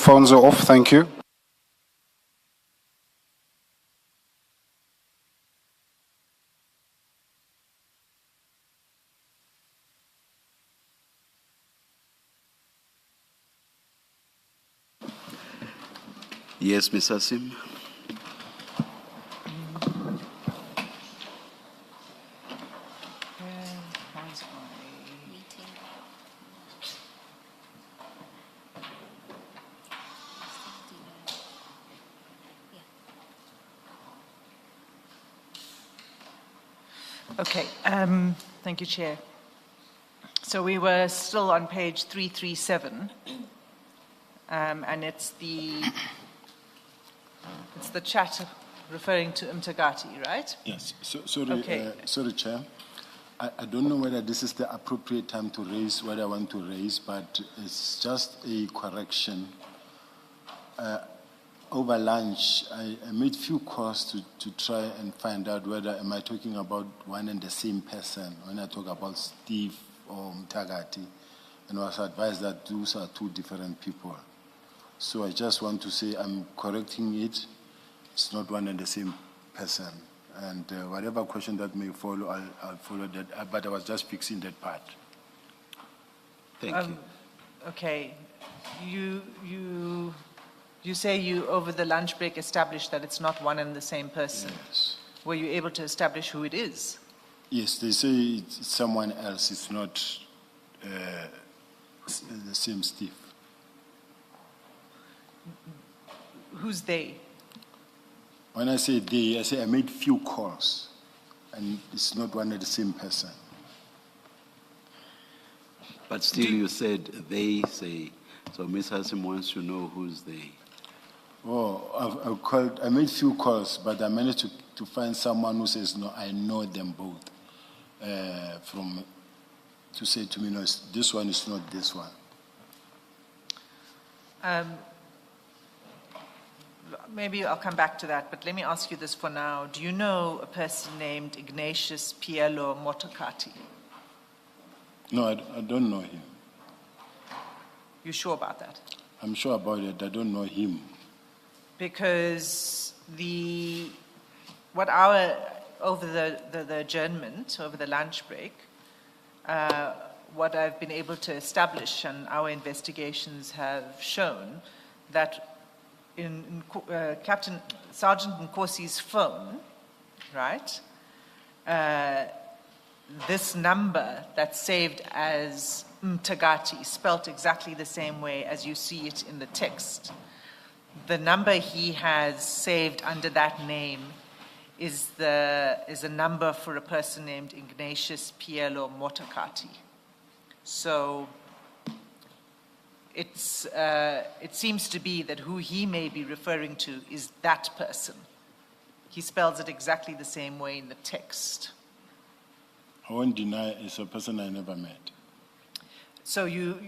Phones are off, thank you. Yes, Mr. Sim. Okay, thank you, Chair. So we were still on page 337, and it's the chat referring to Mtagati, right? Yes, sorry, Okay. Sorry, Chair. I don't know whether this is the appropriate time to raise what I want to raise, but it's just a correction. Over lunch, I made few calls to try and find out whether am I talking about one and the same person when I talk about Steve or Mtagati, and I was advised that those are two different people. So I just want to say I'm correcting it. It's not one and the same person. And whatever question that may follow, I'll follow that. But I was just fixing that part. Thank you. Okay, you say you, over the lunch break, established that it's not one and the same person. Yes. Were you able to establish who it is? Yes, they say it's someone else. It's not the same Steve. Who's they? When I say they, I say I made few calls, and it's not one and the same person. But still, you said they say. So Ms. Hassim wants to know who's they. Oh, I made few calls, but I managed to find someone who says, no, I know them both. To say to me, no, this one is not this one. Maybe I'll come back to that, but let me ask you this for now. Do you know a person named Ignatius Pielo Motokati? No, I don't know him. You sure about that? I'm sure about it. I don't know him. Because over the adjournment, over the lunch break, what I've been able to establish and our investigations have shown that in Captain Sergeant Nkosi's phone, right, this number that's saved as Mtagati, spelt exactly the same way as you see it in the text, the number he has saved under that name is a number for a person named Ignatius Pielo Motokati. So it seems to be that who he may be referring to is that person. He spells it exactly the same way in the text. I won't deny it's a person I never met. So you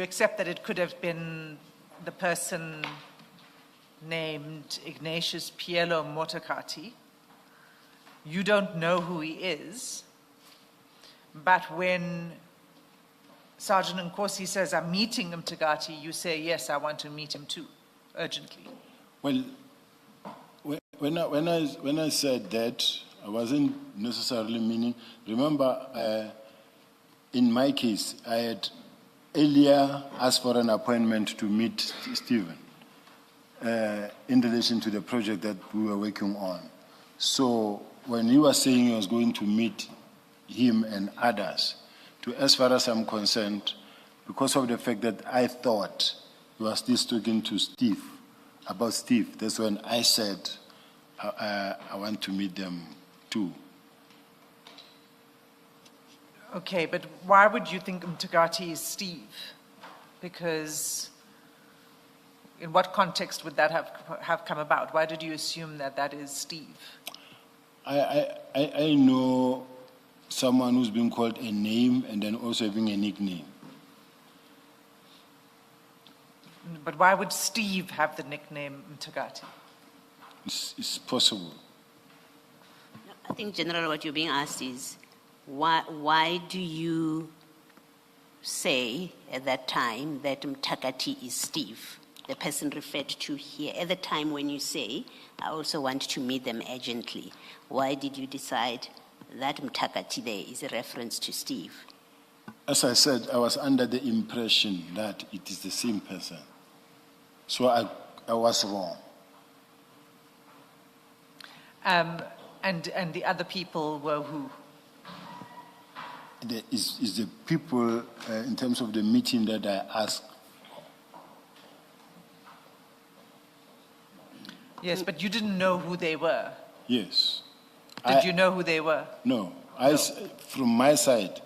accept that it could have been the person named Ignatius Pielo Motokati. You don't know who he is, but when Sergeant Nkosi says, I'm meeting Mtagati, you say, yes, I want to meet him too, urgently. Well, when I said that, I wasn't necessarily meaning, remember, in my case, I had earlier asked for an appointment to meet Stephen in relation to the project that we were working on. So when he was saying he was going to meet him and others, as far as I'm concerned, because of the fact that I thought he was still talking to Steve, about Steve, that's when I said I want to meet them too. Okay, but why would you think Mtagati is Steve? Because in what context would that have come about? Why did you assume that that is Steve? I know someone who's been called a name and then also having a nickname. But why would Steve have the nickname Mtagati? It's possible. I think, General, what you're being asked is, why do you say at that time that Mtagati is Steve? the person referred to here, at the time when you say, I also want to meet them urgently, why did you decide that Mtakati there is a reference to Steve? As I said, I was under the impression that it is the same person. So I was wrong. And the other people were who? Is the people in terms of the meeting that I asked. Yes, but you didn't know who they were. Yes. Did you know who they were? No. From my side,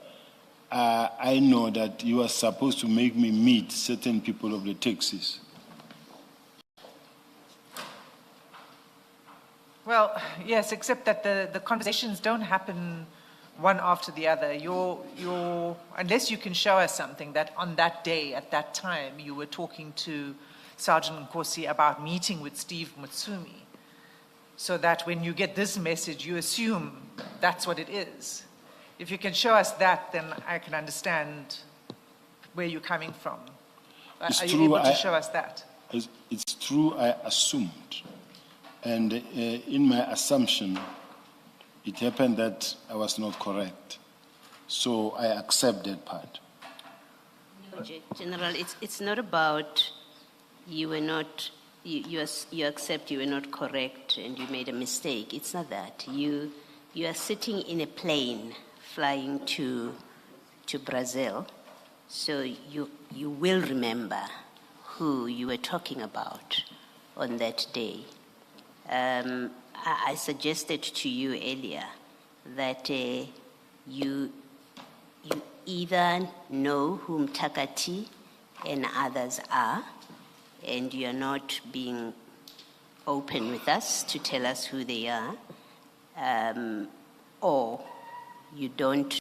I know that you are supposed to make me meet certain people of the taxis. Well, yes, except that the conversations don't happen one after the other. Unless you can show us something that on that day, at that time, you were talking to Sergeant Nkosi about meeting with Steve Mutsumi, so that when you get this message, you assume that's what it is. If you can show us that, then I can understand where you're coming from. Are you able to show us that? It's true, I assumed. And in my assumption, it happened that I was not correct. So I accept that part. No, General, it's not about you were not, you accept you were not correct and you made a mistake. It's not that. You are sitting in a plane flying to Brazil, so you will remember who you were talking about on that day. I suggested to you earlier that you either know whom Takati and others are, and you are not being open with us to tell us who they are, or you don't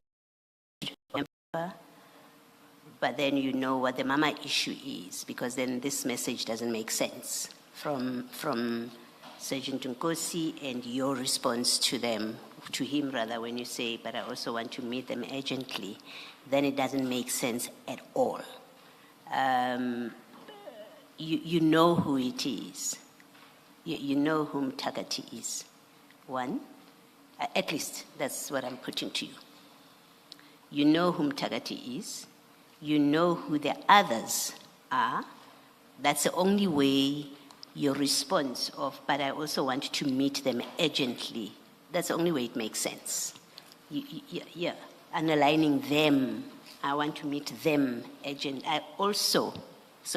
remember, but then you know what the mama issue is, because then this message doesn't make sense from Sergeant Nkosi and your response to him rather, when you say, but I also want to meet them urgently, then it doesn't make sense at all. You know who it is. You know whom Takati is. One, at least that's what I'm putting to you. You know whom Takati is. You know who the others are. That's the only way your response of, but I also want to meet them urgently, that's the only way it makes sense. Yeah, underlining them, I want to meet them urgent. So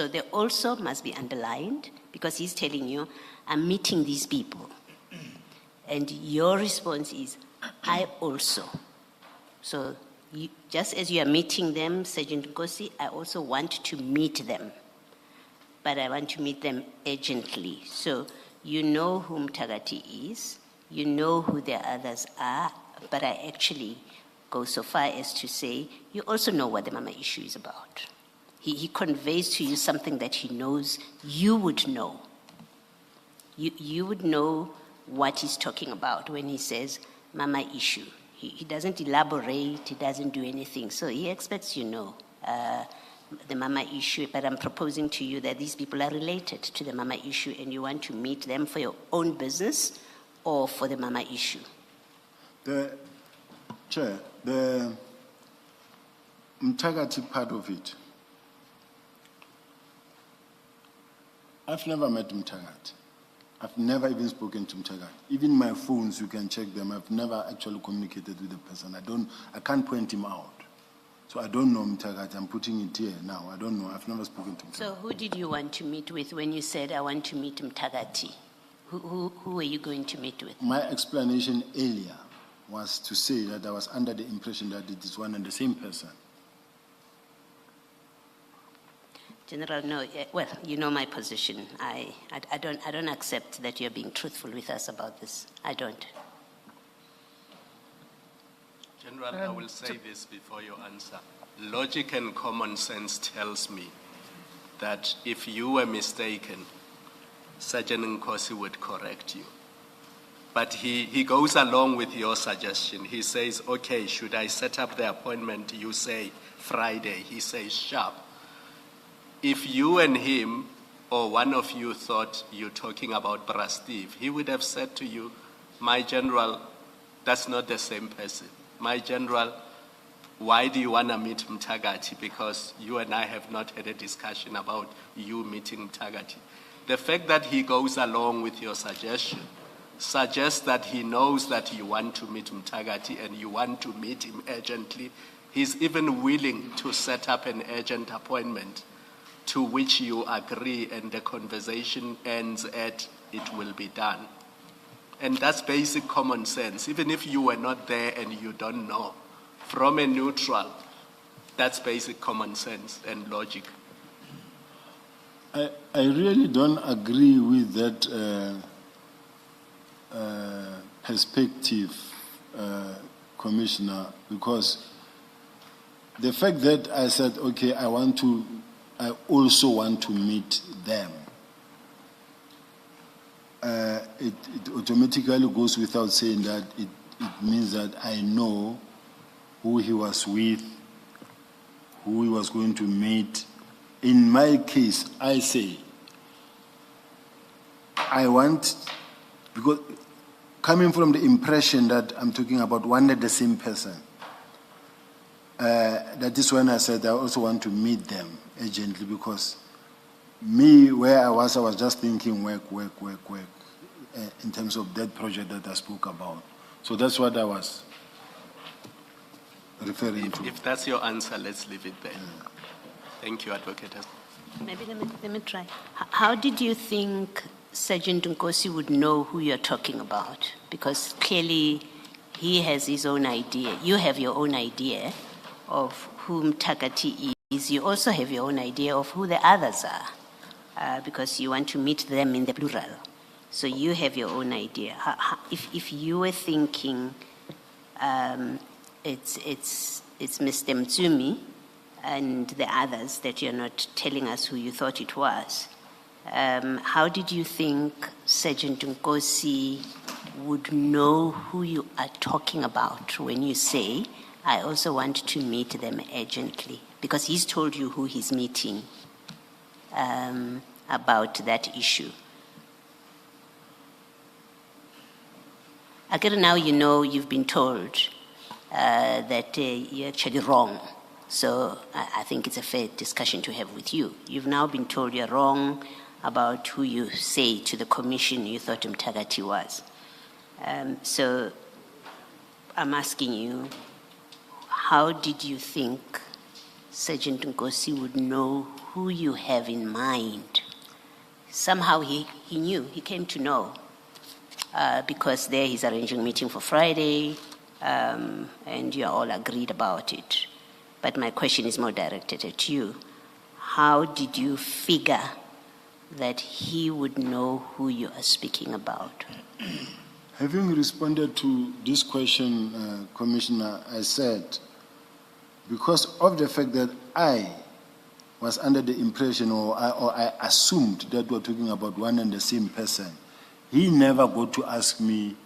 the also must be underlined, because he's telling you, I'm meeting these people. And your response is, I also. So just as you are meeting them, Sergeant Nkosi, I also want to meet them. But I want to meet them urgently. So you know whom Takati is, you know who the others are, but I actually go so far as to say, you also know what the mama issue is about. He conveys to you something that he knows you would know. You would know what he's talking about when he says mama issue. He doesn't elaborate, he doesn't do anything, so he expects you know the mama issue, but I'm proposing to you that these people are related to the mama issue and you want to meet them for your own business or for the mama issue. Chair, the Mtakati part of it, I've never met Mtakati. I've never even spoken to Mtakati. Even my phones, you can check them. I've never actually communicated with the person. I can't point him out. So I don't know Mtakati. I'm putting it here now. I don't know. I've never spoken to Mtakati. So who did you want to meet with when you said, I want to meet Mtakati? Who were you going to meet with? My explanation earlier was to say that I was under the impression that it is one and the same person. General, no, well, you know my position. I don't accept that you're being truthful with us about this. I don't. General, I will say this before you answer. Logic and common sense tells me that if you were mistaken, Sergeant Nkosi would correct you. But he goes along with your suggestion. He says, okay, should I set up the appointment? You say Friday. He says sharp. If you and him or one of you thought you're talking about Bra Steve, he would have said to you, my general, that's not the same person. My general, why do you want to meet Mtagati? Because you and I have not had a discussion about you meeting Mtagati. The fact that he goes along with your suggestion suggests that he knows that you want to meet Mtagati and you want to meet him urgently. He's even willing to set up an urgent appointment to which you agree, and the conversation ends at it will be done. And that's basic common sense. Even if you were not there and you don't know, from a neutral, that's basic common sense and logic. I really don't agree with that perspective, Commissioner, because the fact that I said, okay, I also want to meet them, it automatically goes without saying that it means that I know who he was with, who he was going to meet. In my case, I say, I want, because coming from the impression that I'm talking about one and the same person, that is when I said I also want to meet them urgently, because me, where I was just thinking work, in terms of that project that I spoke about. So that's what I was referring to. If that's your answer, let's leave it there. Thank you, Advocate. Maybe let me try. How did you think Sergeant Nkosi would know who you're talking about? Because clearly he has his own idea. You have your own idea of whom Takati is. You also have your own idea of who the others are, because you want to meet them in the plural. So you have your own idea. If you were thinking it's Mr. Mtsumi and the others that you're not telling us who you thought it was, how did you think Sergeant Nkosi would know who you are talking about when you say, I also want to meet them urgently? Because he's told you who he's meeting about that issue. Again, now you know you've been told that you're actually wrong. So I think it's a fair discussion to have with you. You've now been told you're wrong about who you say to the commission you thought Mtagati was. So I'm asking you, how did you think Sergeant Nkosi would know who you have in mind? Somehow he knew, he came to know, because there he's arranging a meeting for Friday, and you're all agreed about it. But my question is more directed at you. How did you figure that he would know who you are speaking about? Having responded to this question, Commissioner, I said, because of the fact that I was under the impression or I assumed that we're talking about one and the same person, he never got to ask me,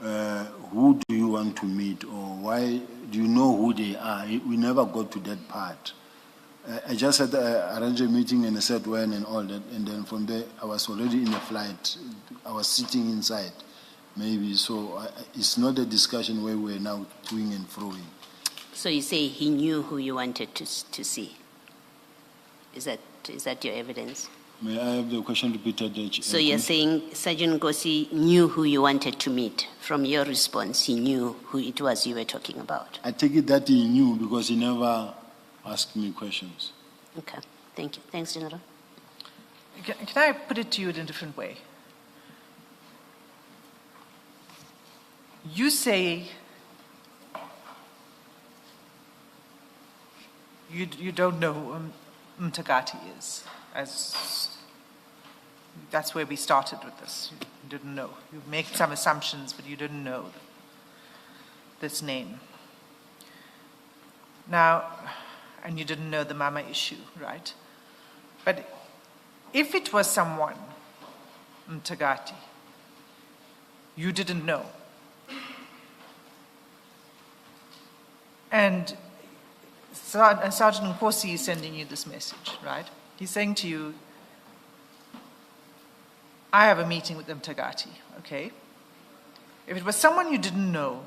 who do you want to meet, or why do you know who they are? We never got to that part. I just had arranged a meeting and I said when and all that, and then from there I was already in a flight. I was sitting inside, maybe. So it's not a discussion where we're now toing and froing. So you say he knew who you wanted to see. Is that your evidence? May I have the question repeated? So you're saying Sergeant Nkosi knew who you wanted to meet. From your response, he knew who it was you were talking about. I take it that he knew because he never asked me questions. Okay, thank you. Thanks, General. Can I put it to you in a different way? You say you don't know who Mtagati is. That's where we started with this. You didn't know. You made some assumptions, but you didn't know this name. Now, and you didn't know the Mama issue, right? But if it was someone, Mtagati, you didn't know, and Sergeant Nkosi is sending you this message, right? He's saying to you, I have a meeting with Mtagati, okay? If it was someone you didn't know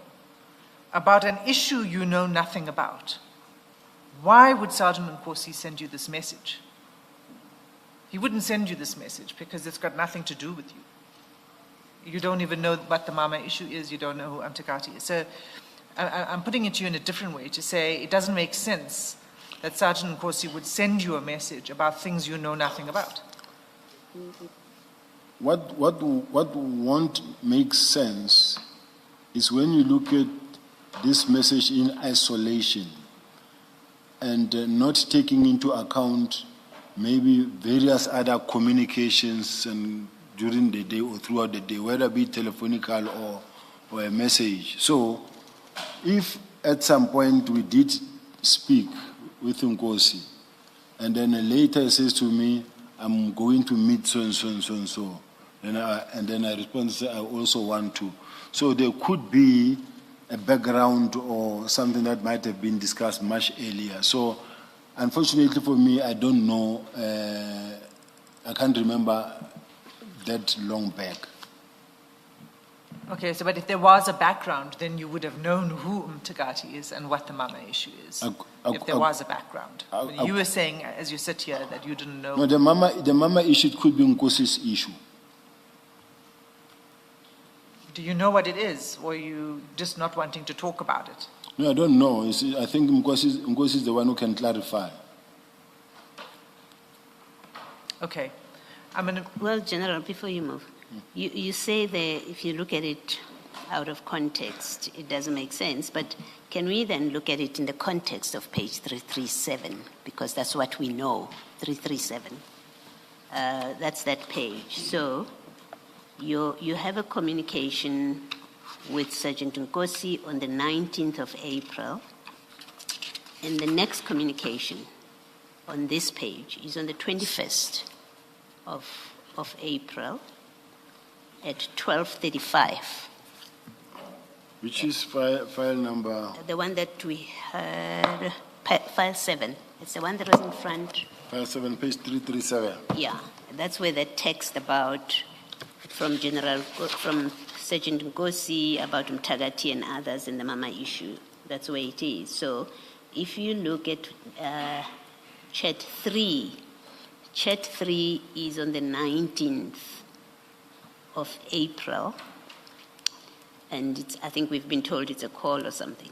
about an issue you know nothing about, why would Sergeant Nkosi send you this message? He wouldn't send you this message because it's got nothing to do with you. You don't even know what the Mama issue is, you don't know who Mtagati is. So I'm putting it to you in a different way to say it doesn't make sense that Sergeant Nkosi would send you a message about things you know nothing about. What won't make sense is when you look at this message in isolation and not taking into account maybe various other communications and during the day or throughout the day, whether it be telephonical or a message. So if at some point we did speak with Nkosi, and then later he says to me, I'm going to meet so and so and so and so, and then I respond, say, I also want to. So there could be a background or something that might have been discussed much earlier. So unfortunately for me, I don't know, I can't remember that long back. Okay, so but if there was a background, then you would have known who Mtagati is and what the Mama issue is, if there was a background. You were saying, as you sit here, that you didn't know. No, the Mama issue could be Nkosi's issue. Do you know what it is, or are you just not wanting to talk about it? No, I don't know. You see, I think Nkosi is the one who can clarify. Okay. I'm going to... Well, General, before you move, you say that if you look at it out of context, it doesn't make sense, but can we then look at it in the context of page 337? Because that's what we know, 337. That's that page. So you have a communication with Sergeant Nkosi on the 19th of April, and the next communication on this page is on the 21st of April at 12:35. Which is file number? The one that we had, file 7. It's the one that was in front. File 7, page 337. Yeah, that's where the text about from Sergeant Nkosi about Mtagati and others in the Mama issue. That's where it is. So if you look at chat 3 is on the 19th of April, and I think we've been told it's a call or something.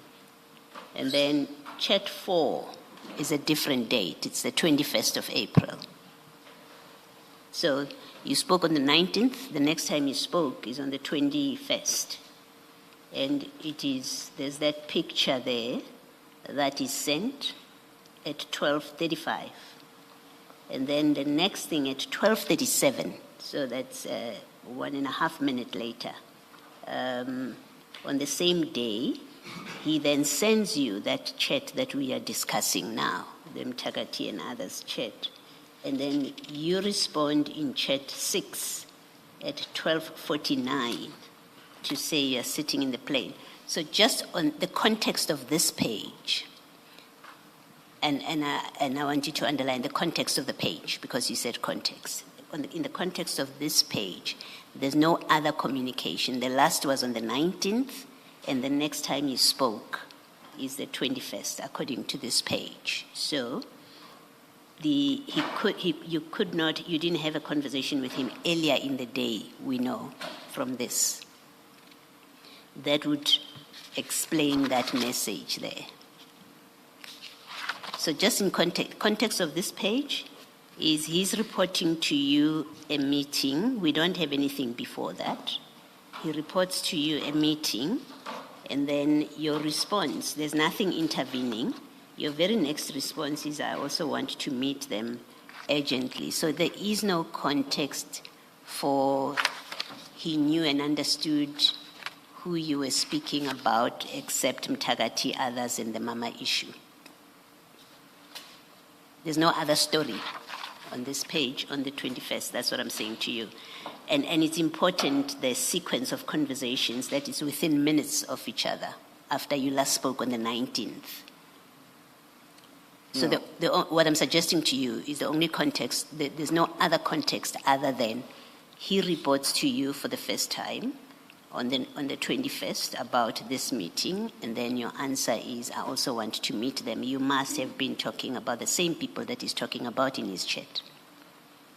And then chat 4 is a different date. It's the 21st of April. So you spoke on the 19th. The next time you spoke is on the 21st. And there's that picture there that is sent at 12:35. And then the next thing at 12:37, so that's 1.5 minutes later, on the same day, he then sends you that chat that we are discussing now, the Mtagati and others chat. And then you respond in chat 6 at 12:49 to say you're sitting in the plane. So just on the context of this page, and I want you to underline the context of the page because you said context. In the context of this page, there's no other communication. The last was on the 19th, and the next time you spoke is the 21st, according to this page. So you didn't have a conversation with him earlier in the day, we know from this. That would explain that message there. So just in context of this page, is he's reporting to you a meeting. We don't have anything before that. He reports to you a meeting, and then your response, there's nothing intervening. Your very next response is, I also want to meet them urgently. So there is no context for he knew and understood who you were speaking about except Mtagati, others, and the Mama issue. There's no other story on this page on the 21st. That's what I'm saying to you. And it's important, the sequence of conversations that is within minutes of each other after you last spoke on the 19th. So what I'm suggesting to you is the only context, there's no other context other than he reports to you for the first time on the 21st about this meeting, and then your answer is, I also want to meet them. You must have been talking about the same people that he's talking about in his chat.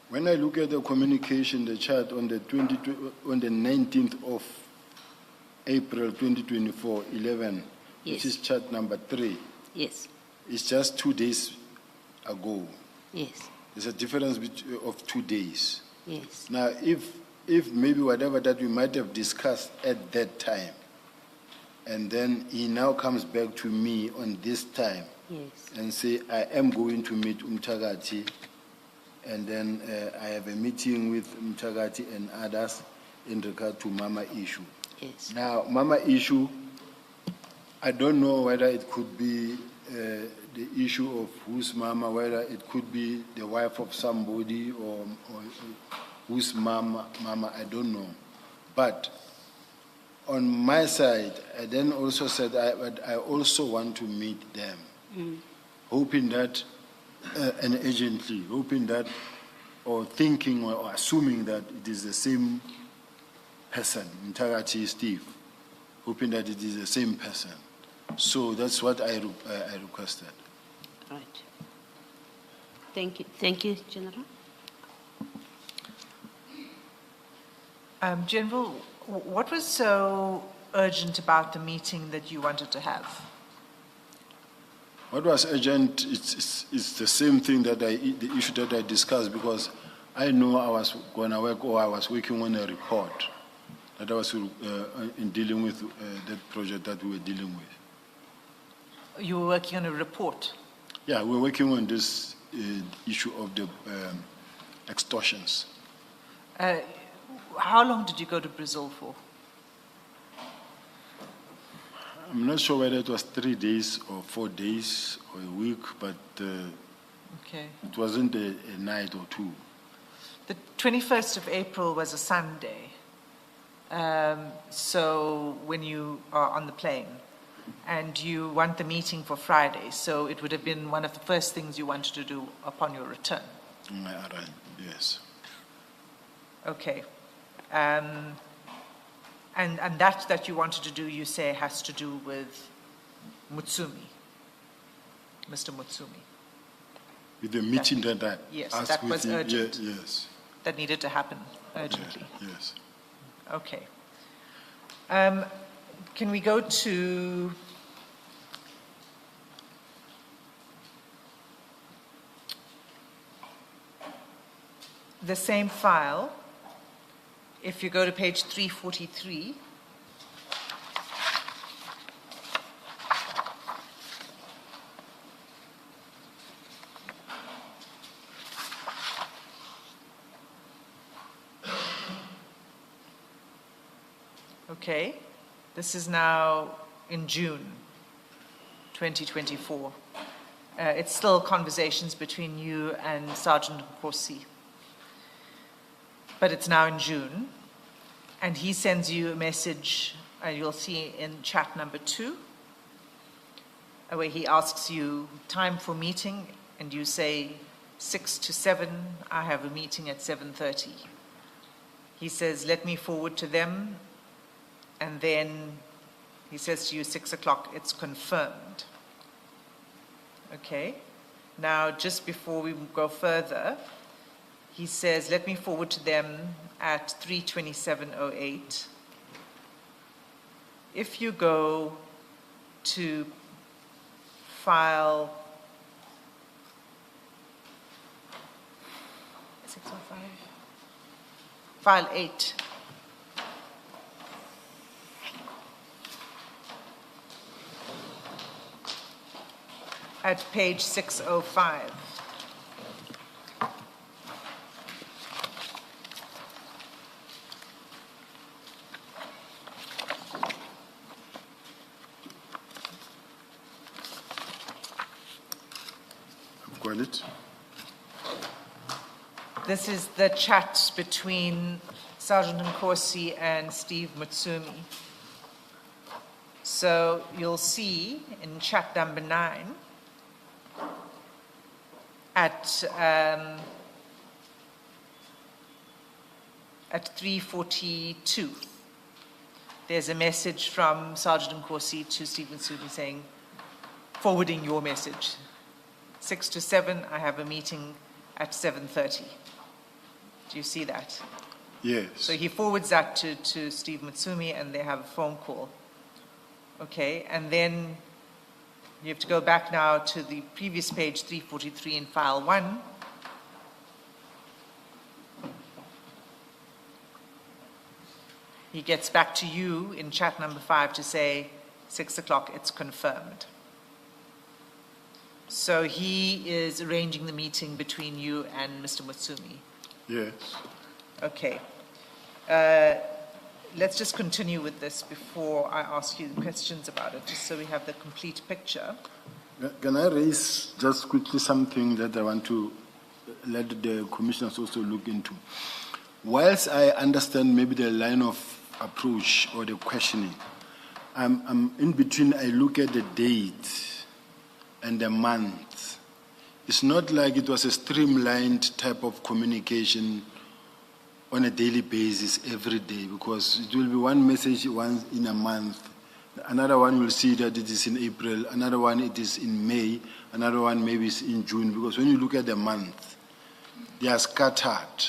When I look at the communication, the chat on the 19th of April 2024, 11, Yes. which is chat number 3, Yes, it's just 2 days ago. yes, There's a difference of 2 days. yes. Now, if maybe whatever that we might have discussed at that time, and then he now comes back to me on this time Yes. and say, I am going to meet Umtagati, and then I have a meeting with Umtagati and others in regard to Mama issue. Yes. Now, Mama issue, I don't know whether it could be the issue of whose Mama, whether it could be the wife of somebody or whose Mama, I don't know. But on my side, I then also said I also want to meet them, hoping that, and urgently, hoping that, or thinking or assuming that it is the same person, Ntagati Steve, hoping that it is the same person. So that's what I requested. Right. Thank you. Thank you, General. General, what was so urgent about the meeting that you wanted to have? What was urgent, it's the same thing that the issue that I discussed, because I know I was going to work, or I was working on a report that I was in dealing with that project that we were dealing with. You were working on a report. Yeah, we're working on this issue of the extortions. How long did you go to Brazil for? I'm not sure whether it was 3 days or 4 days or a week, but Okay. it wasn't a night or two. The 21st of April was a Sunday. So when you are on the plane, and you want the meeting for Friday, so it would have been one of the first things you wanted to do upon your return. Right, yes. Okay. And that you wanted to do, you say, has to do with Mutsumi, Mr. Mutsumi. With the meeting that I Yes, asked that with was him, urgent. yes. That needed to happen urgently. Yes. Okay. Can we go to the same file? If you go to page 343, okay, this is now in June 2024. It's still conversations between you and Sergeant Nkosi. But it's now in June, and he sends you a message, you'll see in chat number 2, where he asks you time for meeting, and you say 6 to 7, I have a meeting at 7:30. He says, let me forward to them, and then he says to you 6 o'clock, it's confirmed. Okay, now just before we go further, he says, let me forward to them at 3:27:08. If you go to file 605, file 8, at page 605. Got it? This is the chat between Sergeant Nkosi and Steve Mutsumi. So you'll see in chat number 9 at at 3:42, there's a message from Sergeant Nkosi to Stephen Sudi saying, forwarding your message. 6 to 7, I have a meeting at 7:30. Do you see that? Yes. So he forwards that to Steve Mutsumi, and they have a phone call. Okay, and then you have to go back now to the previous page, 343 in file 1. He gets back to you in chat number 5 to say, 6 o'clock, it's confirmed. So he is arranging the meeting between you and Mr. Mutsumi. Yes. Okay. Let's just continue with this before I ask you questions about it, just so we have the complete picture. Can I raise just quickly something that I want to let the commissioners also look into? Whilst I understand maybe the line of approach or the questioning, I'm in between. I look at the date and the month. It's not like it was a streamlined type of communication on a daily basis every day, because it will be one message once in a month. Another one will see that it is in April, another one it is in May, another one maybe is in June, because when you look at the month, they are scattered.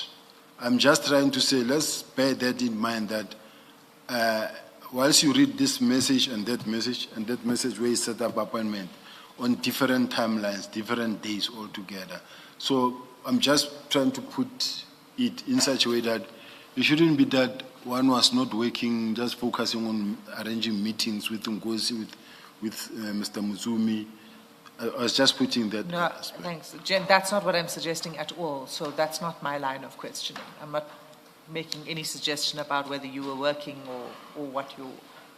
I'm just trying to say, let's bear that in mind, that whilst you read this message and that message where you set up appointment on different timelines, different days altogether. So I'm just trying to put it in such a way that it shouldn't be that one was not working, just focusing on arranging meetings with Nkosi, with Mr. Mutsumi. I was just putting that. No, thanks. Jen, that's not what I'm suggesting at all. So that's not my line of questioning. I'm not making any suggestion about whether you were working or what your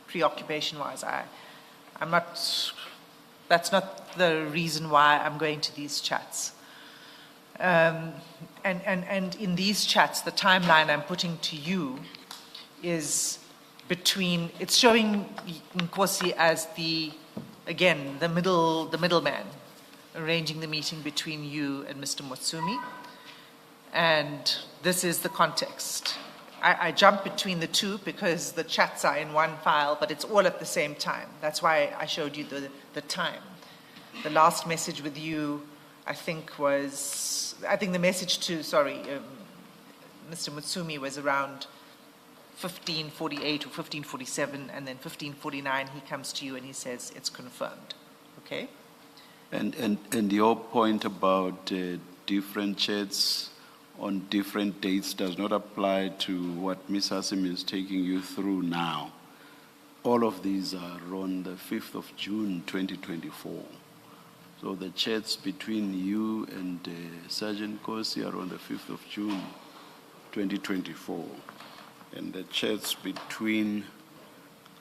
preoccupation was. I'm not, that's not the reason why I'm going to these chats. And in these chats, the timeline I'm putting to you is between, it's showing Nkosi as the middleman, arranging the meeting between you and Mr. Mutsumi. And this is the context. I jump between the two because the chats are in one file, but it's all at the same time. That's why I showed you the time. The last message with you, I think the message to, Mr. Mutsumi was around 15:48 or 15:47, and then 15:49 he comes to you and he says it's confirmed. Okay? And your point about different chats on different dates does not apply to what Ms. Hassim is taking you through now. All of these are on the 5th of June 2024. So the chats between you and Sergeant Nkosi are on the 5th of June 2024. And the chats between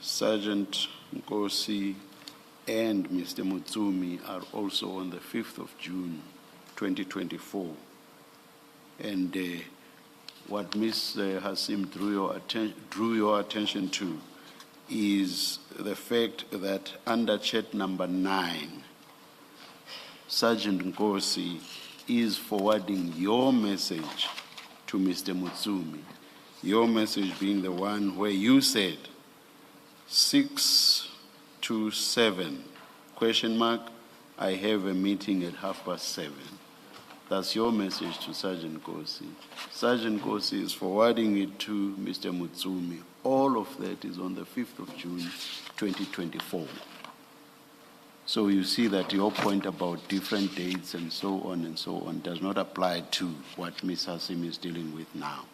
Sergeant Nkosi and Mr. Mutsumi are also on the 5th of June 2024. And what Ms. Hassim drew your attention to is the fact that under chat number 9, Sergeant Nkosi is forwarding your message to Mr. Mutsumi. Your message being the one where you said 6 to 7, ? I have a meeting at 7:30. That's your message to Sergeant Nkosi. Sergeant Nkosi is forwarding it to Mr. Mutsumi. All of that is on the 5th of June 2024. So you see that your point about different dates and so on does not apply to what Ms. Hassim is dealing with now.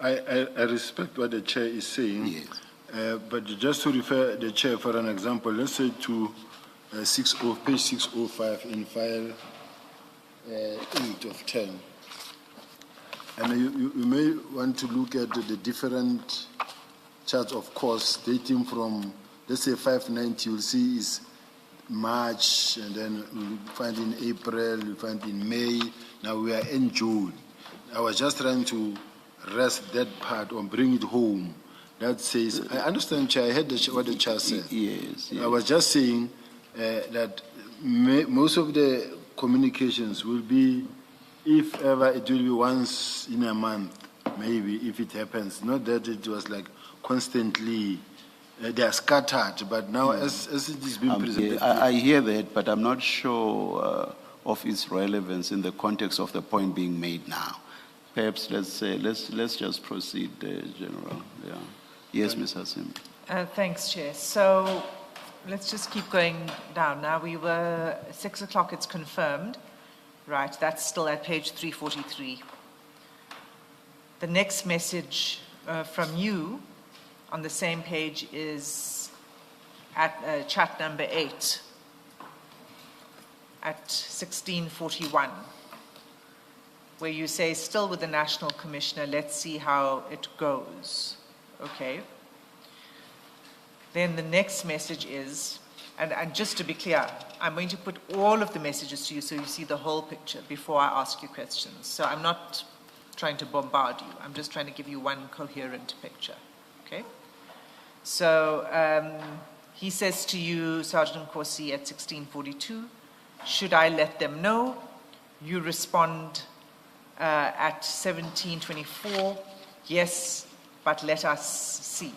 I respect what the chair is saying. Yes. But just to refer the chair for an example, let's say to page 605 in file 8 of 10. And you may want to look at the different charts of course dating from, let's say 590, you'll see is March, and then we'll find in April, we'll find in May. Now we are in June. I was just trying to rest that part or bring it home. That says, I understand, Chair, I heard what the Chair said. Yes. I was just saying that most of the communications will be If ever, it will be once in a month, maybe, if it happens. Not that it was like constantly, they are scattered, but now as it is being presented. I hear that, but I'm not sure of its relevance in the context of the point being made now. Perhaps let's just proceed, General. Yeah. Yes, Ms. Hasim. Thanks, Chair. So let's just keep going down. Now we were 6 o'clock, it's confirmed. Right, that's still at page 343. The next message from you on the same page is at chat number 8 at 1641, where you say, still with the National Commissioner, let's see how it goes. Okay. Then the next message is, and just to be clear, I'm going to put all of the messages to you so you see the whole picture before I ask you questions. So I'm not trying to bombard you. I'm just trying to give you one coherent picture. Okay? So he says to you, Sergeant Nkosi, at 1642, should I let them know? You respond at 1724, yes, but let us see.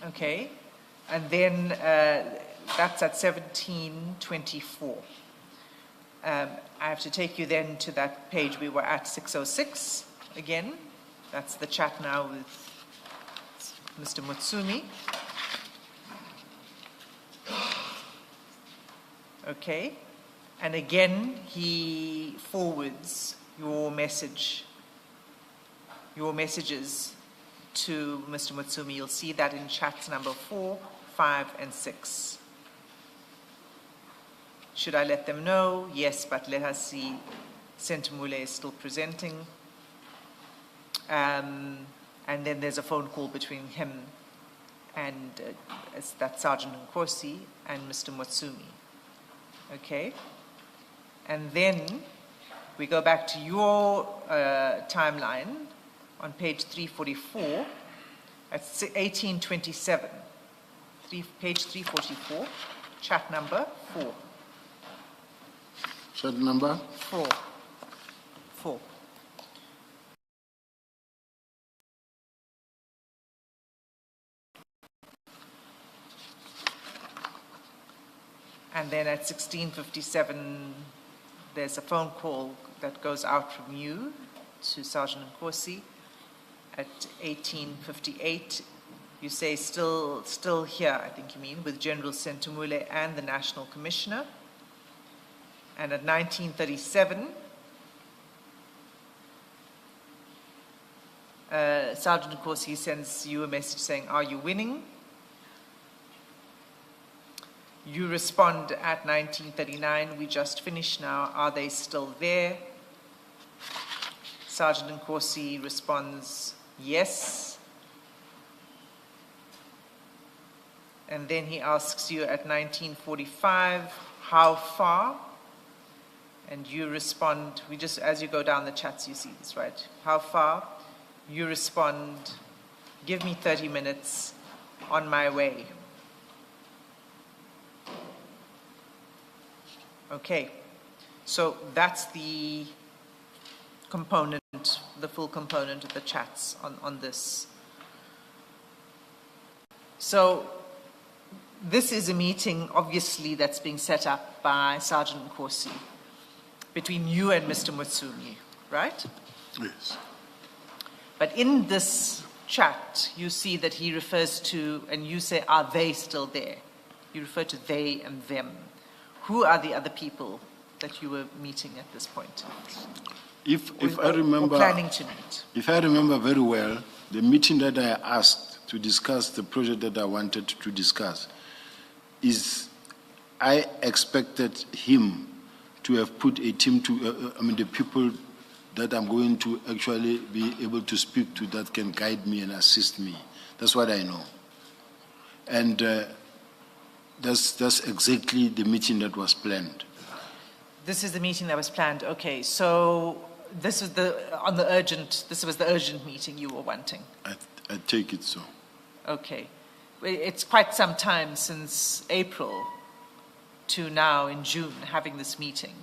Okay? And then that's at 1724. I have to take you then to that page we were at, 606 again. That's the chat now with Mr. Mutsumi. Okay. And again, he forwards your messages to Mr. Mutsumi. You'll see that in chats number 4, 5, and 6. Should I let them know? Yes, but let us see. Sentumule is still presenting. And then there's a phone call between him and that's Sergeant Nkosi and Mr. Mutsumi. Okay? And then we go back to your timeline on page 344 at 1827. Page 344, chat number 4. Chat number? 4. And then at 1657, there's a phone call that goes out from you to Sergeant Nkosi. At 1858, you say still here, I think you mean, with General Sentumule and the National Commissioner. And at 1937, Sergeant Nkosi sends you a message saying, are you winning? You respond at 1939, we just finished now, are they still there? Sergeant Nkosi responds, yes. And then he asks you at 1945, how far? And you respond, as you go down the chats, you see this, right? How far? You respond, give me 30 minutes, on my way. Okay, so that's the component, the full component of the chats on this. So this is a meeting, obviously, that's being set up by Sergeant Nkosi between you and Mr. Mutsumi, right? Yes. But in this chat, you see that he refers to, and you say, are they still there? You refer to they and them. Who are the other people that you were meeting at this point? If I remember, or planning to meet. If I remember very well, the meeting that I asked to discuss the project that I wanted to discuss is I expected him to have put a team to, the people that I'm going to actually be able to speak to that can guide me and assist me. That's what I know. And that's exactly the meeting that was planned. This is the meeting that was planned. Okay, so this was the urgent meeting you were wanting. I take it so. Okay. It's quite some time since April to now in June having this meeting.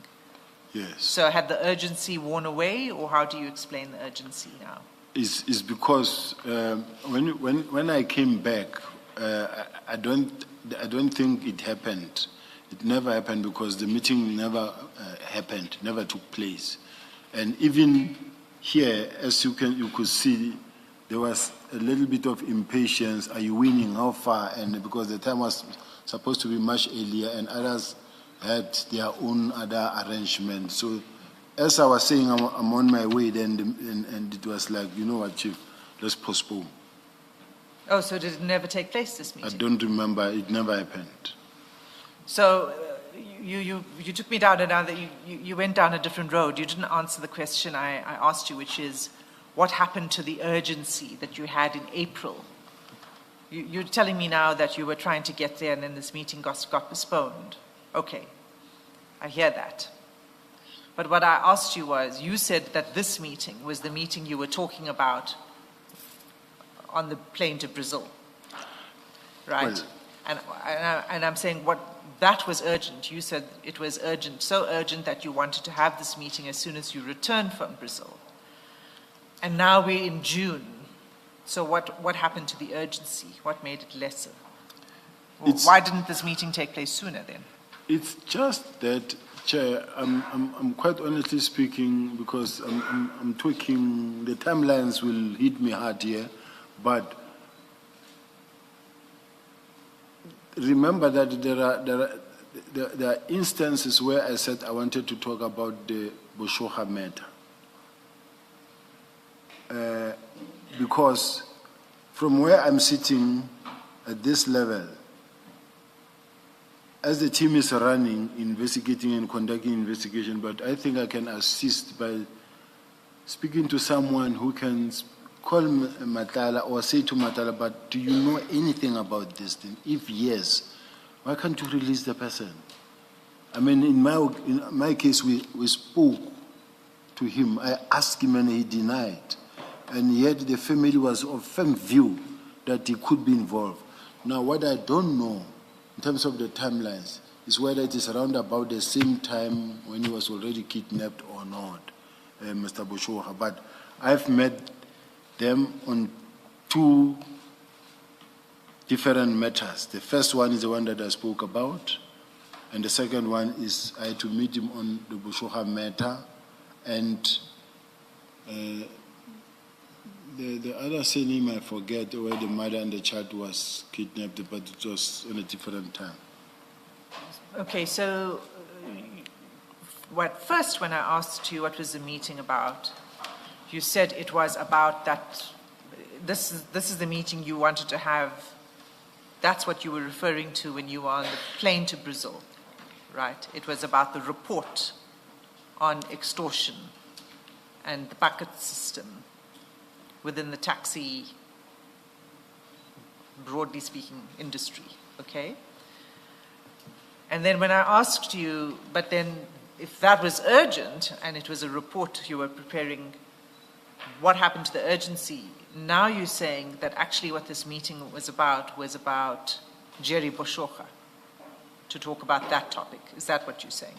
Yes. So had the urgency worn away, or how do you explain the urgency now? Is because when I came back, I don't think it happened. It never happened because the meeting never happened, never took place, and even here, as you could see, there was a little bit of impatience. Are you winning? How far? And because the time was supposed to be much earlier, and others had their own other arrangements. So, as I was saying, I'm on my way. Then, and it was like, you know what, Chief, let's postpone. Oh, so did it never take place, this I meeting? don't remember. It never happened. So you took me down another, you went down a different road. You didn't answer the question I asked you, which is, what happened to the urgency that you had in April? You're telling me now that you were trying to get there and then this meeting got postponed. Okay, I hear that. But what I asked you was, you said that this meeting was the meeting you were talking about on the plane to Brazil, right? Well, And I'm saying that was urgent. You said it was urgent, so urgent that you wanted to have this meeting as soon as you returned from Brazil. And now we're in June. So what happened to the urgency? What made it lesser? Why didn't this meeting take place sooner then? It's just that, Chair, I'm quite honestly speaking, because I'm talking, the timelines will hit me hard here, but remember that there are instances where I said I wanted to talk about the Boshoga matter. Because from where I'm sitting at this level, as the team is running, investigating and conducting investigation, but I think I can assist by speaking to someone who can call Matala or say to Matala, but do you know anything about this thing? If yes, why can't you release the person? I mean, in my case, we spoke to him. I asked him and he denied. And yet the family was of firm view that he could be involved. Now, what I don't know in terms of the timelines is whether it is around about the same time when he was already kidnapped or not, Mr. Boshoga. But I've met them on two different matters. The first one is the one that I spoke about, and the second one is I had to meet him on the Boshoga matter, and the other surname I forget, where the mother and the child was kidnapped, but it was on a different time. Okay, so when I asked you what was the meeting about, you said it was about that, this is the meeting you wanted to have, that's what you were referring to when you were on the plane to Brazil, right? It was about the report on extortion and the bucket system within the taxi, broadly speaking, industry, okay? And then when I asked you, but then if that was urgent and it was a report you were preparing, what happened to the urgency? Now you're saying that actually what this meeting was about Jerry Boshoga, to talk about that topic. Is that what you're saying?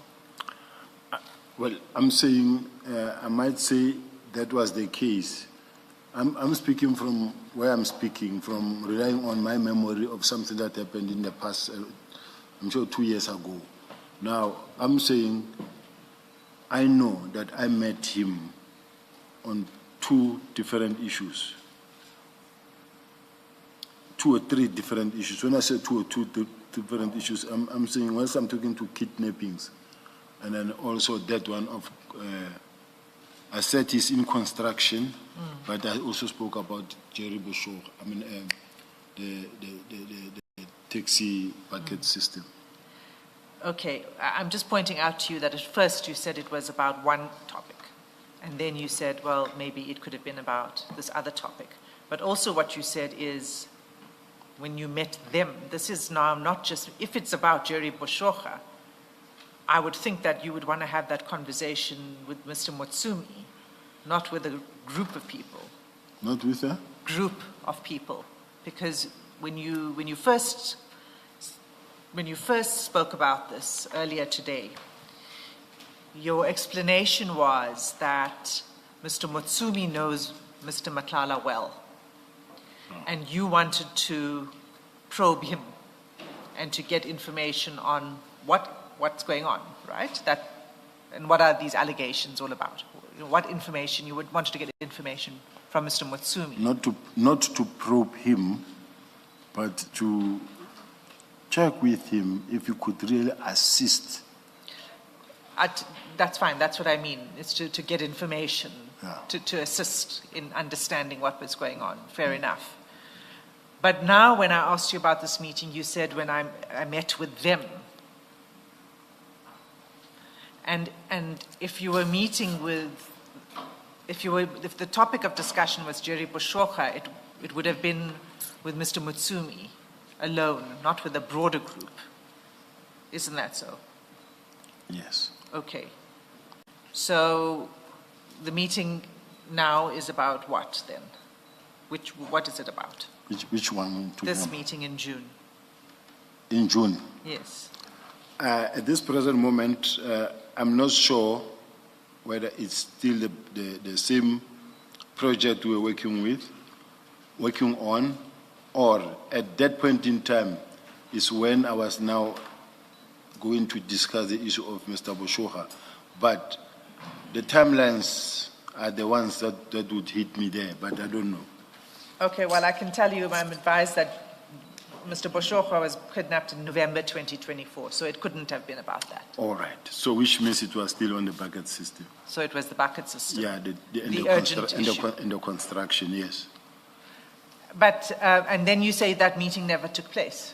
Well, I'm saying, I might say that was the case. I'm speaking from where I'm speaking, from relying on my memory of something that happened in the past, I'm sure 2 years ago. Now, I'm saying I know that I met him on two different issues. 2 or 3 different issues. When I say 2 or 2 different issues, I'm saying once I'm talking to kidnappings, and then also that one of, I said he's in construction, but I also spoke about Jerry Boshoga, I mean, the taxi bucket system. Okay, I'm just pointing out to you that at first you said it was about one topic, and then you said, well, maybe it could have been about this other topic. But also what you said is, when you met them, this is now not just, if it's about Jerry Boshoga, I would think that you would want to have that conversation with Mr. Motsumi, not with a group of people. Not with her? Group of people, because when you first spoke about this earlier today, your explanation was that Mr. Mutsumi knows Mr. Matlala well, and you wanted to probe him and to get information on what's going on, right? And what are these allegations all about? What information you would wanted to get information from Mr. Mutsumi? Not to probe him, but to check with him if he could really assist. That's fine. That's what I mean. It's to get information, Yeah. to assist in understanding what was going on. Fair enough. But now when I asked you about this meeting, you said when I met with them. And if you were meeting with, if the topic of discussion was Jerry Boshocha, it would have been with Mr. Mutsumi alone, not with a broader group. Isn't that so? Yes. Okay. So the meeting now is about what then? What is it about? Which one? This meeting in June. In June. Yes. At this present moment, I'm not sure whether it's still the same project we're working on, or at that point in time is when I was now going to discuss the issue of Mr. Boshocha. But the timelines are the ones that would hit me there, but I don't know. Okay, well, I can tell you I'm advised that Mr. Boshocha was kidnapped in November 2024, so it couldn't have been about that. All right. So which means it was still on the bucket system. So it was the bucket system. Yeah, The urgent issue. in the construction, yes. But, and then you say that meeting never took place.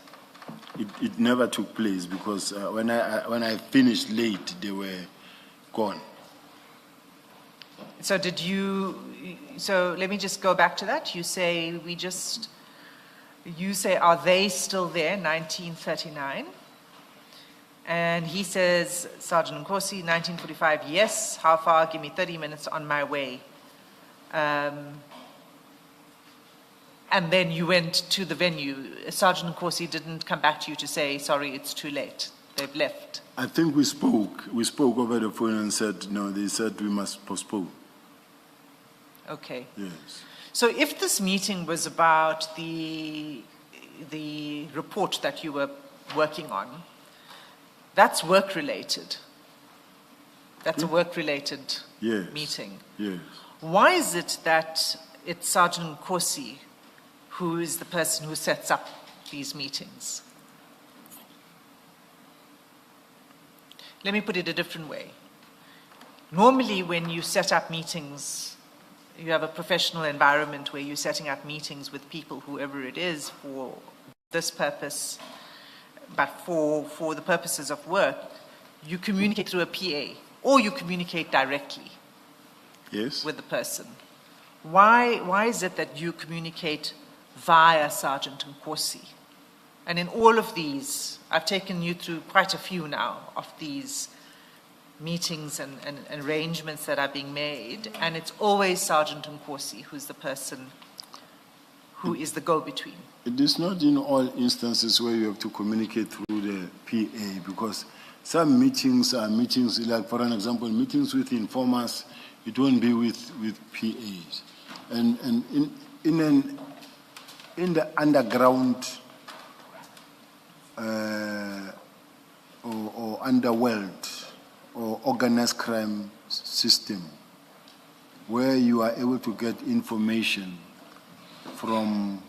It never took place because when I finished late, they were gone. So so let me just go back to that. You say are they still there, 1939? And he says, Sergeant Nkosi, 1945, yes, how far? Give me 30 minutes on my way. And then you went to the venue. Sergeant Nkosi didn't come back to you to say, sorry, it's too late. They've left. I think we spoke over the phone and said, no, they said we must postpone. Okay. Yes. So if this meeting was about the report that you were working on, that's work-related. That's a work-related Yes. meeting. Yes. Why is it that it's Sergeant Nkosi who is the person who sets up these meetings? Let me put it a different way. Normally, when you set up meetings, you have a professional environment where you're setting up meetings with people, whoever it is, for this purpose, but for the purposes of work, you communicate through a PA, or you communicate directly Yes. with the person. Why is it that you communicate via Sergeant Nkosi? And in all of these, I've taken you through quite a few now of these meetings and arrangements that are being made, and it's always Sergeant Nkosi who's the person who is the go-between. It is not in all instances where you have to communicate through the PA, because some meetings are meetings, like for an example, meetings with informers, it won't be with PAs. And in the underground or underworld or organized crime system, where you are able to get information from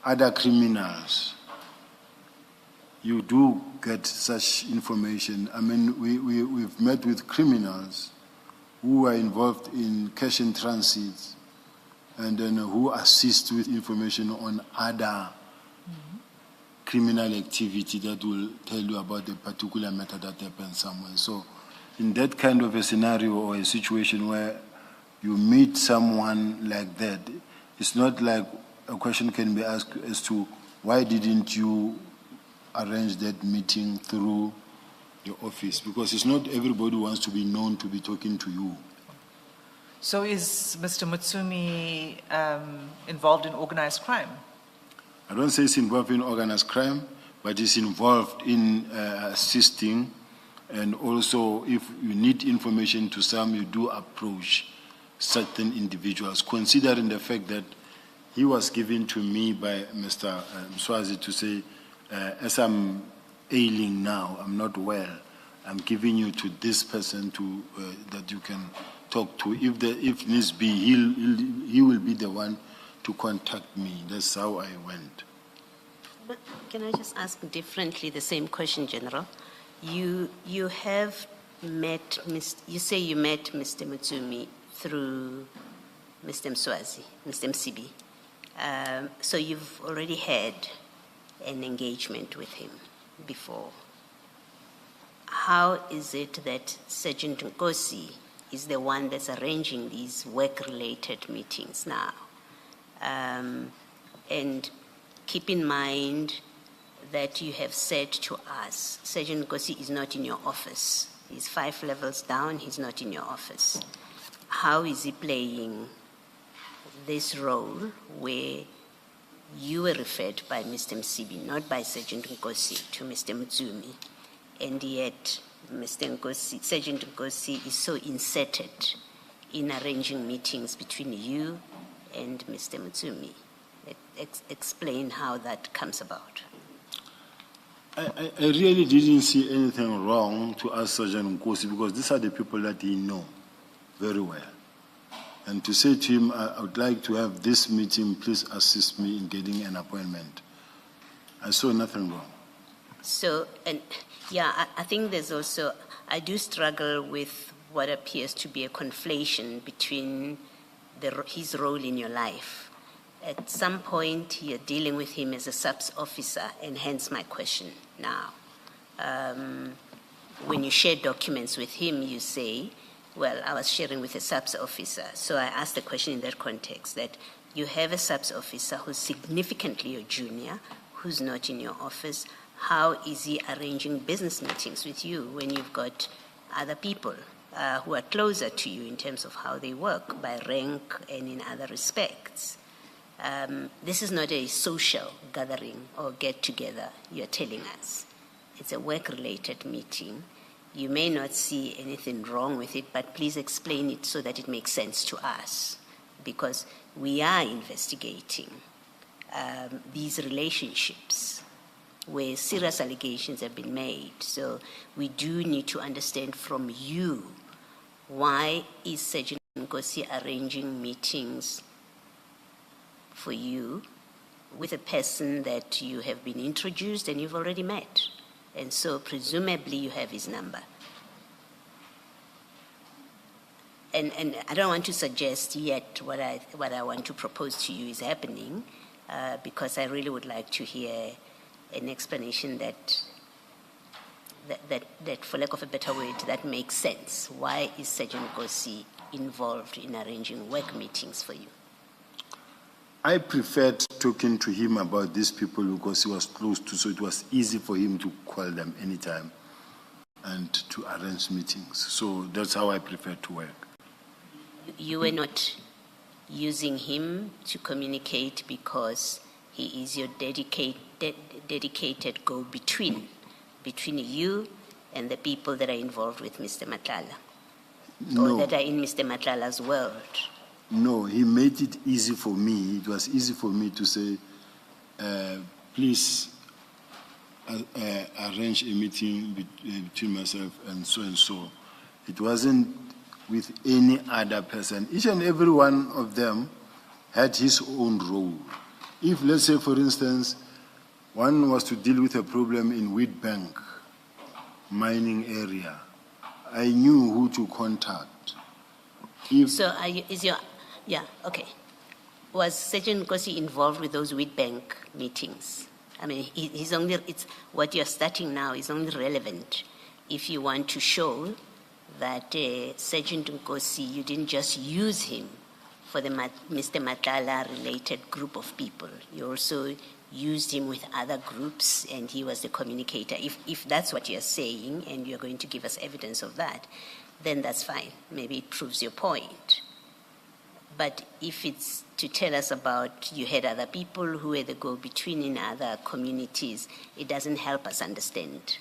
other criminals, you do get such information. I mean, we've met with criminals who are involved in cash in transit and then who assist with information on other criminal activity that will tell you about a particular matter that happened somewhere. So in that kind of a scenario or a situation where you meet someone like that, it's not like a question can be asked as to why didn't you arrange that meeting through your office? Because it's not everybody who wants to be known to be talking to you. So is Mr. Mutsumi involved in organized crime? I don't say he's involved in organized crime, but he's involved in assisting And also, if you need information to some, you do approach certain individuals, considering the fact that he was given to me by Mr. Mswazi to say, as I'm ailing now, I'm not well, I'm giving you to this person to that you can talk to. If needs be, he will be the one to contact me. That's how I went. But can I just ask differently the same question, General? You have met, you say you met Mr. Mutsumi through Mr. Mswazi, Mr. Msibi. So you've already had an engagement with him before. How is it that Sergeant Nkosi is the one that's arranging these work-related meetings now? And keep in mind that you have said to us, Sergeant Nkosi is not in your office. He's 5 levels down, he's not in your office. How is he playing this role where you were referred by Mr. Msibi, not by Sergeant Nkosi, to Mr. Mutsumi, and yet Sergeant Nkosi is so inserted in arranging meetings between you and Mr. Mutsumi? Explain how that comes about. I really didn't see anything wrong to ask Sergeant Nkosi, because these are the people that he knows very well. And to say to him, I would like to have this meeting, please assist me in getting an appointment. I saw nothing wrong. So, and yeah, I think there's also, I do struggle with what appears to be a conflation between his role in your life. At some point, you're dealing with him as a subs officer, and hence my question now. When you share documents with him, you say, well, I was sharing with a subs officer. So I asked the question in that context, that you have a subs officer who's significantly your junior, who's not in your office. How is he arranging business meetings with you when you've got other people who are closer to you in terms of how they work by rank and in other respects? This is not a social gathering or get-together, you're telling us. It's a work-related meeting. You may not see anything wrong with it, but please explain it so that it makes sense to us, because we are investigating these relationships where serious allegations have been made. So we do need to understand from you, why is Sergeant Nkosi arranging meetings for you with a person that you have been introduced and you've already met? And so presumably you have his number. And I don't want to suggest yet what I want to propose to you is happening, because I really would like to hear an explanation that, for lack of a better word, that makes sense. Why is Sergeant Nkosi involved in arranging work meetings for you? I preferred talking to him about these people because he was close to, so it was easy for him to call them anytime and to arrange meetings. So that's how I prefer to work. You were not using him to communicate because he is your dedicated go-between between you and the people that are involved with Mr. Matlala, No. or that are in Mr. Matlala's world. No, he made it easy for me. It was easy for me to say, please arrange a meeting between myself and so. It wasn't with any other person. Each and every one of them had his own role. If, let's say, for instance, one was to deal with a problem in Wheatbank mining area, I knew who to contact. So was Sergeant Nkosi involved with those Wheatbank meetings? I mean, he's only, it's what you're starting now is only relevant if you want to show that Sergeant Nkosi, you didn't just use him for the Mr. Matlala related group of people. You also used him with other groups and he was the communicator. If that's what you're saying and you're going to give us evidence of that, then that's fine. Maybe it proves your point. But if it's to tell us about you had other people who were the go-between in other communities, it doesn't help us understand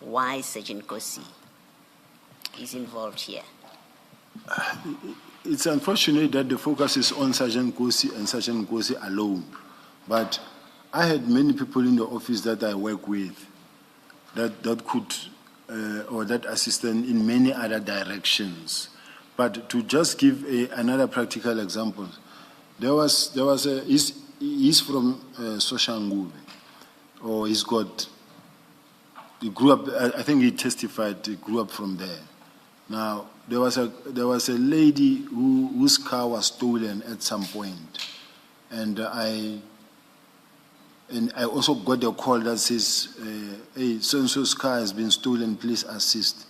why Sergeant Kosi is involved here. It's unfortunate that the focus is on Sergeant Kosi and Sergeant Kosi alone. But I had many people in the office that I work with that could, or that assistant in many other directions. But to just give another practical example, he's from Soshanguve, or he grew up, I think he testified, he grew up from there. Now, there was a lady whose car was stolen at some point, and I also got a call that says, hey, so-and-so's car has been stolen, please assist.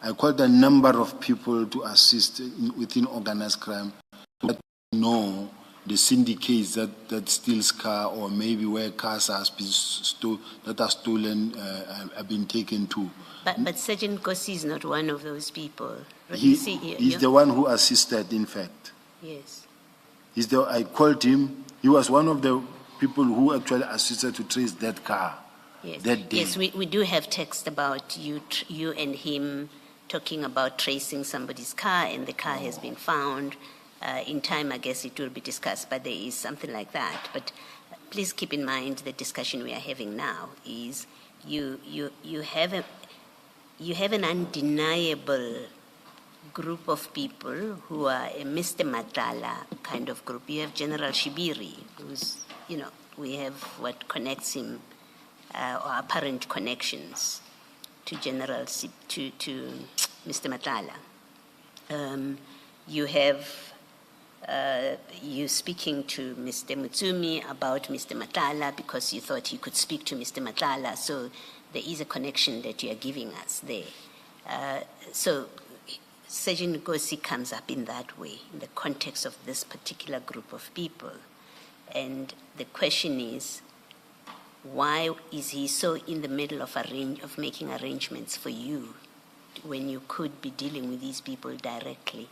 I called a number of people to assist within organized crime, to know the syndicates that steals car, or maybe where cars that are stolen have been taken to. But Sergeant Kosi is not one of those people. He's the one who assisted, in fact. Yes. I called him. He was one of the people who actually assisted to trace that car. Yes. That day. Yes, we do have text about you and him talking about tracing somebody's car, and the car has been found. In time, I guess it will be discussed, but there is something like that. But please keep in mind the discussion we are having now is you have an undeniable group of people who are a Mr. Madlanga kind of group. You have General Shibiri, who's, we have what connects him, or apparent connections to to Mr. Madlanga. You have you speaking to Mr. Mutsumi about Mr. Madlanga because you thought he could speak to Mr. Madlanga. So there is a connection that you are giving us there. So Sergeant Kosi comes up in that way, in the context of this particular group of people. And the question is, why is he so in the middle of making arrangements for you when you could be dealing with these people directly?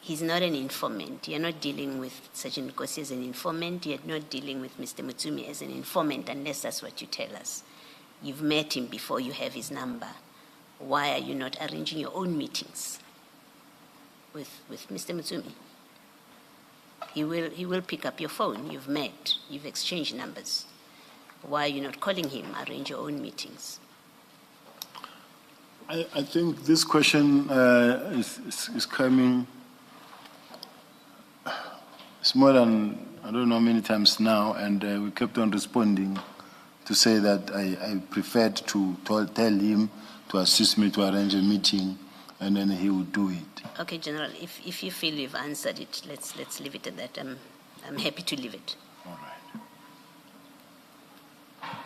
He's not an informant. You're not dealing with Sergeant Kosi as an informant. You're not dealing with Mr. Mutsumi as an informant, unless that's what you tell us. You've met him before, you have his number. Why are you not arranging your own meetings with Mr. Mutsumi? He will pick up your phone. You've met. You've exchanged numbers. Why are you not calling him? Arrange your own meetings. I think this question is coming. It's more than, I don't know how many times now, and we kept on responding to say that I preferred to tell him to assist me to arrange a meeting, and then he would do it. Okay, General, if you feel you've answered it, let's leave it at that. I'm happy to leave it. All right.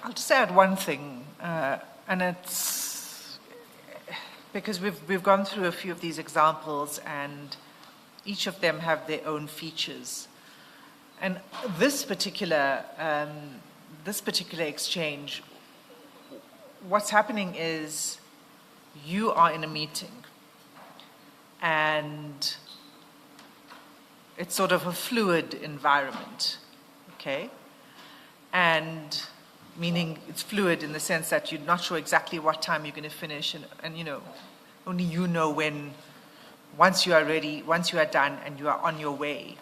I'll just add one thing, and it's because we've gone through a few of these examples, and each of them have their own features. And this particular exchange, what's happening is you are in a meeting, and it's sort of a fluid environment, okay? And meaning it's fluid in the sense that you're not sure exactly what time you're going to finish, and only you know when. Once you are ready, once you are done, and you are on your way.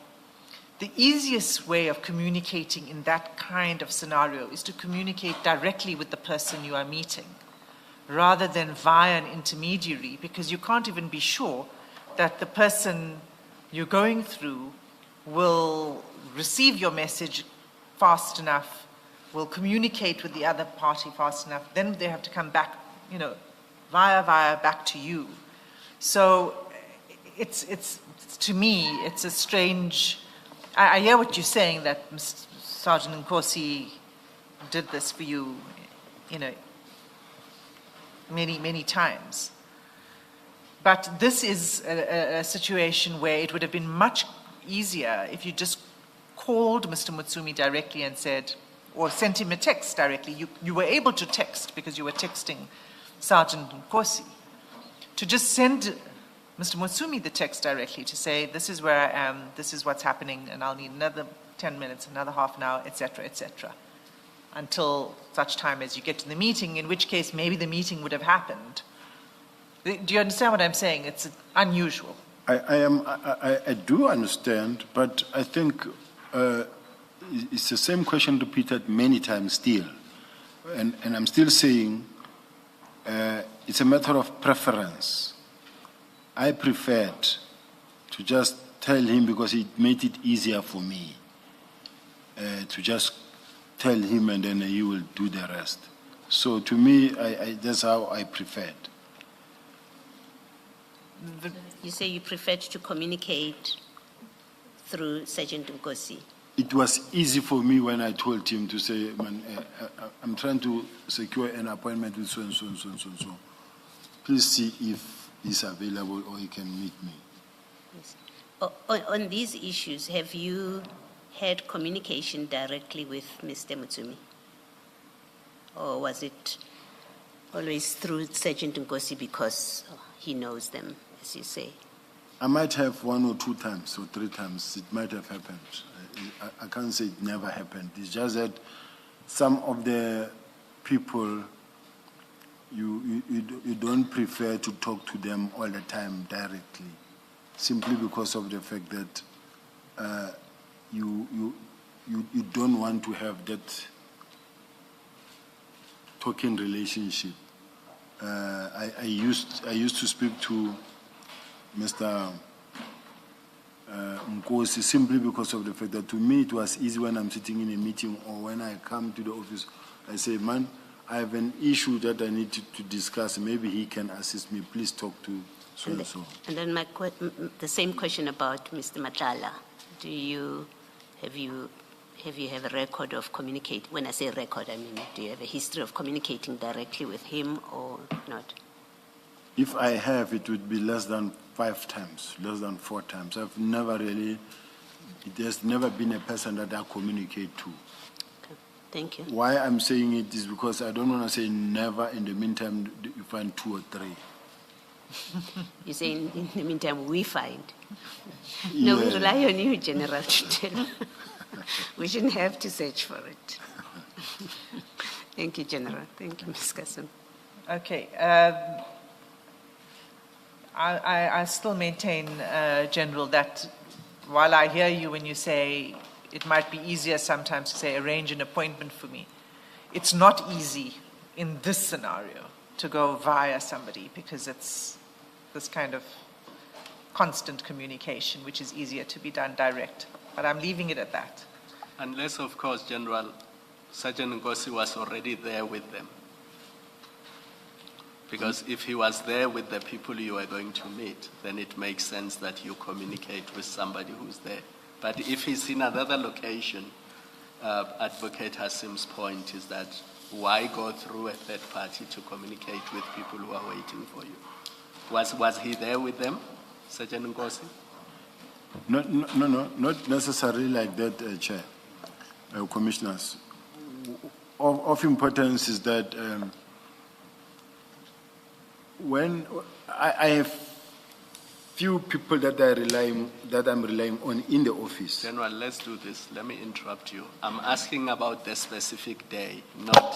The easiest way of communicating in that kind of scenario is to communicate directly with the person you are meeting, rather than via an intermediary, because you can't even be sure that the person you're going through will receive your message fast enough, will communicate with the other party fast enough. Then they have to come back, via back to you. So it's to me, it's a strange. I hear what you're saying, that Sergeant Nkosi did this for you, many times. But this is a situation where it would have been much easier if you just called Mr. Mutsumi directly and said, or sent him a text directly. You were able to text because you were texting Sergeant Nkosi. To just send Mr. Mutsumi the text directly to say, this is where I am, this is what's happening, and I'll need another 10 minutes, another half an hour, etc., etc. until such time as you get to the meeting, in which case maybe the meeting would have happened. Do you understand what I'm saying? It's unusual. I do understand, but I think it's the same question repeated many times still. And I'm still saying it's a matter of preference. I preferred to just tell him because it made it easier for me to just tell him and then he will do the rest. So to me, that's how I preferred. You say you preferred to communicate through Sergeant Nkosi. It was easy for me when I told him to say, man, I'm trying to secure an appointment with so and so and so and so and so. Please see if he's available or he can meet me. Yes. On these issues, have you had communication directly with Mr. Mutsumi? Or was it always through Sergeant Nkosi because he knows them, as you say? I might have 1 or 2 times or 3 times. It might have happened. I can't say it never happened. It's just that some of the people, you don't prefer to talk to them all the time directly, simply because of the fact that you don't want to have that talking relationship. I used to speak to Mr. Nkosi simply because of the fact that to me it was easy when I'm sitting in a meeting or when I come to the office, I say, man, I have an issue that I need to discuss. Maybe he can assist me. Please talk to so and so. And then the same question about Mr. Madlanga. Have you have a record of communicate? When I say record, I mean, do you have a history of communicating directly with him or not? If I have, it would be less than 5 times, less than 4 times. I've never really, there's never been a person that I communicate to. Okay. Thank you. Why I'm saying it is because I don't want to say never. In the meantime, you find 2 or 3. You say in the meantime, we find. No, we rely on you, General, to tell. We shouldn't have to search for it. Thank you, General. Thank you, Ms. Kassim. Okay. I still maintain, General, that while I hear you when you say it might be easier sometimes to say arrange an appointment for me, it's not easy in this scenario to go via somebody because it's this kind of constant communication, which is easier to be done direct. But I'm leaving it at that. Unless, of course, General, Sergeant Nkosi was already there with them. Because if he was there with the people you are going to meet, then it makes sense that you communicate with somebody who's there. But if he's in another location, Advocate Hassim's point is that why go through a third party to communicate with people who are waiting for you? Was he there with them, Sergeant Nkosi? No, not necessarily like that, Chair, Commissioners. Of importance is that when I have few people that I'm relying on in the office. General, let's do this. Let me interrupt you. I'm asking about the specific day, not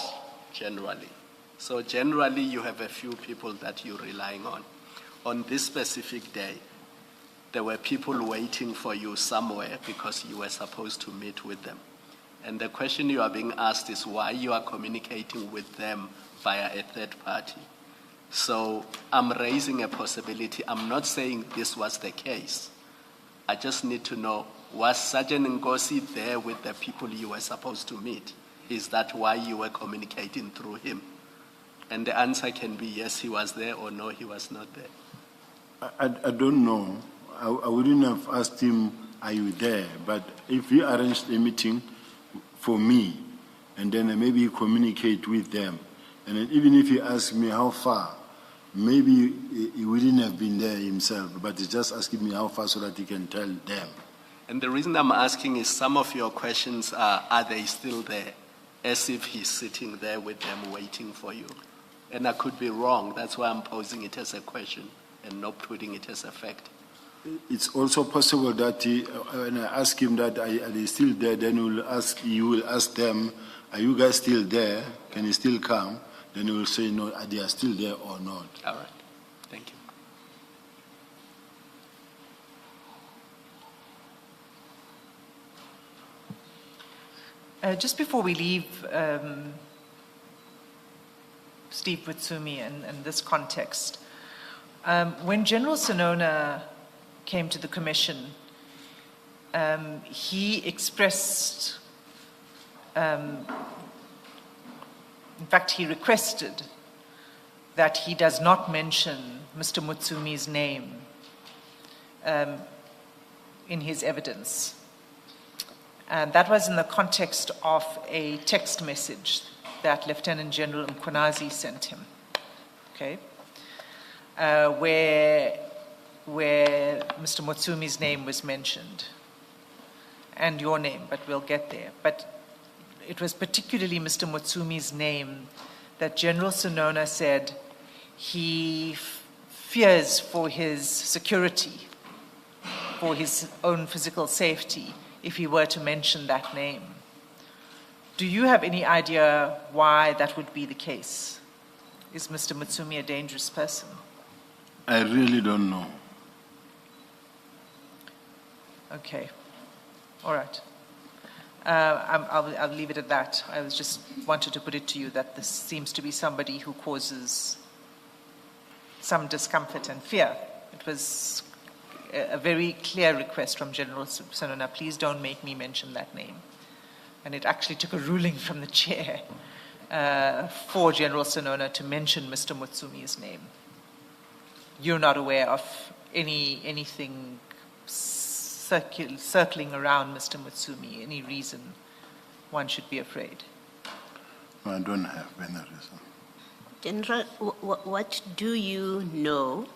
generally. So generally, you have a few people that you're relying on. On this specific day, there were people waiting for you somewhere because you were supposed to meet with them. And the question you are being asked is why you are communicating with them via a third party. So I'm raising a possibility. I'm not saying this was the case. I just need to know, was Sergeant Nkosi there with the people you were supposed to meet? Is that why you were communicating through him? And the answer can be yes, he was there, or no, he was not there. I don't know. I wouldn't have asked him, are you there? But if he arranged a meeting for me, and then maybe he communicate with them, and then even if he asked me how far, maybe he wouldn't have been there himself, but he's just asking me how far so that he can tell them. And the reason I'm asking is some of your questions are they still there? As if he's sitting there with them waiting for you. And I could be wrong. That's why I'm posing it as a question and not putting it as a fact. it's also possible that when I ask him that are they still there, then you will ask them, are you guys still there? Can you still come? Then you will say no, are they still there or not? All right. Thank you. Just before we leave Steve Mutsumi and this context, when General Sonona came to the commission, he expressed, in fact, he requested that he does not mention Mr. Mutsumi's name in his evidence. And that was in the context of a text message that Lieutenant General Mkhwanazi sent him, okay, where Mr. Mutsumi's name was mentioned, and your name, but we'll get there. But it was particularly Mr. Mutsumi's name that General Sonona said he fears for his security, for his own physical safety, if he were to mention that name. Do you have any idea why that would be the case? Is Mr. Mutsumi a dangerous person? I really don't know. Okay, all right. I'll leave it at that. I was just wanted to put it to you that this seems to be somebody who causes some discomfort and fear. It was a very clear request from General Sonona, please don't make me mention that name. And it actually took a ruling from the chair for General Sonona to mention Mr. Mutsumi's name. You're not aware of anything circling around Mr. Mutsumi, any reason one should be afraid? No, I don't have any reason. General, what do you know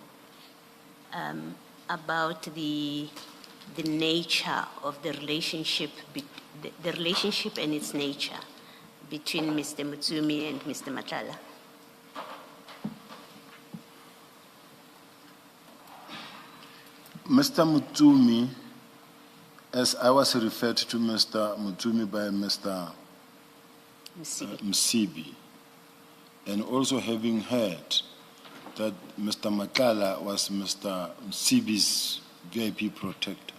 about the nature of the relationship, the relationship and its nature between Mr. Mutsumi and Mr. Madlanga? Mr. Mutsumi, as I was referred to Mr. Mutsumi by Mr. Msibi, and also having heard that Mr. Madlanga was Mr. Msibi's VIP protector.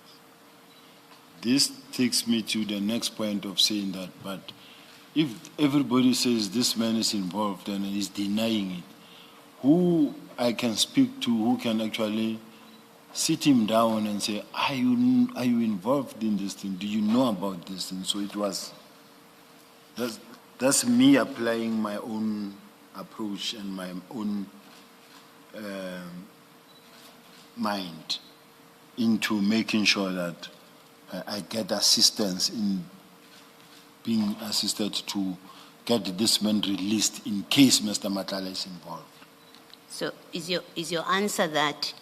This takes me to the next point of saying that, but if everybody says this man is involved and is denying it, who I can speak to who can actually sit him down and say, are you involved in this thing? Do you know about this thing? So it was, that's me applying my own approach and my own mind into making sure that I get assistance in being assisted to get this man released in case Mr. Madlanga is involved. So is your answer that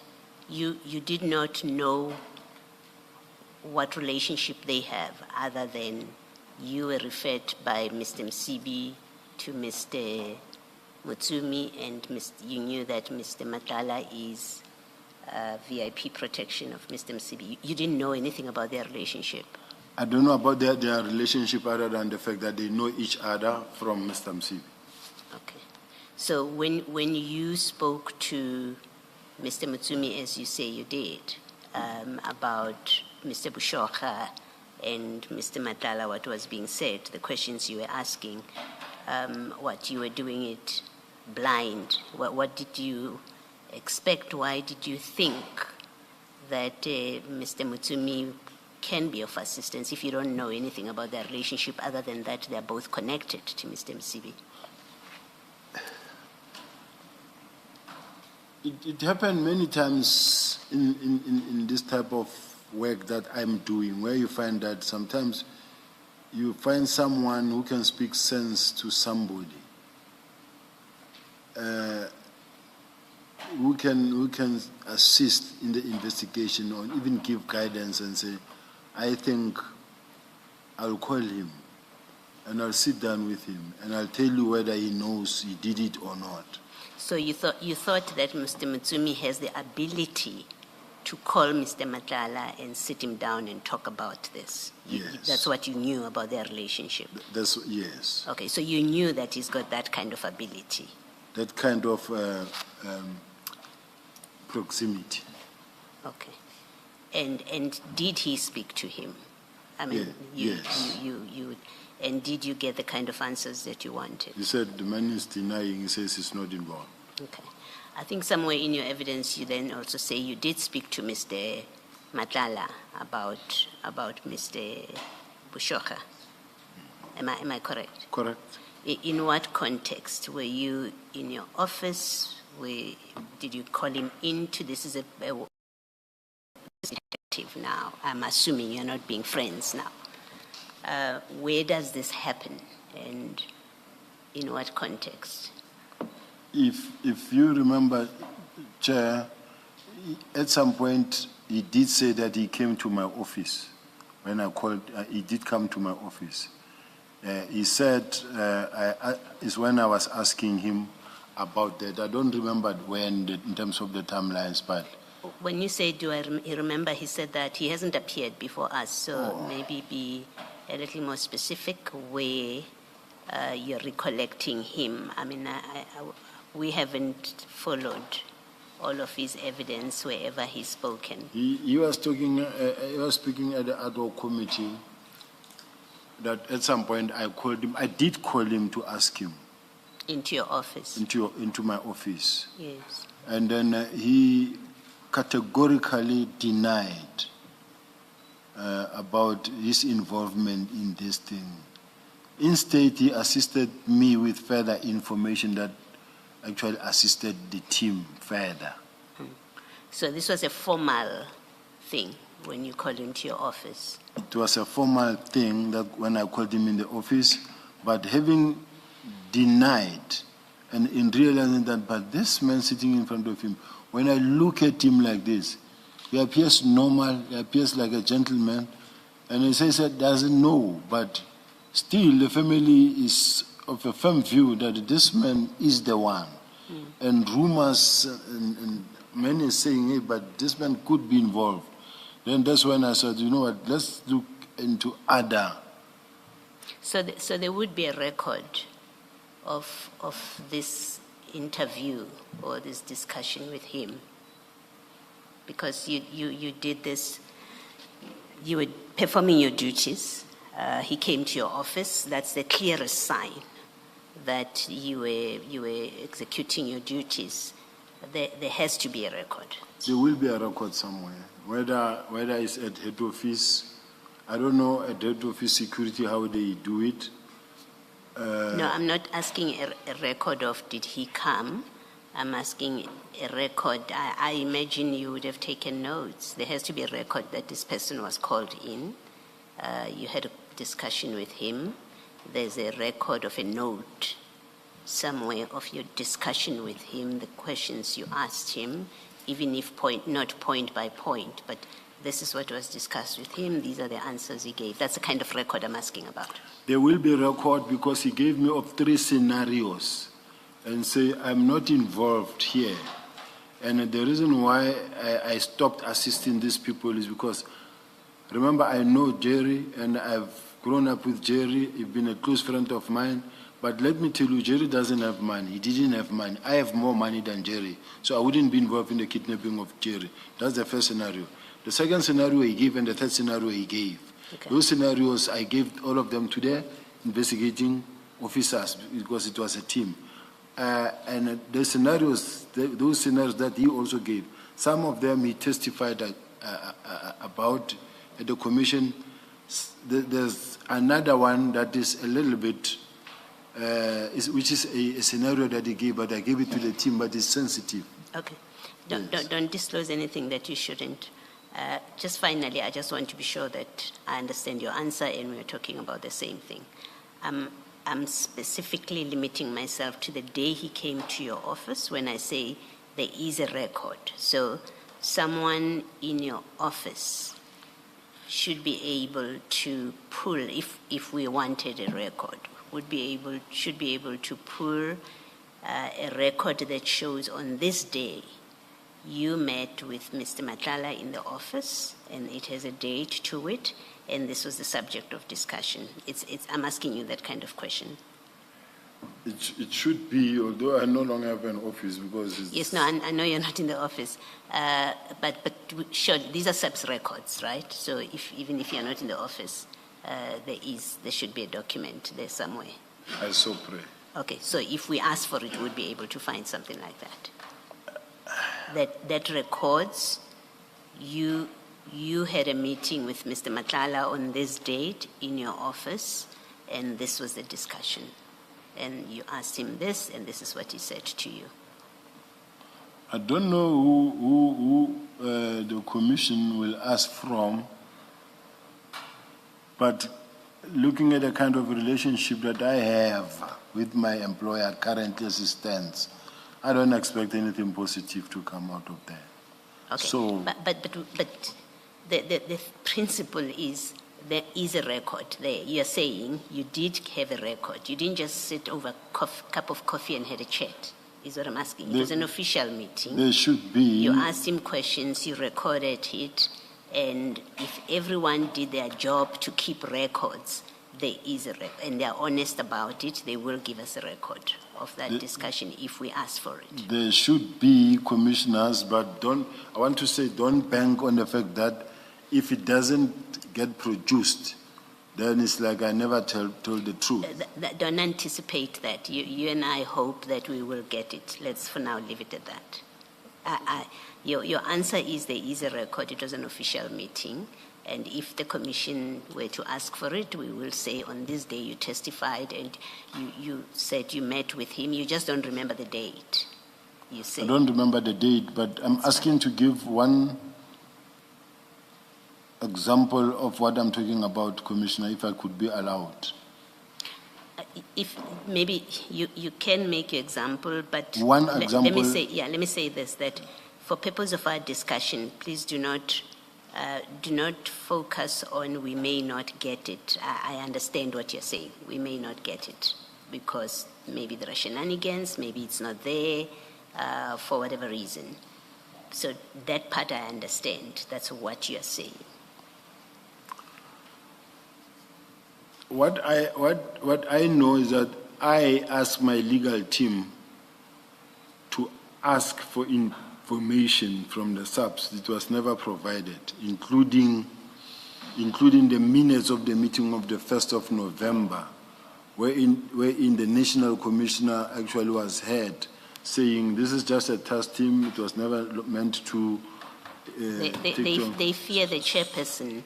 you did not know what relationship they have other than you were referred by Mr. Msibi to Mr. Mutsumi and you knew that Mr. Madlanga is VIP protection of Mr. Msibi? You didn't know anything about their relationship? I don't know about their relationship other than the fact that they know each other from Mr. Msibi. Okay. So when you spoke to Mr. Mutsumi, as you say you did, about Mr. Bushokha and Mr. Madlanga, what was being said, the questions you were asking, what you were doing it blind, what did you expect? Why did you think that Mr. Mutsumi can be of assistance if you don't know anything about their relationship other than that they're both connected to Mr. Msibi? It happened many times in this type of work that I'm doing, where you find that sometimes you find someone who can speak sense to somebody, who can assist in the investigation or even give guidance and say, I think I'll call him and I'll sit down with him and I'll tell you whether he knows he did it or not. So you thought that Mr. Mutsumi has the ability to call Mr. Madlanga and sit him down and talk about this. Yes. That's what you knew about their relationship. Yes. Okay, so you knew that he's got that kind of ability. That kind of proximity. Okay. And did he speak to him? I mean, Yes. And did you get the kind of answers that you wanted? He said the man is denying, he says he's not involved. Okay. I think somewhere in your evidence you then also say you did speak to Mr. Madlanga about Mr. Bushoka. Am I correct? Correct. In what context? Were you in your office? Did you call him into this? Is a detective now. I'm assuming you're not being friends now. Where does this happen, and in what context? If you remember, Chair, at some point he did say that he came to my office. When I called, he did come to my office. He said, is when I was asking him about that. I don't remember when, in terms of the timelines, but... When you say, you remember, he said that he hasn't appeared before us, so maybe be a little more specific where you're recollecting him. I mean, we haven't followed all of his evidence wherever he's spoken. He was talking. He was speaking at the ad hoc committee. That at some point I called him. I did call him to ask him Into your office? into my office. Yes. And then he categorically denied about his involvement in this thing. Instead, he assisted me with further information that actually assisted the team further. So this was a formal thing when you called him to your office? It was a formal thing that when I called him in the office, but having denied and in realizing that, but this man sitting in front of him, when I look at him like this, he appears normal, he appears like a gentleman, and he says that doesn't know, but still the family is of a firm view that this man is the one. And rumors and many saying, hey, but this man could be involved. Then that's when I said, you know what, let's look into other. So there would be a record of this interview or this discussion with him, because you did this, you were performing your duties. He came to your office. That's the clearest sign that you were executing your duties. There has to be a record. There will be a record somewhere. Whether it's at head office, I don't know at head office security how they do it. No, I'm not asking a record of did he come. I'm asking a record. I imagine you would have taken notes. There has to be a record that this person was called in. You had a discussion with him. There's a record of a note somewhere of your discussion with him, the questions you asked him, even if not point by point, but this is what was discussed with him, these are the answers he gave. That's the kind of record I'm asking about. There will be a record because he gave me of 3 scenarios and say, I'm not involved here. And the reason why I stopped assisting these people is because, remember, I know Jerry and I've grown up with Jerry. He's been a close friend of mine. But let me tell you, Jerry doesn't have money. He didn't have money. I have more money than Jerry. So I wouldn't be involved in the kidnapping of Jerry. That's the first scenario. The second scenario he gave and the third scenario he gave. Okay. Those scenarios, I gave all of them to the investigating officers because it was a team. And the scenarios, those scenarios that he also gave, some of them he testified about at the commission. There's another one that is a little bit, which is a scenario that he gave, but I gave it to the team, but it's sensitive. Okay. Don't disclose anything that you shouldn't. Just finally, I just want to be sure that I understand your answer and we're talking about the same thing. I'm specifically limiting myself to the day he came to your office when I say there is a record. So someone in your office should be able to pull, if we wanted a record, should be able to pull a record that shows on this day you met with Mr. Madlanga in the office, and it has a date to it, and this was the subject of discussion. I'm asking you that kind of question. It should be, although I no longer have an office because it's... Yes, no, I know you're not in the office, but sure, these are SAPS records, right? So even if you're not in the office, there should be a document there somewhere. I so pray. Okay, so if we ask for it, we'll be able to find something like that. That records you had a meeting with Mr. Madlanga on this date in your office, and this was the discussion. And you asked him this, and this is what he said to you. I don't know who the commission will ask from, but looking at the kind of relationship that I have with my employer currently as it stands, I don't expect anything positive to come out of that. Okay. So, but the principle is there is a record there. You're saying you did have a record. You didn't just sit over a cup of coffee and had a chat, is what I'm asking. It was an official meeting. there should be. You asked him questions, you recorded it, and if everyone did their job to keep records, there is a record, and they're honest about it, they will give us a record of that discussion if we ask for it. There should be commissioners, but I want to say don't bank on the fact that if it doesn't get produced, then it's like I never told the truth. Don't anticipate that. You and I hope that we will get it. Let's for now leave it at that. Your answer is there is a record. It was an official meeting. And if the commission were to ask for it, we will say on this day you testified and you said you met with him. You just don't remember the date. You say. I don't remember the date, but I'm asking to give one example of what I'm talking about, Commissioner, if I could be allowed. If maybe you can make your example, but One example. Let me say this, that for purpose of our discussion, please do not focus on we may not get it. I understand what you're saying. We may not get it because maybe there are shenanigans, maybe it's not there for whatever reason. So that part I understand. That's what you're saying. What I know is that I asked my legal team to ask for information from the SAPS. It was never provided, including the minutes of the meeting of the 1st of November, wherein the National Commissioner actually was heard saying this is just a test team. It was never meant to. They fear the chairperson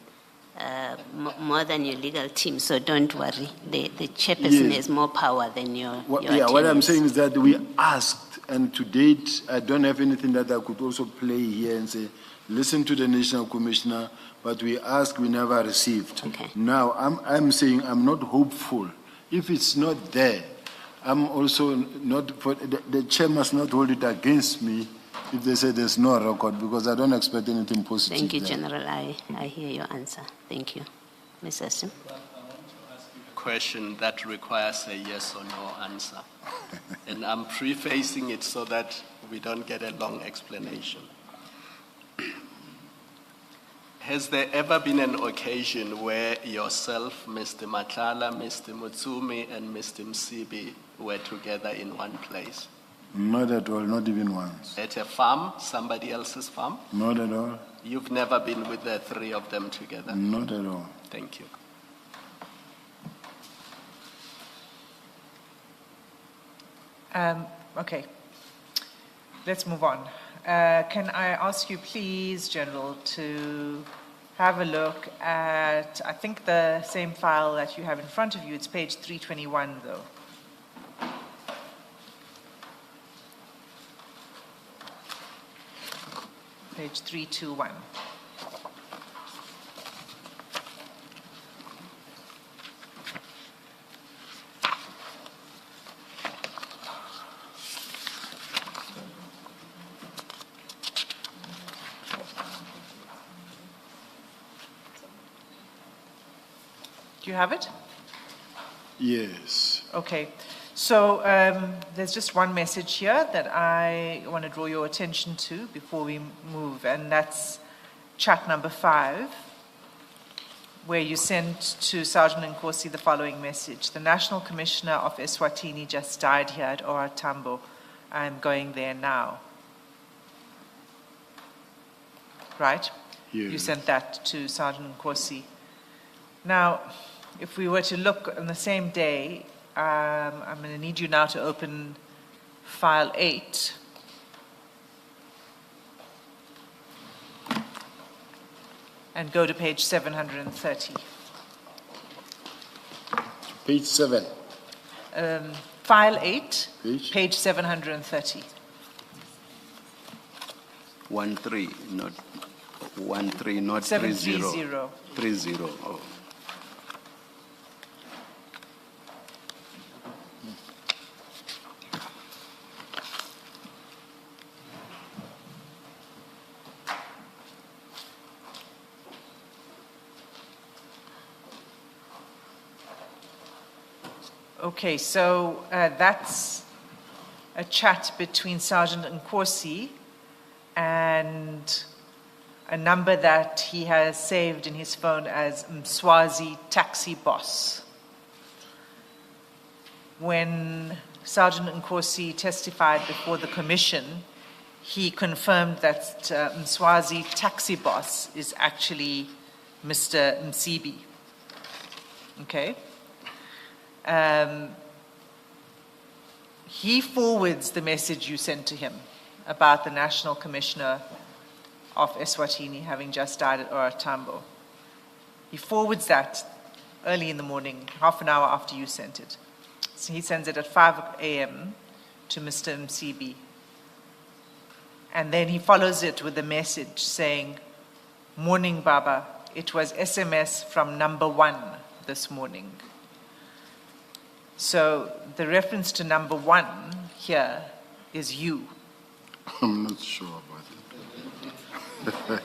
more than your legal team, so don't worry. The chairperson has more power than your team. What I'm saying is that we asked, and to date, I don't have anything that I could also play here and say, listen to the National Commissioner, but we asked, we never received. Okay. Now, I'm saying I'm not hopeful. If it's not there, I'm also not, the chair must not hold it against me if they say there's no record, because I don't expect anything positive. Thank you, there. General. I hear your answer. Thank you. Ms. Asim. Question that requires a yes or no answer. And I'm prefacing it so that we don't get a long explanation. Has there ever been an occasion where yourself, Mr. Madlanga, Mr. Mutsumi, and Mr. Msibi were together in one place? Not at all, not even once. At a farm, somebody else's farm? Not at all. You've never been with the three of them together? Not at all. Thank you. Okay, let's move on. Can I ask you, please, General, to have a look at, I think, the same file that you have in front of you. It's page 321, though. Page 321. Do you have it? Yes. Okay. So there's just one message here that I want to draw your attention to before we move, and that's chat number 5, where you sent to Sergeant Nkosi the following message. The National Commissioner of Eswatini just died here at OR Tambo. I'm going there now. Right? Yeah. You sent that to Sergeant Nkosi. Now, if we were to look on the same day, I'm going to need you now to open file 8. And go to page 730. Page 7. File 8, Page? 730. 13, not 13, not 30. 730. 30. Oh. Okay, so that's a chat between Sergeant Nkosi and a number that he has saved in his phone as Mswazi Taxi Boss. When Sergeant Nkosi testified before the commission, he confirmed that Mswazi Taxi Boss is actually Mr. Msibi. Okay? He forwards the message you sent to him about the National Commissioner of Eswatini having just died at OR Tambo. He forwards that early in the morning, half an hour after you sent it. So he sends it at 5 a.m. to Mr. Msibi. And then he follows it with a message saying, "Morning, Baba. It was SMS from number 1 this morning." So the reference to number 1 here is you. I'm not sure about it.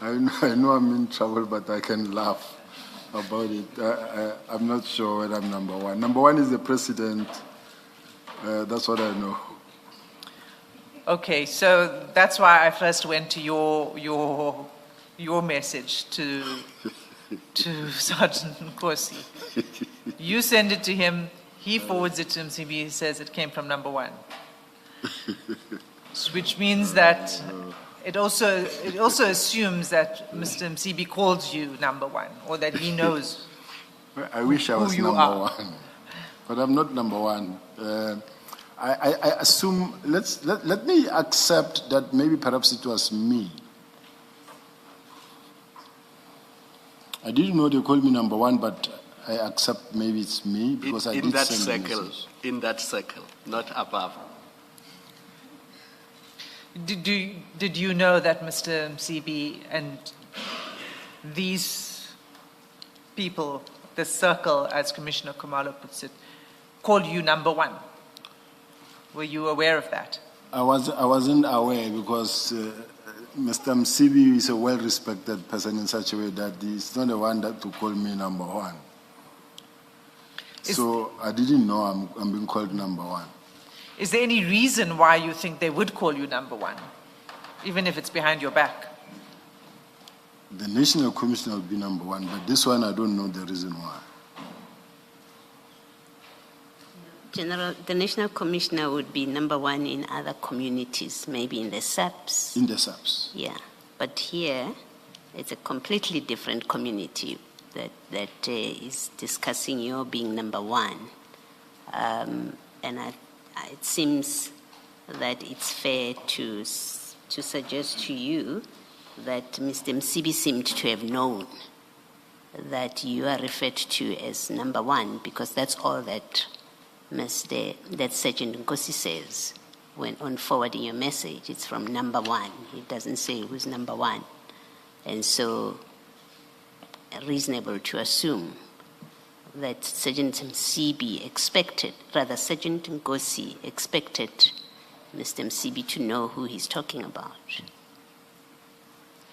I know I'm in trouble, but I can laugh about it. I'm not sure whether I'm number 1. Number 1 is the president. That's what I know. Okay, so that's why I first went to your message to Sergeant Nkosi. You send it to him, he forwards it to MCB, he says it came from number 1. Which means that it also assumes that Mr. MCB calls you number 1, or that he knows. I wish I was you number are. 1, but I'm not number 1. I assume, let me accept that maybe perhaps it was me. I didn't know they called me number 1, but I accept maybe it's me because I In did that send a circle, message. in that circle, not above. Did you know that Mr. MCB and these people, the circle, as Commissioner Kumalo puts it, called you number 1? Were you aware of that? I wasn't aware because Mr. Msibi is a well-respected person in such a way that he's not the one that to call me number 1. So I didn't know I'm being called number 1. Is there any reason why you think they would call you number 1, even if it's behind your back? The National Commissioner will be number 1, but this one I don't know the reason why. General, the National Commissioner would be number 1 in other communities, maybe in the SAPs. In the SAPs. Yeah, but here it's a completely different community that is discussing your being number 1. And it seems that it's fair to suggest to you that Mr. Msibi seemed to have known that you are referred to as number 1, because that's all that Sergeant Nkosi says when on forwarding your message. It's from number 1. It doesn't say who's number 1. And so reasonable to assume that Sergeant Msibi Sergeant Nkosi expected Mr. Msibi to know who he's talking about.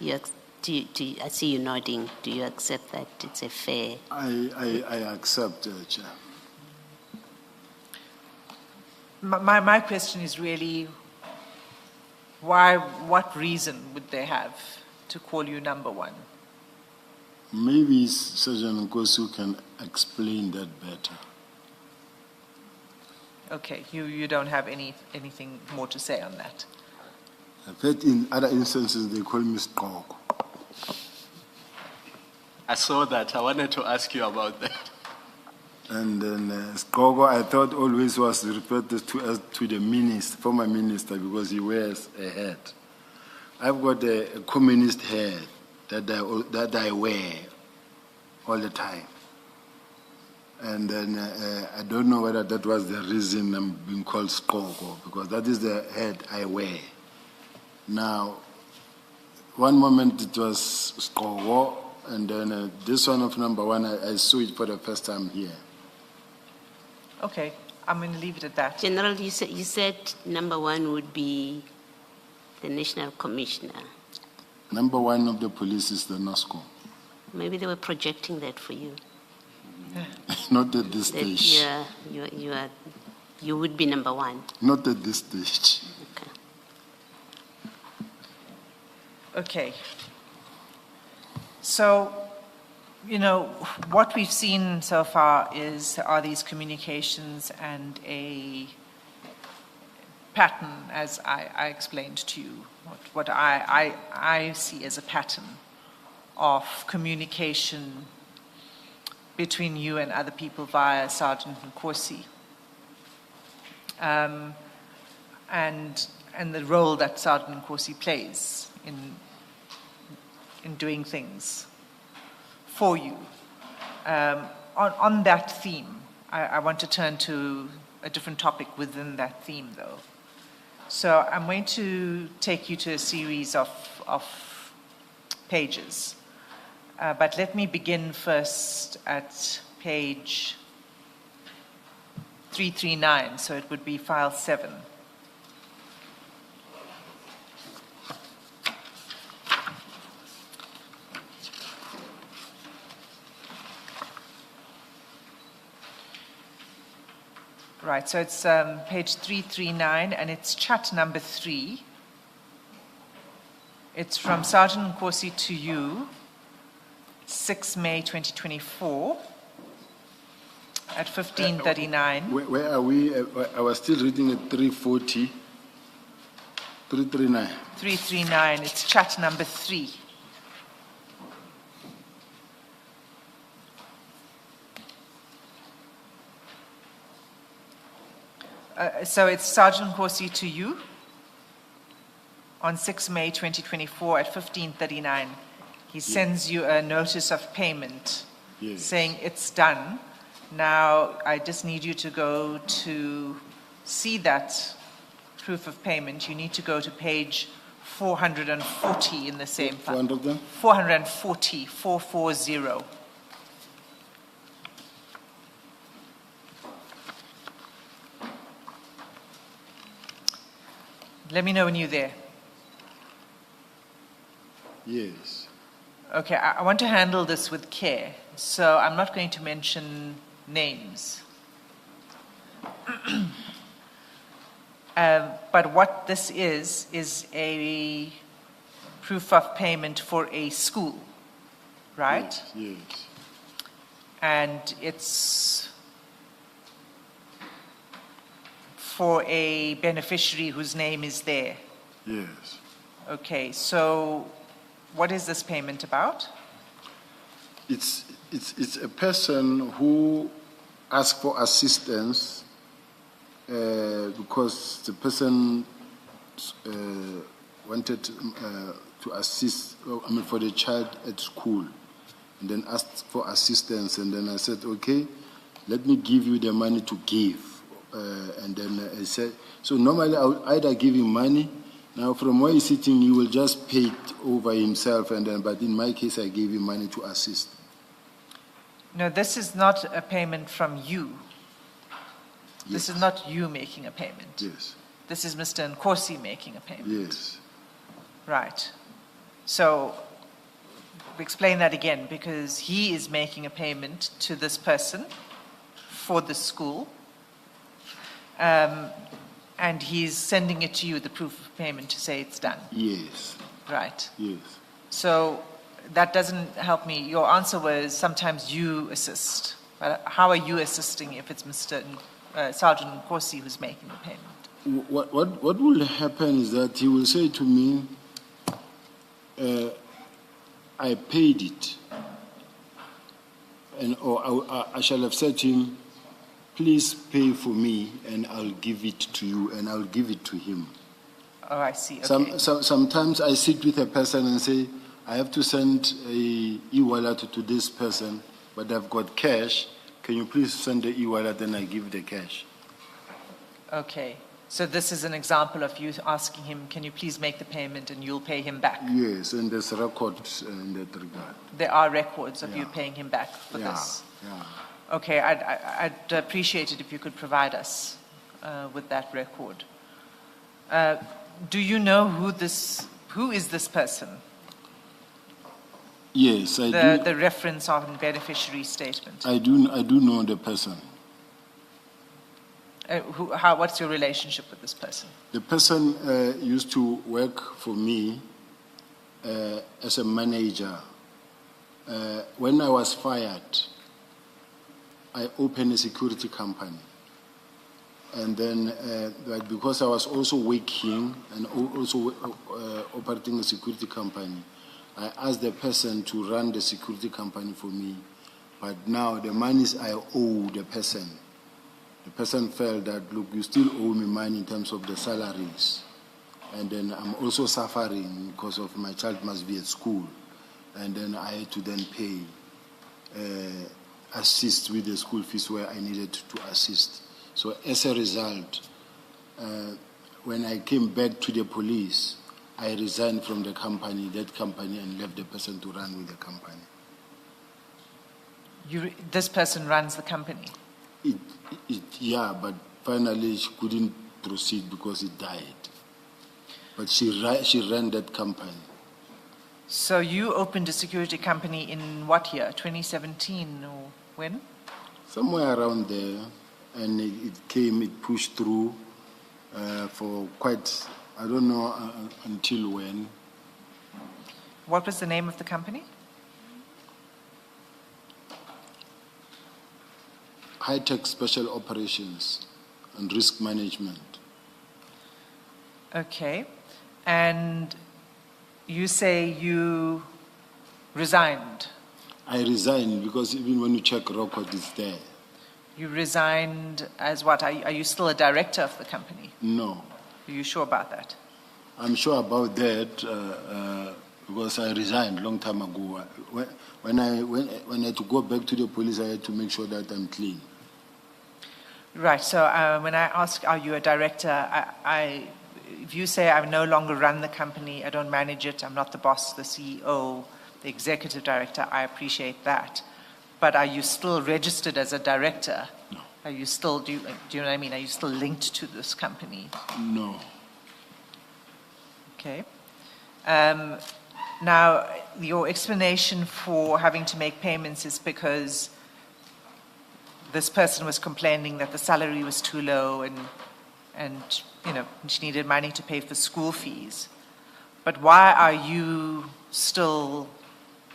I see you nodding. Do you accept that it's a fair? I accept, Chair. My question is really, what reason would they have to call you number one? Maybe Sergeant Nkosi can explain that better. Okay, you don't have anything more to say on that? I've heard in other instances they call me Skoko. I saw that. I wanted to ask you about that. And then Skoko, I thought always was referred to as to the minister, former minister, because he wears a hat. I've got a communist hat that I wear all the time. And then I don't know whether that was the reason I'm being called Skoko, because that is the hat I wear. Now, one moment it was Skoko, and then this one of number one, I saw it for the first time here. Okay, I'm going to leave it at that. General, you said number one would be the National Commissioner. Number one of the police is the NOSCO. Maybe they were projecting that for you. Not at this That stage. you would be number one. Not at this stage. Okay. Okay. So, what we've seen so far are these communications and a pattern, as I explained to you, what I see as a pattern of communication between you and other people via Sergeant Nkosi. And the role that Sergeant Nkosi plays in doing things for you. On that theme, I want to turn to a different topic within that theme, though. So I'm going to take you to a series of pages. But let me begin first at page 339, so it would be file 7. Right, so it's page 339, and it's chat number 3. It's from Sergeant Nkosi to you, 6 May 2024, at 15:39. Where are we? I was still reading at 340. 339. 339, it's chat number 3. So it's Sergeant Nkosi to you on 6 May 2024 at 15:39. He sends you a notice of payment saying it's done. Now, I just need you to go to see that proof of payment. You need to go to page 440 in the same file. 400 then? 440, 440. Let me know when you're there. Yes. Okay, I want to handle this with care, so I'm not going to mention names. But what this is a proof of payment for a school, right? Yes. And it's for a beneficiary whose name is there. Yes. Okay, so what is this payment about? It's a person who asked for assistance because the person wanted to assist, for the child at school, and then asked for assistance, and then I said, okay, let me give you the money to give. And then I said, so normally I would either give him money. Now from where he's sitting, he will just pay it over himself, and then, but in my case, I gave him money to assist. No, this is not a payment from you. This Yes. is not you making a payment. Yes. This is Mr. Nkosi making a payment. Yes. Right. So explain that again, because he is making a payment to this person for the school. and he's sending it to you, the proof of payment, to say it's done. Yes, Right. yes. So that doesn't help me. Your answer was sometimes you assist. But how are you assisting if it's Mr. Sergeant Nkosi who's making the payment? What will happen is that he will say to me, I paid it. Or I shall have said to him, please pay for me and I'll give it to you and I'll give it to him. Oh, I see. Okay. Sometimes I sit with a person and say, I have to send a e-wallet to this person, but I've got cash. Can you please send the e-wallet and I give the cash? Okay. So this is an example of you asking him, can you please make the payment and you'll pay him back? Yes, and there's records in that regard. There are records of you Yeah. paying him back for this. Yeah. Okay, I'd appreciate it if you could provide us with that record. Do you know who is this person? Yes, I do. The reference on beneficiary statement. I do know the person. What's your relationship with this person? The person used to work for me as a manager. When I was fired, I opened a security company. And then, but because I was also working and also operating a security company, I asked the person to run the security company for me. But now the monies I owe the person felt that, look, you still owe me money in terms of the salaries. And then I'm also suffering because of my child must be at school. And then I had to then pay, assist with the school fees where I needed to assist. So as a result, when I came back to the police, I resigned from that company, and left the person to run with the company. This person runs the company? Yeah, but finally she couldn't proceed because it died. But she ran that company. So you opened a security company in what year? 2017 or when? Somewhere around there, and it pushed through for quite, I don't know until when. What was the name of the company? High-tech special operations and risk management. Okay. And you say you resigned. I resigned because even when you check record, it's there. You resigned as what? Are you still a director of the company? No. Are you sure about that? I'm sure about that because I resigned a long time ago. When I had to go back to the police, I had to make sure that I'm clean. Right. So when I ask, are you a director, if you say I no longer run the company, I don't manage it, I'm not the boss, the CEO, the executive director, I appreciate that. But are you still registered as a director? No. Are you still, do you know what I mean? Are you still linked to this company? No. Okay. Now, your explanation for having to make payments is because this person was complaining that the salary was too low and you know, she needed money to pay for school fees. But why are you still,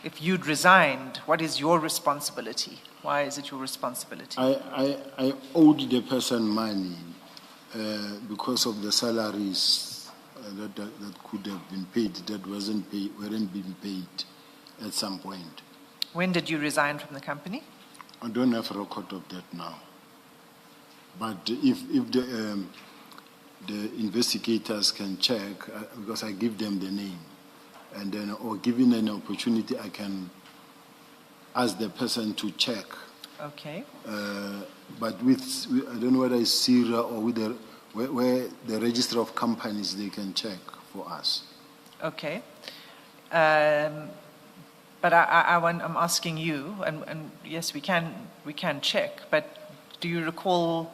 if you'd resigned, what is your responsibility? Why is it your responsibility? I owed the person money because of the salaries that could have been paid, that weren't being paid at some point. When did you resign from the company? I don't have a record of that now. But if the investigators can check, because I give them the name, and then, or given an opportunity, I can ask the person to check. Okay. But I don't know whether it's SIRA or with where the register of companies, they can check for us. Okay. But I'm asking you, and yes, we can check, but do you recall,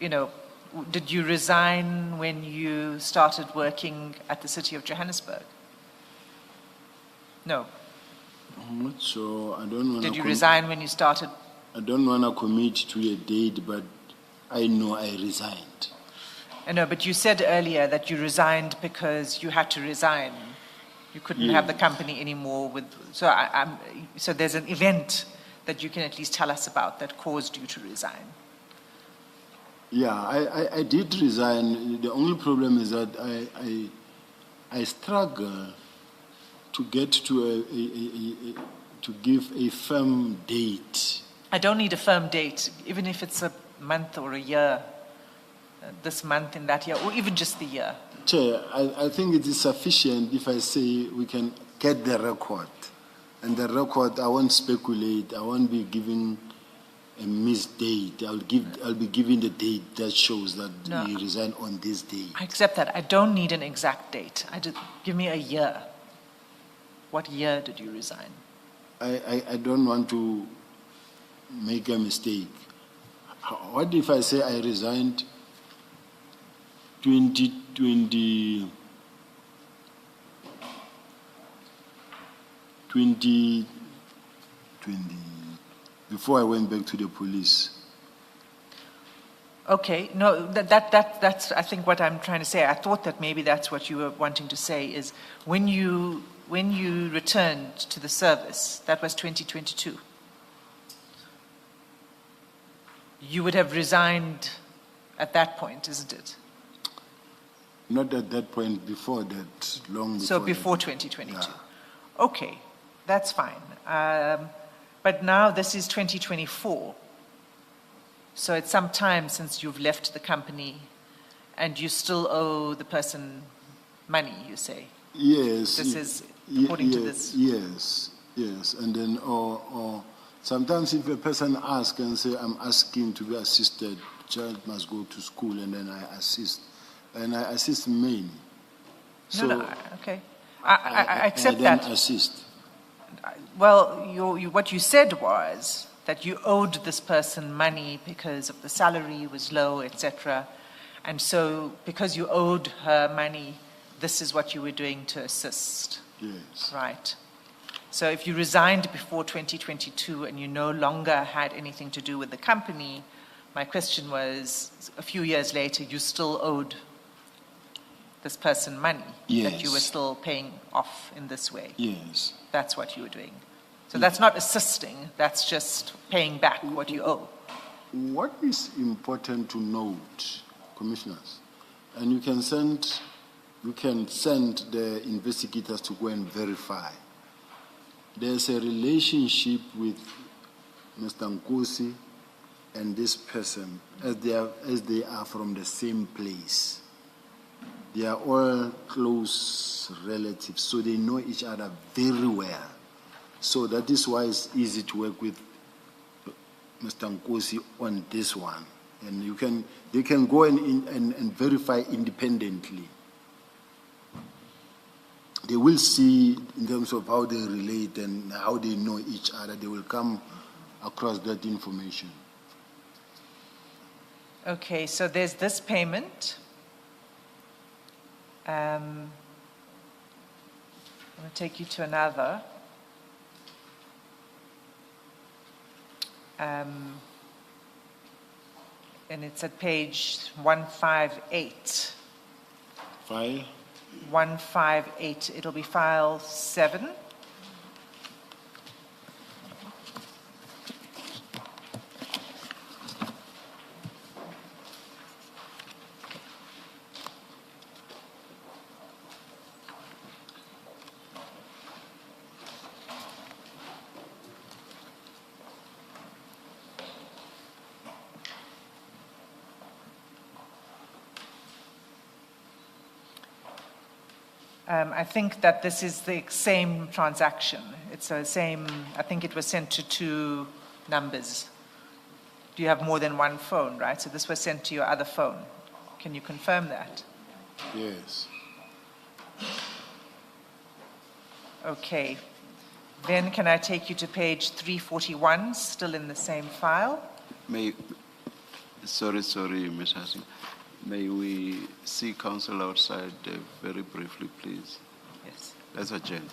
you know, did you resign when you started working at the City of Johannesburg? No. I'm not sure. I don't want Did you resign when you started? I don't want to commit to a date, but I know I resigned. I know, but you said earlier that you resigned because you had to resign. You couldn't have the company anymore with, so there's an event that you can at least tell us about that caused you to resign. Yeah, I did resign. The only problem is that I struggle to get to to give a firm date. I don't need a firm date, even if it's a month or a year, this month in that year, or even just the year. Chair, I think it is sufficient if I say we can get the record. And the record, I won't speculate, I won't be giving a missed date. I'll be giving the date that shows that No. we resigned on this date. I accept that. I don't need an exact date. Give me a year. What year did you resign? I don't want to make a mistake. What if I say I resigned 2020, before I went back to the police? Okay, no, that's I think what I'm trying to say. I thought that maybe that's what you were wanting to say is when you returned to the service, that was 2022. You would have resigned at that point, isn't it? Not at that point, before that, long before. So before that. 2022. Yeah. Okay, that's fine. But now this is 2024. So it's some time since you've left the company and you still owe the person money, you say? Yes. This is according to this? Yes. And then, or sometimes if a person asks and say, I'm asking to be assisted, child must go to school, and then I assist. And I assist many. So No, okay. I accept I then that. assist. Well, what you said was that you owed this person money because of the salary was low, etc. And so because you owed her money, this is what you were doing to assist. Yes. Right. So if you resigned before 2022 and you no longer had anything to do with the company, my question was, a few years later, you still owed this person money that you were Yes. still paying off in this way. Yes. That's what you were doing. So that's not assisting, that's just paying back what you owe. What is important to note, commissioners, and you can send the investigators to go and verify. There's a relationship with Mr. Nkosi and this person as they are from the same place. They are all close relatives, so they know each other very well. So that is why it's easy to work with Mr. Nkosi on this one. And they can go and verify independently. They will see in terms of how they relate and how they know each other. They will come across that information. Okay, so there's this payment. I'm going to take you to another. And it's at page 158. File? 158. It'll be file 7. I think that this is the same transaction. It's the same, I think it was sent to 2 numbers. Do you have more than one phone, right? So this was sent to your other phone. Can you confirm that? Yes. Okay. Then can I take you to page 341, still in the same file? Sorry, Ms. Hassing. May we see counsel outside very briefly, please? Yes. Let's adjourn.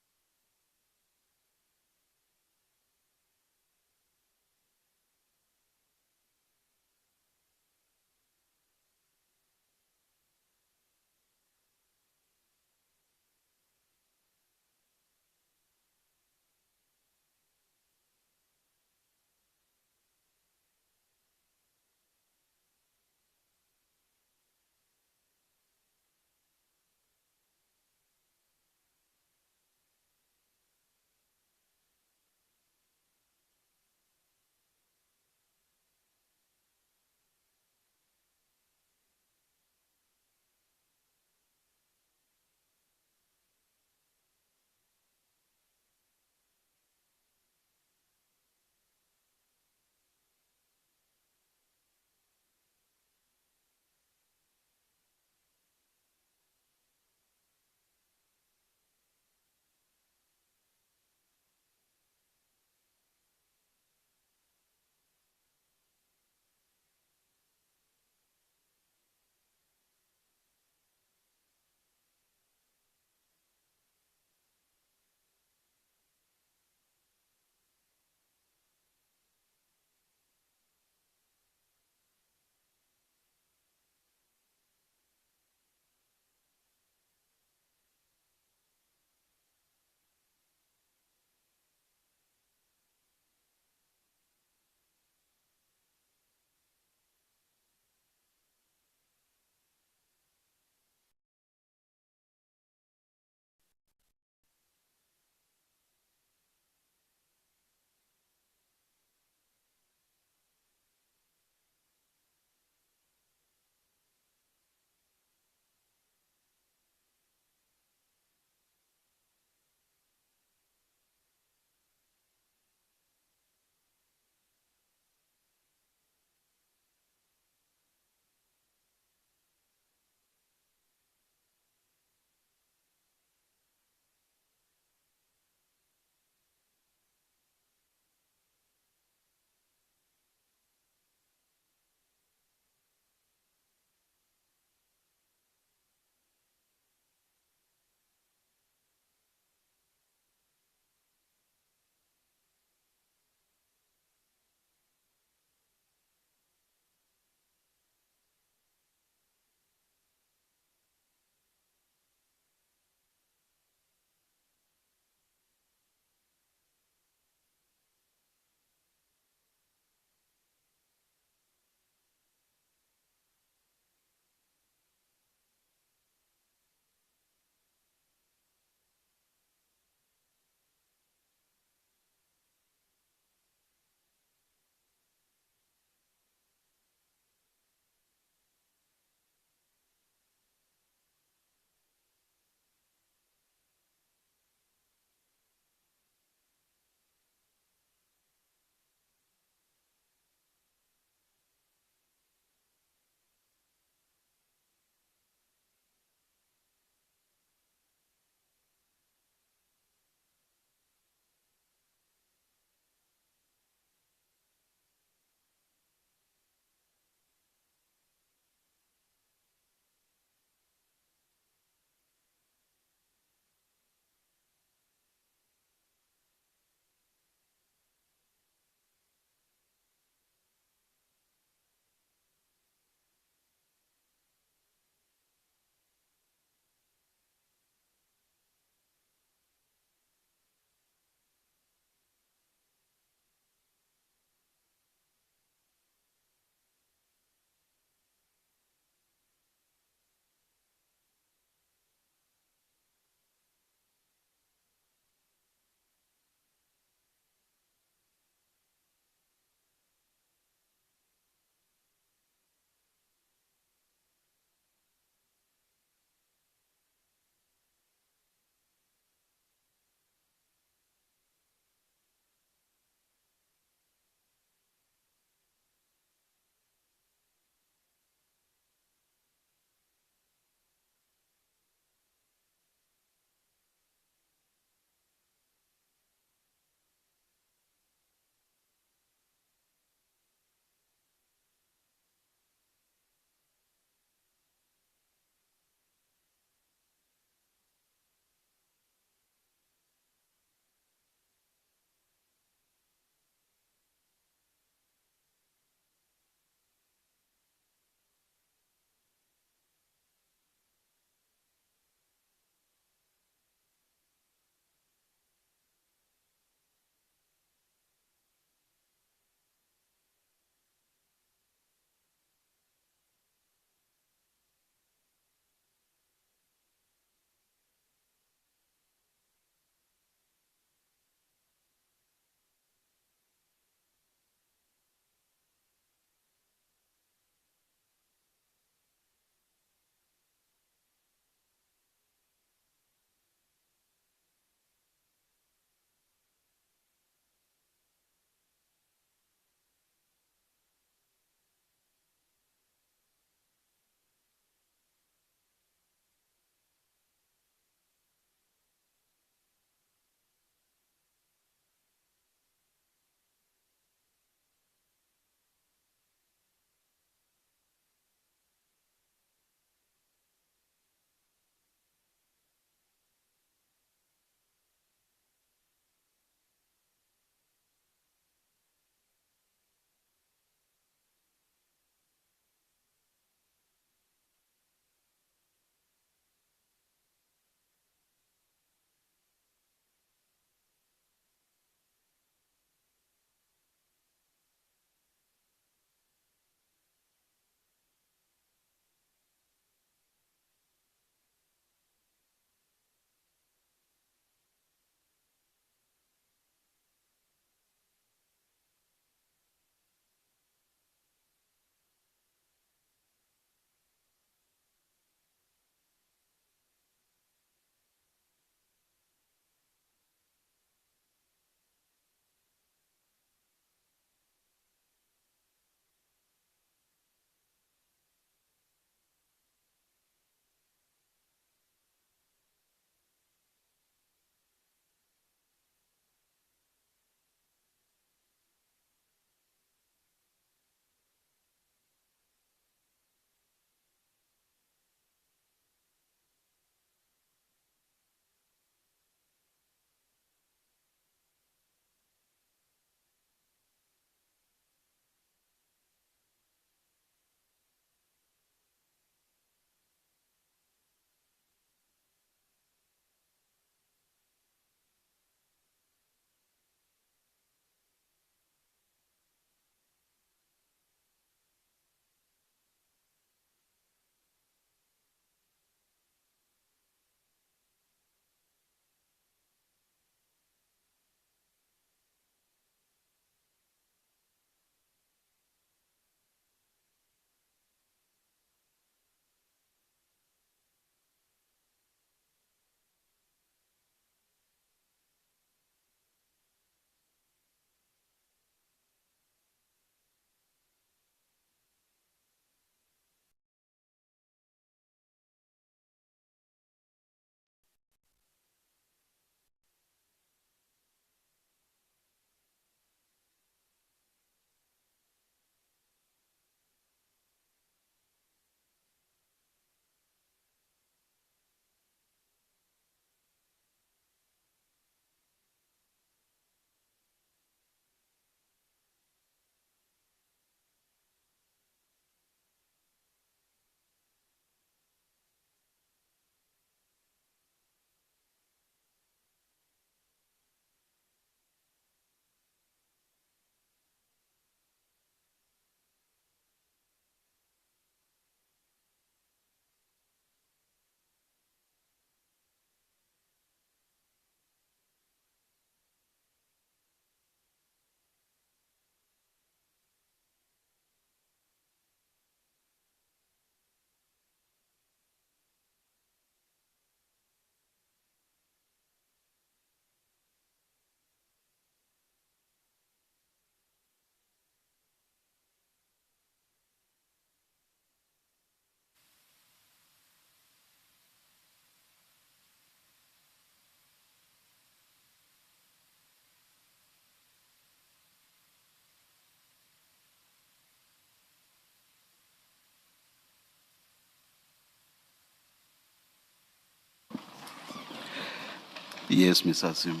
Yes, Ms. Asim.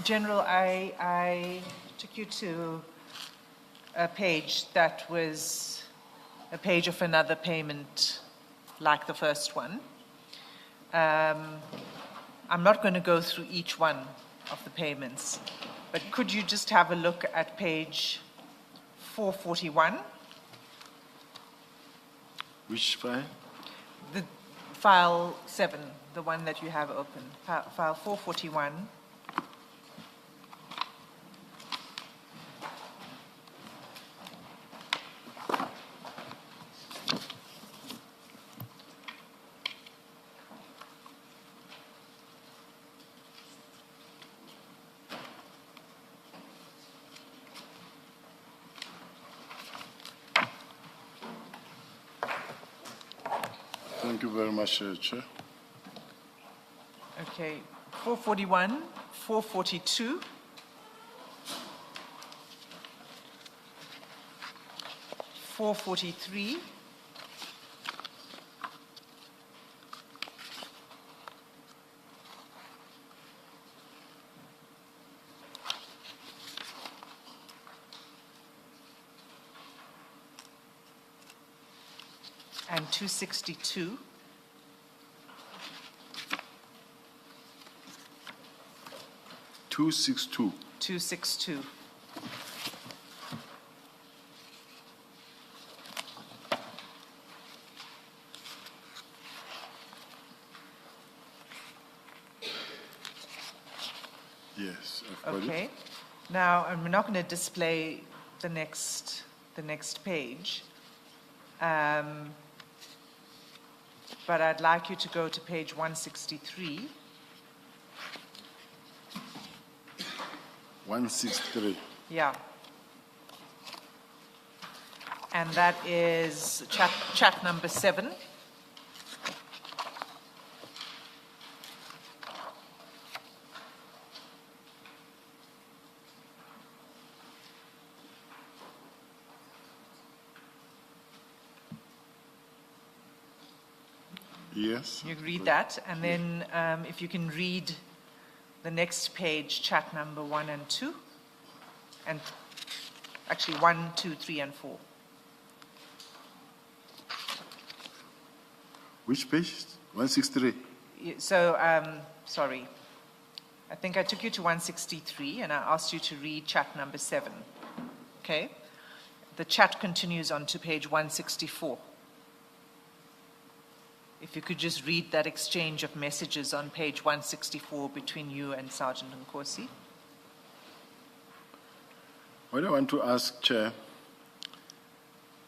General, I took you to a page that was a page of another payment like the first one. I'm not going to go through each one of the payments, but could you just have a look at page 441, Which file? the file 7, the one that you have open, file 441. Thank you very much, Chair. Okay, 441, 442, 443, and 262. 262. 262. Yes, I've got it. Okay. Now, and we're not going to display the next page. But I'd like you to go to page 163. 163. Yeah. And that is chat number 7. Yes. You read that, and then if you can read the next page, chat number 1 and 2, and actually 1, 2, 3, and 4. Which page? 163. So, sorry. I think I took you to 163, and I asked you to read chat number 7. Okay? The chat continues on to page 164. If you could just read that exchange of messages on page 164 between you and Sergeant Nkosi. What I want to ask, Chair,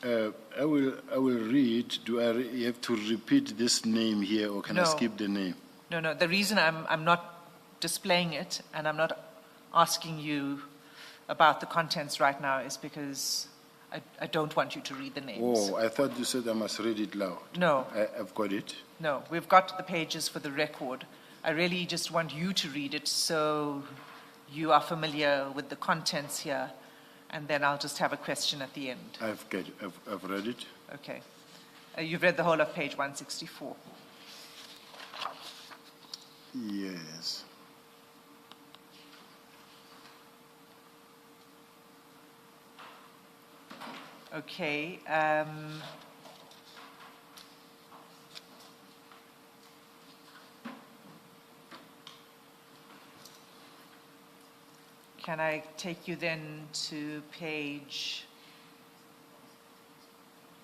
I will read. Do I have to repeat this name here, or can I No. skip the name? No. The reason I'm not displaying it and I'm not asking you about the contents right now is because I don't want you to read the names. Oh, I thought you said I must read it loud. No. I've got it. No, we've got the pages for the record. I really just want you to read it so you are familiar with the contents here, and then I'll just have a question at the end. I've read it. Okay. You've read the whole of page 164. Yes. Okay. Can I take you then to page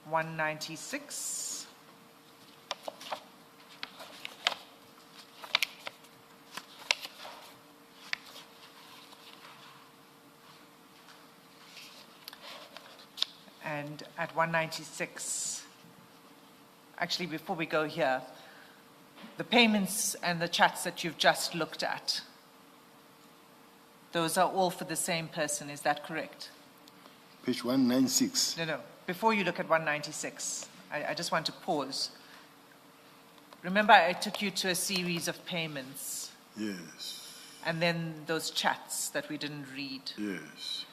196? And at 196, actually before we go here, the payments and the chats that you've just looked at, those are all for the same person, is that correct? Page 196. No. Before you look at 196, I just want to pause. Remember, I took you to a series of payments, Yes. and then those chats that we didn't read. Yes.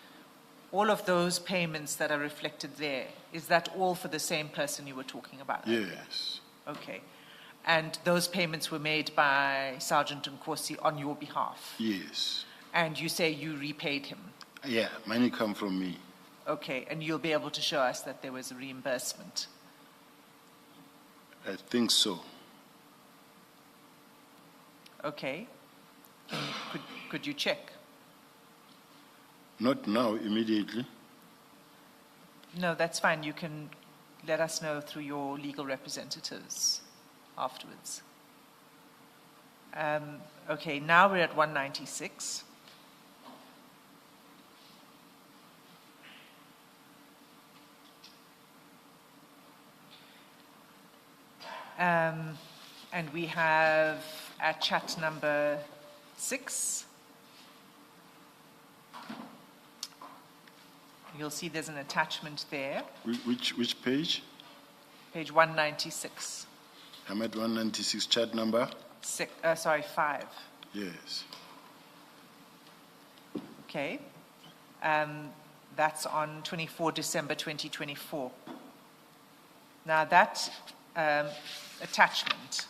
all of those payments that are reflected there, is that all for the same person you were talking about? Yes. Okay. And those payments were made by Sergeant Nkosi on your behalf? Yes. And you say you repaid him? Yeah, money come from me. Okay, and you'll be able to show us that there was a reimbursement? I think so. Okay. Could you check? Not now, immediately. No, that's fine. You can let us know through your legal representatives afterwards. Okay, now we're at 196. And we have at chat number 6. You'll see there's an attachment there, Which page? page 196. I'm at 196, chart number? 5. Yes. Okay. That's on 24 December 2024. Now that attachment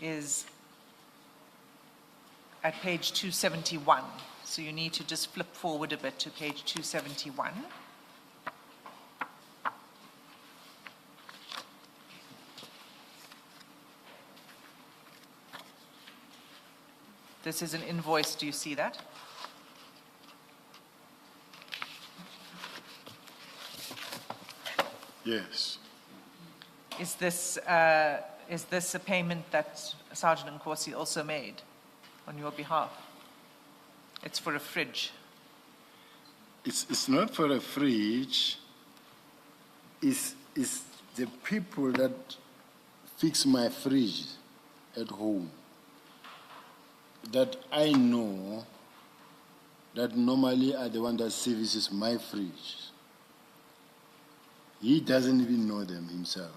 is at page 271. So you need to just flip forward a bit to page 271. This is an invoice. Do you see that? Yes. Is this a payment that Sergeant Nkosi also made on your behalf? It's for a fridge. It's not for a fridge. It's the people that fix my fridge at home that I know that normally are the one that services my fridge. He doesn't even know them himself.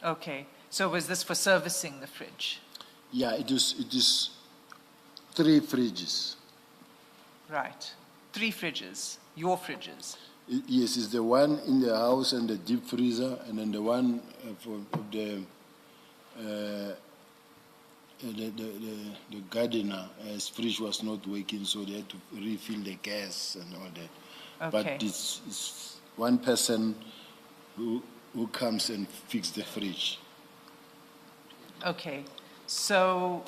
Okay. So was this for servicing the fridge? Yeah, it is 3 fridges. Right. 3 fridges. Your fridges. Yes, it's the one in the house and the deep freezer, and then the one for the gardener, his fridge was not working, so they had to refill the gas and all that. Okay. But it's one person who comes and fixes the fridge. Okay. So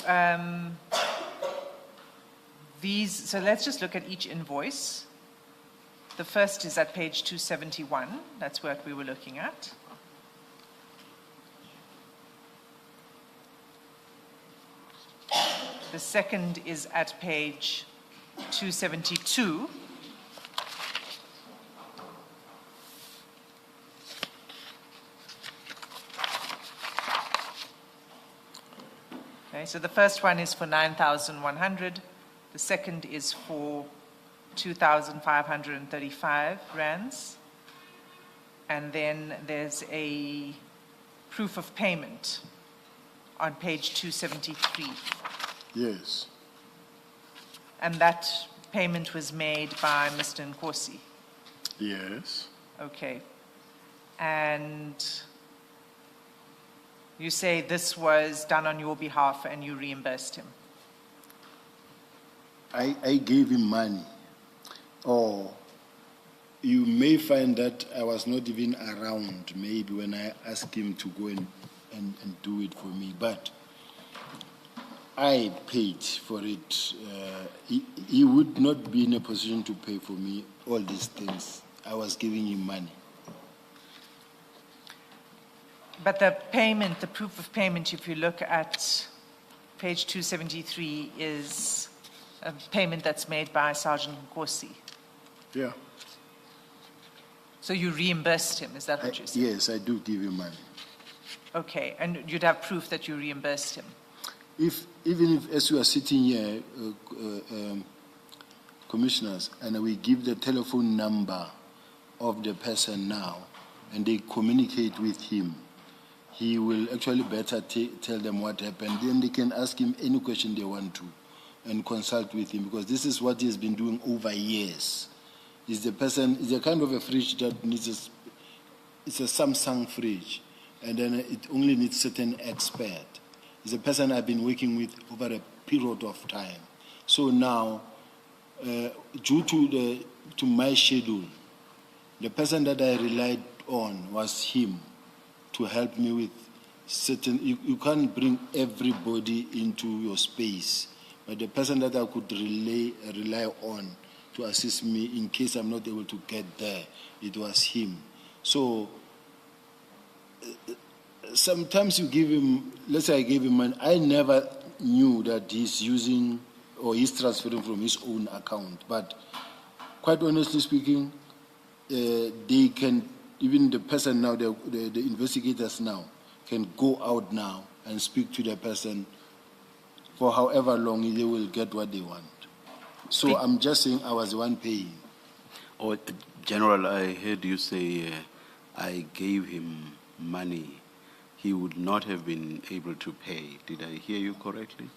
so let's just look at each invoice. The first is at page 271. That's what we were looking at. The second is at page 272. Okay, so the first one is for 9,100. The second is for 2,535 rands. And then there's a proof of payment on page 273. Yes. And that payment was made by Mr. Nkosi. Yes. Okay. And you say this was done on your behalf and you reimbursed him. I gave him money. Or you may find that I was not even around, maybe when I asked him to go and do it for me. But I paid for it. He would not be in a position to pay for me all these things. I was giving him money. But the payment, the proof of payment, if you look at page 273, is a payment that's made by Sergeant Nkosi. Yeah. So you reimbursed him, is that what you're saying? Yes, I do give him money. Okay, and you'd have proof that you reimbursed him? Even if, as we are sitting here, commissioners, and we give the telephone number of the person now, and they communicate with him, he will actually better tell them what happened. Then they can ask him any question they want to. and consult with him, because this is what he has been doing over years. Is the person, is a kind of a fridge that needs it's a Samsung fridge, and then it only needs certain expert. It's a person I've been working with over a period of time. So now, due to my schedule, the person that I relied on was him to help me with certain. You can't bring everybody into your space, but the person that I could rely on to assist me in case I'm not able to get there, it was him. So sometimes you give him, let's say I gave him money, I never knew that he's using or he's transferring from his own account. But quite honestly speaking, they can, even the person now, the investigators now, can go out now and speak to the person for however long they will get what they want. So I'm just saying I was the one paying. Or, General, I heard you say I gave him money. He would not have been able to pay. Did I hear you correctly?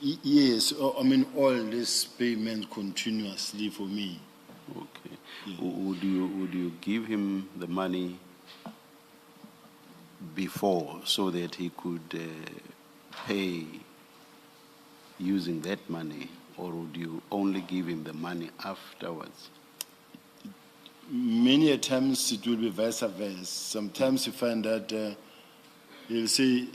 Yes, I mean all this payment continuously for me. Okay. Yeah. Would you give him the money before so that he could pay using that money, or would you only give him the money afterwards? Many a times it will be vice versa. Sometimes you find that he'll say,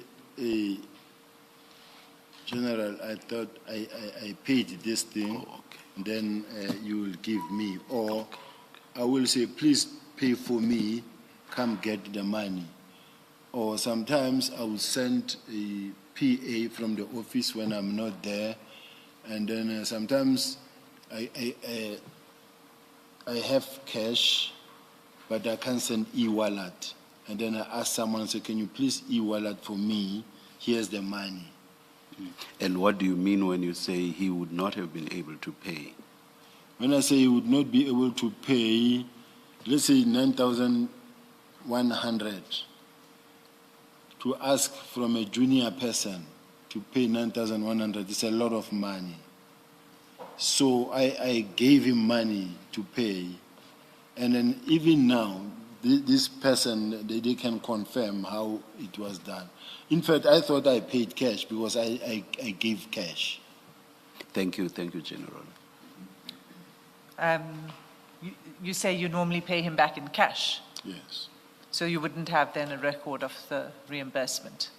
General, I thought I paid this thing, then you will give me. Or I will say, please pay for me, come get the money. Or sometimes I will send a PA from the office when I'm not there. And then sometimes I have cash, but I can't send e-wallet. And then I ask someone, say, can you please e-wallet for me? Here's the money. And what do you mean when you say he would not have been able to pay? When I say he would not be able to pay, let's say 9,100, to ask from a junior person to pay 9,100 is a lot of money. So I gave him money to pay. And then even now, this person, they can confirm how it was done. In fact, I thought I paid cash because I gave cash. Thank you, General. You say you normally pay him back in cash, Yes. so you wouldn't have then a record of the reimbursement.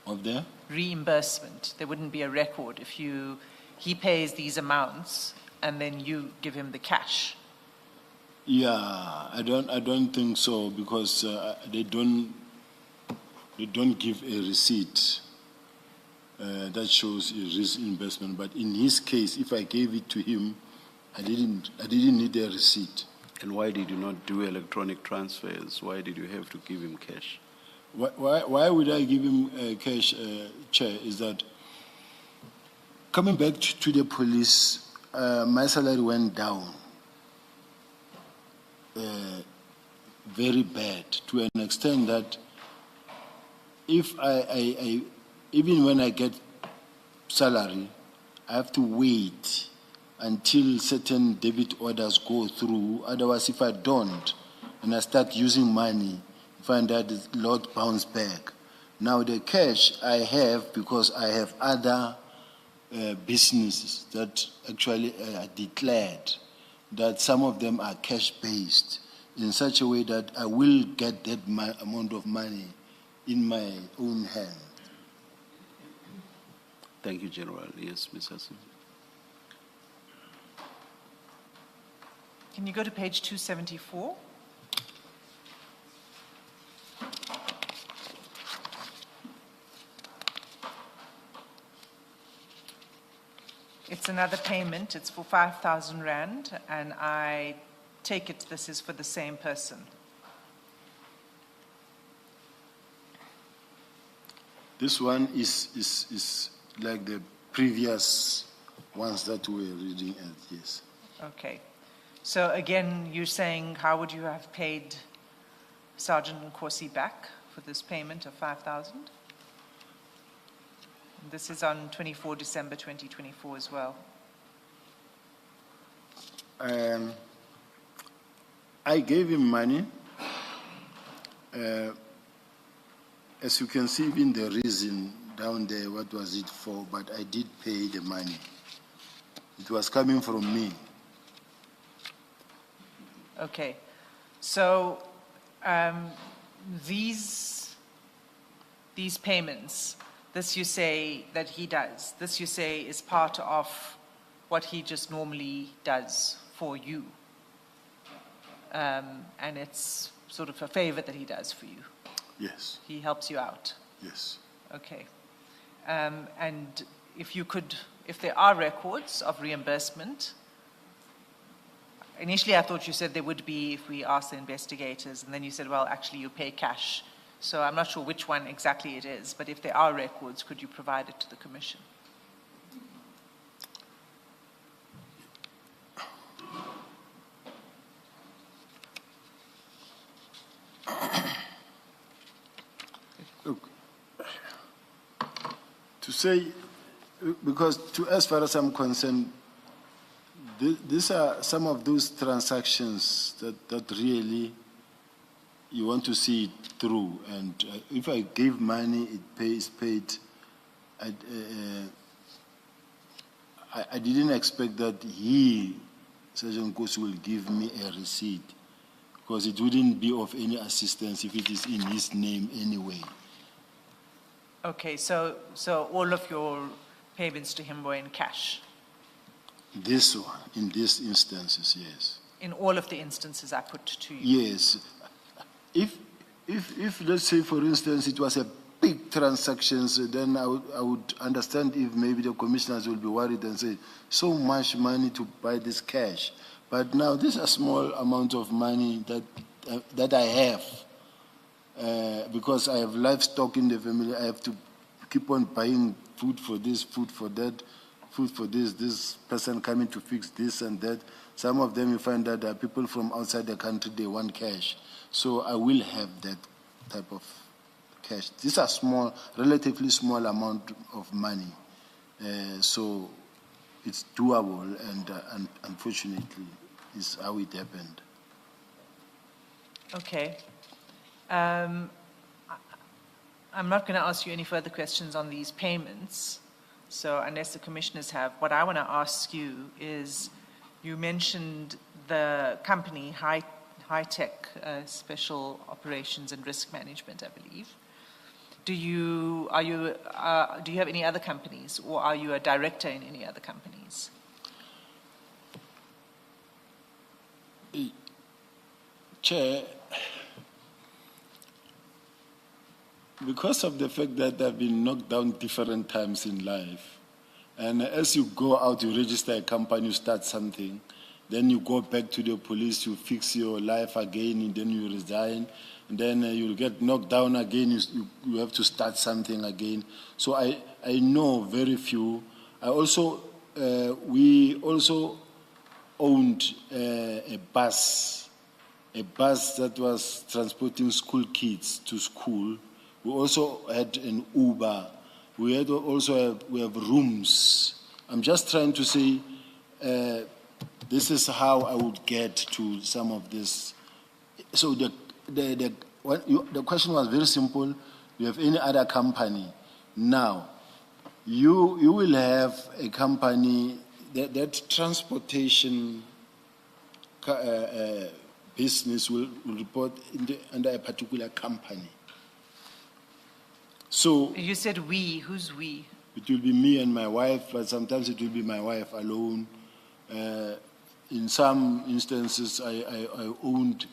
Of there? Reimbursement. There wouldn't be a record if he pays these amounts and then you give him the cash. Yeah, I don't think so, because they don't give a receipt that shows his investment. But in his case, if I gave it to him, I didn't need a receipt. And why did you not do electronic transfers? Why did you have to give him cash? Why would I give him cash, Chair? Is that coming back to the police, my salary went down very bad, to an extent that if I even when I get salary, I have to wait until certain debit orders go through. Otherwise, if I don't, and I start using money, find that the Lord bounce back. Now the cash I have, because I have other businesses that actually are declared, that some of them are cash-based, in such a way that I will get that amount of money in my own hand. Thank you, General. Yes, Ms. Hassan. Can you go to page 274? It's another payment. It's for 5,000 Rand, and I take it this is for the same person. This one is like the previous ones that we were reading at, yes. Okay. So again, you're saying, how would you have paid Sergeant Nkosi back for this payment of 5,000? This is on 24 December 2024 as well. I gave him money. As you can see, even the reason down there, what was it for, but I did pay the money. It was coming from me. Okay. So these payments, this you say that he does, this you say is part of what he just normally does for you. And it's sort of a favor that he does for you. Yes, He helps you out. yes. Okay. And if you could, if there are records of reimbursement, initially I thought you said there would be if we asked the investigators, and then you said, well, actually you pay cash. So I'm not sure which one exactly it is, but if there are records, could you provide it to the commission? Look, to say, because as far as I'm concerned, these are some of those transactions that really you want to see it through. And if I give money, it pays paid. I didn't expect that Sergeant Nkosi, will give me a receipt, because it wouldn't be of any assistance if it is in his name anyway. Okay, so all of your payments to him were in cash? This one, in these instances, yes. In all of the instances I put to you? Yes. If let's say, for instance, it was a big transaction, so then I would understand if maybe the commissioners will be worried and say, so much money to buy this cash. But now this is a small amount of money that I have. Because I have livestock in the family, I have to keep on buying food for this, food for that, food for this person coming to fix this and that. Some of them you find that there are people from outside the country, they want cash. So I will have that type of cash. These are small, relatively small amount of money. So it's doable, and unfortunately, is how it happened. Okay. I'm not going to ask you any further questions on these payments. So unless the commissioners have, what I want to ask you is, you mentioned the company, High Tech Special Operations and Risk Management, I believe. Do you have any other companies, or are you a director in any other companies? Chair, because of the fact that I've been knocked down different times in life, and as you go out, you register a company, you start something, then you go back to the police, you fix your life again, and then you resign, and then you'll get knocked down again, you have to start something again. So I know very few. We also owned a bus that was transporting school kids to school. We also had an Uber. We have rooms. I'm just trying to say, this is how I would get to some of this. So the question was very simple. Do you have any other company? Now, you will have a company that transportation business will report under a particular company. So You said we. Who's we? it will be me and my wife, but sometimes it will be my wife alone. In some instances, I owned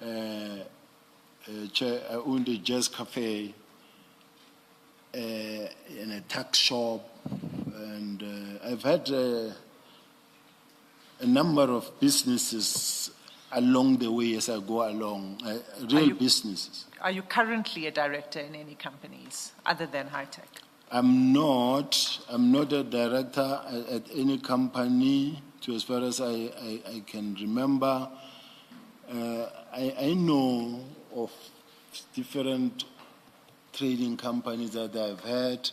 I owned a jazz cafe and a tax shop, and I've had a number of businesses along the way as I go along, real businesses. Are you currently a director in any companies other than High Tech? I'm not a director at any company, to as far as I can remember. I know of different trading companies that I've had.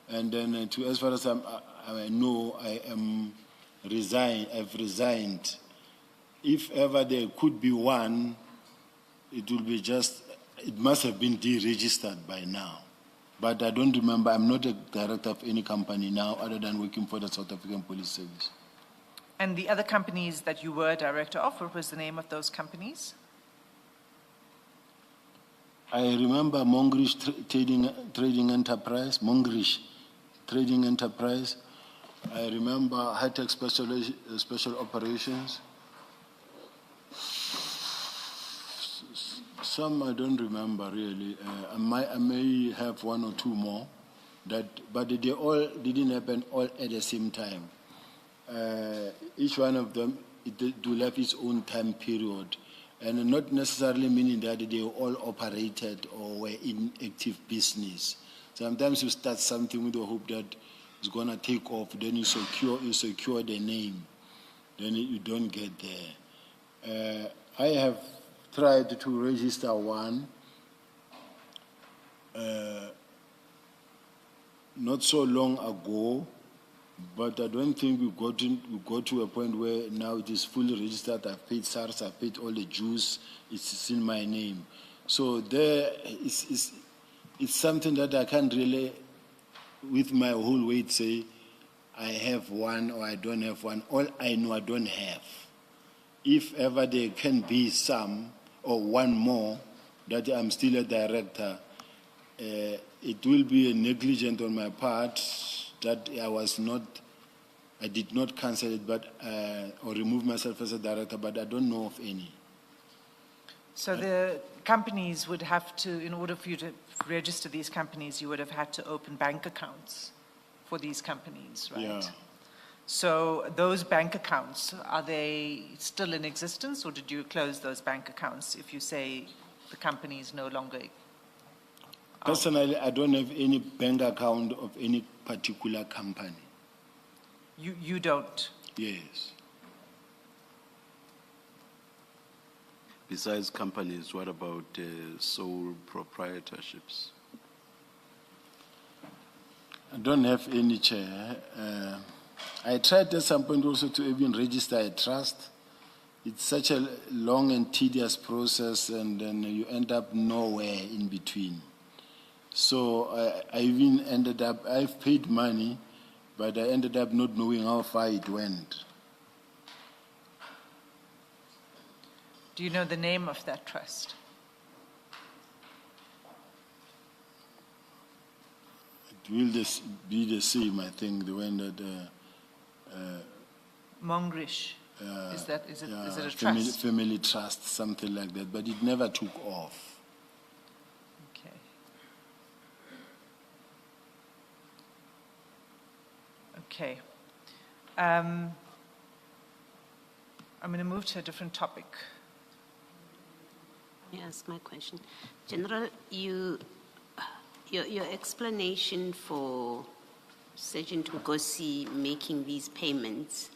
And then as far as I know, I've resigned. If ever there could be one, it must have been deregistered by now. But I don't remember, I'm not a director of any company now other than working for the South African Police Service. And the other companies that you were director of, what was the name of those companies? I remember Mongrish Trading Enterprise, Mongrish Trading Enterprise. I remember High-Tech Special Operations. Some I don't remember really. I may have one or two more, but they all didn't happen all at the same time. Each one of them will have its own time period, and not necessarily meaning that they all operated or were in active business. Sometimes you start something with the hope that it's going to take off, then you secure the name, then you don't get there. I have tried to register one not so long ago, but I don't think we got to a point where now it is fully registered. I've paid SARS, I've paid all the dues, it's in my name. So there is it's something that I can't really, with my whole weight, say I have one or I don't have one. All I know I don't have. If ever there can be some or one more that I'm still a director, it will be a negligent on my part that I did not cancel it, but or remove myself as a director, but I don't know of any. So the companies would have to, in order for you to register these companies, you would have had to open bank accounts for these companies, right? Yeah. So those bank accounts, are they still in existence, or did you close those bank accounts if you say the company is no longer? Personally, I don't have any bank account of any particular company. You don't? Yes. Besides companies, what about sole proprietorships? I don't have any, Chair. I tried at some point also to even register a trust. It's such a long and tedious process, and then you end up nowhere in between. So I even ended up, I've paid money, but I ended up not knowing how far it went. Do you know the name of that trust? It will be the same, I think, the one that... Mongrish, is it a family, trust? family trust, something like that, but it never took off. Okay. Okay. I'm going to move to a different topic. Let me ask my question. General, your explanation for Sergeant Ngosi making these payments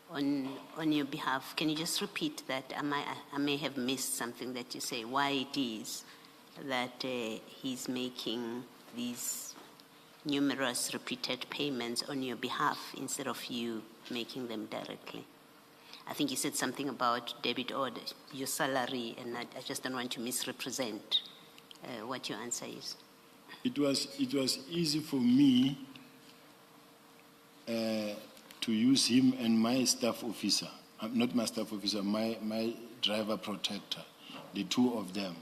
on your behalf, can you just repeat that? I may have missed something that you say, why it is that he's making these numerous repeated payments on your behalf instead of you making them directly? I think you said something about debit order, your salary, and I just don't want to misrepresent what your answer is. It was easy for me to use him and my staff officer, not my staff officer, my driver protector, the two of them.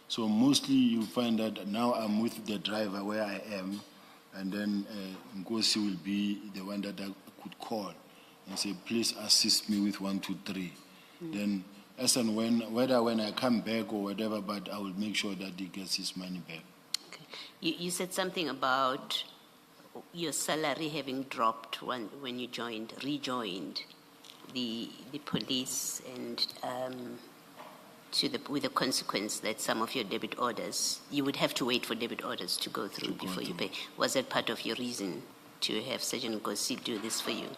So mostly you find that now I'm with the driver where I am, and then Ngosi will be the one that I could call and say, please assist me with 1, 2, 3. Then as and when I come back or whatever, but I will make sure that he gets his money back. Okay. You said something about your salary having dropped when you rejoined the police, and with the consequence that some of your debit orders, you would have to wait for debit orders to go through before you pay. Was that part of your reason to have Sergeant Ngosi do this for you?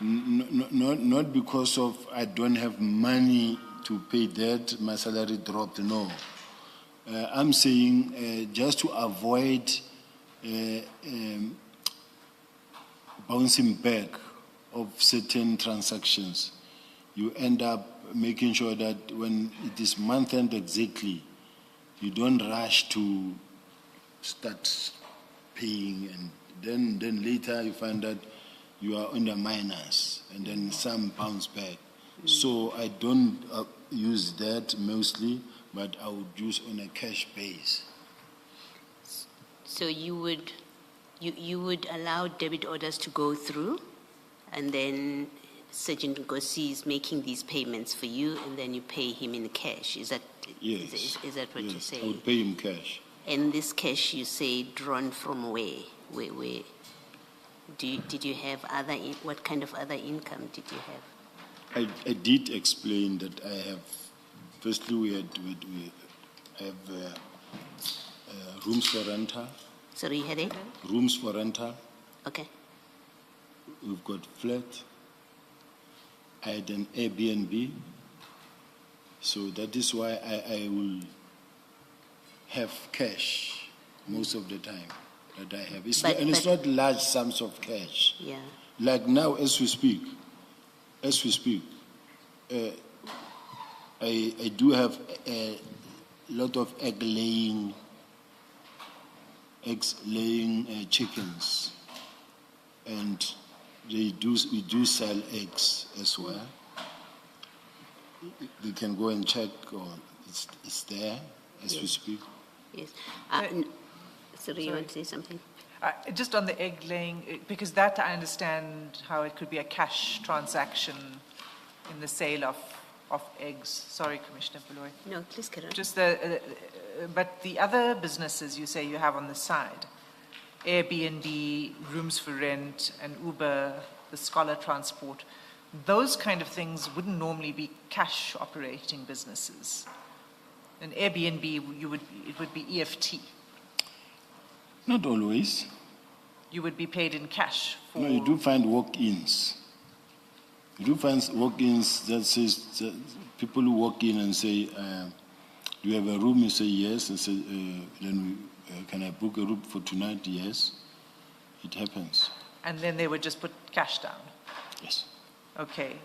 Not because of I don't have money to pay that, my salary dropped, no. I'm saying just to avoid bouncing back of certain transactions, you end up making sure that when it is month end exactly, you don't rush to start paying, and then later you find that you are on the minus, and then some bounce back. So I don't use that mostly, but I would use on a cash base. So you would allow debit orders to go through, and then Sergeant Nkosi is making these payments for you, and then you pay him in cash. Is that Yes. Is that what you're Yes, I saying? would pay him cash. And this cash, you say, drawn from where? Where? Did you have what kind of other income did you have? I did explain that I have, firstly we have rooms for rental, Sorry, you had it? rooms for rental, Okay. we've got flat, I had an Airbnb, so that is why I will have cash most of the time that I have. It's But- it's but- not large sums of cash. Yeah. Like now, as we speak, I do have a lot of eggs laying chickens, and we do sell eggs as well. You can go and check, or it's there as we speak. Yes. Sorry, you want to say something? Just on the egg laying, because that I understand how it could be a cash transaction in the sale of eggs. Sorry, Commissioner Baloy. No, please carry on. Just but the other businesses you say you have on the side, Airbnb, rooms for rent, and Uber, the scholar transport, those kind of things wouldn't normally be cash operating businesses. An Airbnb, it would be EFT. Not always. You would be paid in cash for... No, you do find walk-ins. You do find walk-ins that says people who walk in and say, "Do you have a room?" You say yes, and say, "Then can I book a room for tonight?" Yes, it happens. And then they would just put cash down. Yes. Okay.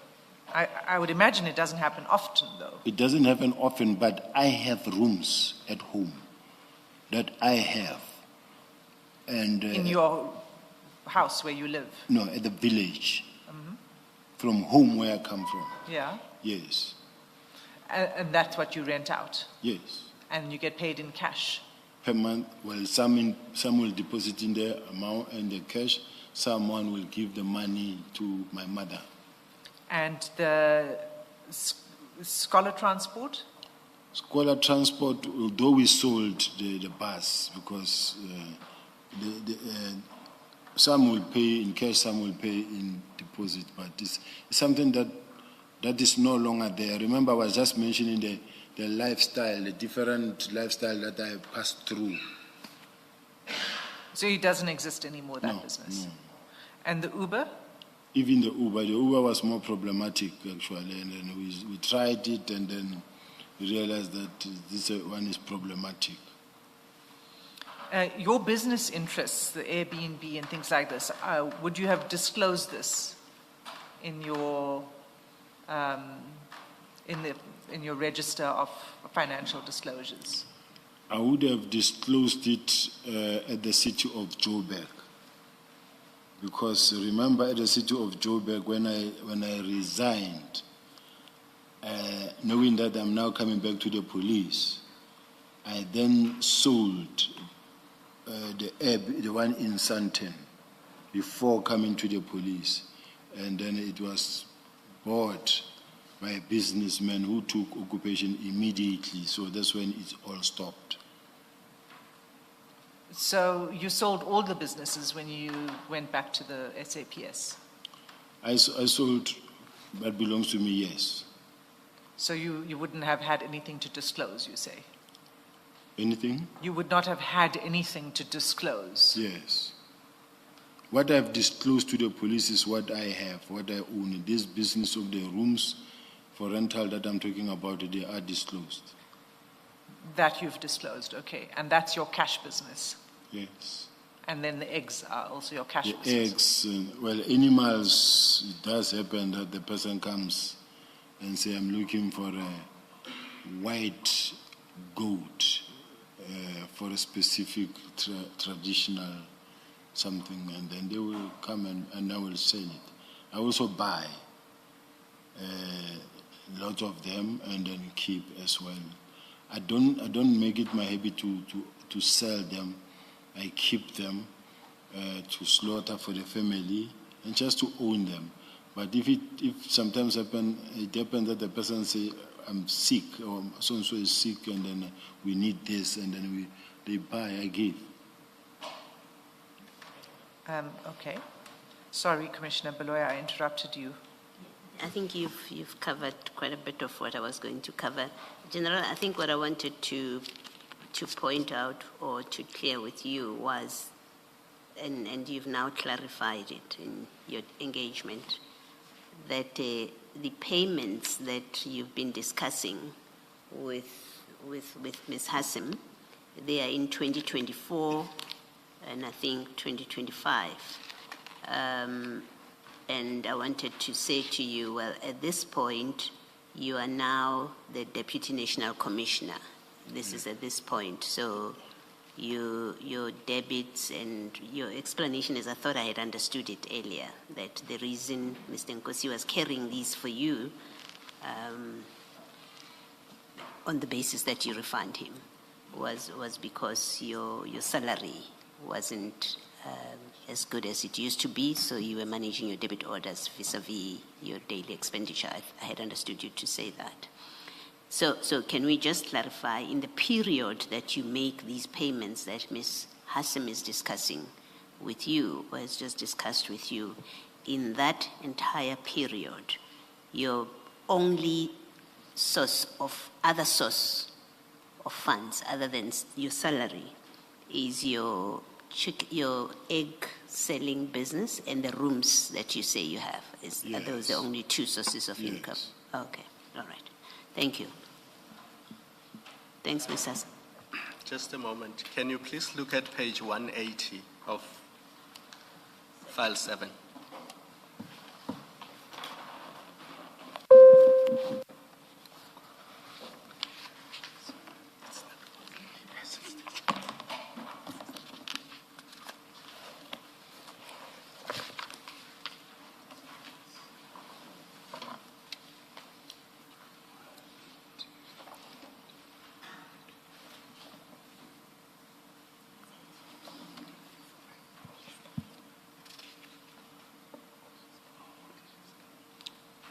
I would imagine it doesn't happen often, though. It doesn't happen often, but I have rooms at home that I have, and In your house where you live. no, at the village, from home where I come from. Yeah. Yes, And that's what you rent out. yes. And you get paid in cash. Per month, well, some will deposit in the amount and the cash. Someone will give the money to my mother. And the scholar transport? Scholar transport, although we sold the bus because some will pay in cash, some will pay in deposit, but it's something that is no longer there. Remember, I was just mentioning the lifestyle, the different lifestyle that I passed through. So it doesn't exist anymore, that No, business. no. And the Uber? Even the Uber was more problematic actually, and then we tried it, and then we realized that this one is problematic. Your business interests, the Airbnb and things like this, would you have disclosed this in your in your register of financial disclosures? I would have disclosed it at the city of Joburg, because remember, at the city of Joburg, when I resigned, knowing that I'm now coming back to the police, I then sold the one in Sandton before coming to the police, and then it was bought by a businessman who took occupation immediately. So that's when it all stopped. So you sold all the businesses when you went back to the SAPS? I sold what belongs to me, yes. So you wouldn't have had anything to disclose, you say? Anything? You would not have had anything to disclose? Yes. What I've disclosed to the police is what I have, what I own. This business of the rooms for rental that I'm talking about, they are disclosed. That you've disclosed, okay. And that's your cash business? Yes. And then the eggs are also your cash The receipts. eggs, well, animals, it does happen that the person comes and say, I'm looking for a white goat for a specific traditional something, and then they will come and I will sell it. I also buy a lot of them and then keep as well. I don't make it my habit to sell them. I keep them to slaughter for the family and just to own them. But if sometimes it happens that the person say, I'm sick, or so-and-so is sick, and then we need this, and then they buy, I give. Okay. Sorry, Commissioner Beloya, I interrupted you. I think you've covered quite a bit of what I was going to cover. General, I think what I wanted to point out or to clear with you was, and you've now clarified it in your engagement, that the payments that you've been discussing with Ms. Hassim, they are in 2024 and I think 2025. And I wanted to say to you, well, at this point, you are now the Deputy National Commissioner. This is at this point. So your debits and your explanation is, I thought I had understood it earlier, that the reason Mr. Nkosi was carrying these for you on the basis that you refund him was because your salary wasn't as good as it used to be, so you were managing your debit orders vis-a-vis your daily expenditure. I had understood you to say that. So can we just clarify, in the period that you make these payments that Ms. Hassim is discussing with you, or has just discussed with you, in that entire period, your only source of funds other than your salary is your egg selling business and the rooms that you say you have? Are those the only two sources of income? Okay, all right. Thank you. Thanks, Ms. Hassan. Just a moment. Can you please look at page 180 of file 7?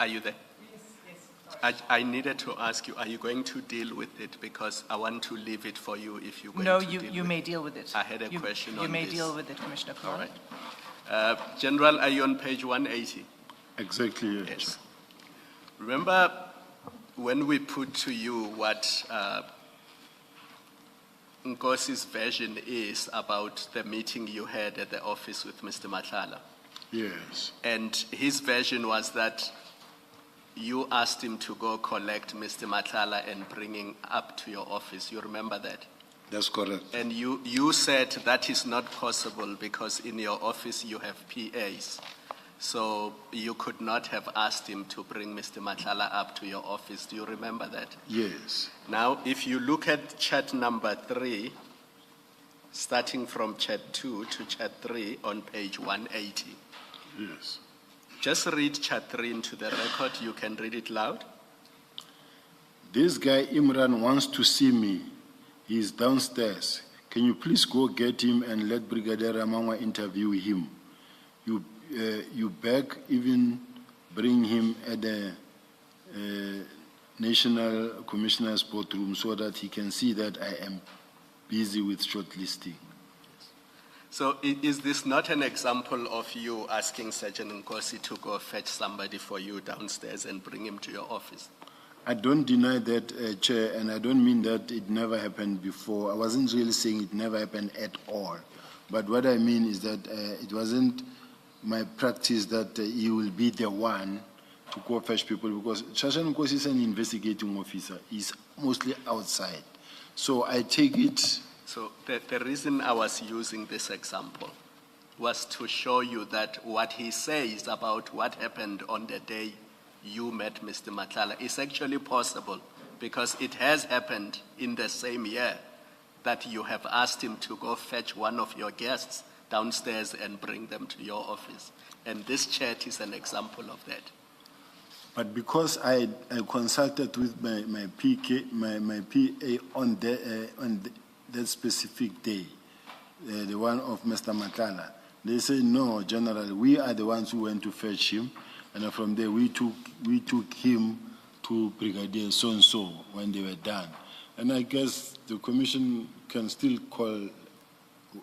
Are you there? Yes. I needed to ask you, are you going to deal with it? Because I want to leave it for you if you're going No, to deal with it. you may deal with it. I had a question on this. You may deal with it, Commissioner All Khan. right. General, are you on page 180? Exactly. Yes. Remember when we put to you what Nkosi's version is about the meeting you had at the office with Mr. Madlanga? Yes. And his version was that you asked him to go collect Mr. Madlanga and bring him up to your office. You remember that? That's correct. And you said that is not possible because in your office you have PAs. So you could not have asked him to bring Mr. Madlanga up to your office. Do you remember that? Yes. Now, if you look at chat number 3, starting from chat 2 to chat 3 on page 180. Yes. Just read chat 3 into the record. You can read it loud. This guy Imran wants to see me. He's downstairs. Can you please go get him and let Brigadier Ramangwa interview him? You beg, even bring him at the National Commissioner's boardroom so that he can see that I am busy with shortlisting. So is this not an example of you asking Sergeant Nkosi to go fetch somebody for you downstairs and bring him to your office? I don't deny that, Chair, and I don't mean that it never happened before. I wasn't really saying it never happened at all. But what I mean is that it wasn't my practice that he will be the one to go fetch people, because Sergeant Nkosi is an investigating officer. He's mostly outside. So I take it So the reason I was using this example was to show you that what he says about what happened on the day you met Mr. Matlala is actually possible, because it has happened in the same year that you have asked him to go fetch one of your guests downstairs and bring them to your office. And this chat is an example of that. But because I consulted with my PA on that specific day, the one of Mr. Matlala, they say, no, General, we are the ones who went to fetch him, and from there we took him to Brigadier so-and-so when they were done. And I guess the commission can still call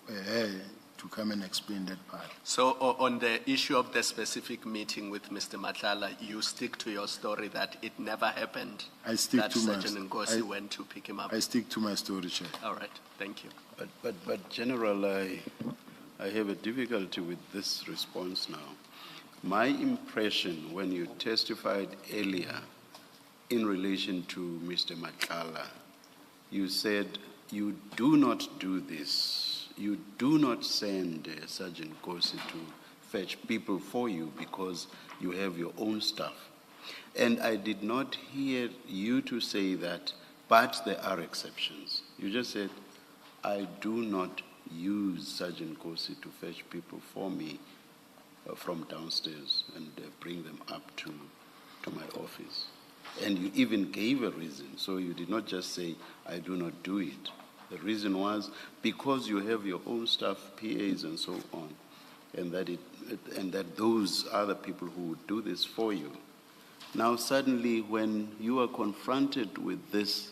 her to come and explain that part. So on the issue of the specific meeting with Mr. Matlala, you stick to your story that it never happened? I stick that to my Sergeant Nkosi went to pick him up? I stick to my story, Chair. All right, thank you. But General, I have a difficulty with this response now. My impression when you testified earlier in relation to Mr. Matlala, you said you do not do this. You do not send Sergeant Nkosi to fetch people for you because you have your own staff. And I did not hear you to say that, but there are exceptions. You just said, I do not use Sergeant Nkosi to fetch people for me from downstairs and bring them up to my office. And you even gave a reason. So you did not just say, I do not do it. The reason was because you have your own staff, PAs and so on, and that those are the people who would do this for you. Now suddenly when you are confronted with this,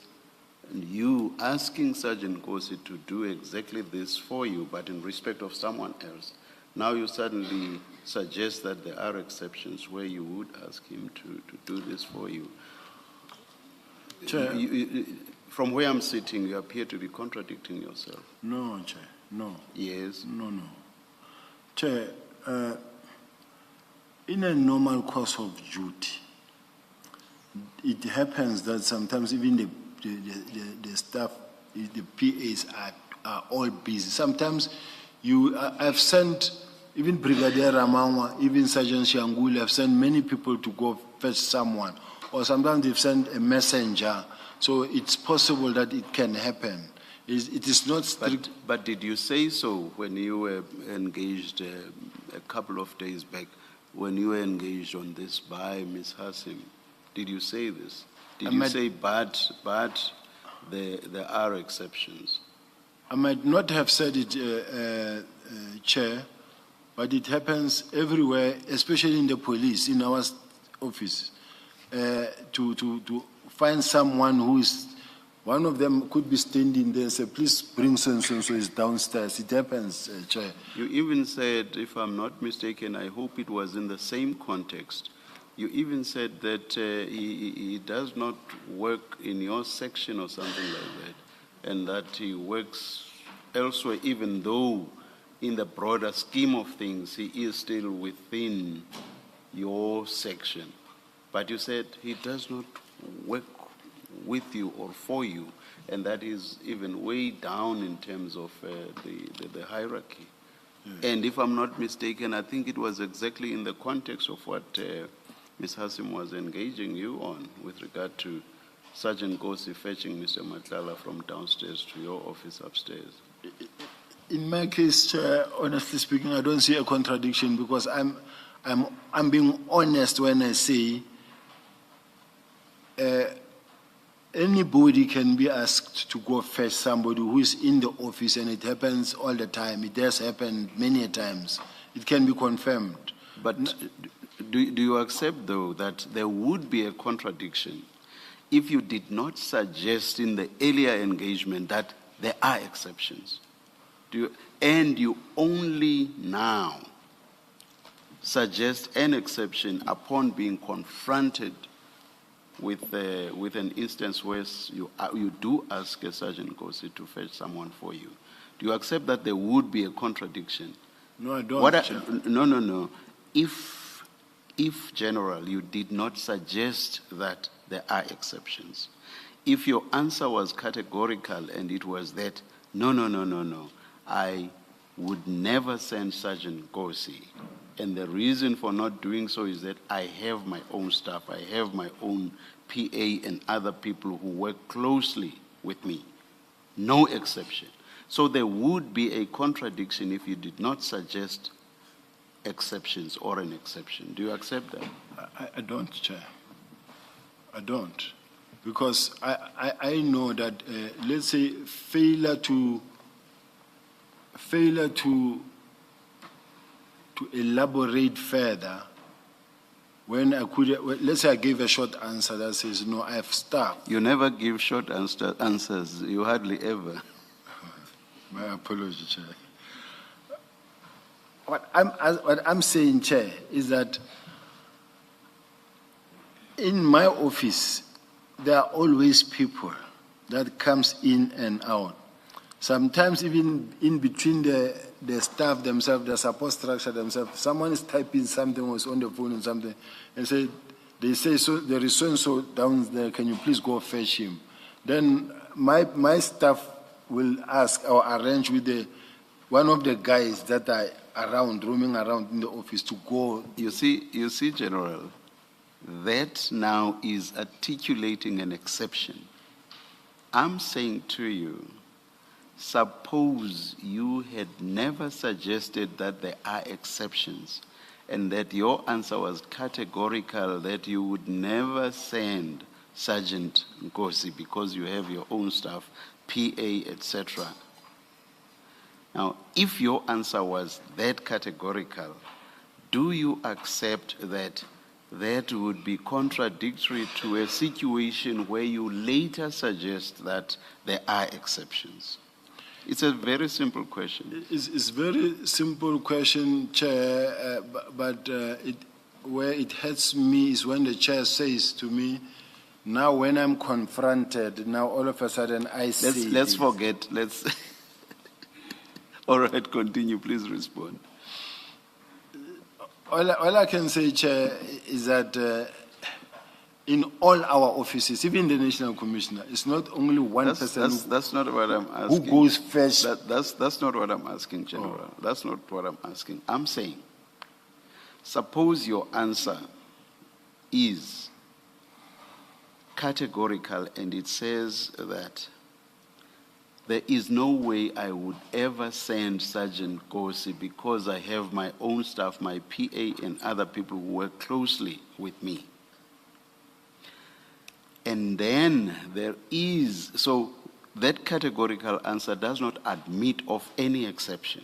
and you asking Sergeant Nkosi to do exactly this for you, but in respect of someone else, now you suddenly suggest that there are exceptions where you would ask him to do this for you. Chair. From where I'm sitting, you appear to be contradicting yourself. No, Chair, no. Yes. No. Chair, in a normal course of duty, it happens that sometimes even the staff, the PAs are all busy. Sometimes I've sent, even Brigadier Ramawa, even Sergeant Shanguli, I've sent many people to go fetch someone. Or sometimes they've sent a messenger. So it's possible that it can happen. It is not strict. But did you say so when you were engaged a couple of days back, when you were engaged on this by Ms. Hassim? Did you say this? Did you say, but there are exceptions? I might not have said it, Chair, but it happens everywhere, especially in the police, in our office, to find someone who is, one of them could be standing there and say, please bring so-and-so is downstairs. It happens, Chair. You even said, if I'm not mistaken, I hope it was in the same context, you even said that he does not work in your section or something like that, and that he works elsewhere, even though in the broader scheme of things, he is still within your section. But you said he does not work with you or for you, and that is even way down in terms of the hierarchy. And if I'm not mistaken, I think it was exactly in the context of what Ms. Hassim was engaging you on with regard to Sergeant Nkosi fetching Mr. Matlala from downstairs to your office upstairs. In my case, Chair, honestly speaking, I don't see a contradiction because I'm being honest when I say anybody can be asked to go fetch somebody who is in the office, and it happens all the time. It has happened many times. It can be confirmed. But do you accept, though, that there would be a contradiction if you did not suggest in the earlier engagement that there are exceptions? And you only now suggest an exception upon being confronted with an instance where you do ask a Sergeant Nkosi to fetch someone for you? Do you accept that there would be a contradiction? No, I don't. No. If, General, you did not suggest that there are exceptions, if your answer was categorical and it was that No. I would never send Sergeant Nkosi. And the reason for not doing so is that I have my own staff. I have my own PA and other people who work closely with me. No exception. So there would be a contradiction if you did not suggest exceptions or an exception. Do you accept that? I don't, Chair. I don't. Because I know that, let's say, failure to elaborate further, when I could, let's say I gave a short answer that says, no, I have stopped. You never give short answers. You hardly ever. My apology, Chair. What I'm saying, Chair, is that in my office, there are always people that comes in and out. Sometimes even in between the staff themselves, the support structure themselves, someone is typing something, was on the phone or something, and they say, so there is so-and-so down there, can you please go fetch him? Then my staff will ask or arrange with one of the guys that are around, roaming around in the office to go. You see, General, that now is articulating an exception. I'm saying to you, suppose you had never suggested that there are exceptions and that your answer was categorical that you would never send Sergeant Nkosi because you have your own staff, PA, etc. Now, if your answer was that categorical, do you accept that that would be contradictory to a situation where you later suggest that there are exceptions? It's a very simple question. It's a very simple question, Chair, but where it hurts me is when the Chair says to me, now when I'm confronted, now all of a sudden I say... Let's forget, all right, continue, please respond. All I can say, Chair, is that in all our offices, even the National Commissioner, it's not only one person that's not what I'm asking. Who goes first. That's not what I'm asking, General. Oh. That's not what I'm asking. I'm saying, suppose your answer is categorical and it says that there is no way I would ever send Sergeant Nkosi because I have my own staff, my PA, and other people who work closely with me. And then there is, so that categorical answer does not admit of any exception.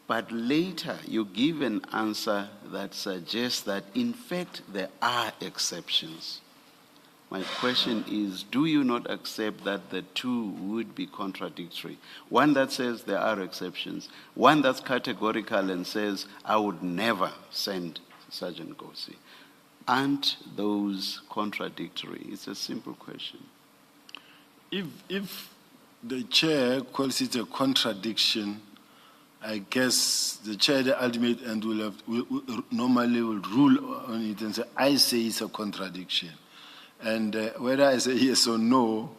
But later you give an answer that suggests that in fact there are exceptions. My question is, do you not accept that the two would be contradictory? One that says there are exceptions, one that's categorical and says, I would never send Sergeant Nkosi. Aren't those contradictory? It's a simple question. If the Chair calls it a contradiction, I guess the Chair, the ultimate end, normally will rule on it and say, I say it's a contradiction. And whether I say yes or no,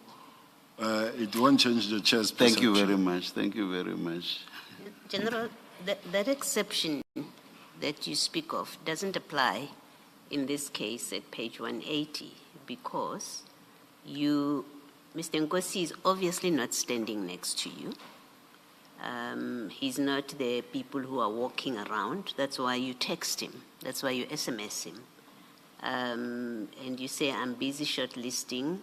it won't change the Chair's perception. Thank you very much. Thank you very much. General, that exception that you speak of doesn't apply in this case at page 180 because Mr. Nkosi is obviously not standing next to you. He's not the people who are walking around. That's why you text him. That's why you SMS him. And you say, I'm busy shortlisting.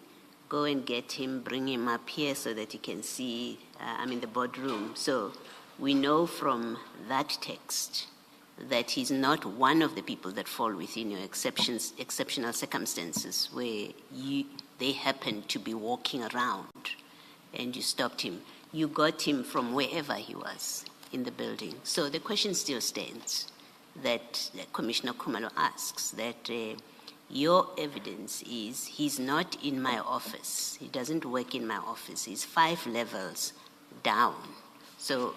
Go and get him, bring him up here so that he can see I'm in the boardroom. So we know from that text that he's not one of the people that fall within your exceptional circumstances where they happen to be walking around and you stopped him. You got him from wherever he was in the building. So the question still stands that Commissioner Khumalo asks, that your evidence is he's not in my office. He doesn't work in my office. He's 5 levels down. So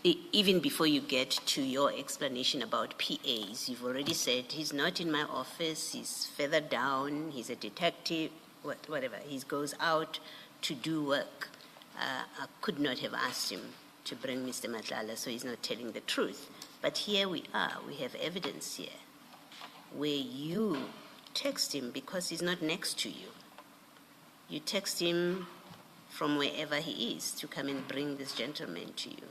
even before you get to your explanation about PAs, you've already said he's not in my office, he's further down, he's a detective, whatever. He goes out to do work. I could not have asked him to bring Mr. Madlanga, so he's not telling the truth. But here we are, we have evidence here where you text him because he's not next to you. You text him from wherever he is to come and bring this gentleman to you.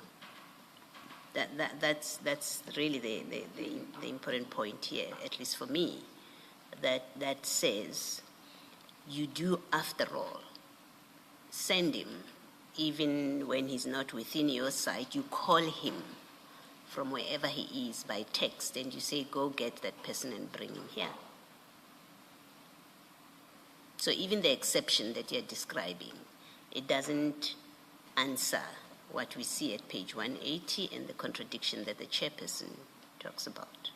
That's really the important point here, at least for me, that says you do, after all, send him, even when he's not within your sight, you call him from wherever he is by text, and you say, go get that person and bring him here. So even the exception that you're describing, it doesn't answer what we see at page 180 and the contradiction that the chairperson talks about.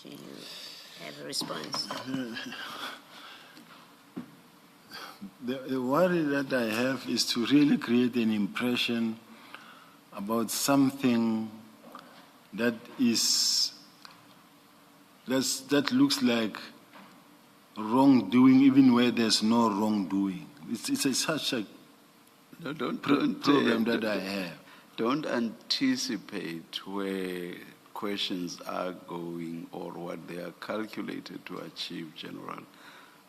Do you have a response? The worry that I have is to really create an impression about something that looks like wrongdoing, even where there's no wrongdoing. It's such a problem that I have. Don't anticipate where questions are going or what they are calculated to achieve, General.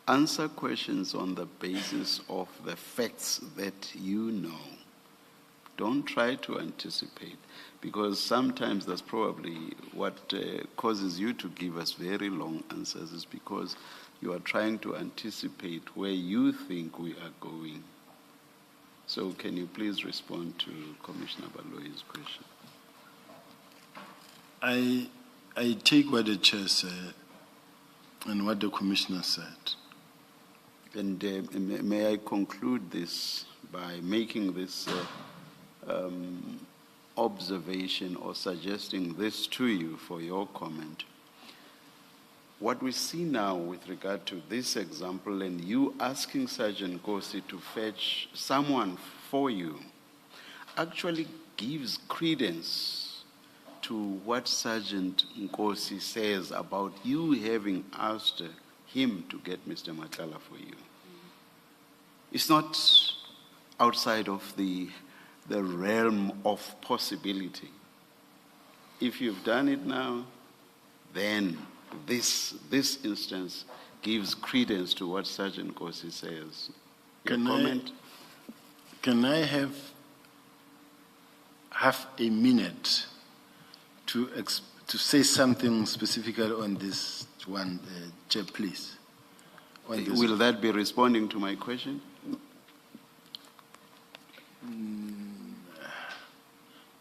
Answer questions on the basis of the facts that you know. Don't try to anticipate, because sometimes that's probably what causes you to give us very long answers, is because you are trying to anticipate where you think we are going. So can you please respond to Commissioner Baloyi's question? I take what the chair said and what the commissioner said. And may I conclude this by making this observation or suggesting this to you for your comment. What we see now with regard to this example and you asking Sergeant Nkosi to fetch someone for you actually gives credence to what Sergeant Nkosi says about you having asked him to get Mr. Madlanga for you. It's not outside of the realm of possibility. If you've done it now, then this instance gives credence to what Sergeant Nkosi says. Can I have half a minute to say something specifically on this one, Chair, please? Will that be responding to my question?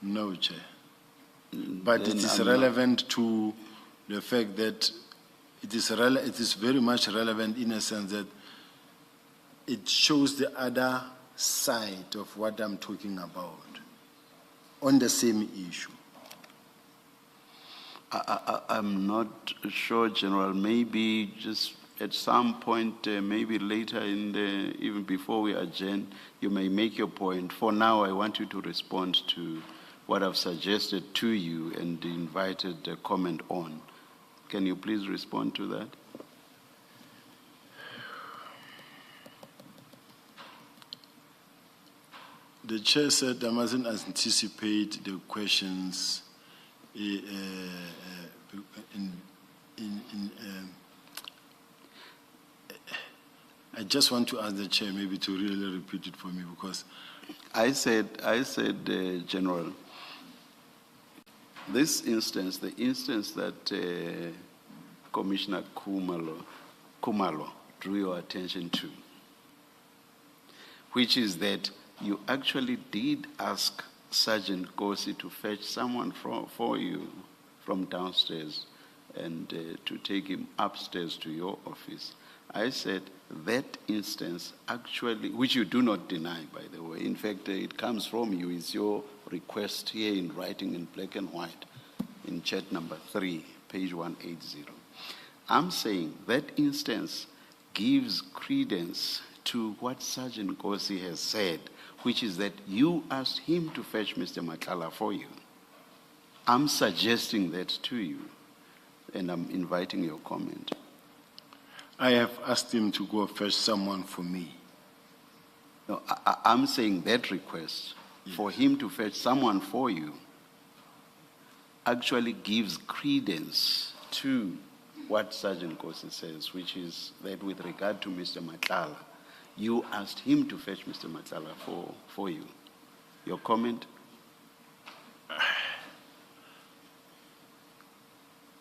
No, Chair. But Then it is I'm relevant to the fact that it is very much relevant in a sense that it shows the other side of what I'm talking about on the same issue. I'm not sure, General. Maybe just at some point, maybe later even before we adjourn, you may make your point. For now, I want you to respond to what I've suggested to you and invited a comment on. Can you please respond to that? The chair said I mustn't anticipate the questions I just want to ask the chair maybe to really repeat it for me, because I said, General, this instance, the instance that Commissioner Kumalo drew your attention to, which is that you actually did ask Sergeant Nkosi to fetch someone for you from downstairs and to take him upstairs to your office. I said that instance actually, which you do not deny, by the way, in fact, it comes from you, is your request here in writing in black and white in chat number 3, page 180. I'm saying that instance gives credence to what Sergeant Nkosi has said, which is that you asked him to fetch Mr. Madlanga for you. I'm suggesting that to you, and I'm inviting your comment. I have asked him to go fetch someone for me. No, I'm saying that request for him to fetch someone for you actually gives credence to what Sergeant Kosi says, which is that with regard to Mr. Madlanga, you asked him to fetch Mr. Madlanga for you. Your comment?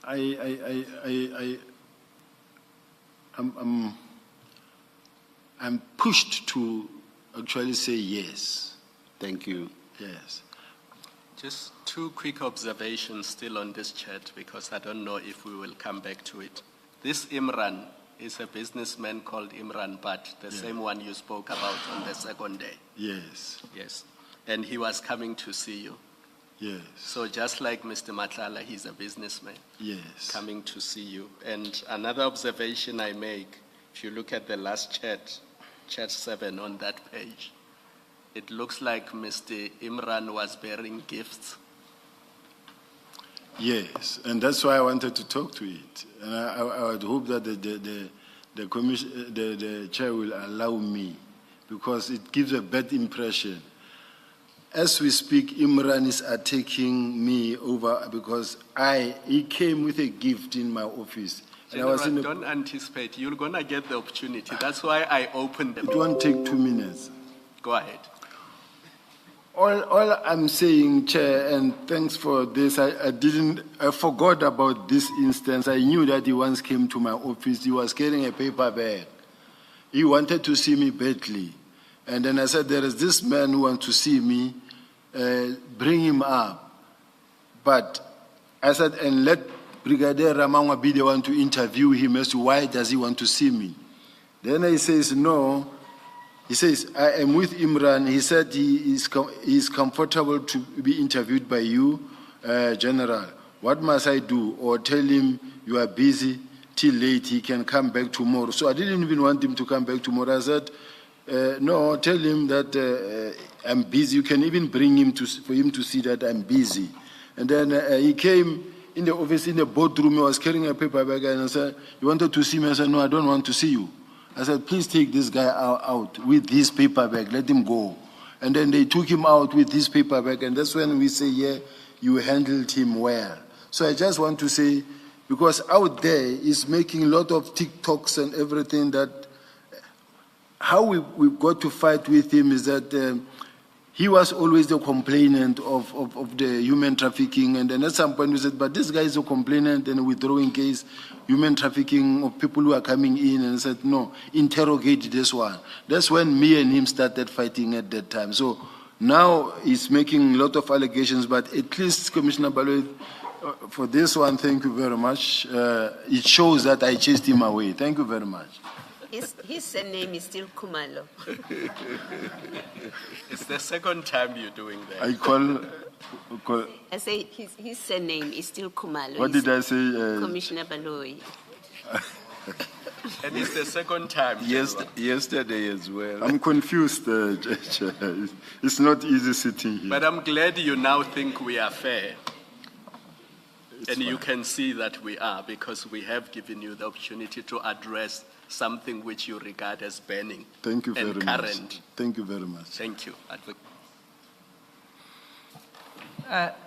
I'm pushed to actually say yes. Thank you. Yes. Just two quick observations still on this chat, because I don't know if we will come back to it. This Imran is a businessman called Imran Bhatt, the same one you spoke about on the second day. Yes. Yes. And he was coming to see you. Yes. So just like Mr. Madlanga, he's a businessman Yes. coming to see you. And another observation I make, if you look at the last chat 7 on that page, it looks like Mr. Imran was bearing gifts. Yes, and that's why I wanted to talk to it. And I would hope that the commission, the chair will allow me, because it gives a bad impression. As we speak, Imran is attacking me over because he came with a gift in my office. And I was General, don't anticipate. You're going to get the opportunity. That's why I opened the... It won't take 2 minutes. Go ahead. All I'm saying, Chair, and thanks for this, I forgot about this instance. I knew that he once came to my office. He was carrying a paper bag. He wanted to see me badly. And then I said, there is this man who wants to see me, bring him up. But I said, and let Brigadier Ramangwa be the one to interview him as to why does he want to see me. Then he says, no. He says, I am with Imran. He said he is comfortable to be interviewed by you, General. What must I do? Or tell him you are busy till late, he can come back tomorrow. So I didn't even want him to come back tomorrow. I said, no, tell him that I'm busy. You can even bring him for him to see that I'm busy. And then he came in the office, in the boardroom. He was carrying a paper bag, and I said, you wanted to see me? I said, no, I don't want to see you. I said, please take this guy out with his paper bag. Let him go. And then they took him out with his paper bag, and that's when we say, yeah, you handled him well. So I just want to say, because out there is making a lot of TikToks and everything, that how we got to fight with him is that he was always the complainant of the human trafficking. And then at some point we said, but this guy is a complainant and withdrawing case, human trafficking of people who are coming in. And I said, no, interrogate this one. That's when me and him started fighting at that time. So now he's making a lot of allegations, but at least, Commissioner Baloyi, for this one, thank you very much. It shows that I chased him away. Thank you very much. His surname is still Kumalo. It's the second time you're doing that. I call I say his surname is still Kumalo. what did I say? Commissioner Baloyi. And it's the second time. Yesterday as well. I'm confused, Chair. It's not easy sitting here. But I'm glad you now think we are fair. It's And you fine. can see that we are, because we have given you the opportunity to address something which you regard as burning Thank you very and much. current. Thank you very much. Thank you.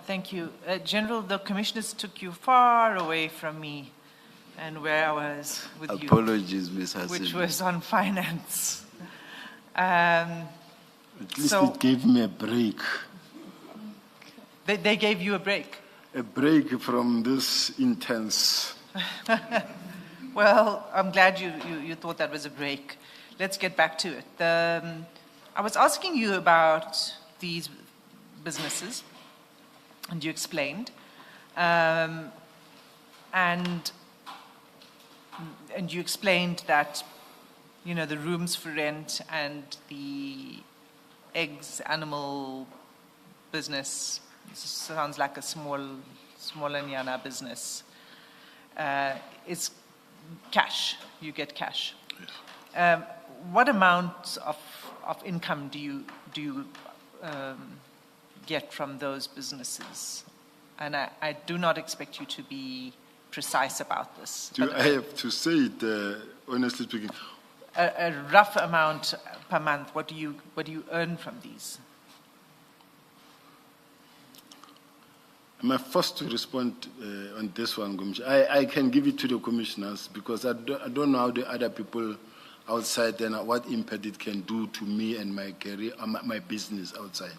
Thank you. General, the commissioners took you far away from me and where I was with you, Apologies, Ms. Hassan. which was on finance. At least So- it gave me a break. They gave you a break. A break from this intense. Well, I'm glad you thought that was a break. Let's get back to it. I was asking you about these businesses, and you explained. And you explained that, you know, the rooms for rent and the eggs animal business sounds like a smaller Nyana business. It's cash. You get cash. What amount of income do you get from those businesses? And I do not expect you to be precise about this. Do but I have to say it, honestly speaking? a rough amount per month. What do you earn from these? I'm forced to respond on this one, Commissioner. I can give it to the commissioners because I don't know how the other people outside and what impact it can do to me and my career, my business outside.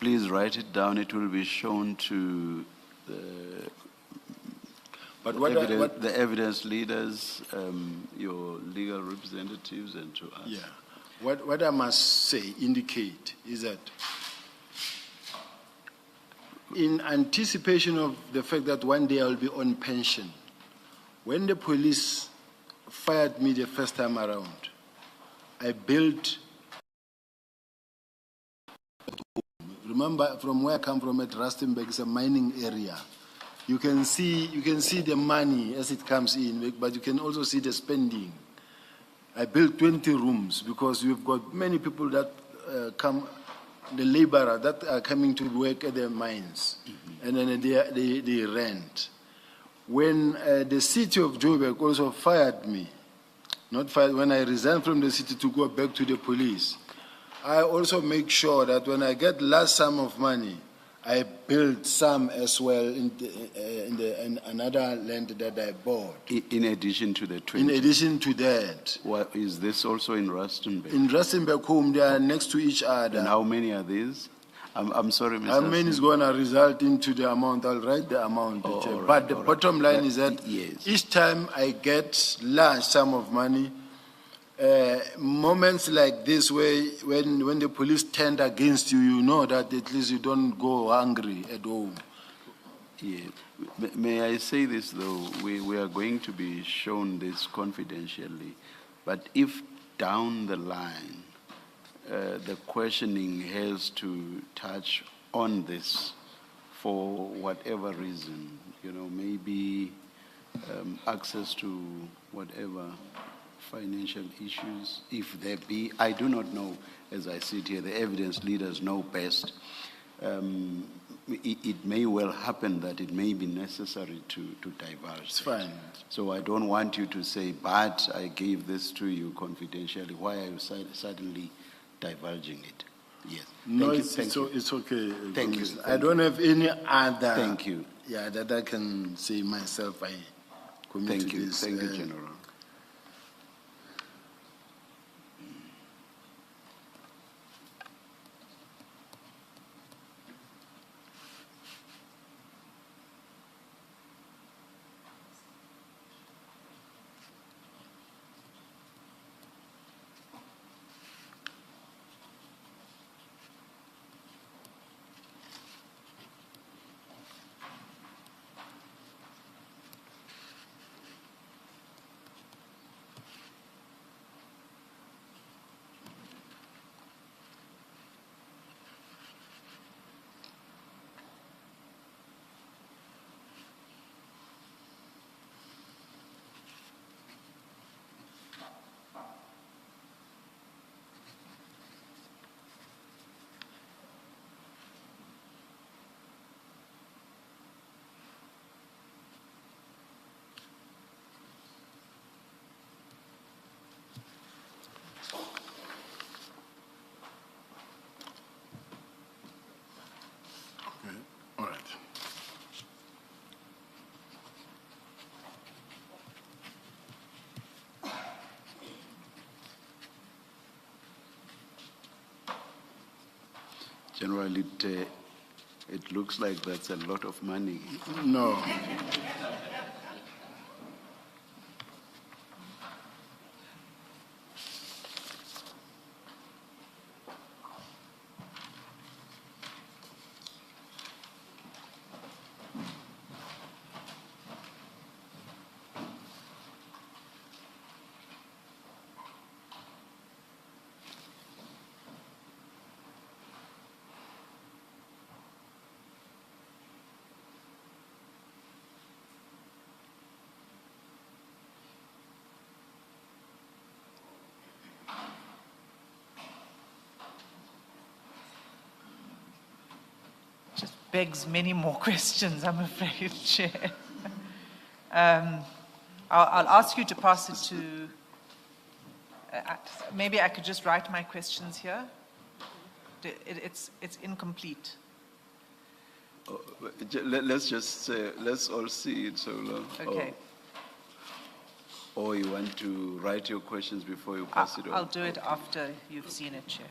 Please write it down. It will be shown to But the evidence leaders, your legal representatives, and to us. yeah, what I must say, indicate, is that in anticipation of the fact that one day I will be on pension, when the police fired me the first time around, I built. Remember, from where I come from at Rustenburg, it's a mining area. You can see the money as it comes in, but you can also see the spending. I built 20 rooms because we've got many people that come, the laborer that are coming to work at the mines, and then they rent. When the city of Joburg also fired me, not fired, when I resigned from the city to go back to the police, I also make sure that when I get last sum of money, I build some as well in another land that I bought. In addition to the 20? In addition to that. What, is this also in Rustenburg? In Rustenburg home, they are next to each other. And how many are these? I'm sorry, Mr. How many is going to result into the amount? I'll write the amount. all right, but the all right. bottom line is that Yes. each time I get large sum of money, moments like this where when the police turned against you, you know that at least you don't go hungry at home. Yeah. May I say this, though? We are going to be shown this confidentially. But if down the line, the questioning has to touch on this for whatever reason, maybe access to whatever financial issues, if there be, I do not know, as I sit here, the evidence leaders know best. It may well happen that it may be necessary to divulge. It's fine. So I don't want you to say, but I gave this to you confidentially. Why are you suddenly divulging it? Yes. No, Thank you. it's, Thank it's, you. it's okay. Thank you. Commissioner. I Thank don't have any other. Thank you. Yeah, that I can say myself. I commit Thank to you. this. Thank you, General. Okay. All right. General, it looks like that's a lot of money. No. begs many more questions, I'm afraid, Chair. I'll ask you to pass it to, maybe I could just write my questions here. It's incomplete. Let's just, let's all see it so long. Okay. Or you want to write your questions before you pass it on? I'll do it after you've seen it, Chair.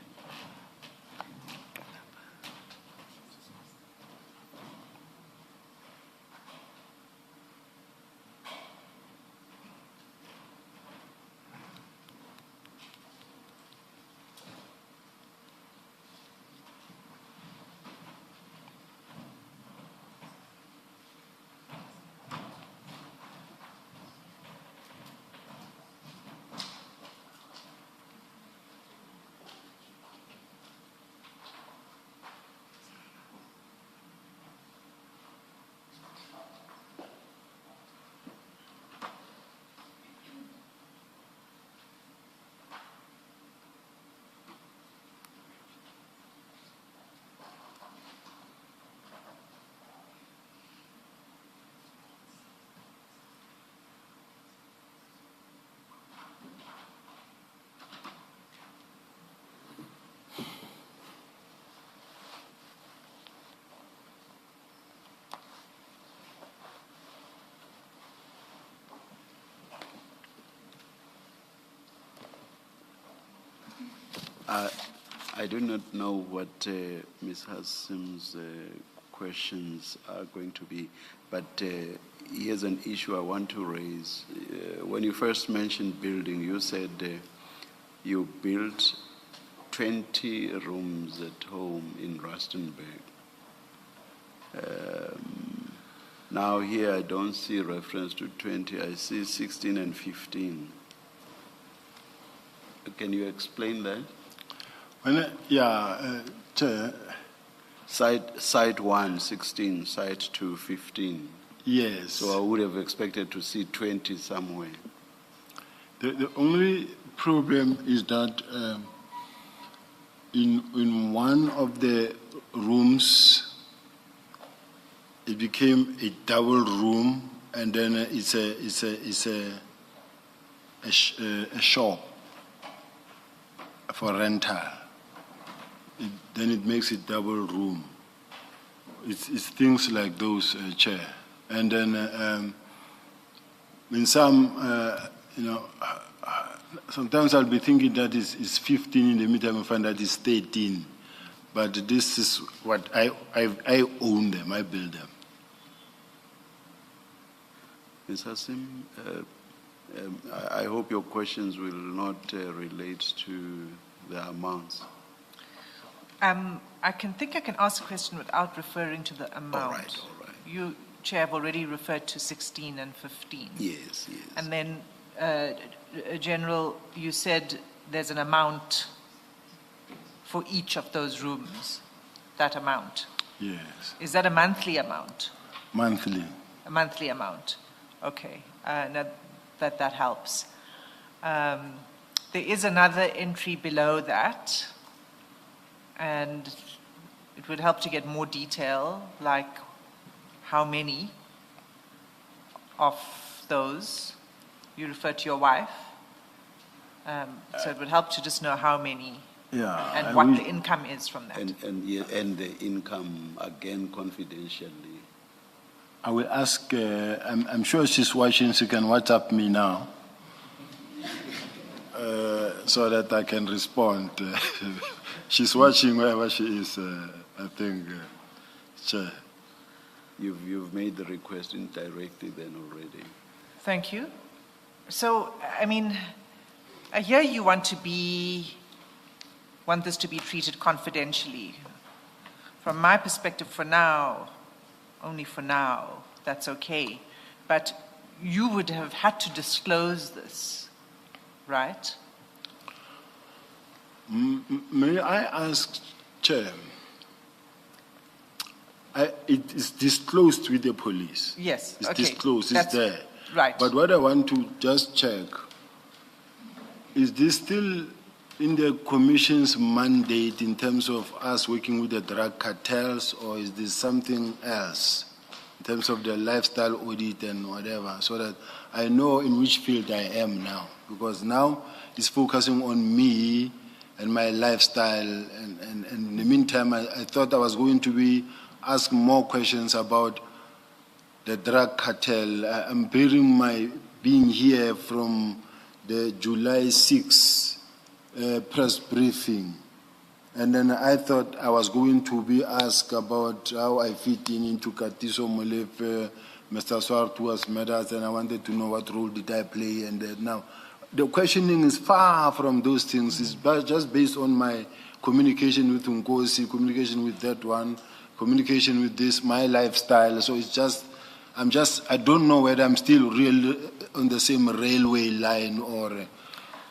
I do not know what Ms. Hassim's questions are going to be, but here's an issue I want to raise. When you first mentioned building, you said you built 20 rooms at home in Rustenburg. Now here I don't see reference to 20, I see 16 and 15. Can you explain that? Chair, Site 1, 16, site 2, 15. yes. So I would have expected to see 20 somewhere. The only problem is that in one of the rooms, it became a double room, and then it's a shop for rental. Then it makes it double room. It's things like those, Chair. And then in some, sometimes I'll be thinking that is 15, in the meantime I find that it's 13. But this is what I own them, I build them. Ms. Hassim, I hope your questions will not relate to the amounts. I think I can ask a question without referring to the amount. All right. You, Chair, have already referred to 16 and 15. Yes. And then, General, you said there's an amount for each of those rooms, that amount. Yes, Is that a monthly amount? monthly. A monthly amount. Okay. Now that helps. There is another entry below that, and it would help to get more detail, like how many of those. You refer to your wife. So it would help to just know how many Yeah. and I what will- the income is from that. And the income, again, confidentially. I will ask, I'm sure she's watching, she can WhatsApp me now, so that I can respond. She's watching wherever she is, I think, Chair. You've made the request indirectly then already. Thank you. So, I mean, I hear you want this to be treated confidentially. From my perspective, for now, only for now, that's okay. But you would have had to disclose this, right? May I ask, Chair, it is disclosed with the police. Yes, It's okay. disclosed, it's That's there. right. But what I want to just check, is this still in the commission's mandate in terms of us working with the drug cartels, or is this something else in terms of the lifestyle audit and whatever, so that I know in which field I am now? Because now it's focusing on me and my lifestyle, and in the meantime, I thought I was going to be asked more questions about the drug cartel. I'm bearing my being here from the July 6th press briefing. And then I thought I was going to be asked about how I fit in into Katiso Molefe, Mr. Swartua's matters, and I wanted to know what role did I play. And now, the questioning is far from those things. It's just based on my communication with Nkosi, communication with that one, communication with this, my lifestyle. So it's just, I don't know whether I'm still real on the same railway line or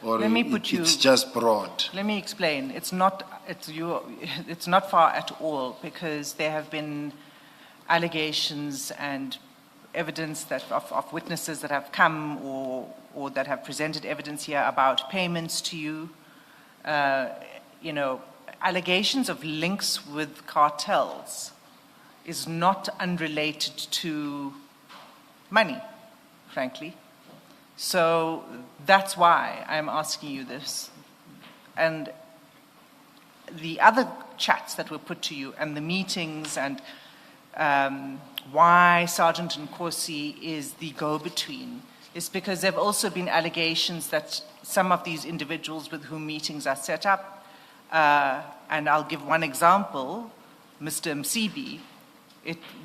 Let me put you- it's just broad. Let me explain. It's not far at all, because there have been allegations and evidence that of witnesses that have come or that have presented evidence here about payments to you. Allegations of links with cartels is not unrelated to money, frankly. So that's why I'm asking you this. And the other chats that were put to you and the meetings and why Sergeant Nkosi is the go-between is because there have also been allegations that some of these individuals with whom meetings are set up, and I'll give one example, Mr. Msibi,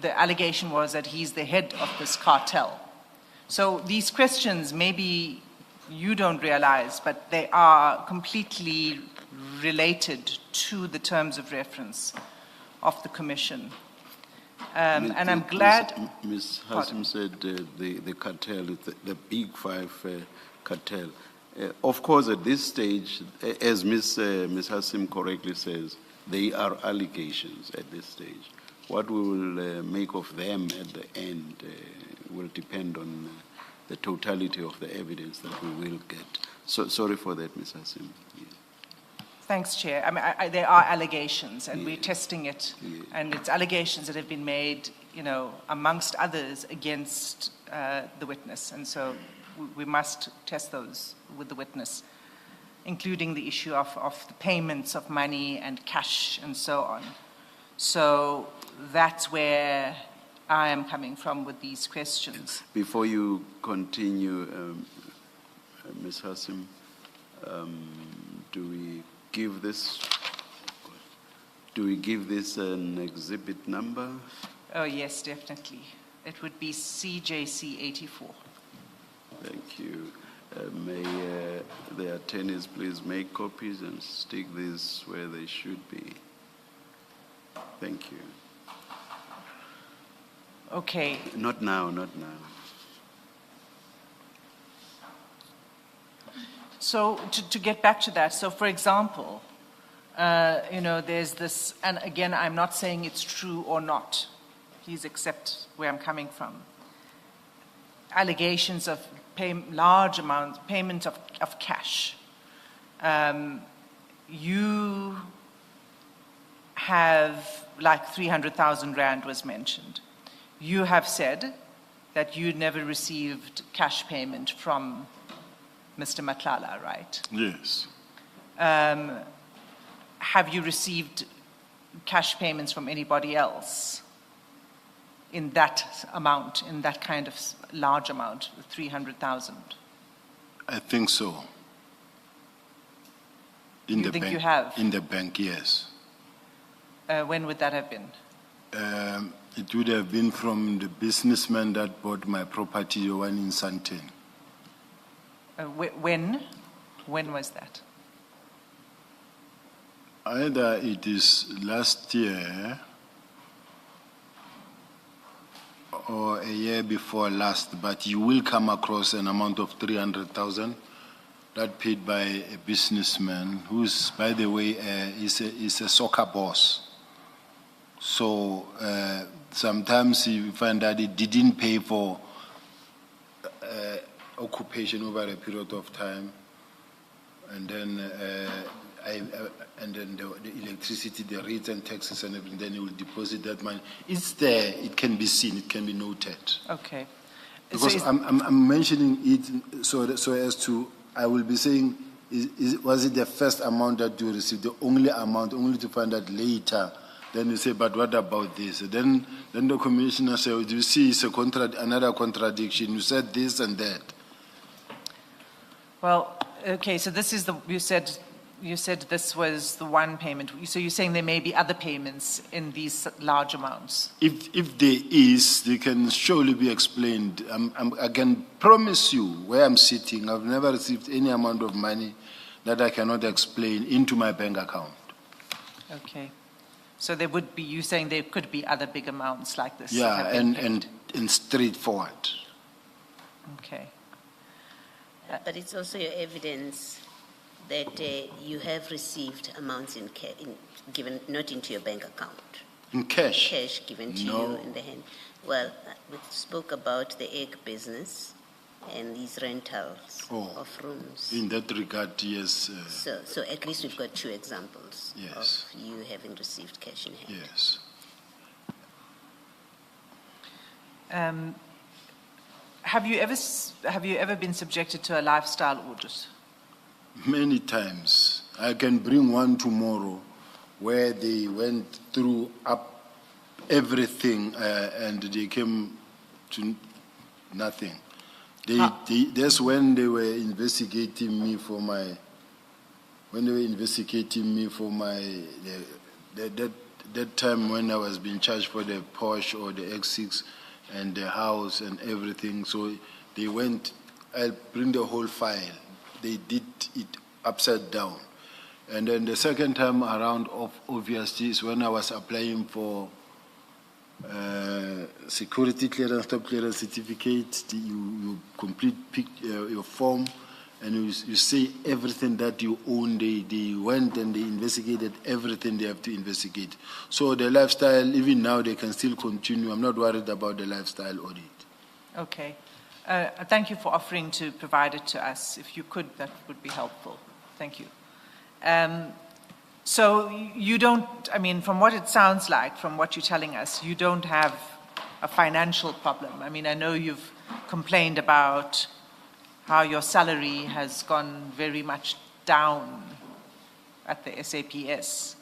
the allegation was that he's the head of this cartel. So these questions, maybe you don't realize, but they are completely related to the terms of reference of the Commission. And I'm glad... Ms. Hassim said the cartel, the Big Five cartel. Of course, at this stage, as Ms. Hassim correctly says, they are allegations at this stage. What we will make of them at the end will depend on the totality of the evidence that we will get. So sorry for that, Ms. Hassim. Yeah. Thanks, Chair. I mean, there are allegations, and we're Yeah. testing it. Yeah. And it's allegations that have been made, amongst others, against the witness. And so we must test those with the witness, including the issue of the payments of money and cash and so on. So that's where I am coming from with these questions. Before you continue, Ms. Hassim, do we give this an exhibit number? Oh, yes, definitely. It would be CJC 84. Thank you. May the attorneys please make copies and stick these where they should be. Thank you. Okay. Not now, not now. So to get back to that, so for example, there's this, and again, I'm not saying it's true or not. Please accept where I'm coming from. Allegations of large amounts, payment of cash. You have, like 300,000 Rand was mentioned. You have said that you never received cash payment from Mr. Matlala, right? Yes. Have you received cash payments from anybody else in that amount, in that kind of large amount, 300,000? I think so. In You the think bank. you have? In the bank, yes. When would that have been? It would have been from the businessman that bought my property, the one in Sandton. When? When was that? Either it is last year or a year before last, but you will come across an amount of 300,000 that paid by a businessman who's, by the way, is a soccer boss. So sometimes you find that it didn't pay for occupation over a period of time. and then and then the electricity, the rates and taxes and everything. Then he will deposit that money. It's there. It can be seen. It can be noted. Okay. Because I'm mentioning it so as to, I will be saying, was it the first amount that you received, the only amount, only to find out later? Then you say, but what about this? Then the commissioner said, you see, it's another contradiction. You said this and that. Well, okay, so this is you said this was the one payment. So you're saying there may be other payments in these large amounts? If there is, they can surely be explained. I can promise you, where I'm sitting, I've never received any amount of money that I cannot explain into my bank account. Okay. So there would be, you're saying there could be other big amounts like this? Yeah, have been paid. and straightforward. Okay. But it's also your evidence that you have received amounts given not into your bank account. In cash? Cash given to No. you in the hand. Well, we spoke about the egg business and these rentals of rooms. In that regard, yes. So at least we've got two examples Yes. of you having received cash in hand. Yes. Have you ever been subjected to a lifestyle audit? Many times. I can bring one tomorrow where they went through up everything and they came to nothing. That's when they were investigating me for my, that time when I was being charged for the Porsche or the X6 and the house and everything. So they went, I'll bring the whole file. They did it upside down. And then the second time around, obviously, is when I was applying for security clearance, top clearance certificate. You complete your form, and you say everything that you own. They went and they investigated everything they have to investigate. So the lifestyle, even now, they can still continue. I'm not worried about the lifestyle audit. Okay. Thank you for offering to provide it to us. If you could, that would be helpful. Thank you. So you don't, I mean, from what it sounds like, from what you're telling us, you don't have a financial problem. I mean, I know you've complained about how your salary has gone very much down at the SAPS,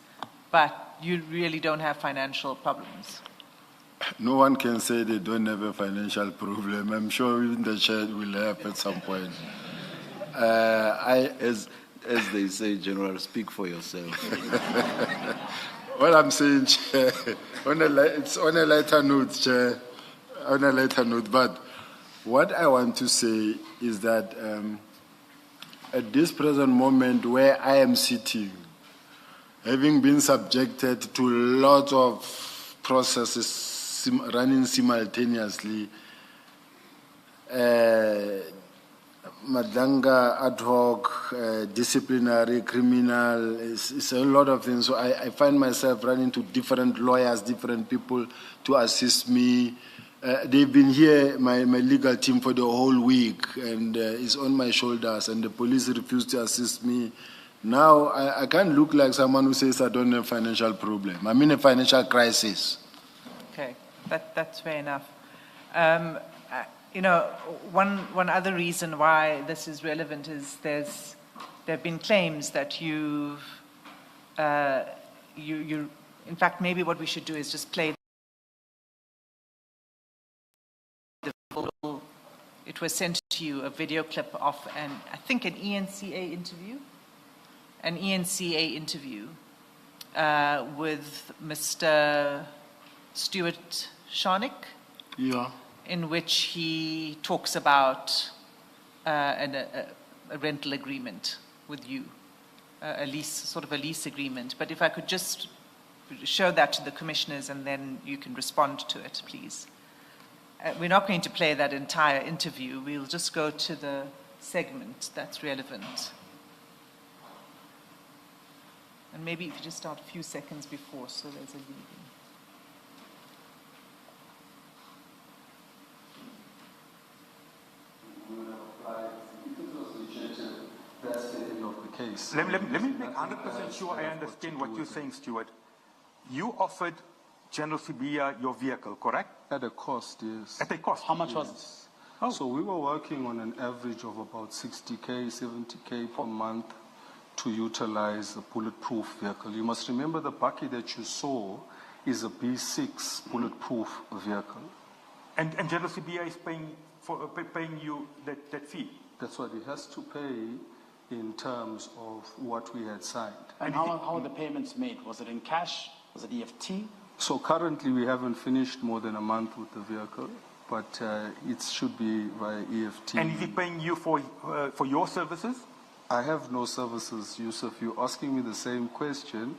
but you really don't have financial problems. No one can say they don't have a financial problem. I'm sure even the chair will have at some point. As they say, General, speak for yourself. What I'm saying, Chair, it's on a lighter note, Chair, on a lighter note. But what I want to say is that at this present moment where I am sitting, having been subjected to lots of processes running simultaneously, Madlanga, ad hoc, disciplinary, criminal, it's a lot of things. So I find myself running to different lawyers, different people to assist me. They've been here, my legal team, for the whole week, and it's on my shoulders, and the police refuse to assist me. Now, I can't look like someone who says I don't have a financial problem. I'm in a financial crisis. Okay, that's fair enough. You know, one other reason why this is relevant is there have been claims that you, in fact, maybe what we should do is just play the full, it was sent to you, a video clip of I think an ENCA interview with Mr. Stuart Sharnick. Yeah. In which he talks about a rental agreement with you, a lease, sort of a lease agreement. But if I could just show that to the commissioners and then you can respond to it, please. We're not going to play that entire interview. We'll just go to the segment that's relevant. And maybe if you just start a few seconds before, so there's a lead in. Let me make 100% sure I understand what you're saying, Stuart. You offered General Sibiya your vehicle, correct? At a cost, yes. At a cost. How much was it? Oh. So we were working on an average of about 60K, 70K per month to utilize a bulletproof vehicle. You must remember the bakkie that you saw is a B6 bulletproof vehicle. And General Sibiya is paying you that fee? That's what he has to pay in terms of what we had signed. And how were the payments made? Was it in cash? Was it EFT? So currently we haven't finished more than a month with the vehicle, but it should be via EFT. And is he paying you for your services? I have no services, Yusuf. You're asking me the same question,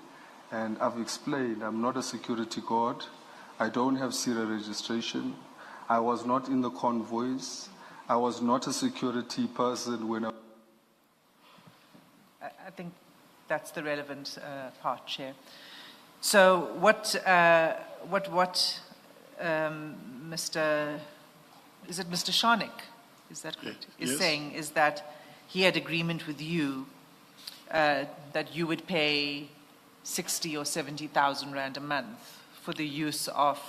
and I've explained I'm not a security guard. I don't have serial registration. I was not in the convoys. I was not a security person when I think that's the relevant part, Chair. So what Mr. Is it Mr. Shanik? Is that correct? Is Yes. saying is that he had agreement with you that you would pay 60 or 70,000 rand a month for the use of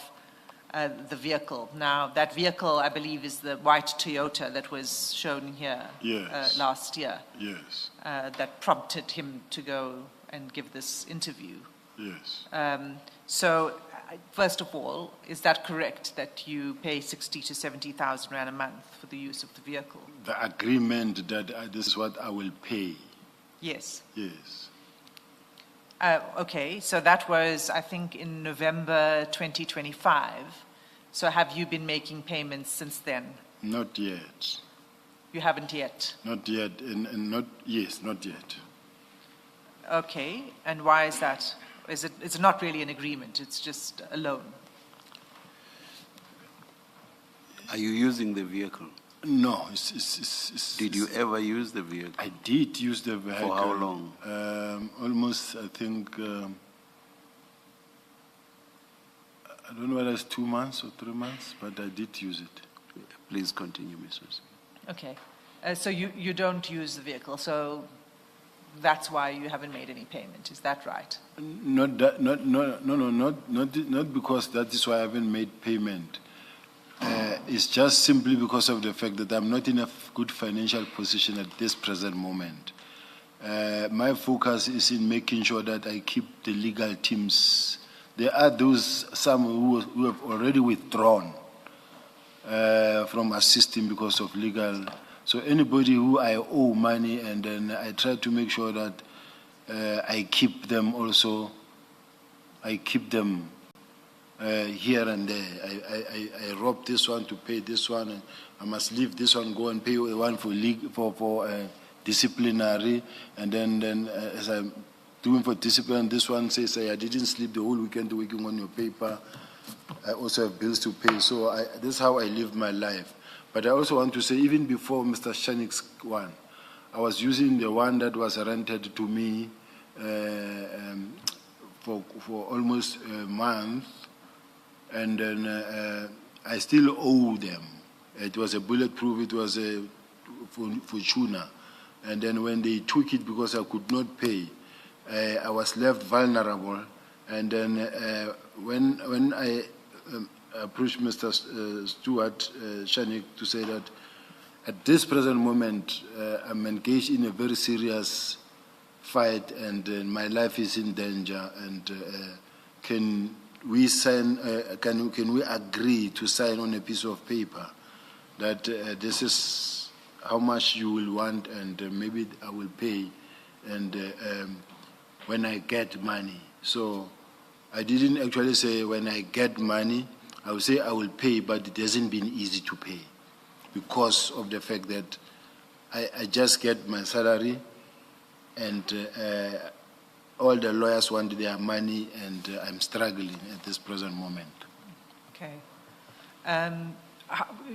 the vehicle. Now, that vehicle, I believe, is the white Toyota that was shown here Yes. last year, Yes, that prompted him to go and give this interview. yes. First of all, is that correct that you pay 60 to 70,000 rand a month for the use of the vehicle? The agreement that this is what I will pay. Yes. Yes. Okay, so that was, I think, in November 2025. So have you been making payments since then? Not yet. You haven't yet? Not yet. And not, yes, not yet. Okay, and why is that? It's not really an agreement, it's just a loan. Are you using the vehicle? No. Did you ever use the vehicle? I did use the vehicle. For how long? Almost, I think, I don't know whether it's 2 months or 3 months, but I did use it. Please continue, Mrs. Okay, so you don't use the vehicle, so that's why you haven't made any payment, is that right? Not because that is why I haven't made payment. It's just simply because of the fact that I'm not in a good financial position at this present moment. My focus is in making sure that I keep the legal teams. There are some who have already withdrawn from assisting because of legal. So anybody who I owe money, and then I try to make sure that I keep them also. I keep them here and there. I rob this one to pay this one, and I must leave this one, go and pay one for disciplinary, and then as I'm doing for discipline, this one says I didn't sleep the whole weekend working on your paper. I also have bills to pay, so this is how I live my life. But I also want to say, even before Mr. Shanik's one, I was using the one that was rented to me for almost a month, and then I still owe them. It was a bulletproof, it was a Fortuna. And then when they took it because I could not pay, I was left vulnerable. And then when I approached Mr. Stuart Shanik to say that at this present moment I'm engaged in a very serious fight, and my life is in danger, and can we sign, can we agree to sign on a piece of paper that this is how much you will want, and maybe I will pay, and when I get money. So I didn't actually say when I get money, I will say I will pay, but it hasn't been easy to pay because of the fact that I just get my salary, and all the lawyers want their money, and I'm struggling at this present moment. Okay.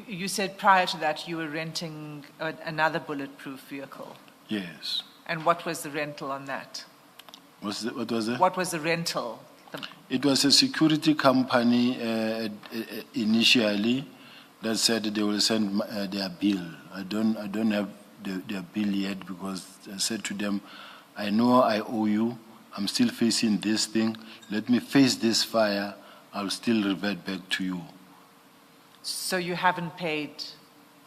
You said prior to that you were renting another bulletproof vehicle. Yes. And what was the rental on that? What was it? What was the rental? It was a security company initially that said they will send their bill. I don't have their bill yet, because I said to them, I I know I owe you. I'm still facing this thing. Let me face this fire. I'll still revert back to you. So you haven't paid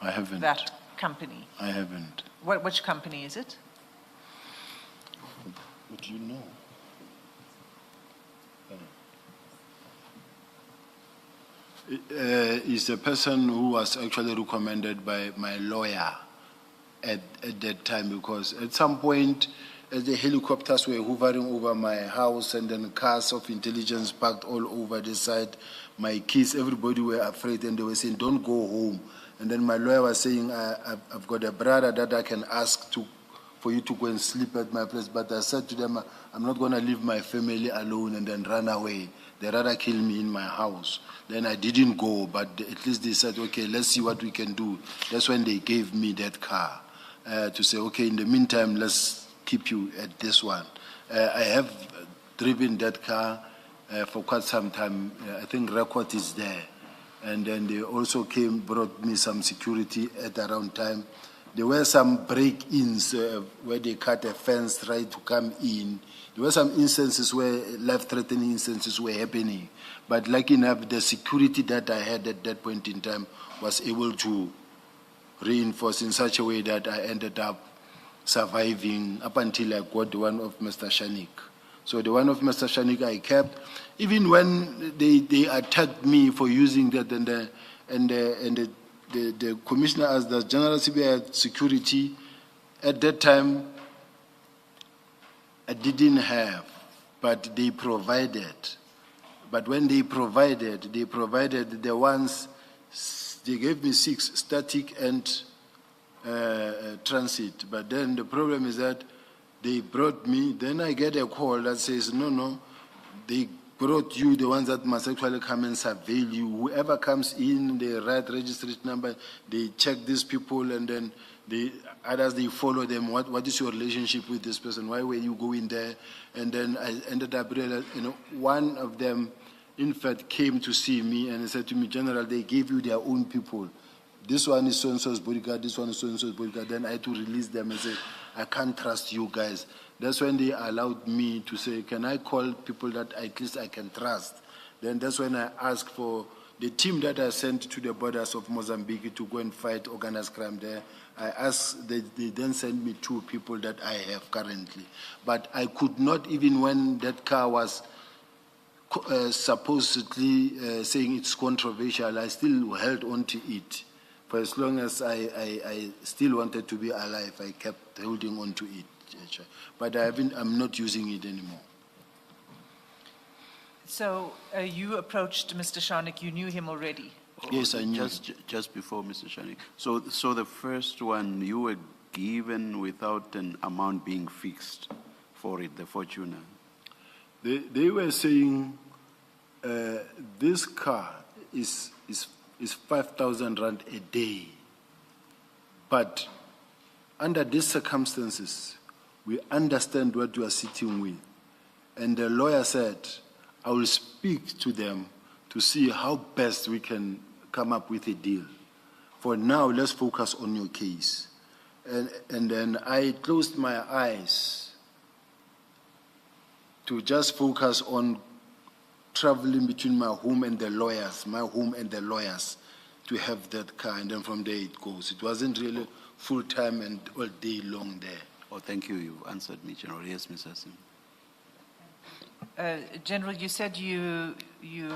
I haven't. that company? I haven't. Which company is it? What do you know? Is a person who was actually recommended by my lawyer at that time, because at some point, as the helicopters were hovering over my house and then cars of intelligence parked all over the side, my kids, everybody were afraid and they were saying, don't go home. And then my lawyer was saying, I've got a brother that I can ask for you to go and sleep at my place. But I said to them, I'm not going to leave my family alone and then run away. They rather kill me in my house. Then I didn't go, but at least they said, okay, let's see what we can do. That's when they gave me that car to say, okay, in the meantime, let's keep you at this one. I have driven that car for quite some time. I think record is there. And then they also brought me some security at around time. There were some break-ins where they cut a fence, tried to come in. There were some instances where life-threatening instances were happening. But lucky enough, the security that I had at that point in time was able to reinforce in such a way that I ended up surviving up until I got the one of Mr. Shanik. So the one of Mr. Shanik I kept. Even when they attacked me for using that, and the commissioner asked, does General Sibiya had security? At that time, I didn't have, but they provided. But when they provided the ones, they gave me 6, static and transit. But then the problem is that they brought me, then I get a call that says, no, they brought you, the ones that must actually come and surveil you. Whoever comes in, they write registration number, they check these people, and then others, they follow them. What is your relationship with this person? Why were you going there? And then I ended up realizing, one of them, in fact, came to see me and he said to me, General, they gave you their own people. This one is so-and-so's bodyguard, this one is so-and-so's bodyguard. Then I had to release them and say, I can't trust you guys. That's when they allowed me to say, can I call people that at least I can trust? Then that's when I asked for the team that I sent to the borders of Mozambique to go and fight organized crime there. I asked, they then sent me 2 people that I have currently. But I could not, even when that car was supposedly saying it's controversial, I still held on to it. For as long as I still wanted to be alive, I kept holding on to it. But I'm not using it anymore. So you approached Mr. Shanik, you knew him already? Yes, I knew. Just before Mr. Shanik. So the first one, you were given without an amount being fixed for it, the Fortuner. They were saying this car is 5,000 rand a day. But under these circumstances, we understand what you are sitting with. And the lawyer said, I will speak to them to see how best we can come up with a deal. For now, let's focus on your case. And then I closed my eyes to just focus on traveling between my home and the lawyers, to have that car, and then from there it goes. It wasn't really full-time and all day long there. Oh, thank you. You answered me, General. Yes, Mr. Sim. General, you said you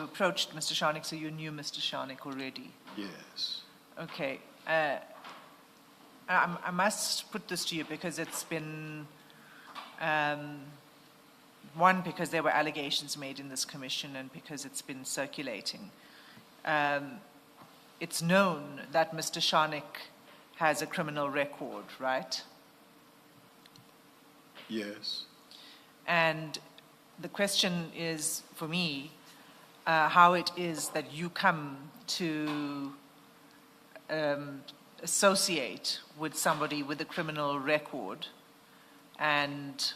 approached Mr. Shanik, so you knew Mr. Shanik already. Yes. Okay. I must put this to you because it's been, one, because there were allegations made in this commission and because it's been circulating. It's known that Mr. Shanik has a criminal record, right? Yes. And the question is, for me, how it is that you come to associate with somebody with a criminal record, and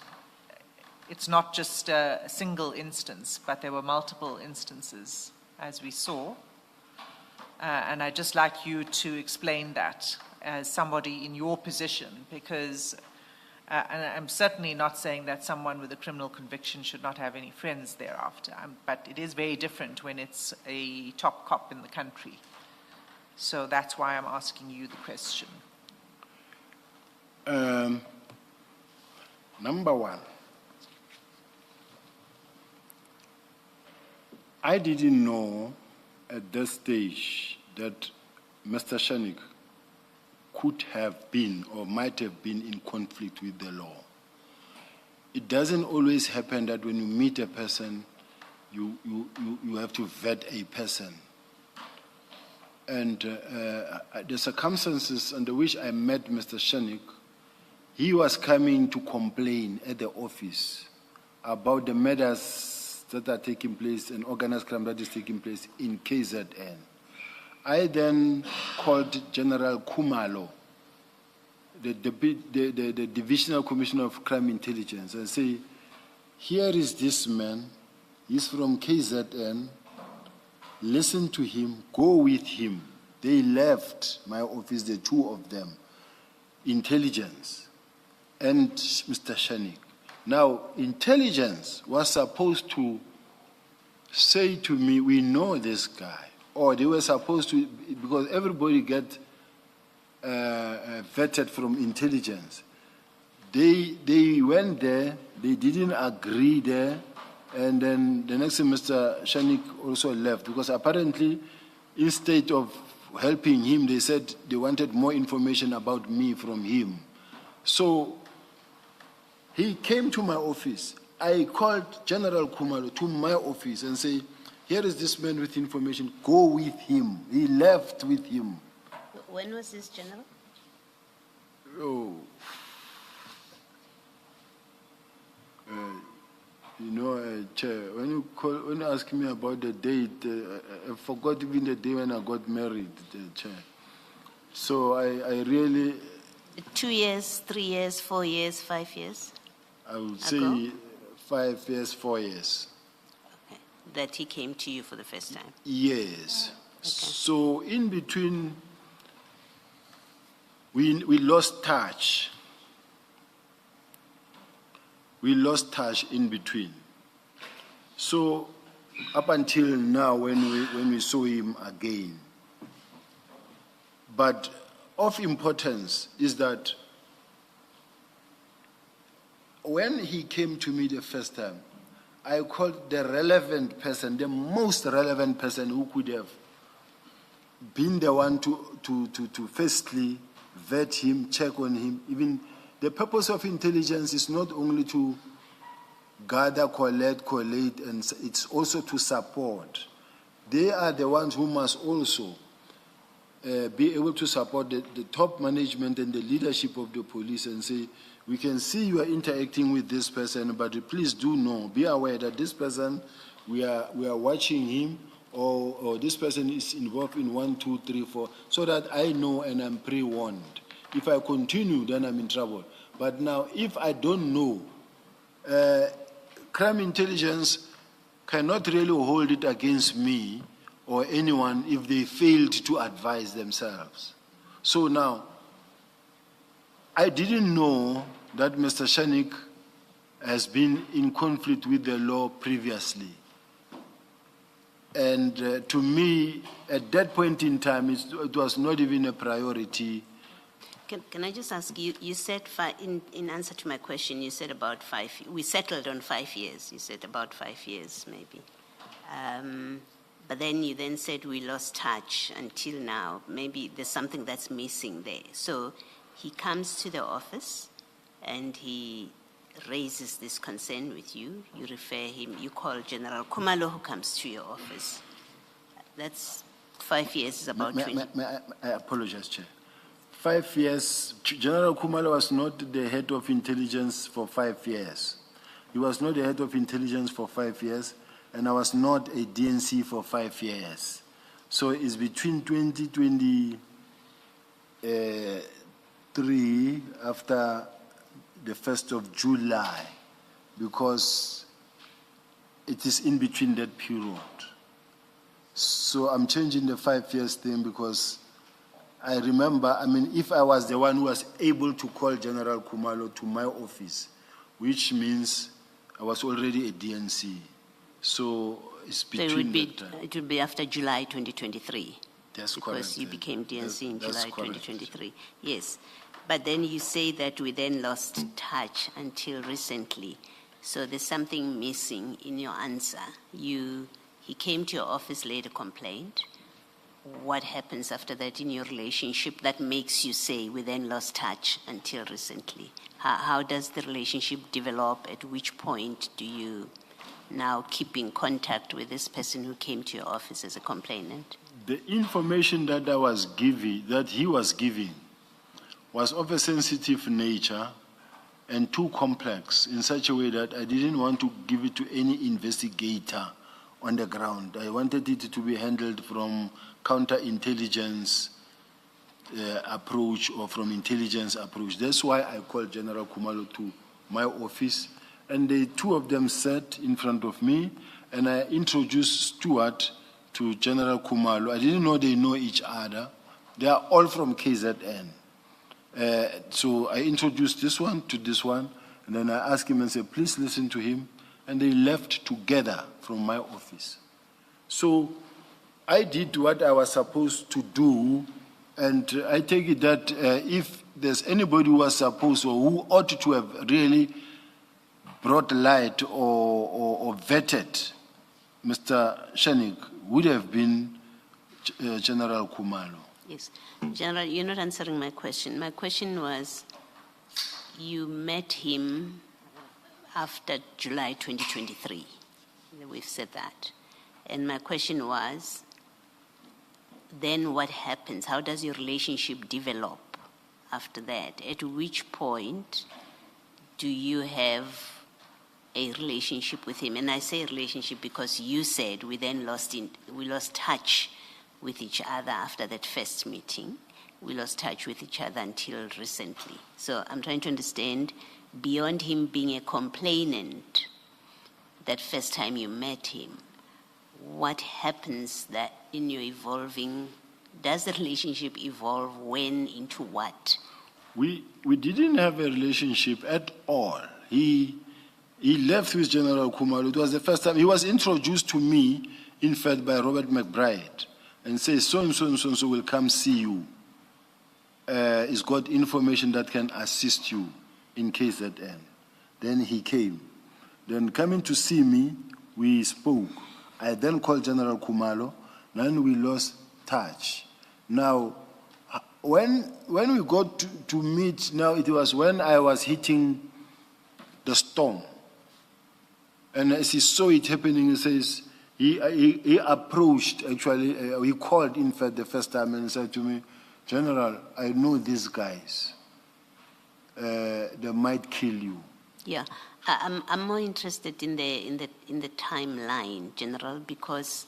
it's not just a single instance, but there were multiple instances, as we saw. And I'd just like you to explain that as somebody in your position, because And I'm certainly not saying that someone with a criminal conviction should not have any friends thereafter. But it is very different when it's a top cop in the country. So that's why I'm asking you the question. Number one, I didn't know at this stage that Mr. Shanik could have been or might have been in conflict with the law. It doesn't always happen that when you meet a person, you have to vet a person. And the circumstances under which I met Mr. Shanik, he was coming to complain at the office about the matters that are taking place and organized crime that is taking place in KZN. I then called General Kumalo, the Divisional Commissioner of Crime Intelligence, and say, here is this man, he's from KZN, listen to him, go with him. They left my office, the two of them, intelligence and Mr. Shanik. Now, intelligence was supposed to say to me, we know this guy. Or they were supposed to, because everybody get vetted from intelligence. They went there, they didn't agree there, and then the next thing Mr. Shanik also left, because apparently instead of helping him, they said they wanted more information about me from him. So he came to my office. I called General Kumalo to my office and say, here is this man with information, go with him. He left with him. When was this, General? Oh. Chair, when you ask me about the date, I forgot even the day when I got married, Chair. So I really... 2 years, 3 years, 4 years, 5 years? I would say 5 years, 4 years. Okay. That he came to you for the first time? Yes. Okay. So in between, we lost touch. We lost touch in between. So up until now, when we saw him again. But of importance is that when he came to me the first time, I called the relevant person, the most relevant person who could have been the one to firstly vet him, check on him. Even the purpose of intelligence is not only to gather, collate, and it's also to support. They are the ones who must also be able to support the top management and the leadership of the police and say, we can see you are interacting with this person, but please do know, be aware that this person, we are watching him, or this person is involved in 1, 2, 3, 4, so that I know and I'm pre-warned. If I continue, then I'm in trouble. But now, if I don't know, crime intelligence cannot really hold it against me or anyone if they failed to advise themselves. So now, I didn't know that Mr. Shanik has been in conflict with the law previously. And to me, at that point in time, it was not even a priority. Can I just ask you, you said, in answer to my question, you said about 5, we settled on 5 years. You said about 5 years, maybe. But then you then said we lost touch until now. Maybe there's something that's missing there. So he comes to the office and he raises this concern with you. You refer him, you call General Kumalo who comes to your office. That's 5 years, is about 20. I apologize, Chair. 5 years, General Kumalo was not the head of intelligence for 5 years. He was not the head of intelligence for 5 years, and I was not a DNC for 5 years. So it's between 2023 after the 1st of July, because it is in between that period. So I'm changing the 5 years thing because I remember, I mean, if I was the one who was able to call General Kumalo to my office, which means I was already a DNC. So it's So between that time. it would be after July 2023. That's Because correct. you became DNC in That's July correct. 2023. Yes. But then you say that we then lost touch until recently. So there's something missing in your answer. He came to your office, laid a complaint. What happens after that in your relationship that makes you say we then lost touch until recently? How does the relationship develop? At which point do you now keep in contact with this person who came to your office as a complainant? The information that he was giving, was of a sensitive nature and too complex in such a way that I didn't want to give it to any investigator on the ground. I wanted it to be handled from counterintelligence approach or from intelligence approach. That's why I called General Kumalo to my office, and the two of them sat in front of me, and I introduced Stuart to General Kumalo. I didn't know they know each other. They are all from KZN. So I introduced this one to this one, and then I asked him and said, please listen to him. And they left together from my office. So I did what I was supposed to do, and I take it that if there's anybody who was supposed or who ought to have really brought light or vetted Mr. Shanik would have been General Kumalo. Yes. General, you're not answering my question. My question was, you met him after July 2023. We've said that. And my question was, then what happens? How does your relationship develop after that? At which point do you have a relationship with him? And I say relationship because you said we then lost touch with each other after that first meeting. We lost touch with each other until recently. So I'm trying to understand, beyond him being a complainant, that first time you met him, what happens that in your evolving, does the relationship evolve when, into what? We didn't have a relationship at all. He left with General Kumalo. It was the first time he was introduced to me, in fact, by Robert McBride, and says, so and so and so and so will come see you. He's got information that can assist you in case that end. Then he came. Then coming to see me, we spoke. I then called General Kumalo, then we lost touch. Now, when we got to meet, now it was when I was hitting the storm. And as he saw it happening, he says, he approached, actually, he called, in fact, the first time and said to me, General, I know these guys. They might kill you. Yeah, I'm more interested in the timeline, General, because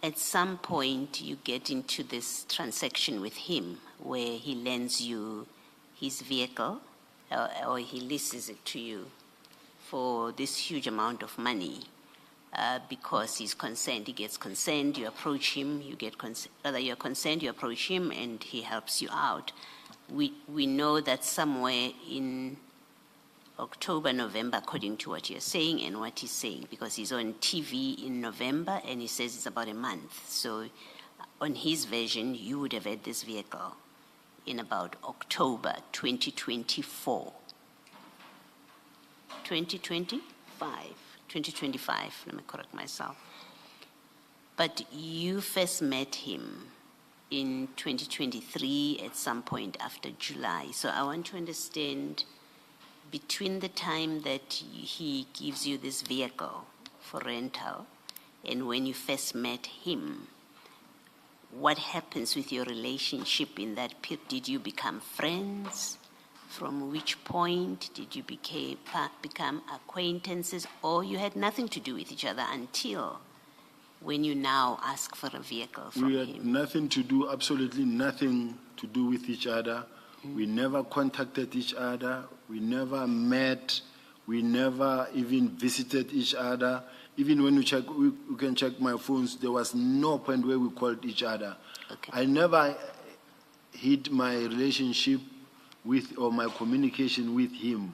at some point you get into this transaction with him where he lends you his vehicle or he leases it to you for this huge amount of money. Because he's concerned, he gets consent, you approach him, you get consent, rather you're concerned, you approach him and he helps you out. We know that somewhere in October, November, according to what you're saying and what he's saying, because he's on TV in November and he says it's about a month. So on his version, you would have had this vehicle in about October 2024. 2025, let me correct myself. But you first met him in 2023 at some point after July. So I want to understand, between the time that he gives you this vehicle for rental and when you first met him, what happens with your relationship in that period? Did you become friends? From which point did you become acquaintances, or you had nothing to do with each other until when you now ask for a vehicle from him? We had nothing to do, absolutely nothing to do with each other. We never contacted each other. We never met. We never even visited each other. Even when you can check my phones, there was no point where we called each other. Okay. I never hit my relationship with, or my communication with him.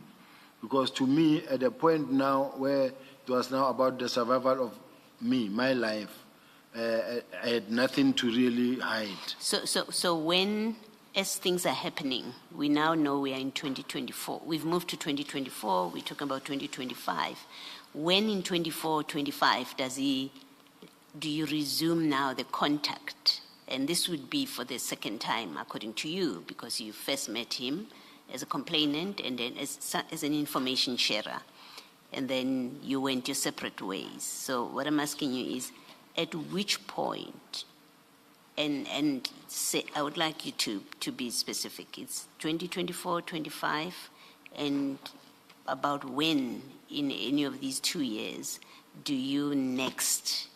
Because to me, at a point now where it was now about the survival of me, my life, I had nothing to really hide. So when, as things are happening, we now know we are in 2024. We've moved to 2024, we're talking about 2025. When in 24, 25 do you resume now the contact? And this would be for the second time, according to you, because you first met him as a complainant and then as an information sharer. And then you went your separate ways. So what I'm asking you is, at which point, and say, I would like you to be specific. It's 2024, 25, and about when in any of these 2 years do you next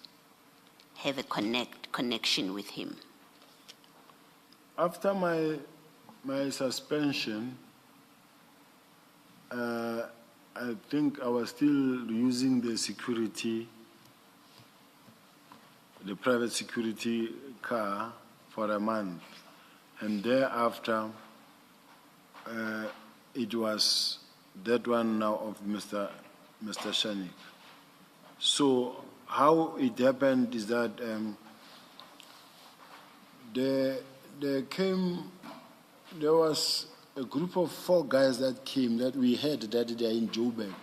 have a connection with him? After my suspension, I think I was still using the security, the private security car for a month. And thereafter, it was that one now of Mr. Shanik. So how it happened is that there was a group of 4 guys that came that we heard that they are in Joburg.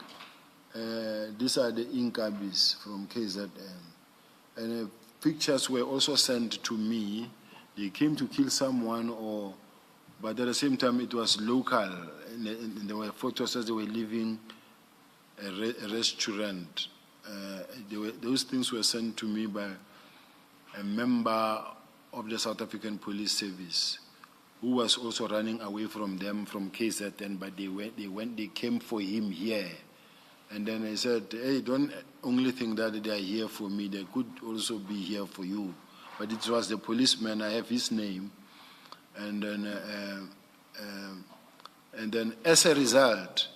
These are the Inkabis from KZN. And pictures were also sent to me. They came to kill someone, but at the same time it was local. And there were photos as they were leaving a restaurant. Those things were sent to me by a member of the South African Police Service, who was also running away from them from KZN, but they came for him here. And then I said, hey, don't only think that they are here for me, they could also be here for you. But it was the policeman, I have his name. And then as a result,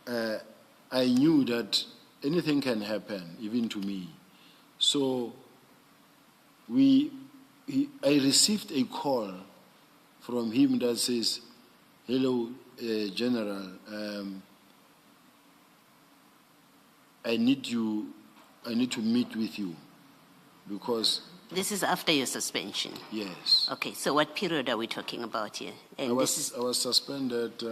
I knew that anything can happen, even to me. So I received a call from him that says, hello, General, I need to meet with you because... This is after your suspension? Yes. Okay, so what period are we talking about here? And I was suspended,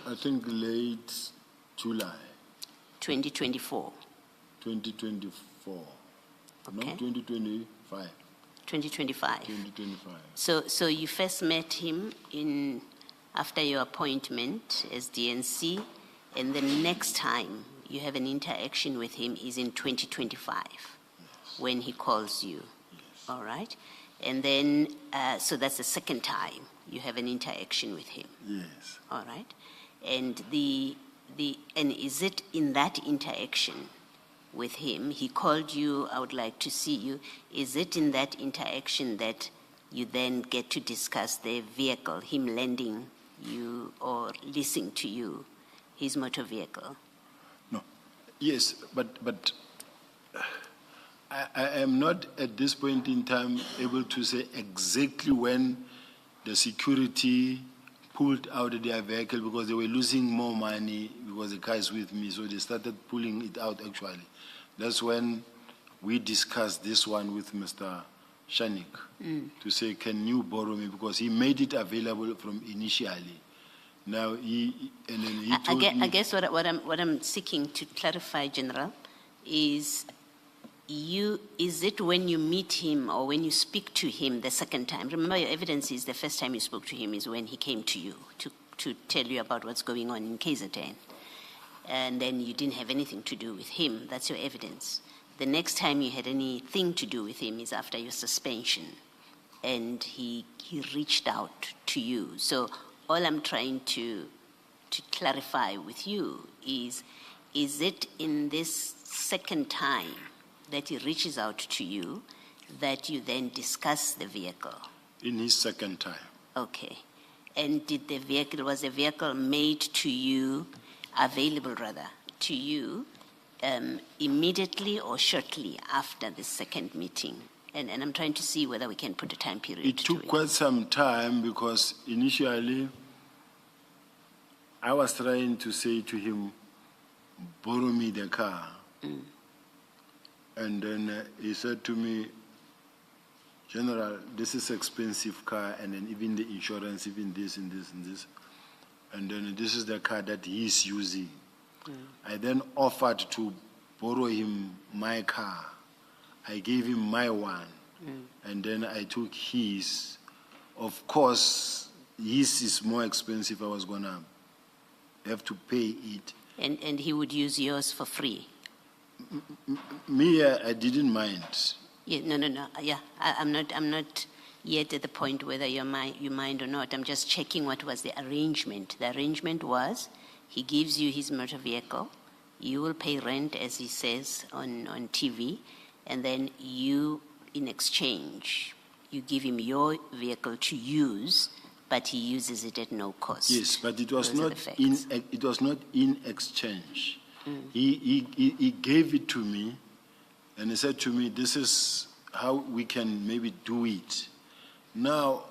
I think late July. 2024? 2024. Okay. No, 2025. 2025. 2025. So you first met him after your appointment as DNC, and the next time you have an interaction with him is in 2025, when he calls you. Yes. All right? And then, so that's the second time you have an interaction with him. Yes. All right? And and is it in that interaction with him, he called you, I would like to see you, is it in that interaction that you then get to discuss the vehicle, him lending you or leasing to you his motor vehicle? No. Yes, but I am not at this point in time able to say exactly when the security pulled out their vehicle because they were losing more money because the car is with me, so they started pulling it out actually. That's when we discussed this one with Mr. Shanik to say, can you borrow me? Because he made it available from initially. Now he told me. I guess what I'm seeking to clarify, General, is it when you meet him or when you speak to him the second time? Remember, your evidence is the first time you spoke to him is when he came to you to tell you about what's going on in KZN. And then you didn't have anything to do with him. That's your evidence. The next time you had anything to do with him is after your suspension. And he reached out to you. So all I'm trying to clarify with you is it in this second time that he reaches out to you that you then discuss the vehicle? In his second time. Okay. And was the vehicle made to you, available rather, to you immediately or shortly after the second meeting And I'm trying to see whether we can put a time period It to took it. quite some time because initially I was trying to say to him, borrow me the car. And then he said to me, General, this is expensive car, and then even the insurance, even this and this and this. And then this is the car that he's using. I then offered to borrow him my car. I gave him my one, and then I took his. Of course, his is more expensive. I was gonna have to pay it. And he would use yours for free. Me, I didn't mind. Yeah, no. Yeah, I'm not yet at the point whether you mind or not. I'm just checking what was the arrangement. The arrangement was he gives you his motor vehicle, you will pay rent, as he says on TV, and then you, in exchange, you give him your vehicle to use, but he uses it at no cost. Yes, but it was Those are not the in. facts. It was not in exchange. He gave it to me, and he said to me, "This is how we can maybe do it." Now,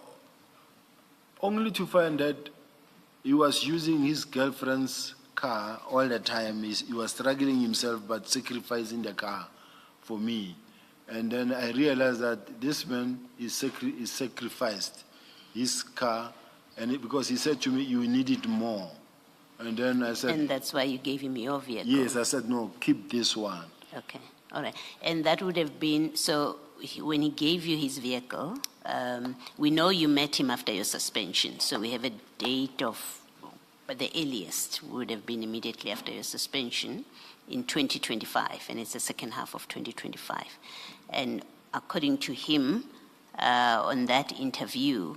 only to find that he was using his girlfriend's car all the time. He was struggling himself, but sacrificing the car for me. And then I realized that this man is sacrificed his car, and because he said to me, "You need it more." And then I said, And that's why you gave him your vehicle. "Yes." I said, "No, keep this one." Okay, all right. And that would have been, so when he gave you his vehicle, we know you met him after your suspension, so we have a date of, but the earliest would have been immediately after your suspension in 2025, and it's the second half of 2025. And according to him, on that interview,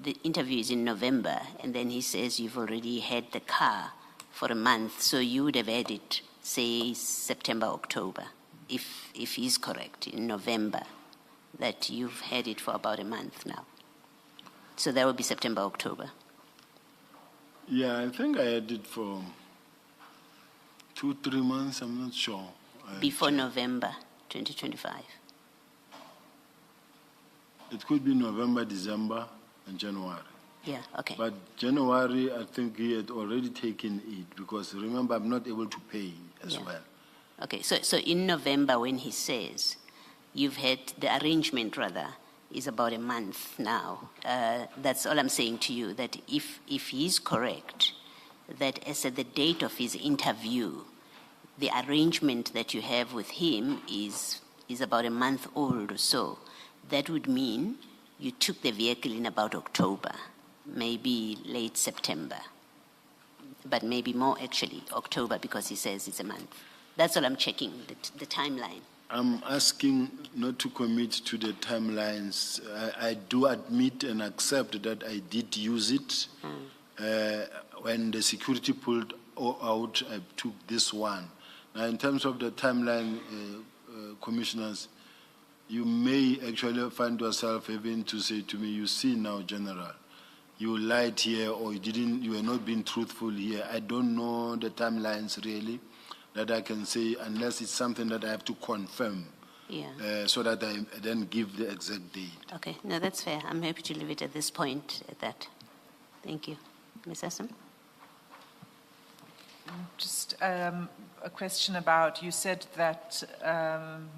the interview is in November, and then he says you've already had the car for a month, so you would have had it, say, September, October, if he's correct, in November, that you've had it for about a month now. So that would be September, October. Yeah, I think I had it for 2-3 months. I'm not sure. Before November 2025. It could be November, December, and January. Yeah, okay. But January, I think he had already taken it because remember, I'm not able to pay as Yeah. well. Okay, so in November when he says you've had, the arrangement rather, is about a month now, that's all I'm saying to you, that if he's correct, that as at the date of his interview, the arrangement that you have with him is about a month old or so, that would mean you took the vehicle in about October, maybe late September, but maybe more actually, October, because he says it's a month. That's all I'm checking, the timeline. I'm asking not to commit to the timelines. I do admit and accept that I did use it. When the security pulled out, I took this one. Now, in terms of the timeline, commissioners, you may actually find yourself having to say to me, "You see now, General, you lied here, or you were not being truthful here." I don't know the timelines really that I can say unless it's something that I have to confirm. Yeah. So that I then give the exact date. Okay, no, that's fair. I'm happy to leave it at this point at that. Thank you. Ms. Assam? Just a question about, you said that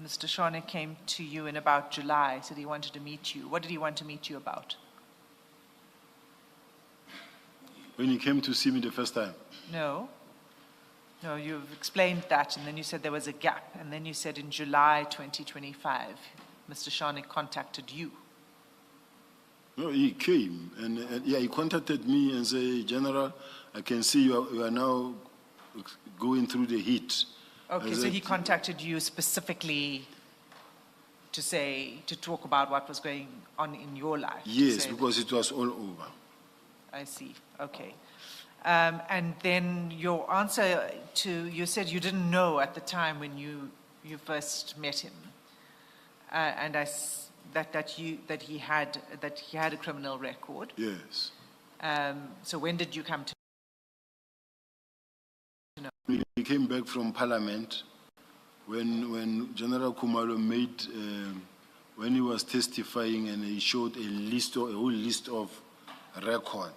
Mr. Shane came to you in about July, said he wanted to meet you. What did he want to meet you about? When he came to see me the first time, No, you've explained that, and then you said there was a gap, and then you said in July 2025, Mr. Shane contacted you. no, he came and he contacted me and said, "General, I can see you are now going through the heat." Okay, I so said, he contacted you specifically to talk about what was going on in your life? to Yes, say that- because it was all over. I see, okay. And then your answer you said you didn't know at the time when you first met him, and that he had a criminal record. Yes. So when did you come to? He came back from Parliament when General Kumalo made, when he was testifying and he showed a whole list of record.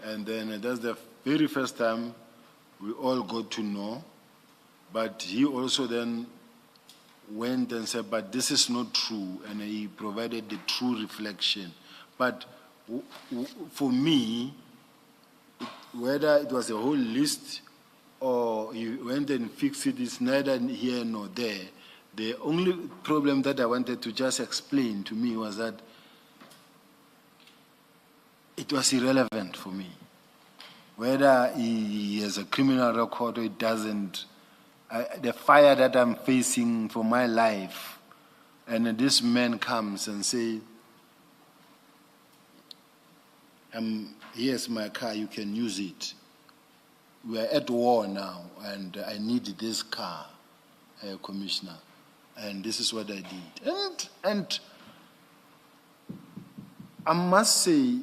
And then that's the very first time we all got to know. But he also then went and said, but this is not true. And he provided the true reflection. But for me, whether it was a whole list or he went and fixed it, is neither here nor there. The only problem that I wanted to just explain to me was that it was irrelevant for me. Whether he has a criminal record or it doesn't, the fire that I'm facing for my life, and this man comes and say, here's my car, you can use it. We are at war now, and I need this car, Commissioner. And this is what I did. And I must say,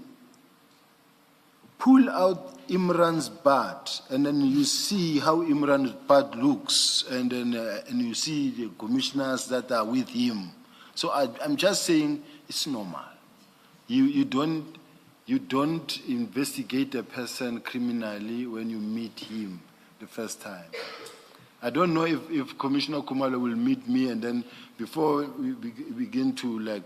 pull out Imran's butt, and then you see how Imran's butt looks, and then and you see the commissioners that are with him. So I'm just saying it's normal. You don't investigate a person criminally when you meet him the first time. I don't know if Commissioner Kumalo will meet me, and then before we begin to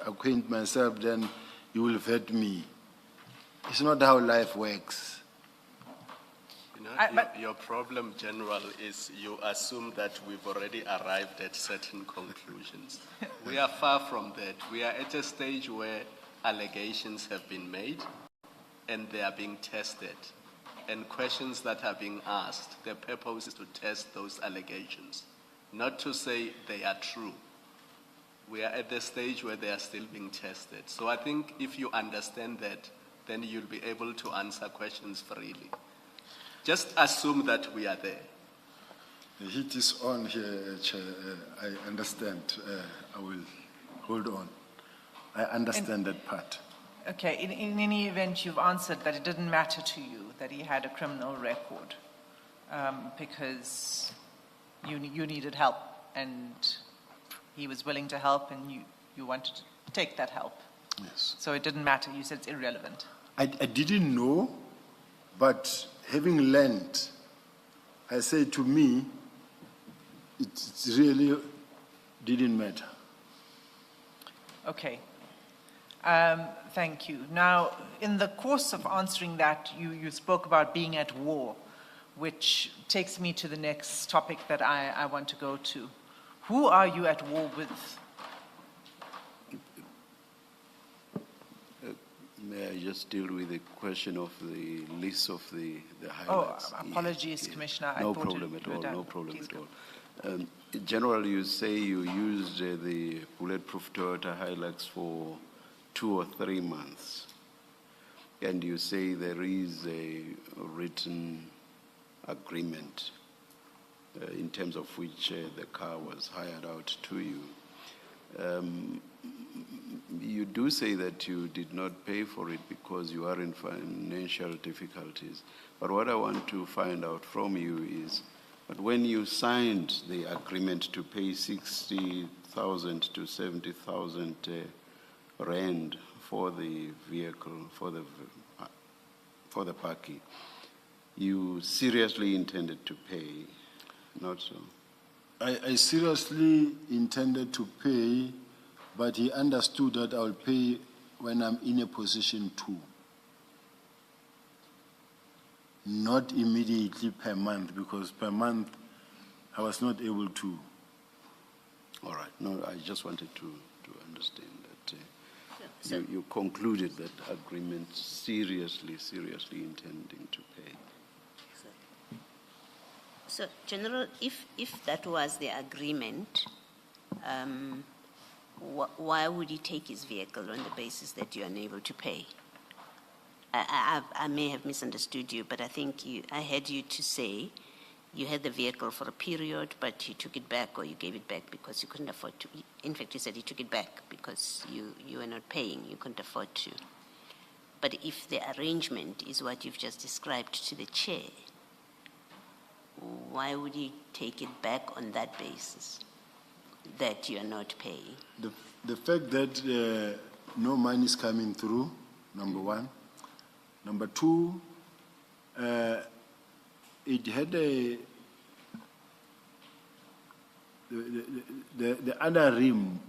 acquaint myself, then you will vet me. It's not how life works. You know, your problem, General, is you assume that we've already arrived at certain conclusions. We are far from that. We are at a stage where allegations have been made and they are being tested. And questions that are being asked, their purpose is to test those allegations, not to say they are true. We are at the stage where they are still being tested. So I think if you understand that, then you'll be able to answer questions freely. Just assume that we are there. The heat is on here, Chair. I understand. I will hold on. I understand that part. Okay, in any event, you've answered that it didn't matter to you that he had a criminal record because you needed help and he was willing to help and you wanted to take that help. Yes. So it didn't matter. You said it's irrelevant. I didn't know, but having learned, I say to me, it really didn't matter. Okay. Thank you. Now, in the course of answering that, you spoke about being at war, which takes me to the next topic that I want to go to. Who are you at war with? May I just deal with the question of the list of the highlights? Oh, apologies, Commissioner. No problem at all, no problem Please at all. In general, you say you used the bulletproof Toyota Hilux for 2 or 3 months, and you say there is a written agreement in terms of which the car was hired out to you. You do say that you did not pay for it because you are in financial difficulties. But what I want to find out from you is, but when you signed the agreement to pay 60,000 to 70,000 rand for the vehicle, for the Paki, you seriously intended to pay, not so? I seriously intended to pay, but he understood that I'll pay when I'm in a position to. Not immediately per month, because per month I was not able to. All right. No, I just wanted to understand that you concluded that agreement seriously intending to pay. So, General, if that was the agreement, why would he take his vehicle on the basis that you're unable to pay? I may have misunderstood you, but I think I heard you to say you had the vehicle for a period, but you took it back or you gave it back because you couldn't afford to. In fact, you said you took it back because you were not paying, you couldn't afford to. But if the arrangement is what you've just described to the chair, why would you take it back on that basis, that you're not paying? The fact that no money is coming through, number one. Number two, it had the other rim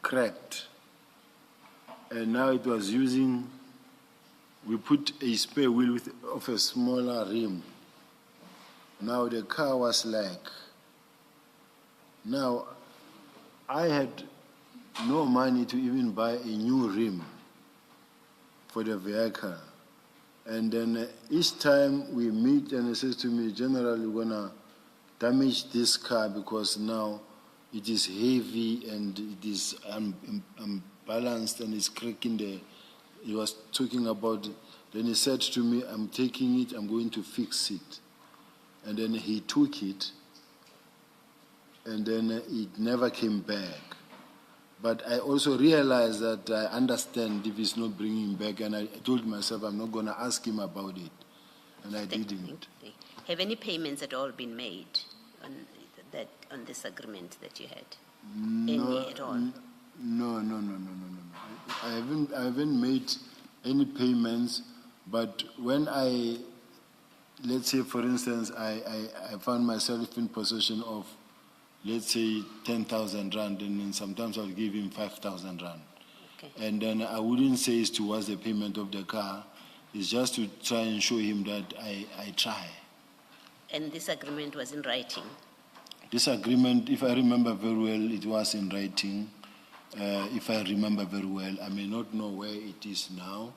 cracked, and now it was using, we put a spare wheel of a smaller rim. Now the car was like, now I had no money to even buy a new rim for the vehicle. And then each time we meet and he says to me, General, you're gonna damage this car because now it is heavy and it is unbalanced and it's cracking he was talking about it. Then he said to me, I'm taking it, I'm going to fix it. And then he took it and then it never came back. But I also realized that I understand if he's not bringing back, and I told myself I'm not going to ask him about it, and I didn't. Have any payments at all been made on this agreement that you had? Any at all? No. I haven't made any payments, but when let's say for instance, I found myself in possession of, let's say 10,000 rand, and then sometimes I'll give him 5,000 rand. Okay. And then I wouldn't say it's towards the payment of the car. It's just to try and show him that I try. And this agreement was in writing? This agreement, if I remember very well, it was in writing. If I remember very well, I may not know where it is now.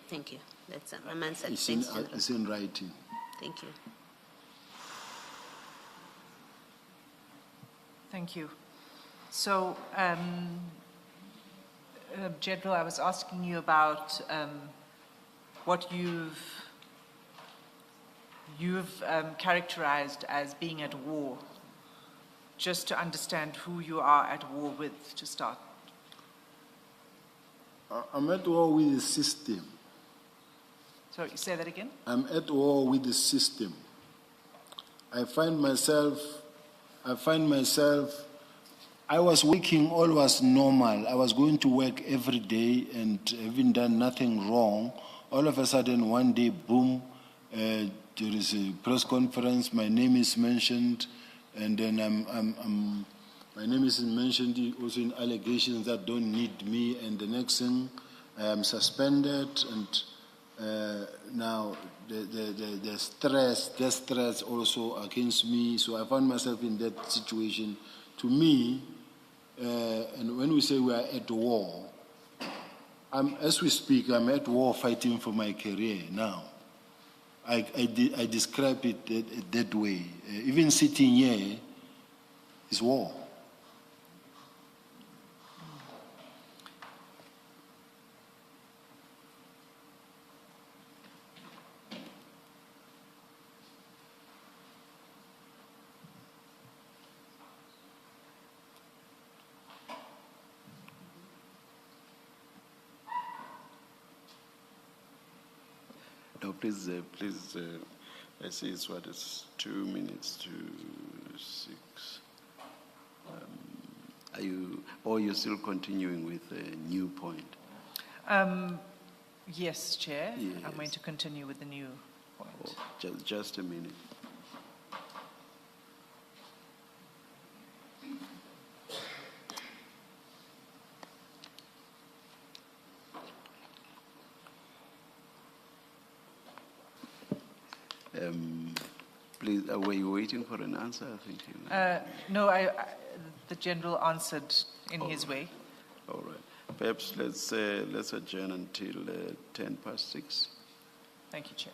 Thank you. That's I'm answered. It's in writing. Thank you. Thank you. So, General, I was asking you about what you've characterized as being at war, just to understand who you are at war with to start. I'm at war with the system. Sorry, say that again? I'm at war with the system. I find myself, I was working, all was normal. I was going to work every day and having done nothing wrong. All of a sudden, one day, boom, there is a press conference, my name is mentioned, and then my name is mentioned also in allegations that don't need me, and the next thing, I am suspended, and now the stress also against me. So I found myself in that situation. To me, and when we say we are at war, as we speak, I'm at war fighting for my career now. I describe it that way. Even sitting here is war. No, please, I see it's 2 minutes to 6. Or you're still continuing with a new point? Yes, Chair. Yes. I'm going to continue with the new point. Oh, just a minute. Please, were you waiting for an answer? I think you... No, the General answered in his way. All right. Perhaps let's adjourn until 6:10. Thank you, Chair.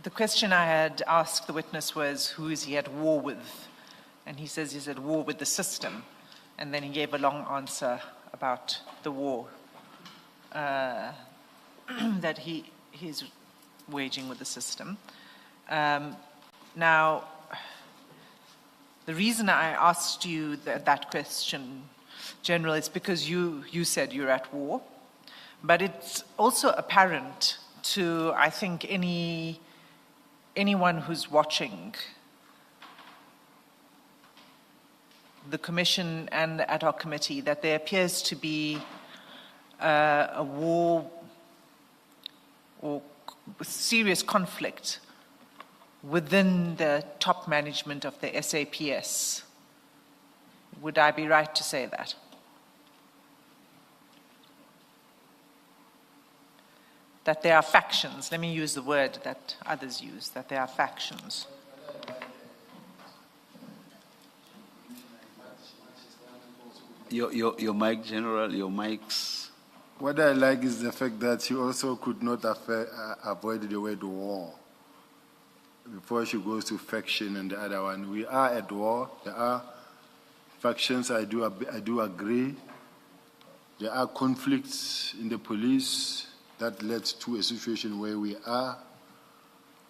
the question I had asked the witness was, who is he at war with? And he says he's at war with the system. And then he gave a long answer about the war that he's waging with the system. Now, the reason I asked you that question, General, is because you said you're at war. But it's also apparent to, I think, anyone who's watching the Commission and the ad hoc committee that there appears to be a war or serious conflict within the top management of the SAPS. Would I be right to say that? That there are factions, let me use the word that others use, that there are factions. Your mic, General, your mics. What I like is the fact that she also could not avoid the word war before she goes to faction and the other one. We are at war. There are factions, I do agree. There are conflicts in the police that led to a situation where we are.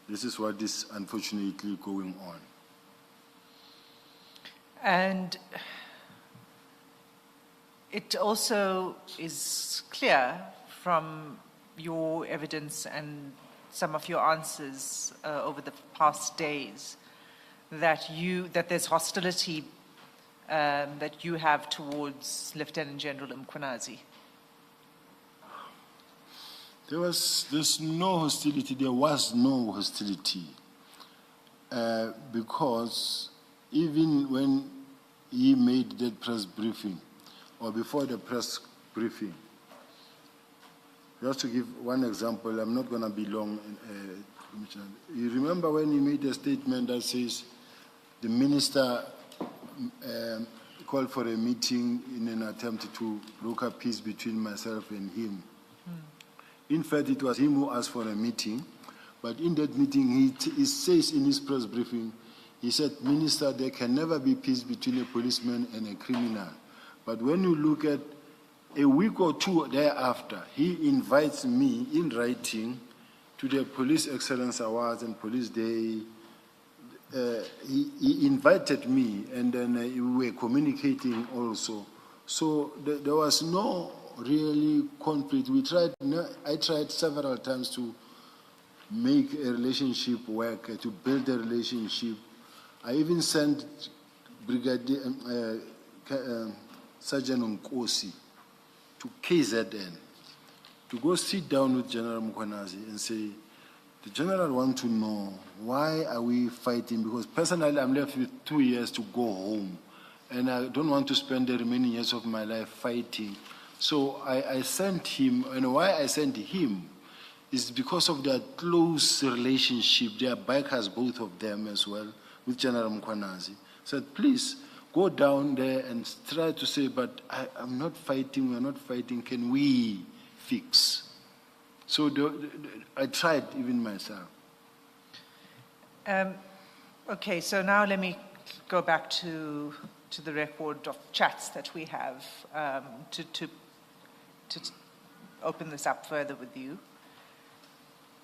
This is what is unfortunately going on. And it also is clear from your evidence and some of your answers over the past days that there's hostility that you have towards Lieutenant General Mkhwanazi. There's no hostility. There was no hostility because even when he made that press briefing, or before the press briefing, just to give one example, I'm not going to be long. You remember when he made a statement that says the minister called for a meeting in an attempt to broker peace between myself and him. In fact, it was him who asked for a meeting, but in that meeting, he says in his press briefing, he said, Minister, there can never be peace between a policeman and a criminal. But when you look at a week or two thereafter, he invites me in writing to the Police Excellence Awards and Police Day. He invited me, and then we were communicating also. So there was no really conflict. I tried several times to make a relationship work, to build a relationship. I even sent Brigadier Sergeant Nkosi to KZN to go sit down with General Mkhwanazi and say, the General wants to know why are we fighting, because personally I'm left with 2 years to go home and I don't want to spend the remaining years of my life fighting. So I sent him, and why I sent him is because of their close relationship. Their bikers, both of them as well, with General Mkhwanazi. Said, please go down there and try to say, but I'm not fighting, we're not fighting, can we fix? So I tried even myself. Okay, so now let me go back to the record of chats that we have to open this up further with you.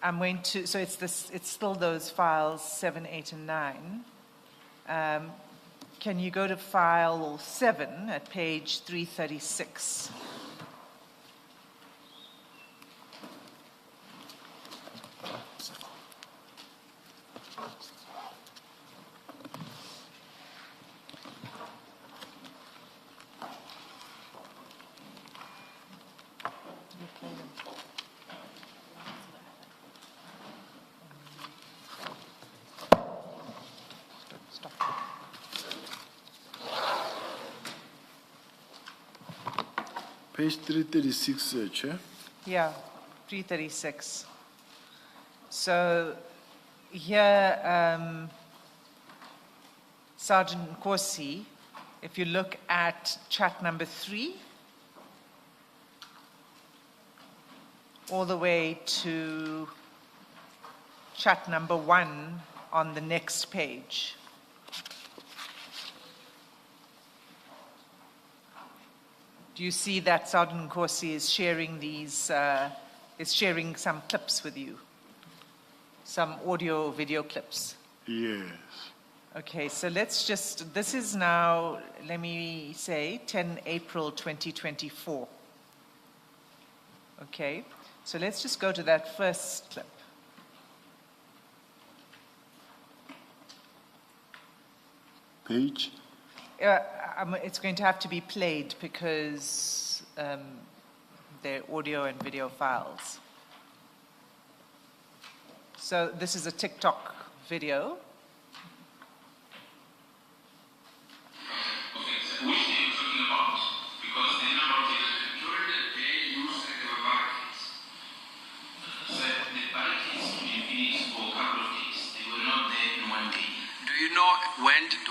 I'm going to, so it's still those files 7, 8, and 9. Can you go to file 7 at page 336? Page 336, Chair. Yeah, 336. So here, Sergeant Nkosi, if you look at chat number 3, all the way to chat number 1 on the next page. Do you see that Sergeant Nkosi is sharing sharing some clips with you? Some audio, video clips? Yes. Okay, so this is now, let me say, 10 April 2024. Okay, so let's just go to that first clip. Page? It's going to have to be played because they're audio and video files. So this is a TikTok video.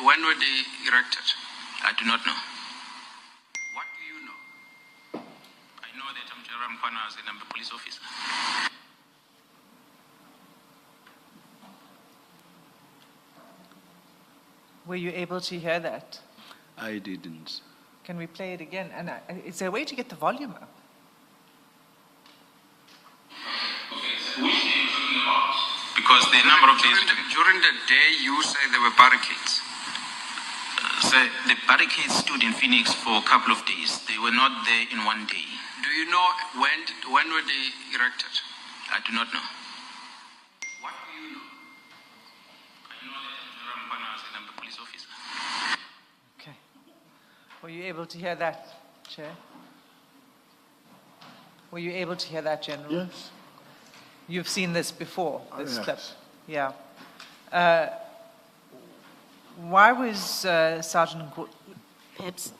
When were they erected? I do not know. What do you know? I know that I'm General Mkhwanazi and I'm a police officer. Were you able to hear that? I didn't. Can we play it again? And is there a way to get the volume up? Because the number of days during the day you say there were barricades. Say the barricades stood in Phoenix for a couple of days. They were not there in one day. Do you know when were they erected? I do not know. What do you know? I know that I'm General Mkhwanazi and I'm a police officer. Okay. Were you able to hear that, Chair? Were you able to hear that, General? Yes. You've seen this before, this Yes. clip? Yeah. Why was Sergeant Perhaps,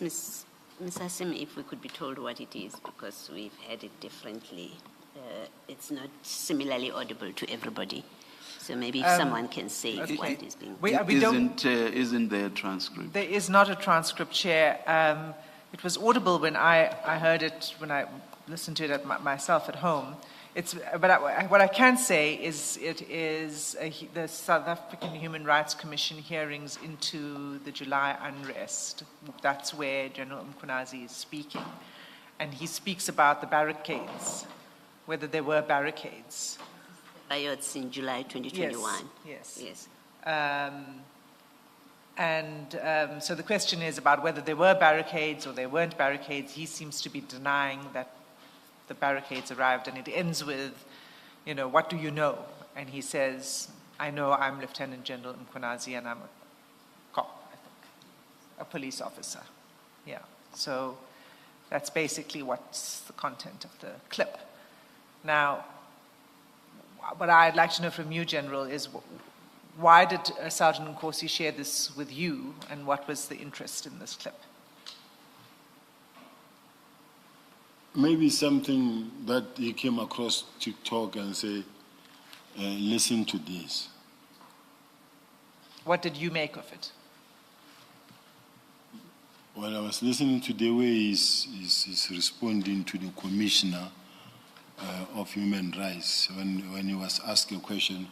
Ms. Asimi, if we could be told what it is, because we've had it differently. It's not similarly audible to everybody. So maybe if someone can say okay. what is being... Isn't there a transcript? There is not a transcript, Chair. It was audible when I heard it, when I listened to it myself at home. What I can say is it is the South African Human Rights Commission hearings into the July unrest. That's where General Mkhwanazi is speaking. And he speaks about the barricades, whether there were barricades. Riots in July 2021. Yes. So the question is about whether there were barricades or there weren't barricades. He seems to be denying that the barricades arrived, and it ends with, what do you know? And he says, I know I'm Lieutenant General Mkhwanazi and I'm a cop, I think, a police officer. Yeah, so that's basically what's the content of the clip. Now, what I'd like to know from you, General, is why did Sergeant Nkosi share this with you, and what was the interest in this clip? Maybe something that he came across TikTok and say, listen to this. What did you make of it? Well, I was listening to the way he's responding to the Commissioner of Human Rights when he was asked a question,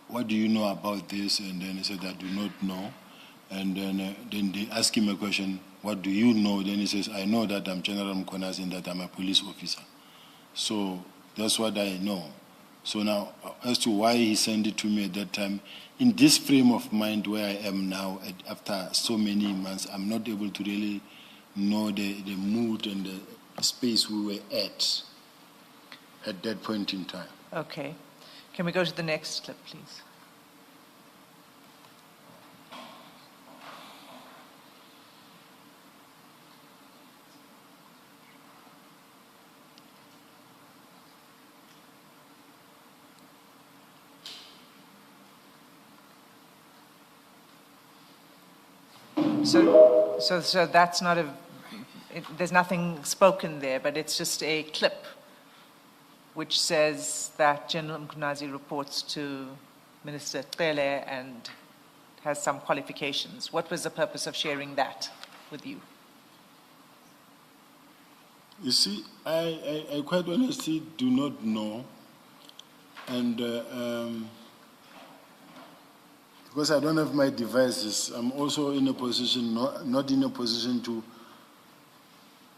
what do you know about this? And then he said, I do not know. And then they ask him a question, what do you know? Then he says, I know that I'm General Mkhwanazi and that I'm a police officer. So that's what I know. So now, as to why he sent it to me at that time, in this frame of mind where I am now, after so many months, I'm not able to really know the mood and the space we were at that point in time. Okay. Can we go to the next clip, please? So that's not there's nothing spoken there, but it's just a clip which says that General Mkhwanazi reports to Minister Cele and has some qualifications. What was the purpose of sharing that with you? You see, I quite honestly do not know. And because I don't have my devices, I'm also in a position, not in a position to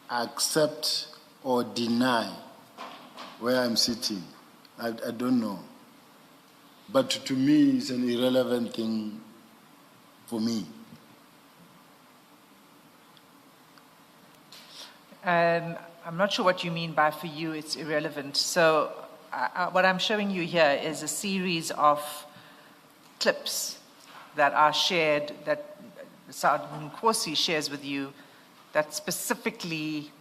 accept or deny where I'm sitting. I don't know. But to me, it's an irrelevant thing for me. I'm not sure what you mean by for you it's irrelevant. So what I'm showing you here is a series of clips that are shared, that Sergeant Nkosi shares with you, that specifically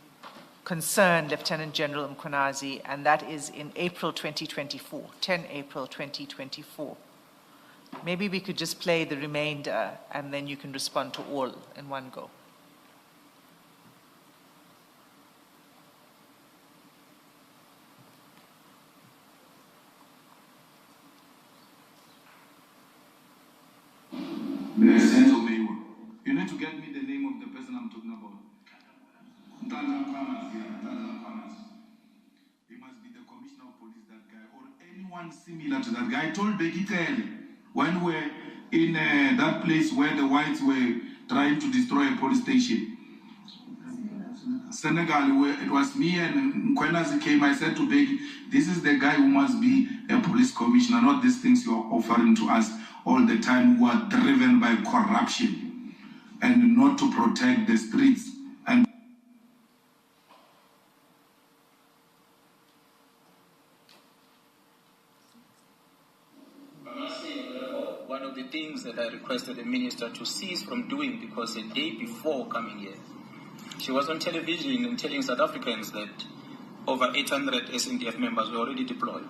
concern Lieutenant General Mkhwanazi, and that is in April 2024, 10 April 2024. Maybe we could just play the remainder and then you can respond to all in one go. You need to get me the name of the person I'm talking about. He must be the commissioner of police, that guy, or anyone similar to that guy. I told Becky Kelly when we're in that place where the whites were trying to destroy a police station. Senegal, where it was me and Mkhwanazi came, I said to Becky, this is the guy who must be a police commissioner, not these things you're offering to us all the time, who are driven by corruption and not to protect the streets. And one of the things that I requested the minister to cease from doing, because the day before coming here, she was on television and telling South Africans that over 800 SNDF members were already deployed.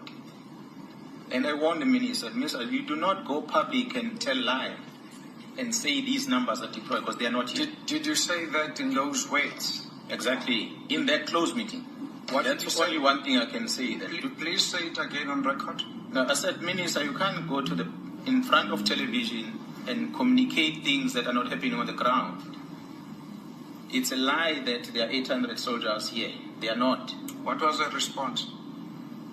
And I warned the minister, you do not go public and tell lies and say these numbers are deployed, because they are not here. Did you say that in those words? Exactly, in that closed meeting. That's only one thing I can say. Please say it again on record. No, I said, Minister, you can't go to in front of television and communicate things that are not happening on the ground. It's a lie that there are 800 soldiers here. They are not. What was her response?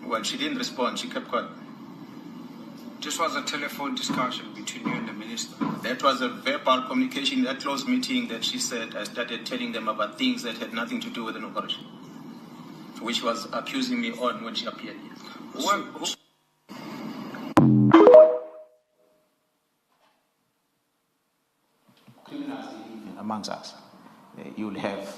Well, she didn't respond. She kept quiet. This was a telephone discussion between you and the minister. That was a verbal communication in that closed meeting that she said I started telling them about things that had nothing to do with an operation, which was accusing me on when she appeared here. Criminals amongst us. You'll have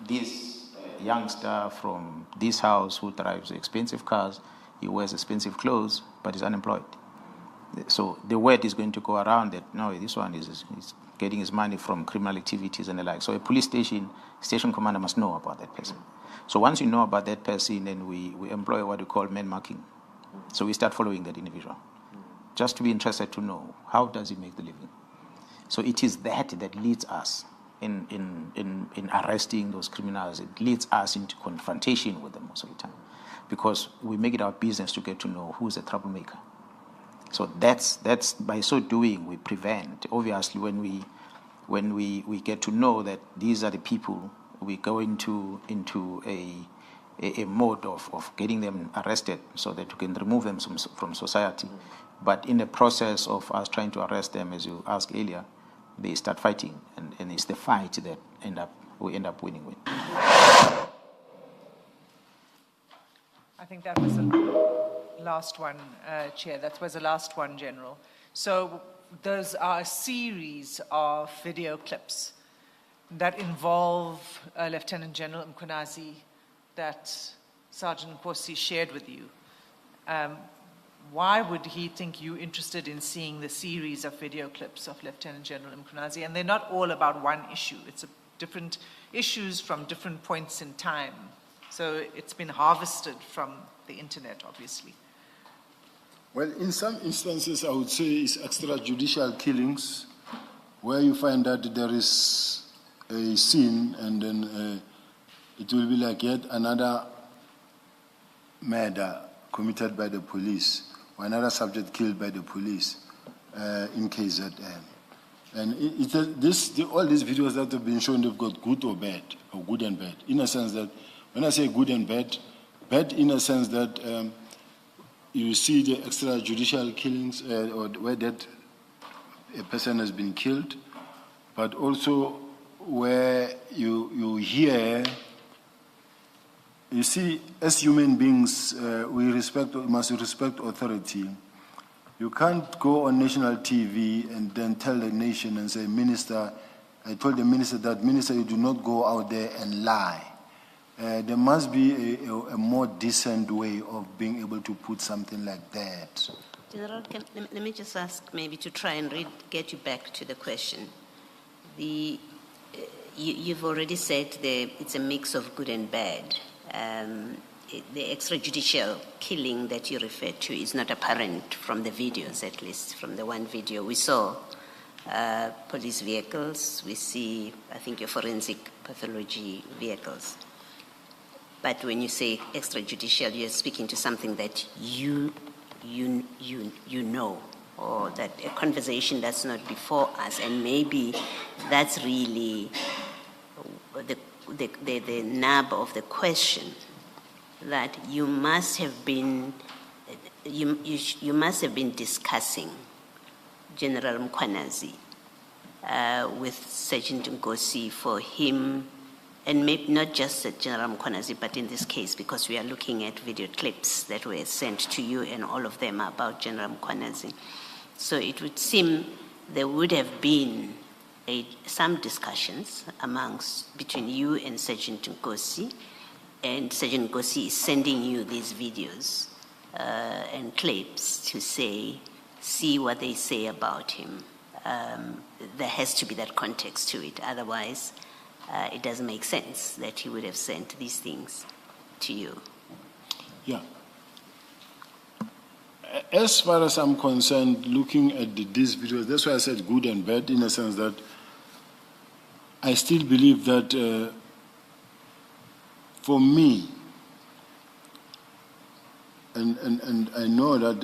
this youngster from this house who drives expensive cars, he wears expensive clothes, but is unemployed. So the word is going to go around that, no, this one is getting his money from criminal activities and the like. So a police station commander must know about that person. So once you know about that person, then we employ what we call man marking. So we start following that individual, just to be interested to know, how does he make the living? So it is that leads us in arresting those criminals. It leads us into confrontation with them most of the time, because we make it our business to get to know who's a troublemaker. So that's by so doing we prevent. Obviously, when we get to know that these are the people, we go into a mode of getting them arrested so that we can remove them from society. But in the process of us trying to arrest them, as you asked earlier, they start fighting, and it's the fight that we end up winning with. I think that was the last one, Chair. That was the last one, General. So those are a series of video clips that involve Lieutenant General Mkhwanazi that Sergeant Nkosi shared with you. Why would he think you interested in seeing the series of video clips of Lieutenant General Mkhwanazi? And they're not all about one issue. It's different issues from different points in time. So it's been harvested from the internet, obviously. Well, in some instances, I would say it's extrajudicial killings, where you find that there is a scene and then it will be like yet another murder committed by the police, or another subject killed by the police in KZN. And all these videos that have been shown, they've got good or bad, or good and bad, in a sense that when I say good and bad, bad in a sense that you see the extrajudicial killings or where that a person has been killed, but also where you hear, you see, as human beings, we must respect authority. You can't go on national TV and then tell the nation and say, Minister, I told the minister that, Minister, you do not go out there and lie. There must be a more decent way of being able to put something like that. General, let me just ask maybe to try and get you back to the question. You've already said it's a mix of good and bad. The extrajudicial killing that you referred to is not apparent from the videos, at least from the one video we saw. Police vehicles, we see, I think, your forensic pathology vehicles. But when you say extrajudicial, you're speaking to something that you know, or that a conversation that's not before us, and maybe that's really the nub of the question, that you must have been discussing General Mkhwanazi with Sergeant Nkosi for him, and maybe not just General Mkhwanazi, but in this case, because we are looking at video clips that were sent to you, and all of them are about General Mkhwanazi. So it would seem there would have been some discussions between you and Sergeant Nkosi, and Sergeant Nkosi is sending you these videos and clips to see what they say about him. There has to be that context to it. Otherwise, it doesn't make sense that he would have sent these things to you. Yeah. As far as I'm concerned, looking at these videos, that's why I said good and bad, in a sense that I still believe that for me, and I know that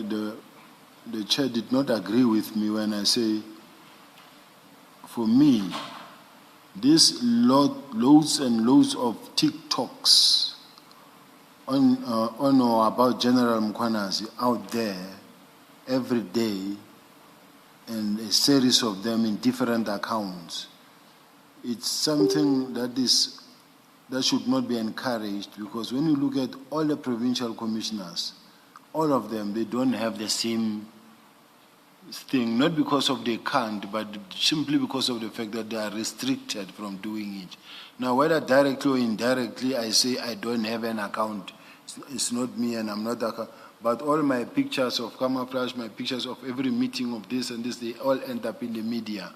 the chair did not agree with me when I say, for me, these loads and loads of TikToks on or about General Mkhwanazi out there every day, and a series of them in different accounts, it's something that should not be encouraged, because when you look at all the provincial commissioners, all of them, they don't have the same thing, not because of they can't, but simply because of the fact that they are restricted from doing it. Now, whether directly or indirectly, I say I don't have an account, it's not me and I'm not that, but all my pictures of camouflage, my pictures of every meeting of this and this, they all end up in the media,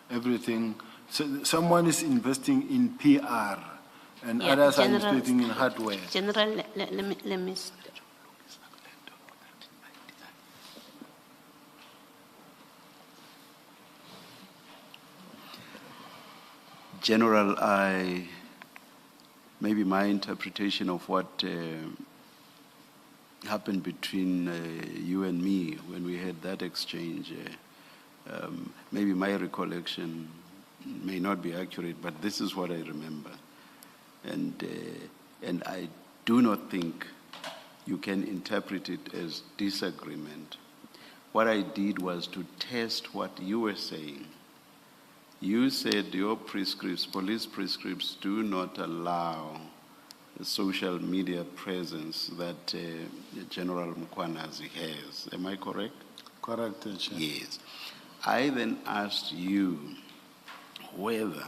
everything. So someone is investing in PR, and others are investing in hardware. General, let me. General, maybe my interpretation of what happened between you and me when we had that exchange, maybe my recollection may not be accurate, but this is what I remember. And I do not think you can interpret it as disagreement. What I did was to test what you were saying. You said your prescripts, police prescripts, do not allow the social media presence that General Mkhwanazi has. Am I correct? Correct, Chair. Yes. I then asked you whether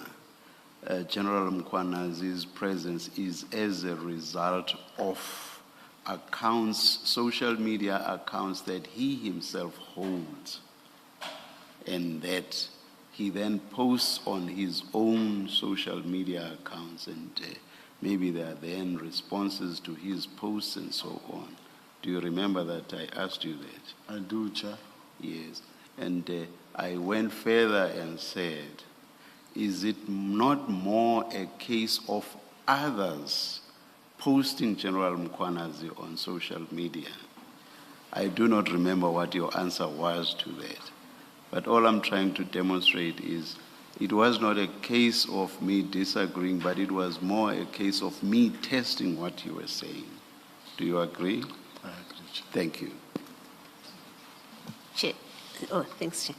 General Mkhwanazi's presence is as a result of accounts, social media accounts that he himself holds, and that he then posts on his own social media accounts, and maybe there are then responses to his posts and so on. Do you remember that I asked you that? I do, Chair. Yes. And I went further and said, is it not more a case of others posting General Mkhwanazi on social media? I do not remember what your answer was to that. But all I'm trying to demonstrate is It was not a case of me disagreeing, but it was more a case of me testing what you were saying. Do you agree? I agree. Thank you. Chair. Oh, thanks, Chair.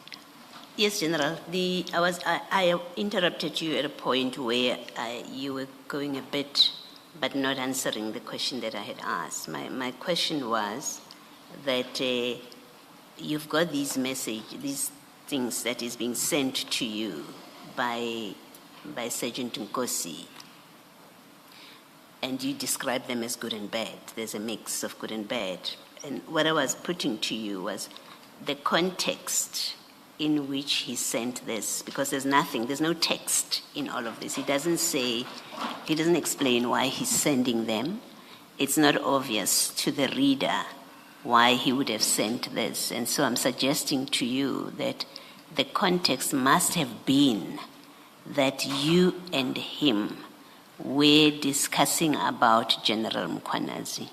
Yes, General. I interrupted you at a point where you were going a bit, but not answering the question that I had asked. My question was that you've got these things that is being sent to you by Sergeant Nkosi, and you describe them as good and bad. There's a mix of good and bad. And what I was putting to you was the context in which he sent this, because there's no text in all of this. He doesn't explain why he's sending them. It's not obvious to the reader why he would have sent this. And so I'm suggesting to you that the context must have been that you and him were discussing about General Mkhwanazi.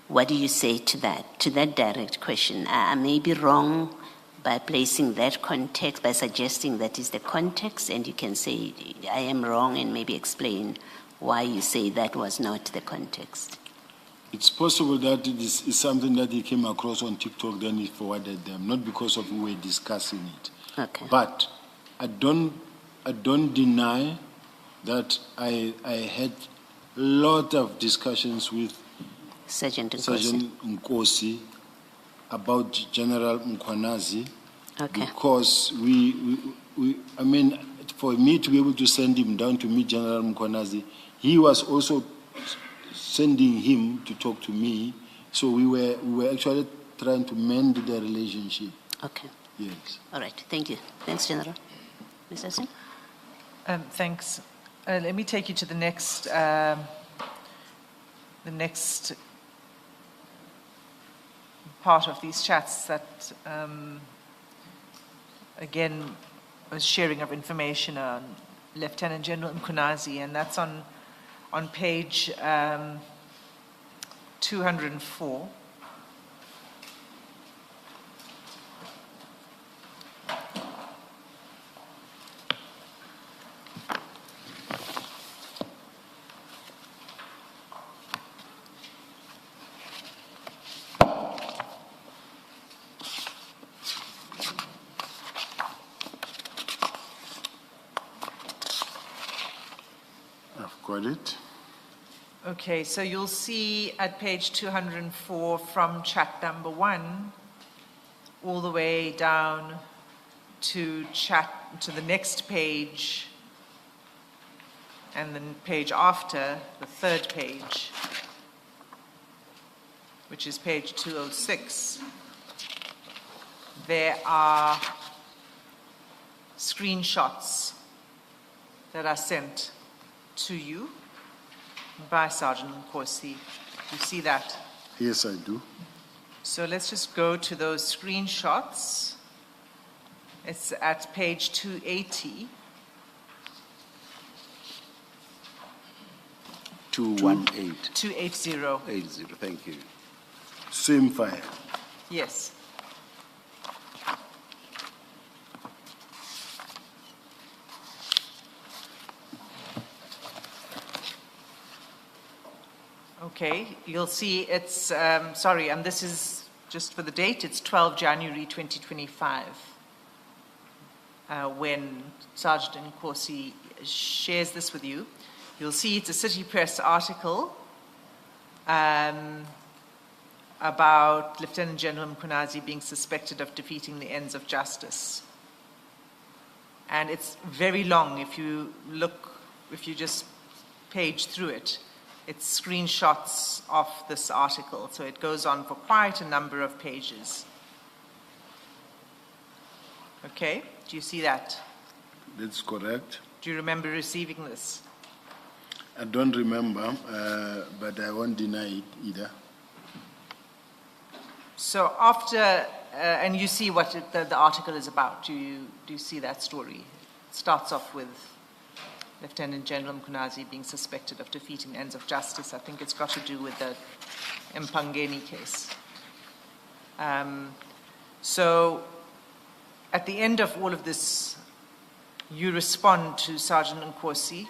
What do you say to that direct question? I may be wrong by placing that context, by suggesting that is the context, and you can say I am wrong and maybe explain why you say that was not the context. It's possible that it is something that he came across on TikTok, then he forwarded them, not because of we were discussing it. Okay. But I don't deny that I had a lot of discussions with Sergeant Nkosi about General Mkhwanazi. Okay. Because for me to be able to send him down to meet General Mkhwanazi, he was also sending him to talk to me. So we were actually trying to mend the relationship. Okay. Yes. All right. Thank you. Thanks, General. Mr. Singh? Thanks. Let me take you to the next part of these chats that, again, was sharing of information on Lieutenant General Mkhwanazi, and that's on page 204. Got it? Okay, so you'll see at page 204 from chat number 1 all the way down to the next page, and then page after, the third page, which is page 206. There are screenshots that are sent to you by Sergeant Nkosi. You see that? Yes, I do. So let's just go to those screenshots. It's at page 280. 218. 280. 80, thank you. Same file. Yes. Okay, you'll see it's, this is just for the date, it's 12 January 2025, when Sergeant Nkosi shares this with you. You'll see it's a City Press article about Lieutenant General Mkhwanazi being suspected of defeating the ends of justice. And it's very long if you just page through it. It's screenshots of this article, so it goes on for quite a number of pages. Okay, do you see that? That's correct. Do you remember receiving this? I don't remember, but I won't deny it either. So after, and you see what the article is about. Do you see that story? It starts off with Lieutenant General Mkhwanazi being suspected of defeating the ends of justice. I think it's got to do with the Mpangeni case. At the end of all of this, you respond to Sergeant Nkosi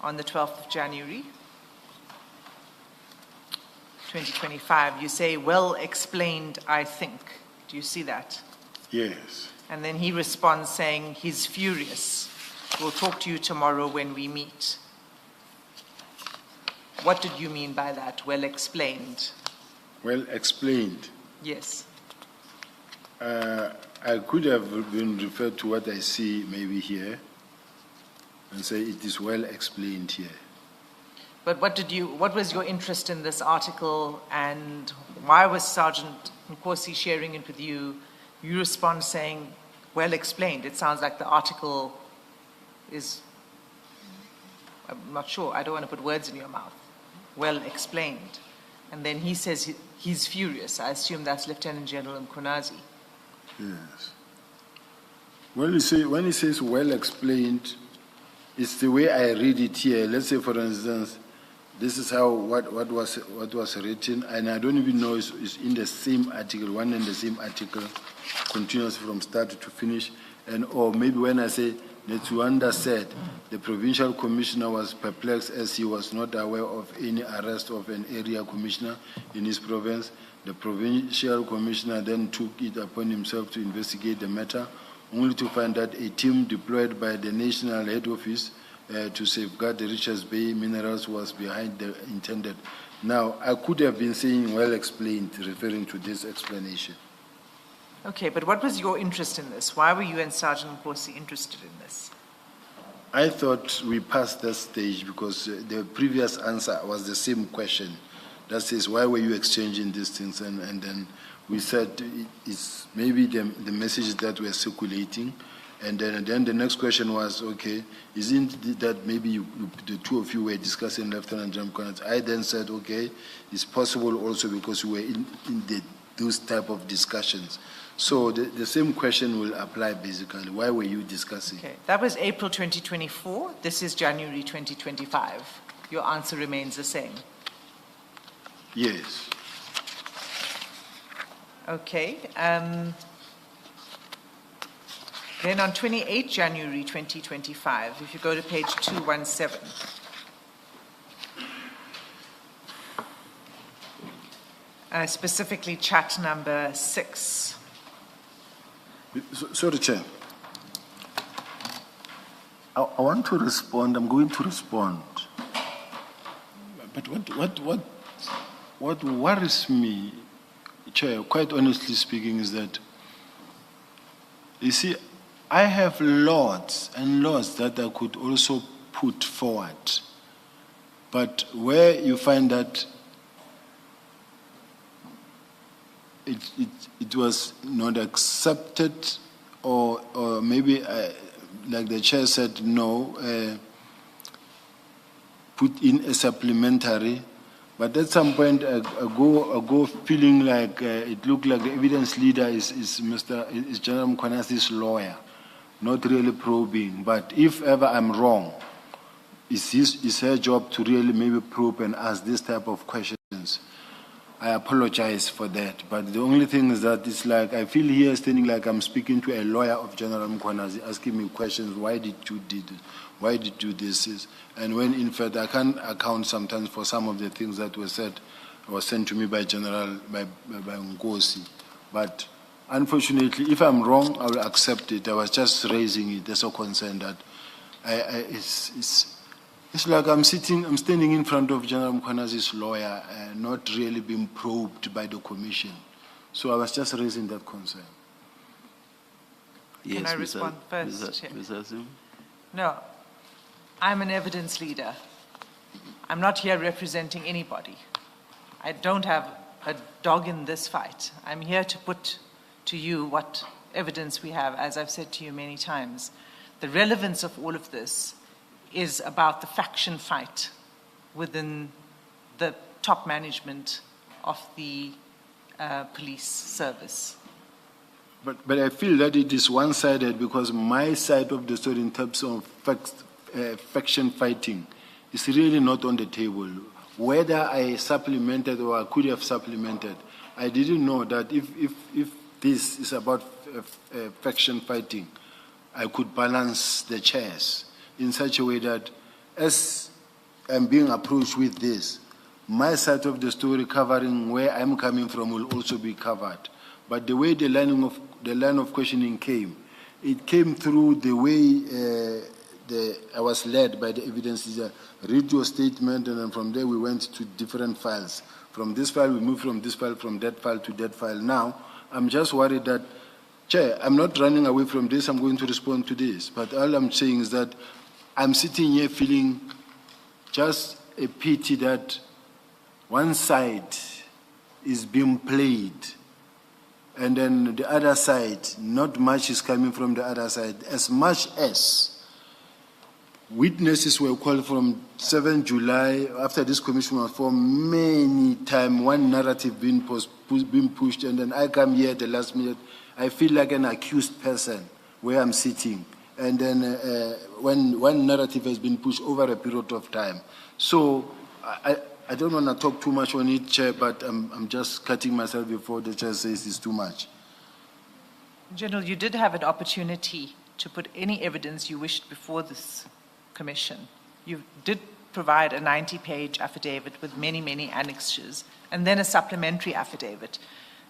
on the 12th of January, 2025. You say, well explained, I think. Do you see that? Yes. And then he responds saying he's furious. We'll talk to you tomorrow when we meet. What did you mean by that? Well explained. Well explained. Yes. I could have been referred to what I see maybe here and say it is well explained here. But what was your interest in this article, and why was Sergeant Nkosi sharing it with you? You respond saying, well explained. It sounds like the article is, I'm not sure, I don't want to put words in your mouth. Well explained. And then he says he's furious. I assume that's Lieutenant General Mkhwanazi. Yes. Well, you see, when he says well explained, it's the way I read it here. Let's say, for instance, this is how what was written, and I don't even know it's in the same article, one and the same article, continuous from start to finish, or maybe when I say Netsuanda said the provincial commissioner was perplexed as he was not aware of any arrest of an area commissioner in his province. The provincial commissioner then took it upon himself to investigate the matter, only to find that a team deployed by the national head office to safeguard the Richards Bay minerals was behind the intended. Now, I could have been saying well explained, referring to this explanation. Okay, but what was your interest in this? Why were you and Sergeant Nkosi interested in this? I thought we passed that stage because the previous answer was the same question. That says, why were you exchanging these things? And then we said it's maybe the messages that were circulating. And then the next question was, okay, isn't it that maybe the two of you were discussing Lieutenant General Mkhwanazi? I then said, okay, it's possible also because we were in those type of discussions. So the same question will apply basically. Why were you discussing? Okay, that was April 2024. This is January 2025. Your answer remains the same. Yes. Okay. Then on 28 January 2025, if you go to page 217, specifically chat number 6. Sorry, Chair. I want to respond. I'm going to respond. But what worries me, Chair, quite honestly speaking, is that, you see, I have lots and lots that I could also put forward. But where you find that it was not accepted, or maybe, like the Chair said, no, put in a supplementary. But at some point, I go feeling like it looked like the evidence leader is General Mkhwanazi's lawyer, not really probing. But if ever I'm wrong, it's her job to really maybe probe and ask this type of questions. I apologize for that. But the only thing is that it's like I feel here standing like I'm speaking to a lawyer of General Mkhwanazi, asking me questions. Why did you do this? Why did you do this? And when in fact I can't account sometimes for some of the things that were said or sent to me by Nkosi. But unfortunately, if I'm wrong, I will accept it. I was just raising it as a concern that it's like I'm standing in front of General Mkhwanazi's lawyer and not really being probed by the commission. So I was just raising that concern. Can I respond first? No, I'm an evidence leader. I'm not here representing anybody. I don't have a dog in this fight. I'm here to put to you what evidence we have, as I've said to you many times. The relevance of all of this is about the faction fight within the top management of the police service. But I feel that it is one-sided because my side of the story in terms of faction fighting is really not on the table. Whether I supplemented or I could have supplemented, I didn't know that if this is about faction fighting, I could balance the chairs in such a way that as I'm being approached with this, my side of the story covering where I'm coming from will also be covered. But the way the line of questioning came, it came through the way I was led by the evidence. Read your statement, and then from there we went to different files. From this file, we moved from this file, from that file to that file. Now, I'm just worried that, Chair, I'm not running away from this, I'm going to respond to this. But all I'm saying is that I'm sitting here feeling just a pity that one side is being played, and then the other side, not much is coming from the other side. As much as witnesses were called from 7 July, after this commission was formed, many times, one narrative being pushed, and then I come here at the last minute, I feel like an accused person where I'm sitting. And then when one narrative has been pushed over a period of time. So I don't want to talk too much on it, Chair, but I'm just cutting myself before the Chair says it's too much. General, you did have an opportunity to put any evidence you wished before this commission. You did provide a 90-page affidavit with many, many annexures, and then a supplementary affidavit.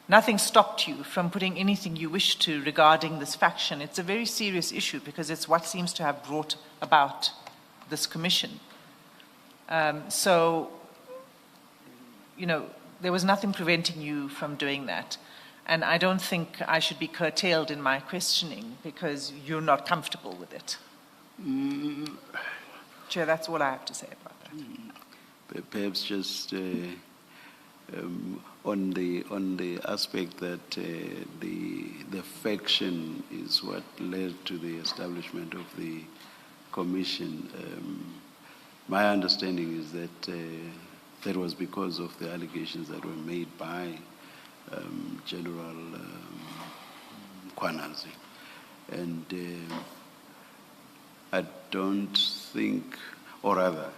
Nothing stopped you from putting anything you wish to regarding this faction. It's a very serious issue because it's what seems to have brought about this commission. So, you know, there was nothing preventing you from doing that. And I don't think I should be curtailed in my questioning because you're not comfortable with it. Chair, that's all I have to say about that. Perhaps just on the aspect that the faction is what led to the establishment of the commission. My understanding is that that was because of the allegations that were made by General Kwanazi. And I don't think, or rather,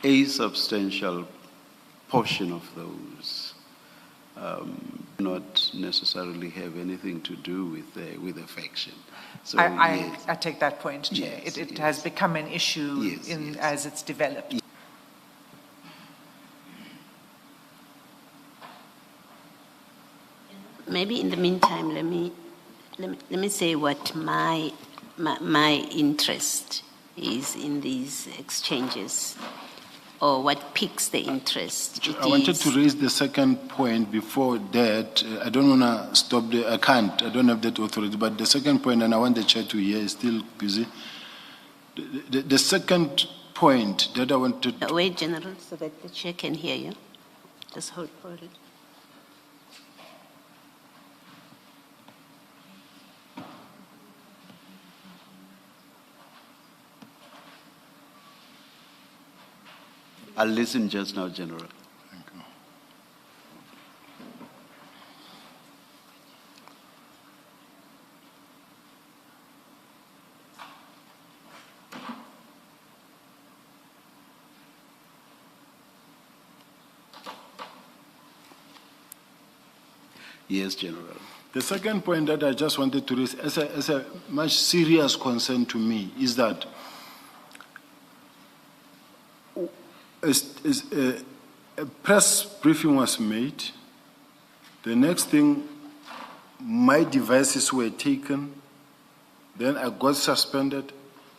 a substantial portion of those not necessarily have anything to do with the faction. So I take that point, Chair. Yes, it yes. has become an issue Yes. as it's developed. Maybe in the meantime, let me say what my interest is in these exchanges, or what piques the interest. I wanted to raise the second point before that. I don't want to stop there. I can't. I don't have that authority. But the second point, and I want the Chair to hear, is still busy. The second point that I wanted to... Wait, General, so that the Chair can hear you. Just hold it. I'll listen just now, General. Thank you. Yes, General. The second point that I just wanted to raise as a much serious concern to me is that a press briefing was made. The next thing, my devices were taken. Then I got suspended,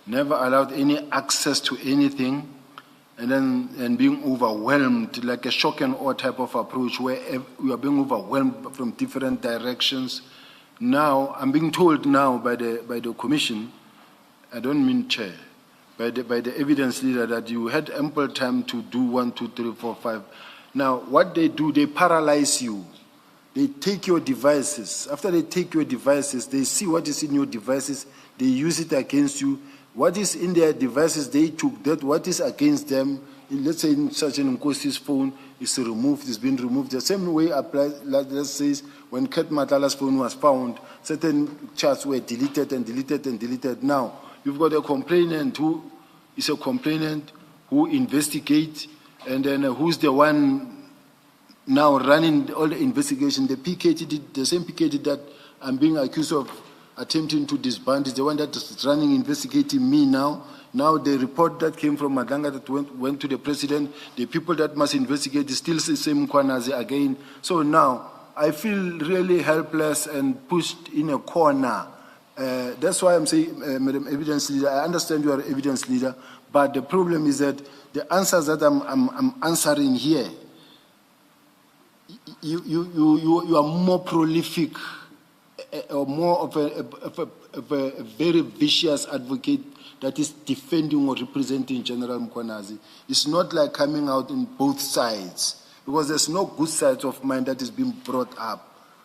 never allowed any access to anything, and being overwhelmed, like a shock and awe type of approach where we are being overwhelmed from different directions. Now, I'm being told now by the commission, I don't mean Chair, by the evidence leader that you had ample time to do 1, 2, 3, 4, 5. Now, what they do, they paralyze you. They take your devices. After they take your devices, they see what is in your devices. They use it against you. What is in their devices, they took that. What is against them, let's say in Sergeant Nkosi's phone, is removed, is being removed. The same way applies, like let's say, when Ket Matala's phone was found, certain chats were deleted and deleted and deleted. Now, you've got a complainant who is a complainant who investigates, and then who's the one now running all the investigation. The PKT did, the same PKT that I'm being accused of attempting to disband is the one that is running, investigating me now. Now the report that came from Madlanga that went to the president, the people that must investigate is still the same Mkhwanazi again. So now I feel really helpless and pushed in a corner. That's why I'm saying, Madam Evidence Leader, I understand you are evidence leader, but the problem is that the answers that I'm answering here, you are more prolific or more of a very vicious advocate that is defending or representing General Mkhwanazi. It's not like coming out in both sides, because there's no good side of mine that is being brought up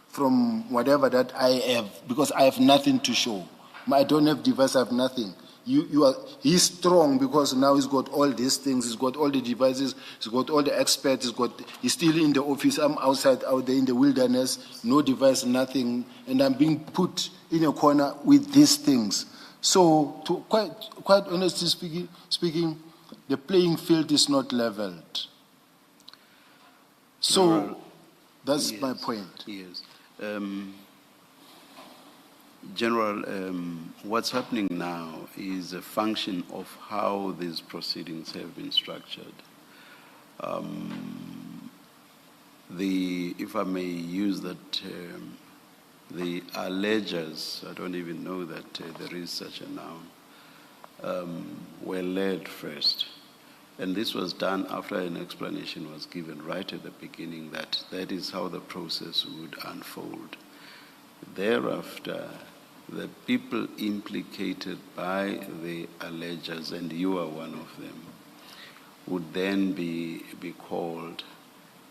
from whatever that I have, because I have nothing to show. I don't have device, I have nothing. He's strong because now he's got all these things, he's got all the devices, he's got all the experts, he's still in the office, I'm outside, out there in the wilderness, no device, nothing, and I'm being put in a corner with these things. So, quite honestly speaking, the playing field is not leveled. So, that's my point. Yes. General, what's happening now is a function of how these proceedings have been structured. If I may use that term, the allegers, I don't even know that there is such a noun, were led first. And this was done after an explanation was given right at the beginning that that is how the process would unfold. Thereafter, the people implicated by the allegers, and you are one of them, would then be called.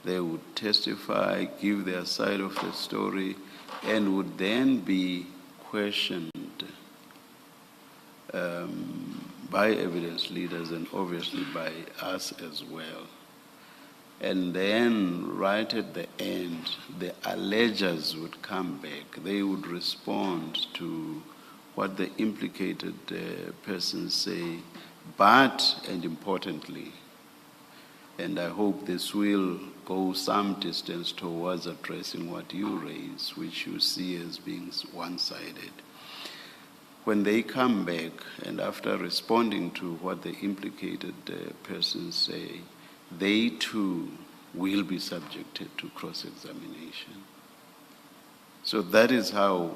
They would testify, give their side of the story, and would then be questioned by evidence leaders and obviously by us as well. And then right at the end, the allegers would come back. They would respond to what the implicated persons say, but, and importantly, and I hope this will go some distance towards addressing what you raise, which you see as being one-sided. When they come back, and after responding to what the implicated persons say, they too will be subjected to cross-examination. So that is how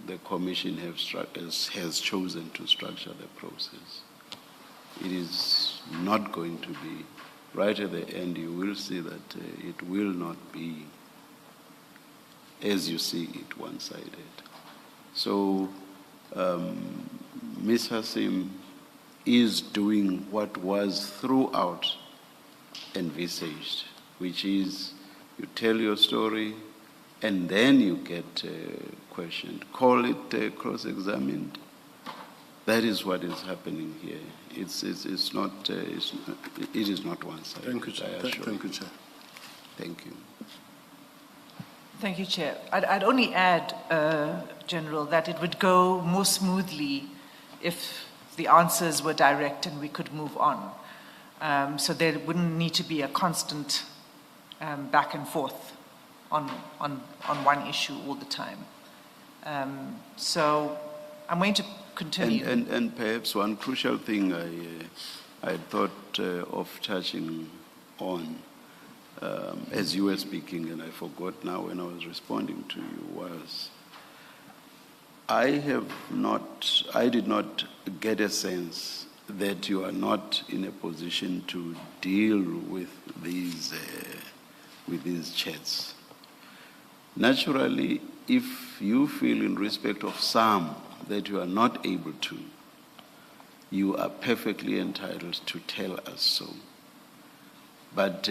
the Commission has chosen to structure the process. It is not going to be, right at the end you will see that it will not be, as you see it, one-sided. So Ms. Hassim is doing what was throughout envisaged, which is you tell your story and then you get questioned. Call it cross-examined. That is what is happening here. It is not one-sided. Thank you, Chair. Thank you, Chair. Thank you. Thank you, Chair. I'd only add, General, that it would go more smoothly if the answers were direct and we could move on. So there wouldn't need to be a constant back and forth on one issue all the time. So I'm going to continue. And perhaps one crucial thing I thought of touching on as you were speaking, and I forgot now when I was responding to you, was I did not get a sense that you are not in a position to deal with these chats. Naturally, if you feel in respect of some that you are not able to, you are perfectly entitled to tell us so. But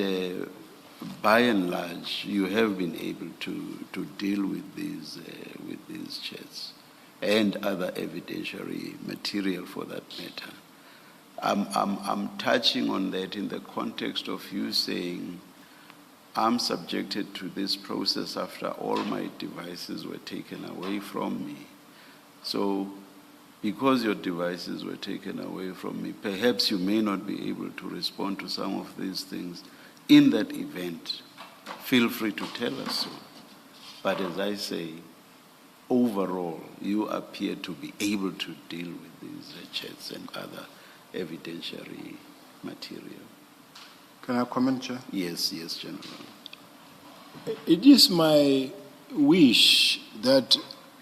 by and large, you have been able to deal with these chats and other evidentiary material for that matter. I'm touching on that in the context of you saying, I'm subjected to this process after all my devices were taken away from me. So, because your devices were taken away from me, perhaps you may not be able to respond to some of these things. In that event, feel free to tell us so. But as I say, overall, you appear to be able to deal with these chats and other evidentiary material. Can I comment, Chair? Yes, General. It is my wish that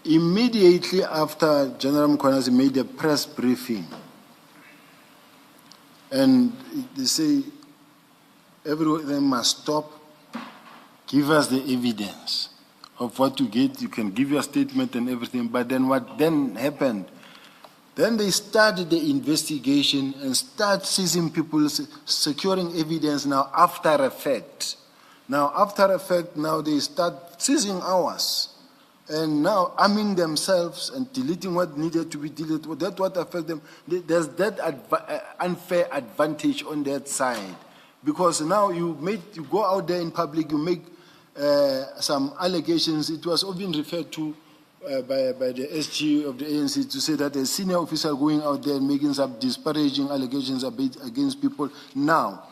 immediately after General Mkhwanazi made a press briefing, and they say everyone must stop, give us the evidence of what you get. You can give your statement and everything, but then what then happened? Then they started the investigation and start seizing people, securing evidence now after effect. Now after effect, now they start seizing ours. And now arming themselves and deleting what needed to be deleted. That's what affects them. There's that unfair advantage on that side. Because now you go out there in public, you make some allegations. It was often referred to by the SG of the ANC to say that a senior officer going out there and making some disparaging allegations against people. Now,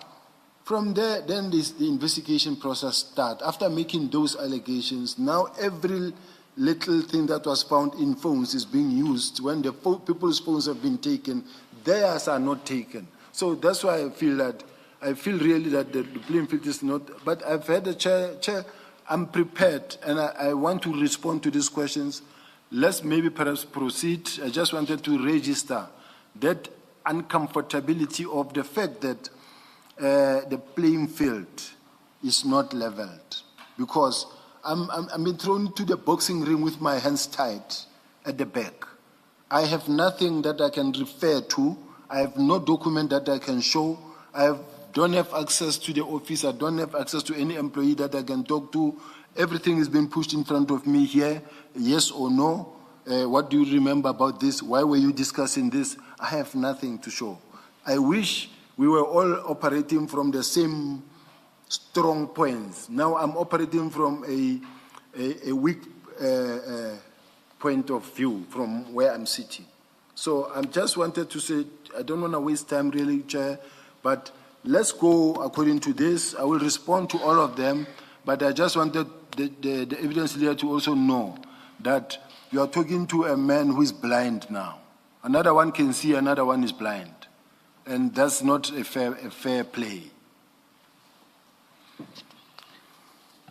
from there, then the investigation process starts. After making those allegations, now every little thing that was found in phones is being used. When the people's phones have been taken, theirs are not taken. So that's why I feel really that the playing field is not, but I've had the chair, I'm prepared and I want to respond to these questions. Let's maybe perhaps proceed. I just wanted to register that uncomfortability of the fact that the playing field is not leveled, because I'm being thrown to the boxing ring with my hands tied at the back. I have nothing that I can refer to. I have no document that I can show. Don't have access to the office. I don't have access to any employee that I can talk to. Everything is being pushed in front of me here. Yes or no? What do you remember about this? Why were you discussing this? I have nothing to show. I wish we were all operating from the same strong points. Now I'm operating from a weak point of view from where I'm sitting. So I just wanted to say, I don't want to waste time really, Chair, but let's go according to this. I will respond to all of them, but I just wanted the evidence leader to also know that you are talking to a man who is blind now. Another one can see, another one is blind. And that's not a fair play.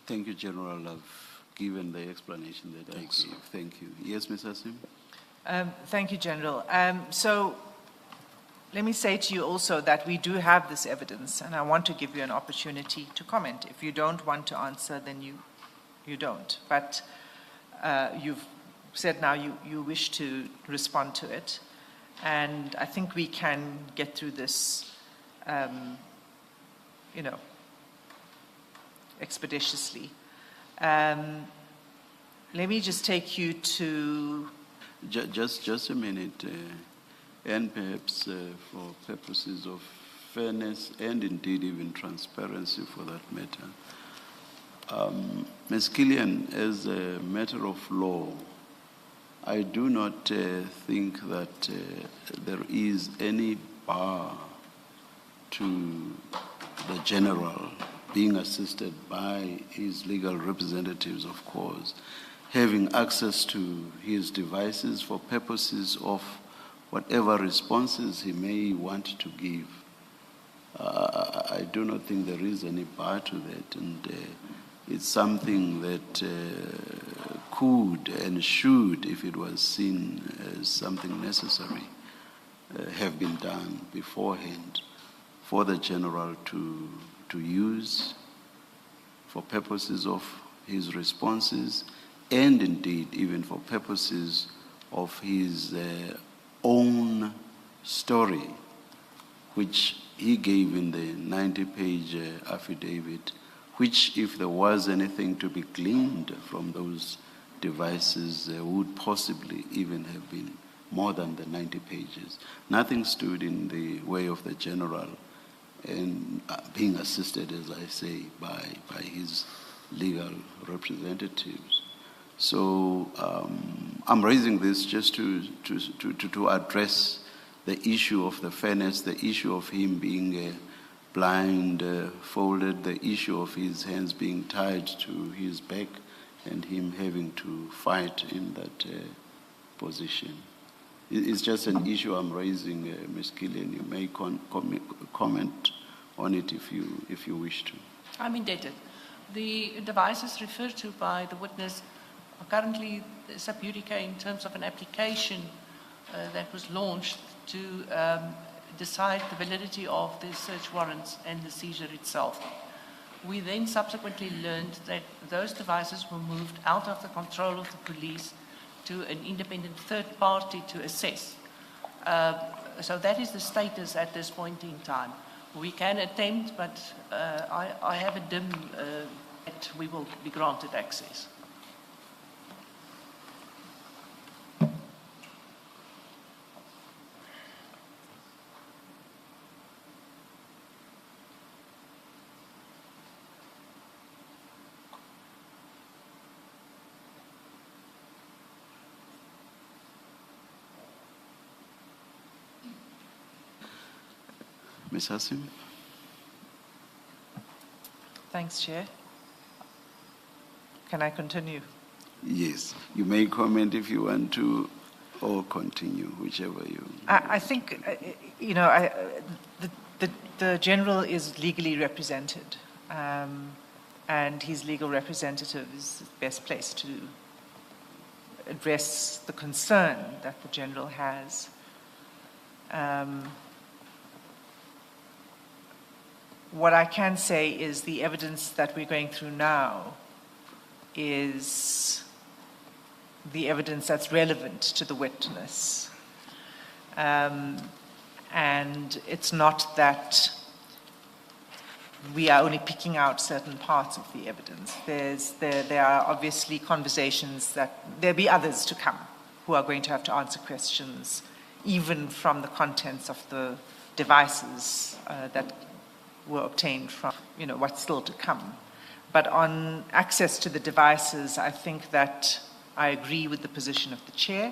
Thank you, General. I've given the explanation that I gave. Thank you. Yes, Ms. Asim? Thank you, General. So let me say to you also that we do have this evidence, and I want to give you an opportunity to comment. If you don't want to answer, then you don't. But you've said now you wish to respond to it, and I think we can get through this, expeditiously. Let me just take you to... Just a minute, and perhaps for purposes of fairness and indeed even transparency for that matter. Ms. Killian, as a matter of law, I do not think that there is any bar to the General being assisted by his legal representatives, of course, having access to his devices for purposes of whatever responses he may want to give. I do not think there is any bar to that, and it's something that could and should, if it was seen as something necessary, have been done beforehand for the General to use for purposes of his responses, and indeed even for purposes of his own story, which he gave in the 90-page affidavit, which, if there was anything to be gleaned from those devices, would possibly even have been more than the 90 pages. Nothing stood in the way of the General and being assisted, as I say, by his legal representatives. So I'm raising this just to address the issue of the fairness, the issue of him being blindfolded, the issue of his hands being tied to his back, and him having to fight in that position. It's just an issue I'm raising, Ms. Gillian. You may comment on it if you wish to. I'm indebted. The devices referred to by the witness are currently sub judice in terms of an application that was launched to decide the validity of the search warrants and the seizure itself. We then subsequently learned that those devices were moved out of the control of the police to an independent third party to assess. So that is the status at this point in time. We can attempt, but I have a dim that we will be granted access. Ms. Hassim? Thanks, Chair. Can I continue? Yes. You may comment if you want to, or continue, whichever you... I think, the General is legally represented, and his legal representative is best placed to address the concern that the General has. What I can say is the evidence that we're going through now is the evidence that's relevant to the witness. And it's not that we are only picking out certain parts of the evidence. There are obviously conversations that there'll be others to come who are going to have to answer questions, even from the contents of the devices that were obtained from, what's still to come. But on access to the devices, I think that I agree with the position of the Chair,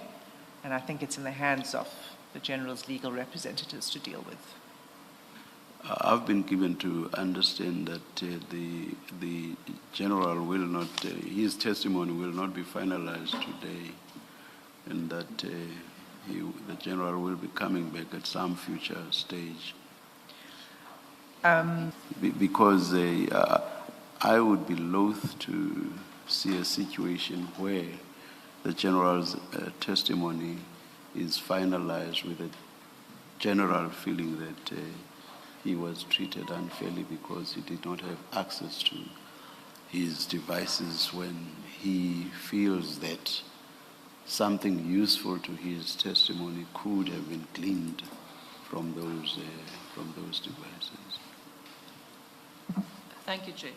and I think it's in the hands of the General's legal representatives to deal with. I've been given to understand that the General will not, his testimony will not be finalized today, and that the General will be coming back at some future stage. Because I would be loath to see a situation where the General's testimony is finalized with a general feeling that he was treated unfairly because he did not have access to his devices when he feels that something useful to his testimony could have been gleaned from those devices. Thank you, Chair.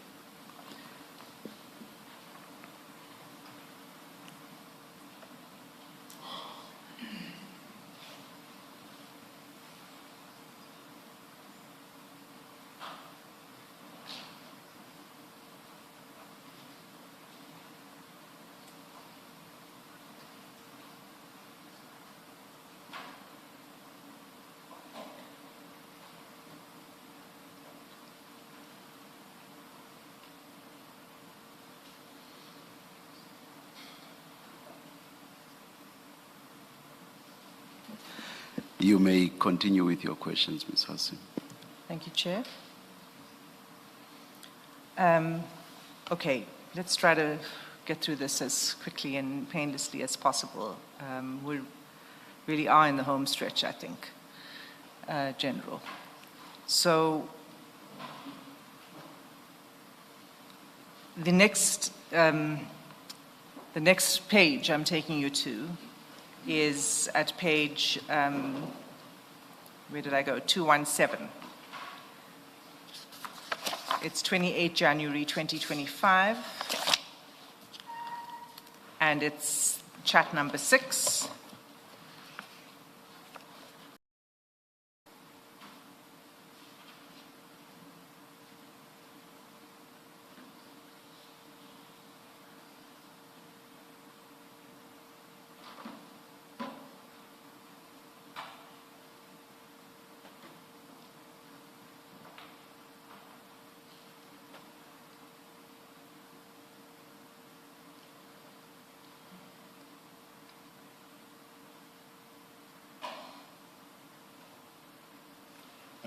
You may continue with your questions, Ms. Hassim. Thank you, Chair. Okay, let's try to get through this as quickly and painlessly as possible. We really are in the home stretch, I think, General. So the next page I'm taking you to is at page, where did I go? 217. It's 28 January 2025, and it's chat number 6.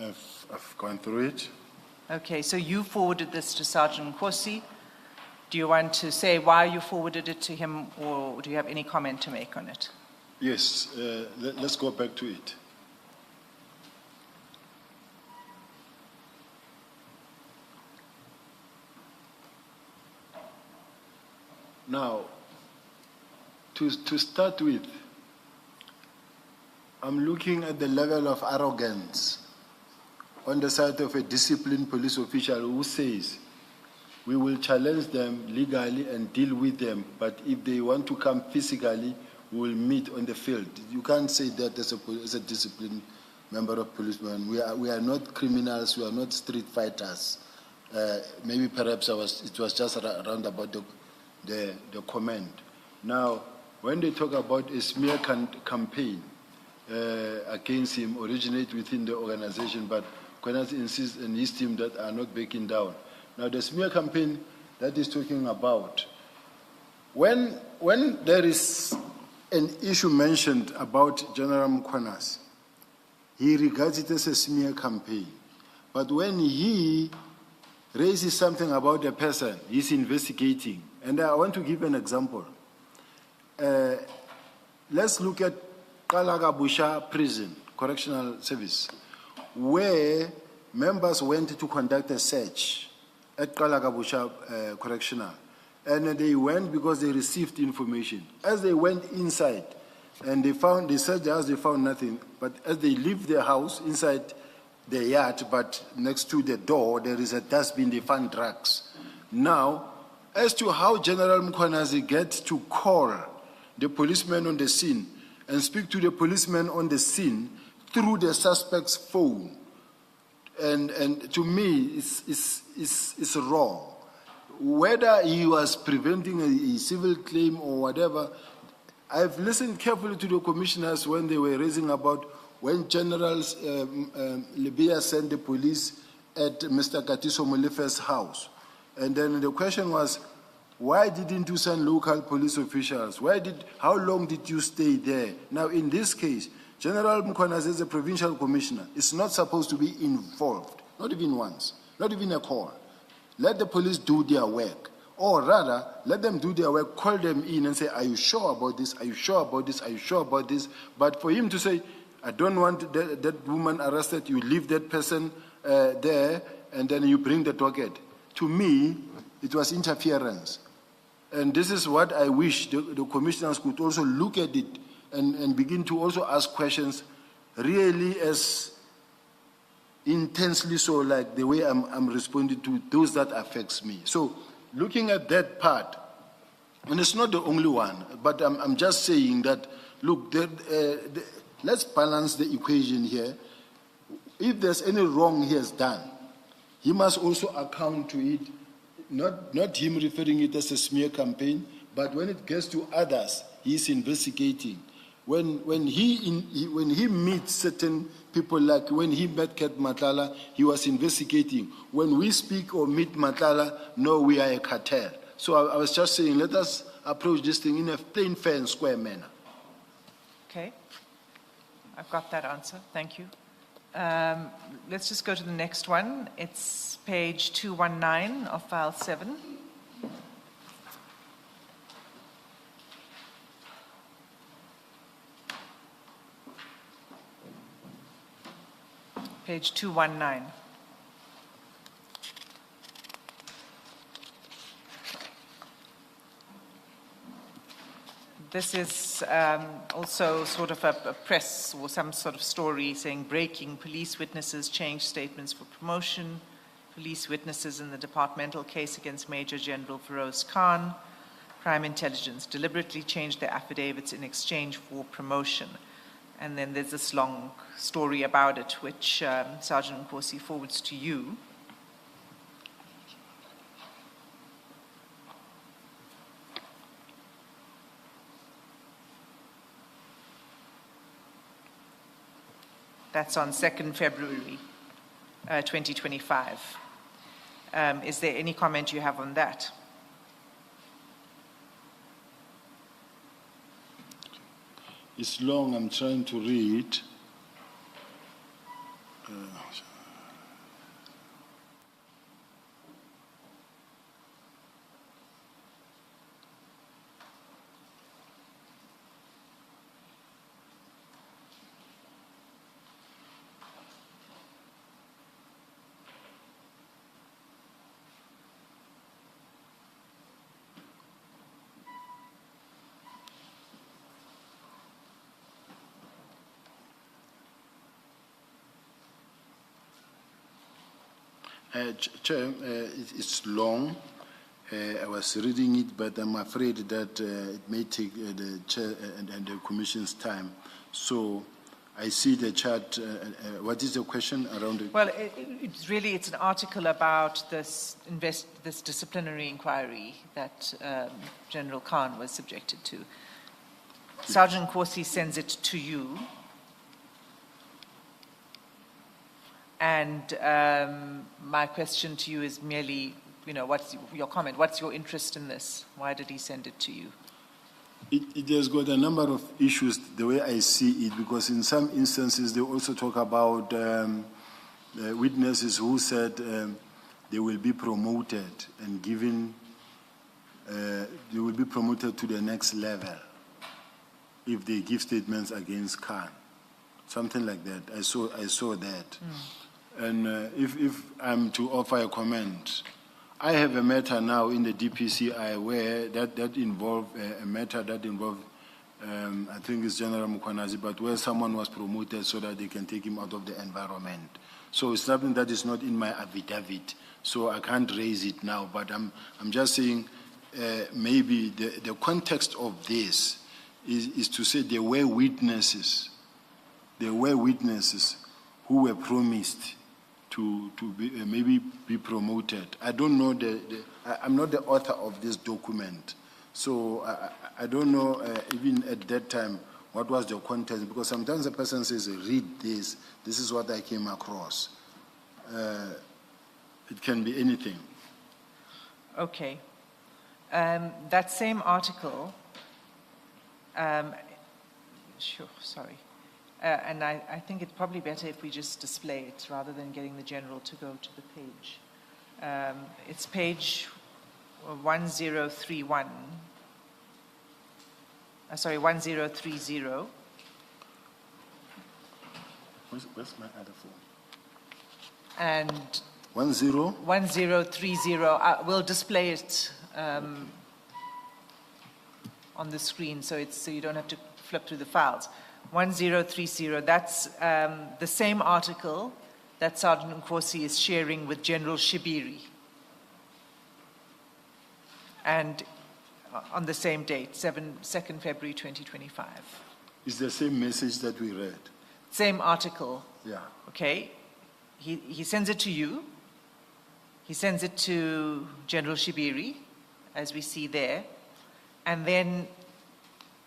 I've gone through it. Okay, so you forwarded this to Sergeant Nkosi. Do you want to say why you forwarded it to him, or do you have any comment to make on it? Yes, let's go back to it. Now, to start with, I'm looking at the level of arrogance on the side of a disciplined police official who says, we will challenge them legally and deal with them, but if they want to come physically, we will meet on the field. You can't say that as a disciplined member of policemen. We are not criminals, we are not street fighters. Maybe perhaps it was just around about the comment. Now, when they talk about a smear campaign against him originate within the organization, but Kwenas insists and his team that are not backing down. Now, the smear campaign that he's talking about, when there is an issue mentioned about General Mkhwanazi, he regards it as a smear campaign. But when he raises something about a person, he's investigating. And I want to give an example. Let's look at Kalagabusha Prison, Correctional Service, where members went to conduct a search at Kalagabusha Correctional. And they went because they received information. As they went inside, and they searched the house, they found nothing. But as they leave the house, inside the yard, but next to the door, there is a dustbin, they found drugs. Now, as to how General Mkhwanazi gets to call the policeman on the scene and speak to the policeman on the scene through the suspect's phone, and to me, it's wrong. Whether he was preventing a civil claim or whatever, I've listened carefully to the commissioners when they were raising about when General Sibiya sent the police at Mr. Katiso Molefe's house. And then the question was, why didn't you send local police officials? How long did you stay there? Now, in this case, General Mkhwanazi is a provincial commissioner. Is not supposed to be involved, not even once, not even a call. Let the police do their work. Or rather, let them do their work, call them in and say, are you sure about this? Are you sure about this? Are you sure about this? But for him to say, I don't want that woman arrested, you leave that person there, and then you bring the docket. To me, it was interference. And this is what I wish the commissioners could also look at it and begin to also ask questions really as intensely so, like the way I'm responding to those that affects me. So looking at that part, and it's not the only one, but I'm just saying that, look, let's balance the equation here. If there's any wrong he has done, he must also account to it, not him referring it as a smear campaign, but when it gets to others, he's investigating. When he meets certain people, like when he met Kat Matlala, he was investigating. When we speak or meet Matlala, no, we are a cartel. So I was just saying, let us approach this thing in a plain, fair, and square manner. Okay. I've got that answer. Thank you. Let's just go to the next one. It's page 219 of file 7. Page 219. This is also sort of a press or some sort of story saying breaking, police witnesses change statements for promotion, police witnesses in the departmental case against Major General Feroz Khan, crime intelligence deliberately changed their affidavits in exchange for promotion. And then there's this long story about it, which Sergeant Nkosi forwards to you. That's on 2nd February 2025. Is there any comment you have on that? It's long, I'm trying to read. Chair, it's long. I was reading it, but I'm afraid that it may take the chair and the commission's time. So I see the chart. What is the question around it? Well, it's an article about this disciplinary inquiry that General Khan was subjected to. Sergeant Nkosi sends it to you. And my question to you is merely, what's your comment? What's your interest in this? Why did he send it to you? It has got a number of issues, the way I see it, because in some instances they also talk about witnesses who said they will be promoted and given, they will be promoted to the next level if they give statements against Khan. Something like that. I saw that. And if I'm to offer a comment, I have a matter now in the DPCI where that involved a matter that involved, I think it's General Mukwanazi, but where someone was promoted so that they can take him out of the environment. So it's something that is not in my affidavit, so I can't raise it now. But I'm just saying maybe the context of this is to say there were witnesses who were promised to be, maybe be promoted. I don't know I'm not the author of this document, so I don't know even at that time what was the content, because sometimes a person says, read this is what I came across. It can be anything. Okay. That same article, sure, sorry. And I think it's probably better if we just display it rather than getting the general to go to the page. It's page 1031. 1030. Where's my other phone? And 1030. We'll display it on the screen so you don't have to flip through the files. 1030, that's the same article that Sergeant Nkosi is sharing with General Shibiri. And on the same date, 2nd February 2025. It's the same message that we read. Same article. Yeah. Okay. He sends it to you. He sends it to General Shibiri, as we see there. And then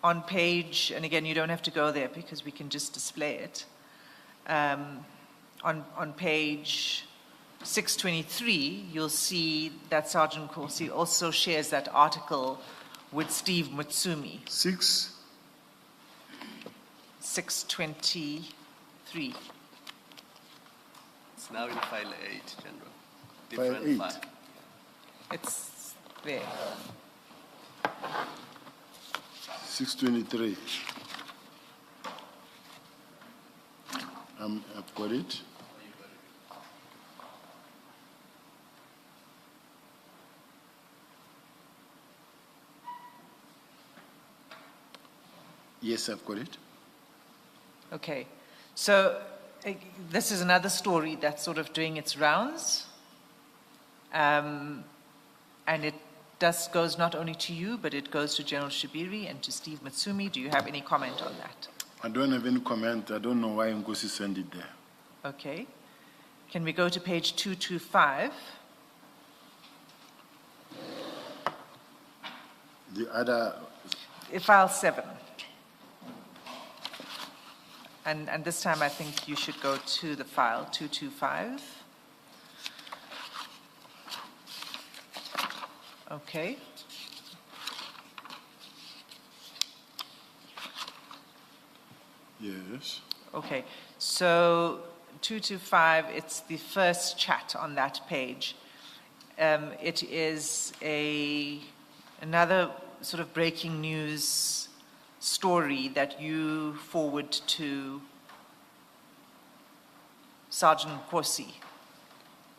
on page, and again, you don't have to go there because we can just display it. On page 623, you'll see that Sergeant Nkosi also shares that article with Steve Mutsumi. 623. It's now in file 8, General. File 8. File. It's there. 623. I've got it. Yes, I've got it. Okay. So this is another story that's sort of doing its rounds. And it goes not only to you, but it goes to General Shibiri and to Steve Mutsumi. Do you have any comment on that? I don't have any comment. I don't know why Nkosi sent it there. Okay. Can we go to page 225? The other... File 7. And this time I think you should go to the file 225. Okay. Yes. Okay. So 225, it's the first chat on that page. It is another sort of breaking news story that you forward to Sergeant Nkosi.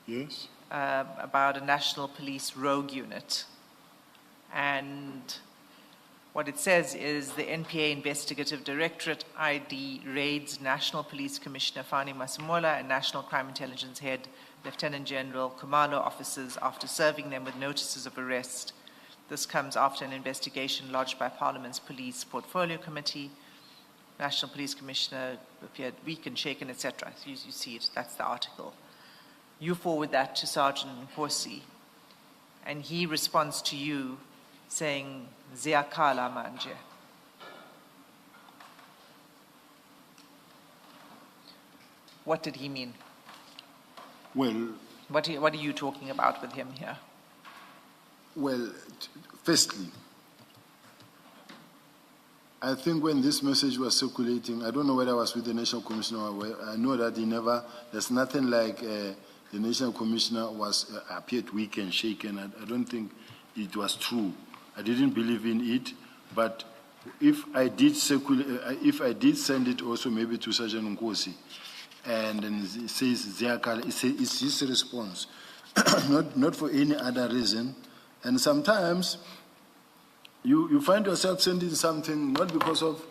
Yes. About a national police rogue unit. And What it says is the NPA Investigative Directorate ID raids National Police Commissioner Fani Masemola and National Crime Intelligence Head Lieutenant General Kumalo officers after serving them with notices of arrest. This comes after an investigation lodged by Parliament's Police Portfolio Committee. National Police Commissioner appeared weak and shaken, etc. So you see it, that's the article. You forward that to Sergeant Nkosi, and he responds to you saying, Ziyakhala manje. What did he mean? Well, What are you talking about with him here? well, firstly, I think when this message was circulating, I don't know whether I was with the National Commissioner or where, I know that there's nothing like the National Commissioner appeared weak and shaken. I don't think it was true. I didn't believe in it, but if I did send it also maybe to Sergeant Nkosi, and then it says Ziyakhala, it's his response, not for any other reason. And sometimes you find yourself sending something not because of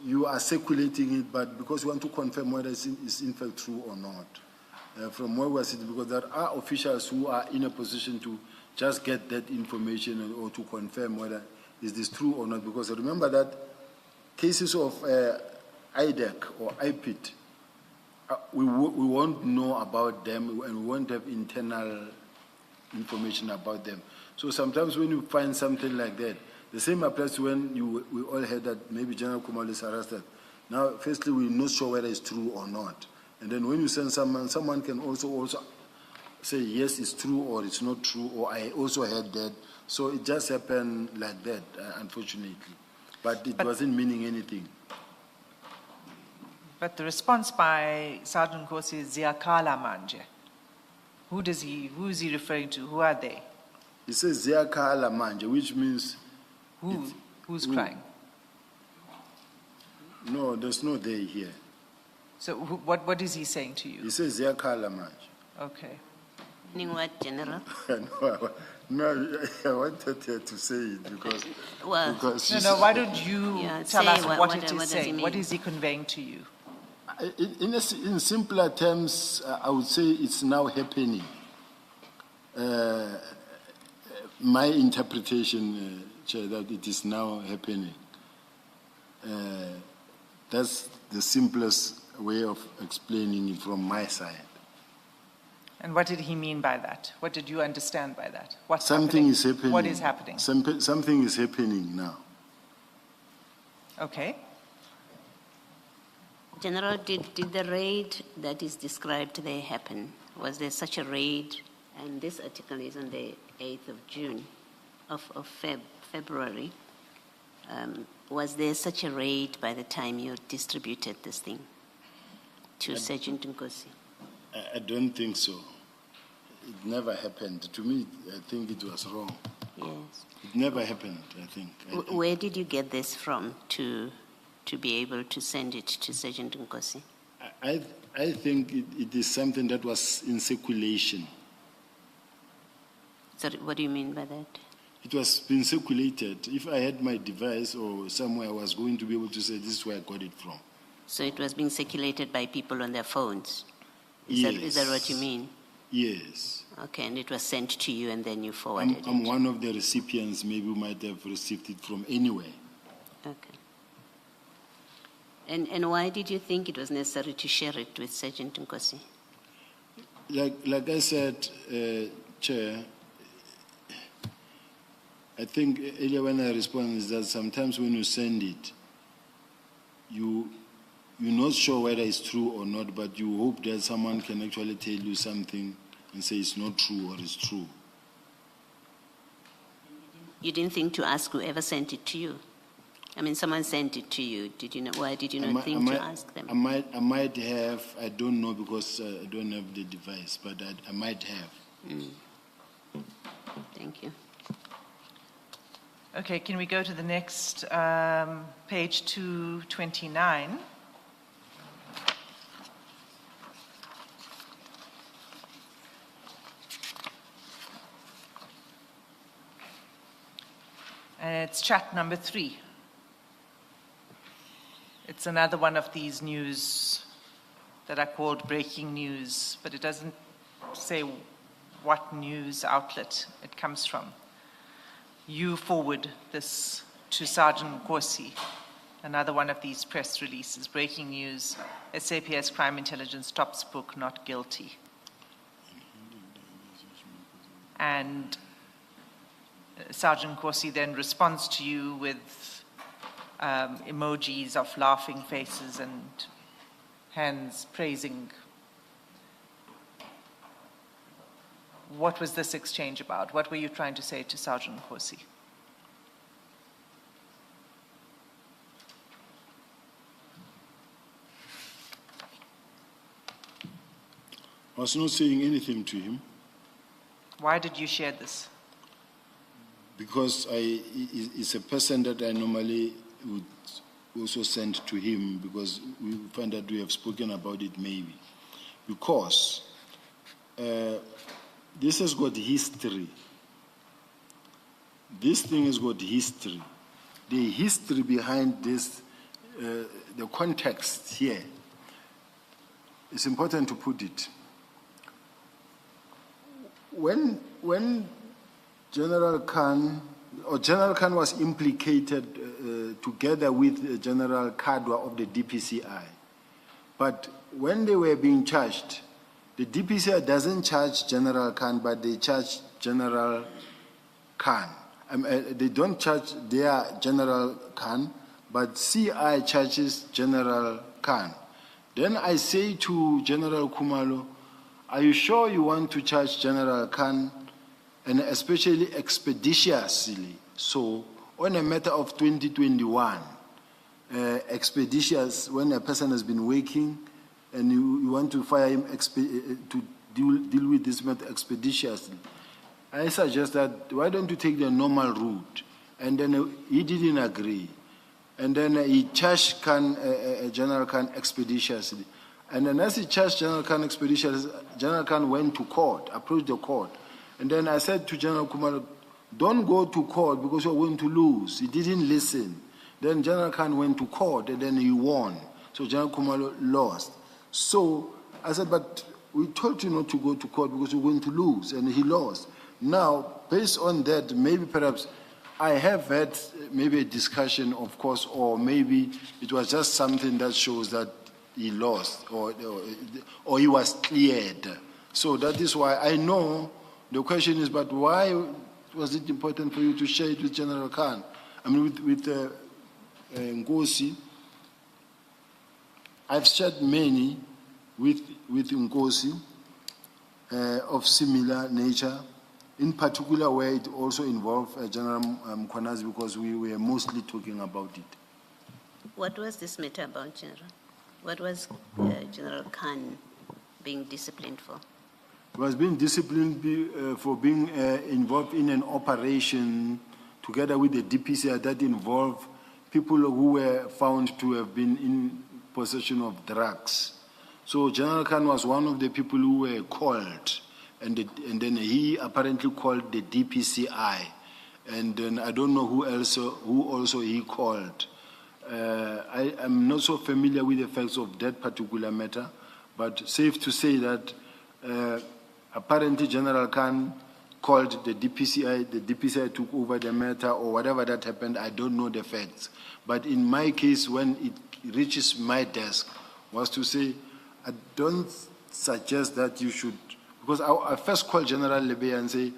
you are circulating it, but because you want to confirm whether it's in fact true or not. From where we're sitting, because there are officials who are in a position to just get that information or to confirm whether is this true or not. Because remember that cases of IDEC or IPIT, we won't know about them and we won't have internal information about them. So sometimes when you find something like that, the same applies to when we all heard that maybe General Kumalo is arrested. Now, firstly, we're not sure whether it's true or not. And then when you send someone can also say, yes, it's true or it's not true, or I also heard that. So it just happened like that, unfortunately. But it wasn't meaning anything. But the response by Sergeant Nkosi is Ziyakhala manje. Who is he referring to? Who are they? He says Ziyakhala manje, which means... Who's crying? No, there's no they here. So what is he saying to you? He says Ziyakhala manje. Okay. Meaning what, General? No, I wanted her to say it because... Well, because no, why don't you tell us what it is saying? Mean? What is he conveying to you? In simpler terms, I would say it's now happening. My interpretation, Chair, that it is now happening. That's the simplest way of explaining it from my side. And what did he mean by that? What did you understand by that? What's Something happening? is happening. What is happening? Something is happening now. Okay. General, did the raid that is described there happen? Was there such a raid? And this article is on the 8th of June, of February. Was there such a raid by the time you distributed this thing to Sergeant Nkosi? I don't think so. It never happened. To me, I think it was wrong. Yes. It never happened, I think. Where did you get this from to be able to send it to Sergeant Nkosi? I think it is something that was in circulation. So what do you mean by that? It was being circulated. If I had my device or somewhere, I was going to be able to say this is where I got it from. So it was being circulated by people on their phones? Yes. Is that what you mean? Yes. Okay, and it was sent to you and then you forwarded it? I'm one of the recipients. Maybe you might have received it from anywhere. Okay. And why did you think it was necessary to share it with Sergeant Nkosi? Like I said, Chair, I think earlier when I responded is that sometimes when you send it, you're not sure whether it's true or not, but you hope that someone can actually tell you something and say it's not true or it's true. You didn't think to ask whoever sent it to you? I mean, someone sent it to you. Why did you not think to ask them? I might have, I don't know because I don't have the device, but I might have. Thank you. Okay, can we go to the next page 229? It's chat number 3. It's another one of these news that are called breaking news, but it doesn't say what news outlet it comes from. You forward this to Sergeant Nkosi, another one of these press releases, breaking news, SAPS Crime Intelligence stops book not guilty. And Sergeant Nkosi then responds to you with emojis of laughing faces and hands praising. What was this exchange about? What were you trying to say to Sergeant Nkosi? I was not saying anything to him Why did you share this? because it's a person that I normally would also send to him because we find that we have spoken about it maybe. Because this has got history. This thing has got history. The history behind this, the context here, it's important to put it. When General Khan was implicated together with General Kadwa of the DPCI, but when they were being charged, the DPCI doesn't charge General Khan, but they charge General Khan. They don't charge their General Khan, but CI charges General Khan. Then I say to General Kumalo, are you sure you want to charge General Khan, and especially expeditiously? So, on a matter of 2021, expeditious, when a person has been working and you want to fire him to deal with this matter expeditiously, I suggest that why don't you take the normal route? And then he didn't agree. And then he charged General Khan expeditiously. And then as he charged General Khan expeditiously, General Khan went to court, approached the court. And then I said to General Kumar, don't go to court because you're going to lose. He didn't listen. Then General Khan went to court and then he won. So General Kumar lost. So I said, but we told you not to go to court because you're going to lose. And he lost. Now, based on that, maybe perhaps I have had maybe a discussion, of course, or maybe it was just something that shows that he lost or he was cleared. So that is why I know the question is, but why was it important for you to share it with General Khan? I mean, with Nkosi. I've shared many with Nkosi of similar nature, in particular where it also involved General Mkhwanazi because we were mostly talking about it. What was this matter about, General? What was General Khan being disciplined for? He was being disciplined for being involved in an operation together with the DPCI that involved people who were found to have been in possession of drugs. So General Khan was one of the people who were called, and then he apparently called the DPCI, and then I don't know who also he called. I am not so familiar with the facts of that particular matter, but safe to say that apparently General Khan called the DPCI took over the matter or whatever that happened, I don't know the facts. But in my case, when it reaches my desk, was to say, I don't suggest that you should, because I first called General Lebe and say,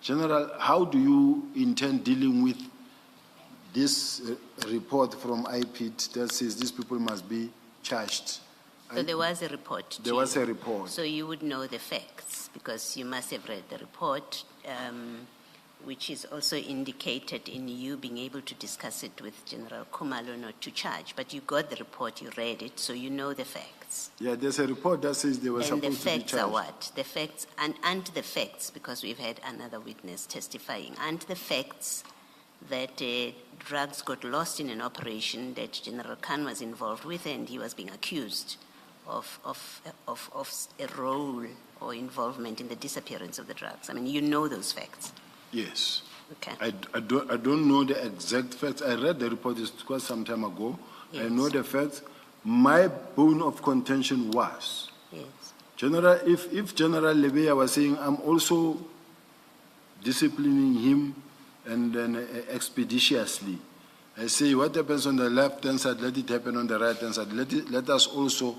General, how do you intend dealing with this report from IPIT that says these people must be charged? So there was a report. There was a report. So you would know the facts because you must have read the report, which is also indicated in you being able to discuss it with General Kumalo not to charge. But you got the report, you read it, so you know the facts. Yeah, there's a report that says they were supposed to be charged. And the facts are what? The facts, and the facts, because we've had another witness testifying, and the facts that drugs got lost in an operation that General Khan was involved with and he was being accused of a role or involvement in the disappearance of the drugs. I mean, you know those facts. Yes. Okay. I don't know the exact facts. I read the report, it's quite some time ago. I Yes. know the facts. My bone of contention was, Yes. General, if General Lebeya was saying, I'm also disciplining him and then expeditiously, I say, what happens on the left-hand side, let it happen on the right-hand side. Let us also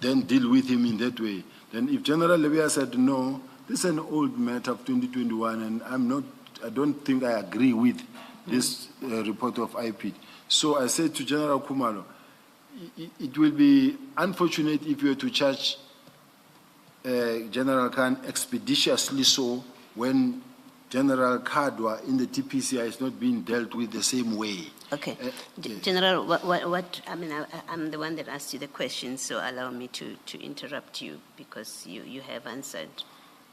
then deal with him in that way. Then if General Lebeya said, no, this is an old matter of 2021, and I don't think I agree with this report of IP. So I said to General Kumalo, it will be unfortunate if you were to charge General Khan expeditiously so when General Kadwa in the TPCI is not being dealt with the same way. Okay. Yes. General, I mean, I'm the one that asked you the question, so allow me to interrupt you because you have answered.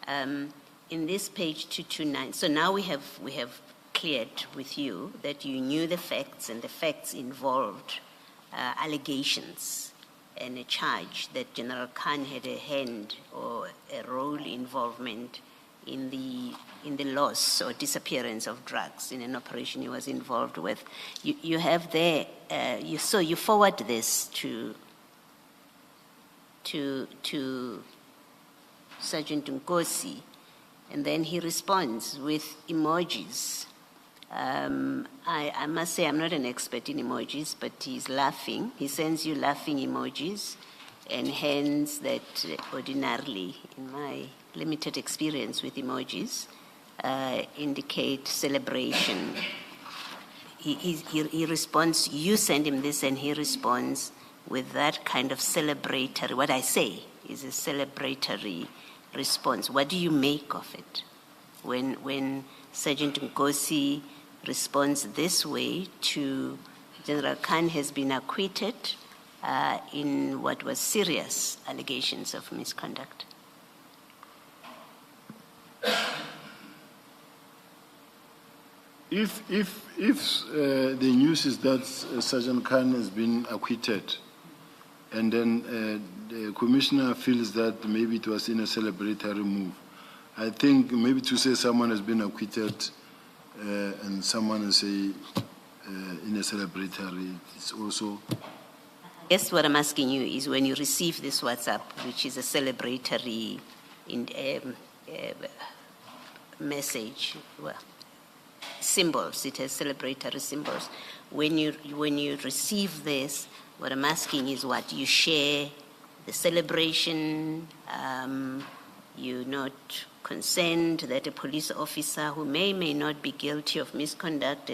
In this page 229, so now we have cleared with you that you knew the facts, and the facts involved allegations and a charge that General Khan had a hand or a role involvement in the loss or disappearance of drugs in an operation he was involved with. You have there, so you forward this to Sergeant Nkosi, and then he responds with emojis. I must say I'm not an expert in emojis, but he's laughing. He sends you laughing emojis and hands that ordinarily, in my limited experience with emojis, indicate celebration. He responds, you send him this and he responds with that kind of celebratory, what I say is a celebratory response. What do you make of it? When Sergeant Nkosi responds this way to General Khan has been acquitted in what was serious allegations of misconduct. If the news is that Sergeant Khan has been acquitted, and then the commissioner feels that maybe it was in a celebratory move, I think maybe to say someone has been acquitted and someone is in a celebratory, it's also. Yes, what I'm asking you is when you receive this WhatsApp, which is a celebratory message, well, symbols, it has celebratory symbols. When you receive this, what I'm asking is what you share the celebration, you not consent that a police officer who may not be guilty of misconduct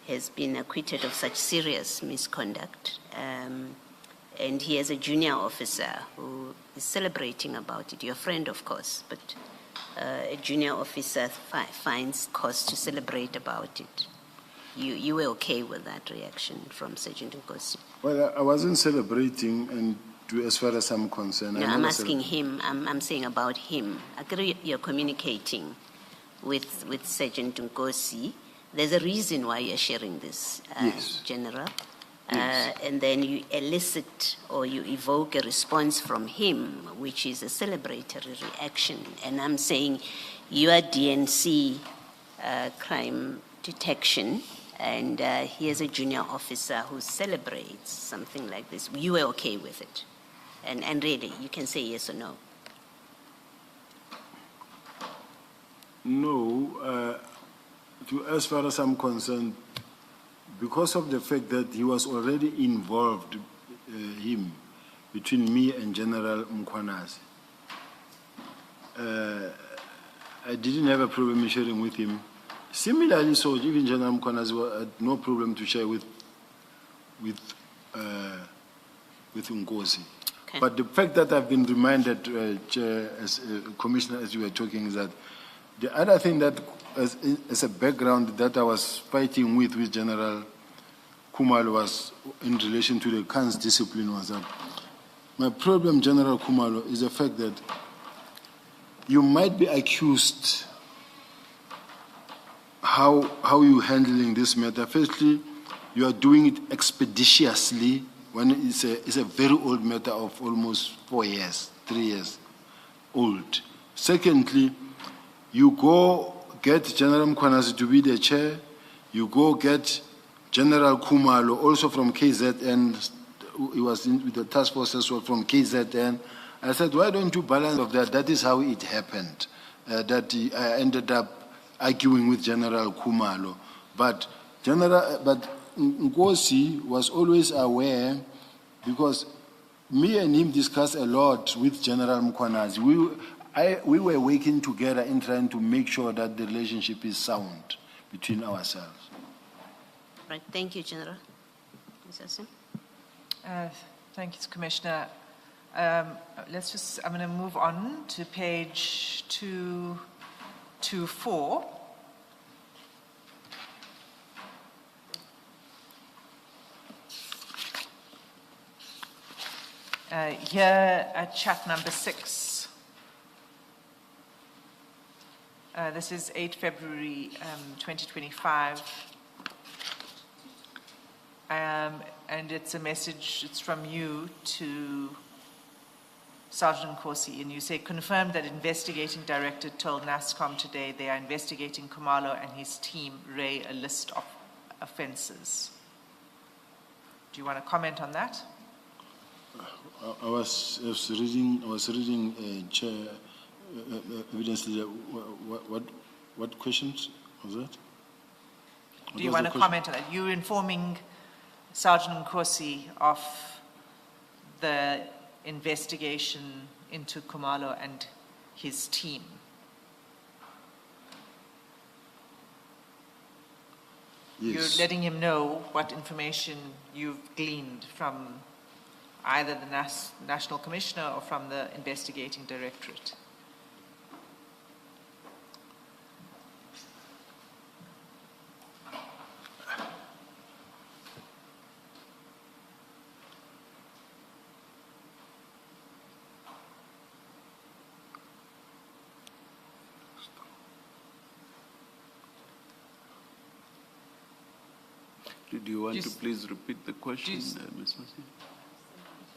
has been acquitted of such serious misconduct. And he has a junior officer who is celebrating about it, your friend of course, but a junior officer finds cause to celebrate about it. You were okay with that reaction from Sergeant Nkosi? Well, I wasn't celebrating, and as far as I'm concerned. No, I'm asking him, I'm saying about him. I agree you're communicating with Sergeant Nkosi. There's a reason why you're sharing this, Yes. General. Yes. And then you elicit or you evoke a response from him, which is a celebratory reaction. And I'm saying you are DNC crime detection, and he is a junior officer who celebrates something like this. You were okay with it? And really, you can say yes or no. No, as far as I'm concerned, because of the fact that he was already involved, between me and General Mkhwanazi, I didn't have a problem sharing with him. Similarly, so even General Mkhwanazi had no problem to share with Nkosi. Okay. But the fact that I've been reminded, as Commissioner, as you were talking, is that the other thing that, as a background, that I was fighting with General Kumalo was in relation to the Khan's discipline was that my problem, General Kumalo, is the fact that you might be accused how you handling this matter. Firstly, you are doing it expeditiously when it's a very old matter of almost 4 years, 3 years old. Secondly, you go get General Mkhwanazi to be the chair, you go get General Kumalo, also from KZN, he was with the task force as well from KZN. I said, why don't you balance of that? That is how it happened, I ended up arguing with General Kumalo. But Nkosi was always aware, because me and him discussed a lot with General Mkhwanazi. We were working together in trying to make sure that the relationship is sound between ourselves. Right, thank you, General. Ms. Hassan? Thank you, Commissioner. I'm going to move on to page 224. Here at chat number 6. This is 8 February 2025. And it's a message, it's from you to Sergeant Nkosi, and you say, confirmed that investigating director told NASCOM today they are investigating Kumalo and his team, Ray, a list of offenses. Do you want to comment on that? I was reading Chair evidence. What questions was that? Do you want to comment on that? You're informing Sergeant Nkosi of the investigation into Kumalo and his team. Yes. You're letting him know what information you've gleaned from either the National Commissioner or from the investigating directorate. Do you want to please repeat the question, Ms. Masi?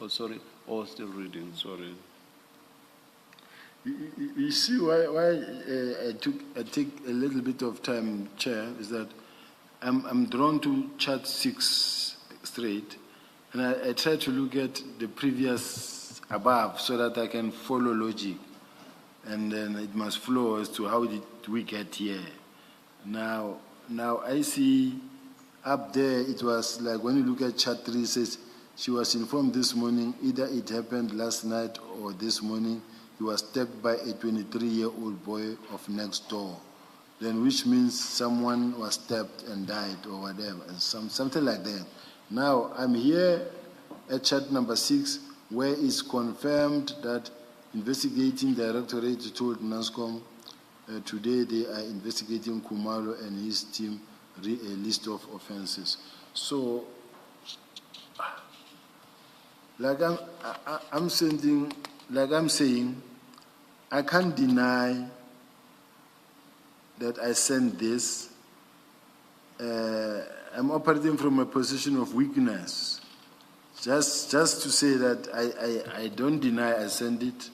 Oh, sorry. Oh, still reading. Sorry. You see why I take a little bit of time, Chair, is that I'm drawn to chart 6 straight, and I try to look at the previous above so that I can follow logic, and then it must flow as to how did we get here. Now I see up there, it was like when you look at chart 3, it says she was informed this morning, either it happened last night or this morning, he was stabbed by a 23-year-old boy of next door. Then which means someone was stabbed and died or whatever, and something like that. Now I'm here at chart number 6, where it's confirmed that investigating directorate told NASCOM today they are investigating Kumalo and his team, a list of offenses. So, like I'm saying, I can't deny that I sent this. I'm operating from a position of weakness. Just to say that I don't deny I sent it,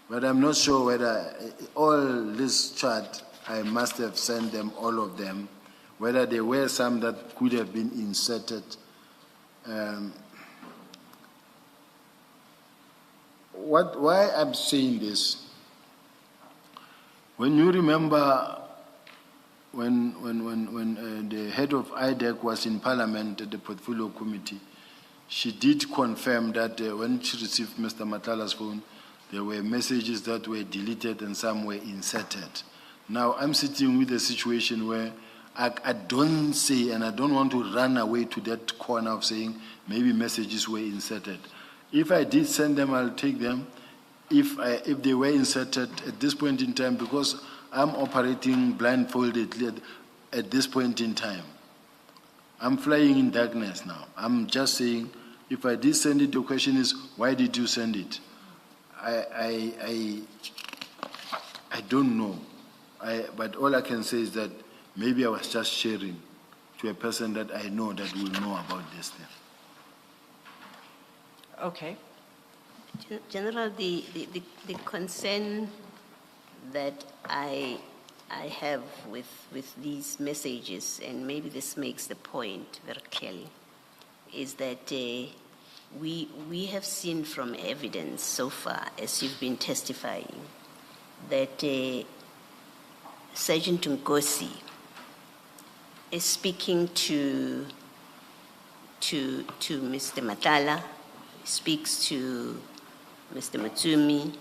but I'm not sure whether all this chart, I must have sent them, all of them, whether there were some that could have been inserted. Why I'm saying this, when you remember when the head of IDEC was in Parliament at the Portfolio Committee, she did confirm that when she received Mr. Matlala's phone, there were messages that were deleted and some were inserted. Now I'm sitting with a situation where I don't say, and I don't want to run away to that corner of saying maybe messages were inserted. If I did send them, I'll take them. If they were inserted at this point in time, because I'm operating blindfolded at this point in time. I'm flying in darkness now. I'm just saying, if I did send it, the question is, why did you send it? I don't know. But all I can say is that maybe I was just sharing to a person that I know that will know about this thing. Okay. General, the concern that I I have with these messages, and maybe this makes the point very clearly, is that we have seen from evidence so far, as you've been testifying, that Sergeant Nkosi is speaking to Mr. Matala, speaks to Mr. Matsumi.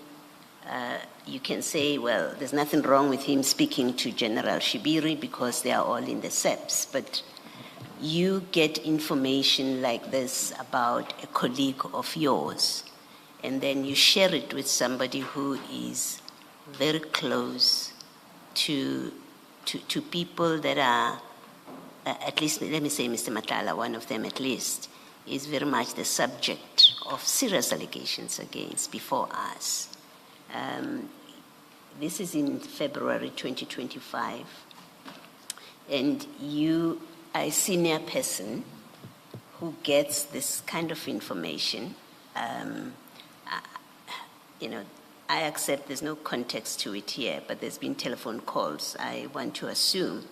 You can say, well, there's nothing wrong with him speaking to General Shibiri because they are all in the SEPs, but you get information like this about a colleague of yours, and then you share it with somebody who is very close to people that are, at least, let me say Mr. Matala, one of them at least, is very much the subject of serious allegations against before us. This is in February 2025, and you are a senior person who gets this kind of information. I accept there's no context to it here, but there's been telephone calls. I want to assume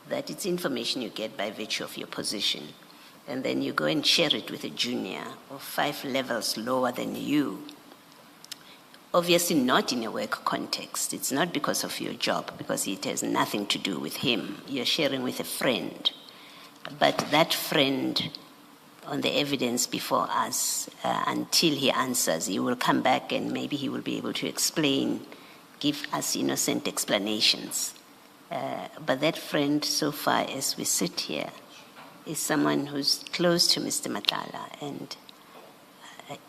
that it's information you get by virtue of your position, and then you go and share it with a junior or 5 levels lower than you. Obviously not in a work context. It's not because of your job, because it has nothing to do with him. You're sharing with a friend. But that friend, on the evidence before us, until he answers, he will come back and maybe he will be able to explain, give us innocent explanations. But that friend, so far as we sit here, is someone who's close to Mr. Matala, and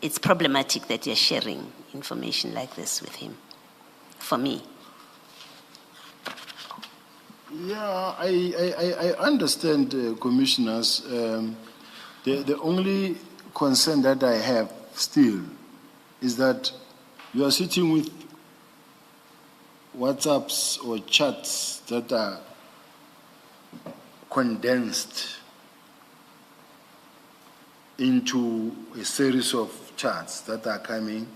it's problematic that you're sharing information like this with him, for me. Yeah, I understand, commissioners. The only concern that I have still is that you are sitting with WhatsApps or chats that are condensed into a series of chats that are coming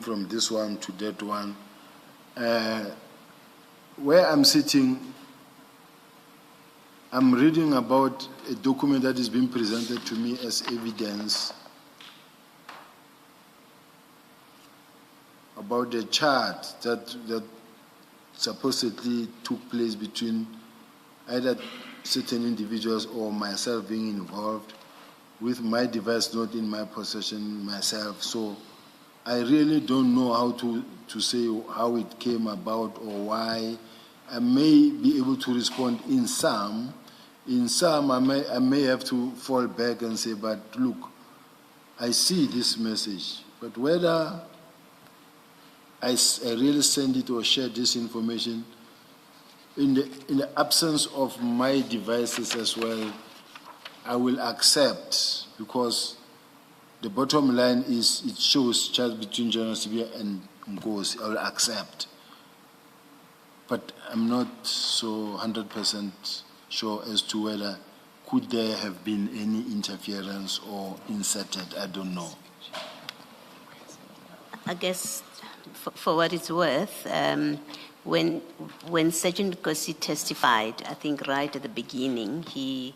from this one to that one. Where I'm sitting, I'm reading about a document that is being presented to me as evidence about the chat that supposedly took place between either certain individuals or myself being involved, with my device not in my possession myself. So I really don't know how to say how it came about or why. I may be able to respond in some. In some, I may have to fall back and say, but look, I see this message, but whether I really send it or share this information, in the absence of my devices as well, I will accept, because the bottom line is it shows chat between General Sibiya and Nkosi. I will accept. But I'm not so 100% sure as to whether could there have been any interference or inserted. I don't know. I guess, for what it's worth, when Sergeant Nkosi testified, I think right at the beginning, he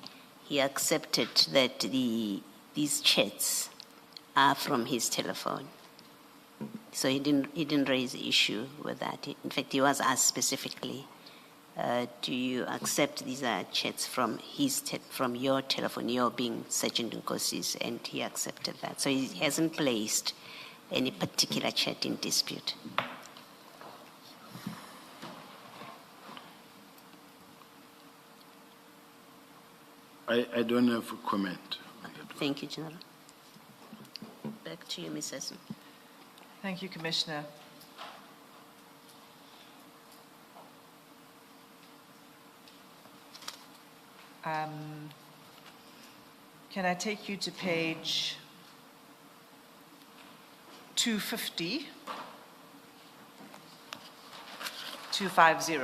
accepted that these chats are from his telephone. So he didn't raise the issue with that. In fact, he was asked specifically, do you accept these are chats from from your telephone, your being Sergeant Nkosi's, and he accepted that. So he hasn't placed any particular chat in dispute. I don't have a comment. Thank you, General. Back to you, Ms. Esson. Thank you, Commissioner. Can I take you to page 250? 250.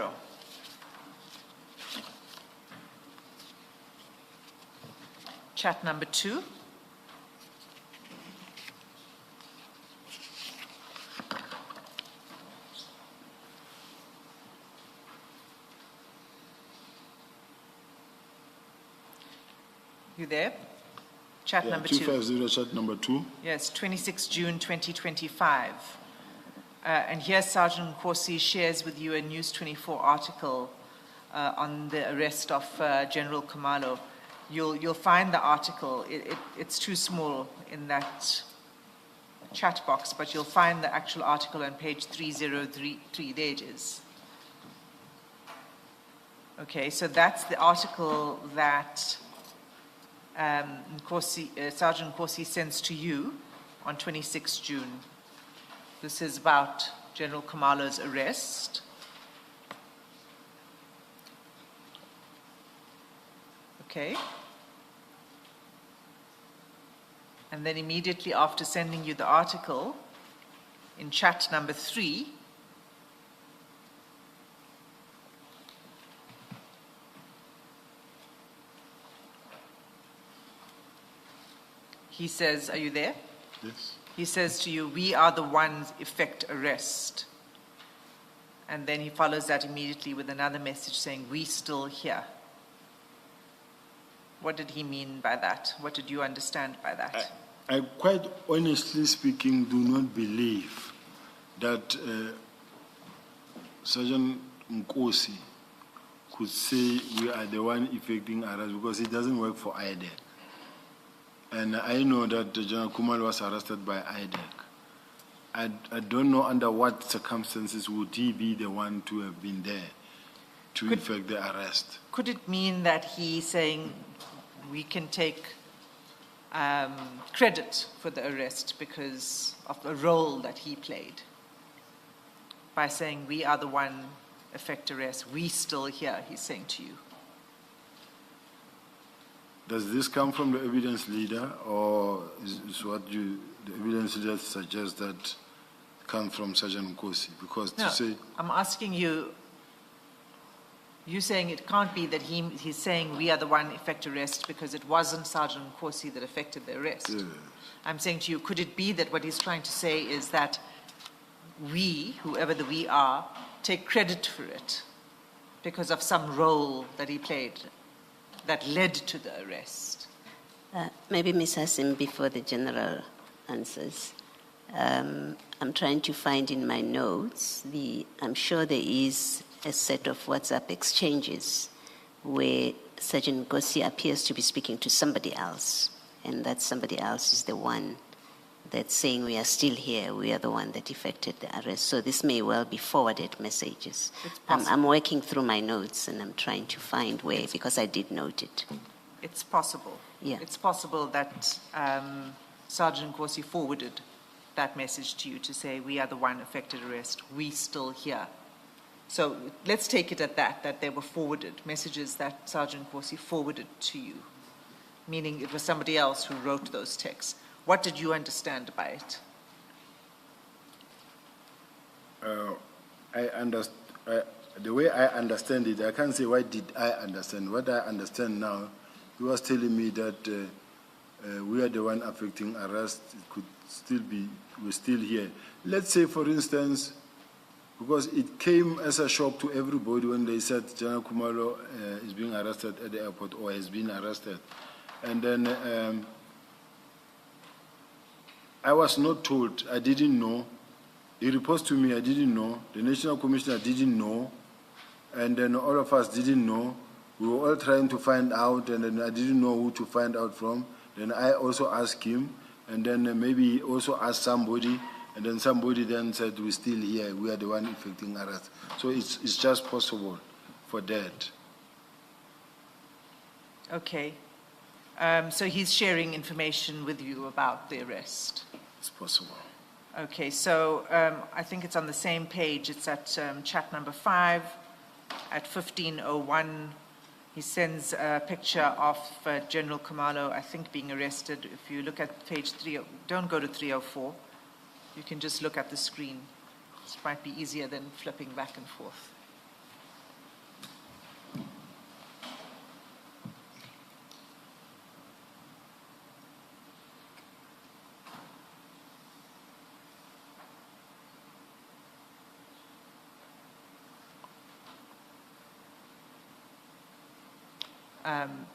Chat number 2. You there? Chat Yeah, number 2. 250 chat number 2. Yes, 26 June 2025. And here Sergeant Nkosi shares with you a News 24 article on the arrest of General Khumalo. You'll find the article. It's too small in that chat box, but you'll find the actual article on page 3033. There it is. Okay, so that's the article that Sergeant Nkosi sends to you on 26 June. This is about General Khumalo's arrest. Okay. And then immediately after sending you the article, in chat number 3, he says, are you there? Yes. He says to you, we are the ones effect arrest. And then he follows that immediately with another message saying, we still here. What did he mean by that? What did you understand by that? I quite honestly speaking do not believe that Sergeant Nkosi could say we are the one effecting arrest because it doesn't work for IDEC. And I know that General Khumalo was arrested by IDEC. I don't know under what circumstances would he be the one to have been there to effect the arrest. Could it mean that he's saying we can take credit for the arrest because of the role that he played? By saying we are the one effect arrest, we still here, he's saying to you. Does this come from the evidence leader, or is what the evidence leader suggests that comes from Sergeant Nkosi? Because No, to say, I'm asking you, you're saying it can't be that he's saying we are the one effect arrest because it wasn't Sergeant Nkosi that effected the arrest. yes. I'm saying to you, could it be that what he's trying to say is that we, whoever the we are, take credit for it because of some role that he played that led to the arrest? Maybe Ms. Hassim, before the general answers, I'm trying to find in my notes, I'm sure there is a set of WhatsApp exchanges where Sergeant Nkosi appears to be speaking to somebody else, and that somebody else is the one that's saying we are still here, we are the one that effected the arrest. So this may well be forwarded messages. I'm working through my notes and I'm trying to find where, because I did note it. It's possible. Yeah. It's possible that Sergeant Nkosi forwarded that message to you to say we are the one effected arrest, we still here. So let's take it at that they were forwarded, messages that Sergeant Nkosi forwarded to you, meaning it was somebody else who wrote those texts. What did you understand by it? The way I understand it, I can't say why did I understand. What I understand now, he was telling me that we are the one affecting arrest. It could still be, we're still here. Let's say, for instance, because it came as a shock to everybody when they said General Khumalo is being arrested at the airport or has been arrested. And then I was not told, I didn't know. He reports to me, I didn't know. The National Commissioner didn't know. And then all of us didn't know. We were all trying to find out, and then I didn't know who to find out from. Then I also asked him, and then maybe he also asked somebody, and then somebody then said, we're still here, we are the one effecting arrest. So it's just possible for that. Okay. So he's sharing information with you about the arrest? It's possible. Okay, so I think it's on the same page. It's at chat number 5 at 15:01. He sends a picture of General Khumalo, I think, being arrested. If you look at page 3, don't go to 304. You can just look at the screen. This might be easier than flipping back and forth.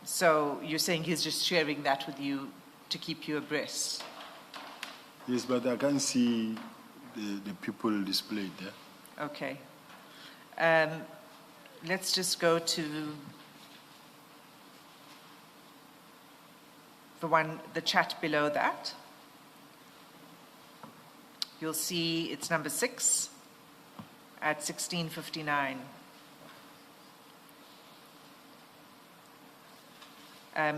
So you're saying he's just sharing that with you to keep you abreast? Yes, but I can't see the people displayed there. Okay. Let's just go to the chat below that. You'll see it's number 6 at 16:59.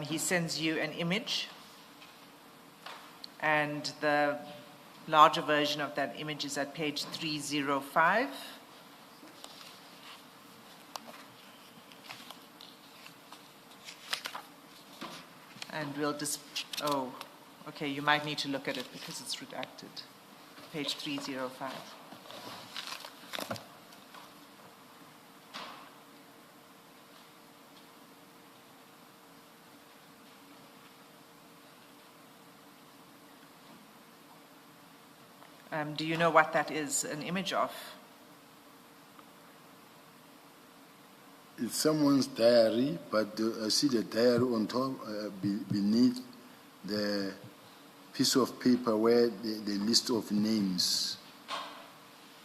He sends you an image, and the larger version of that image is at page 305. And we'll just, okay, you might need to look at it because it's redacted. Page 305. Do you know what that is an image of? It's someone's diary, but I see the diary on top, beneath the piece of paper where the list of names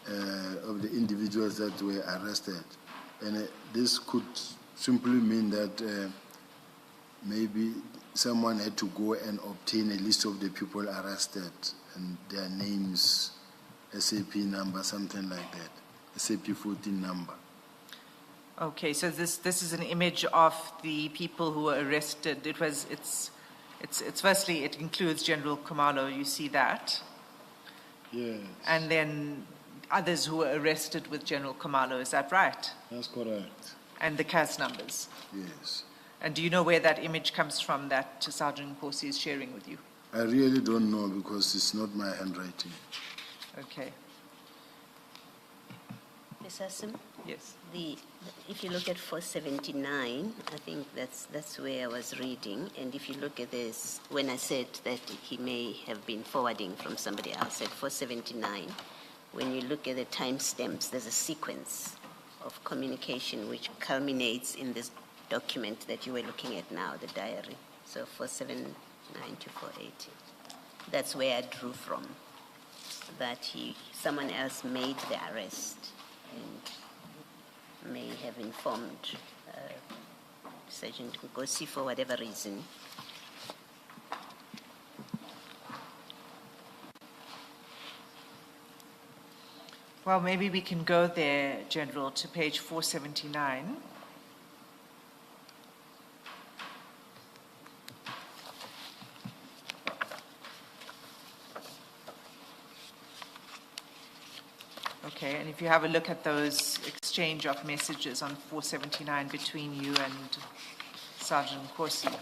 of the individuals that were arrested. And this could simply mean that maybe someone had to go and obtain a list of the people arrested and their names, SAP number, something like that, SAP 14 number. Okay, so this is an image of the people who were arrested. It's firstly, it includes General Khumalo, you see that. Yes. And then others who were arrested with General Khumalo, is that right? That's correct. And the CAS numbers. Yes. And do you know where that image comes from that Sergeant Nkosi is sharing with you? I really don't know because it's not my handwriting. Okay. Ms. Hassan? Yes. If you look at 479, I think that's where I was reading. And if you look at this, when I said that he may have been forwarding from somebody else at 479, when you look at the timestamps, there's a sequence of communication which culminates in this document that you were looking at now, the diary. So 479 to 480. That's where I drew from, that someone else made the arrest and may have informed Sergeant Nkosi for whatever reason. Well, maybe we can go there, General, to page 479. Okay, and if you have a look at those exchange of messages on 479 between you and Sergeant Nkosi.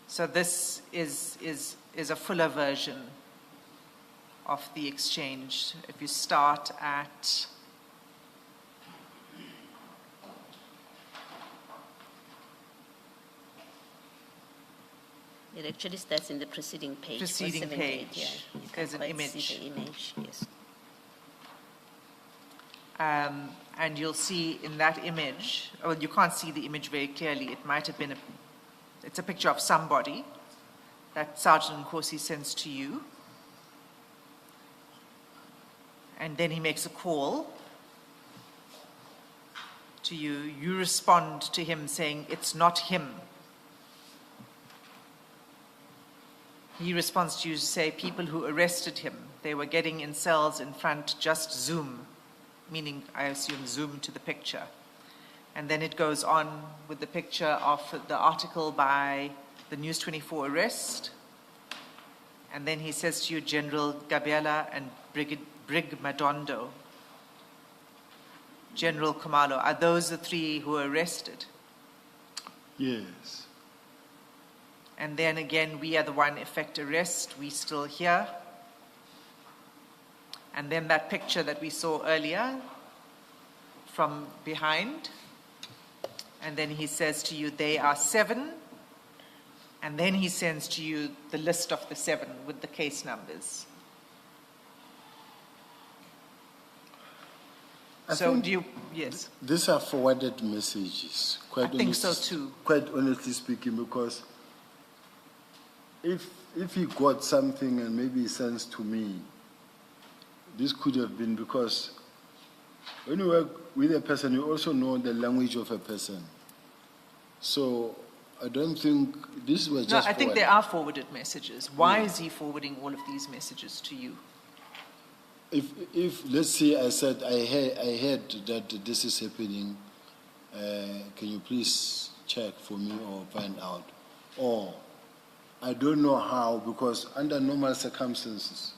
So this is a fuller version of the exchange. If you start at It actually starts in the preceding page. Preceding 478, page. Yeah. You There's can an quite image. see the image, yes. and you'll see in that image, well, you can't see the image very clearly. It might have been it's a picture of somebody that Sergeant Nkosi sends to you. And then he makes a call to you. You respond to him saying, "It's not him." He responds to you to say, "People who arrested him, they were getting in cells in front, just zoom," meaning, I assume, zoom to the picture. And then it goes on with the picture of the article by the News 24 arrest. And then he says to you, "General Gabriela and Brig Madondo, General Khumalo, are those the three who were arrested?" Yes. And then again, "We are the one effect arrest, we still here." And then that picture that we saw earlier from behind. And then he says to you, "They are 7. And then he sends to you the list of the 7 with the case numbers. So think do you, yes, These are forwarded messages. I think so too. Quite honestly speaking, because if he got something and maybe he sends to me, this could have been because when you work with a person, you also know the language of a person. So I don't think these were No, just I think forwarded. there are forwarded messages. Why is he forwarding all of these messages to you? If let's say I said I heard that this is happening, can you please check for me or find out? Or I don't know how, because under normal circumstances,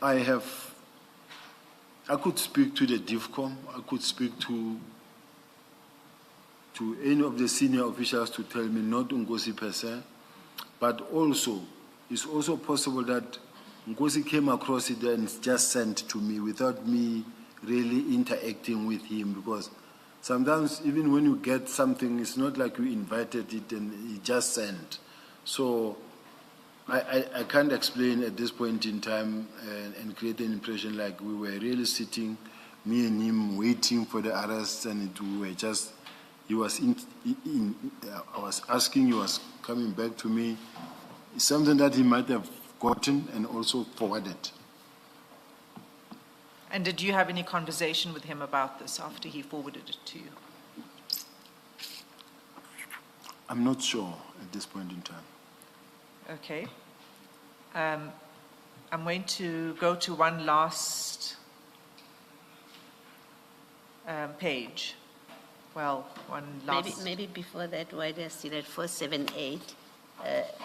I could speak to the DIFCOM, I could speak to any of the senior officials to tell me not Ngozi per se, but also, it's also possible that Ngozi came across it and just sent to me without me really interacting with him, because sometimes even when you get something, it's not like you invited it and he just sent. So I can't explain at this point in time and create an impression like we were really sitting, me and him, waiting for the arrest, and we were just, he was I was asking, he was coming back to me. It's something that he might have gotten and also forwarded. And did you have any conversation with him about this after he forwarded it to you? I'm not sure at this point in time. Okay. I'm going to go to one last page. Well, one last. Maybe before that, while they're still at 478,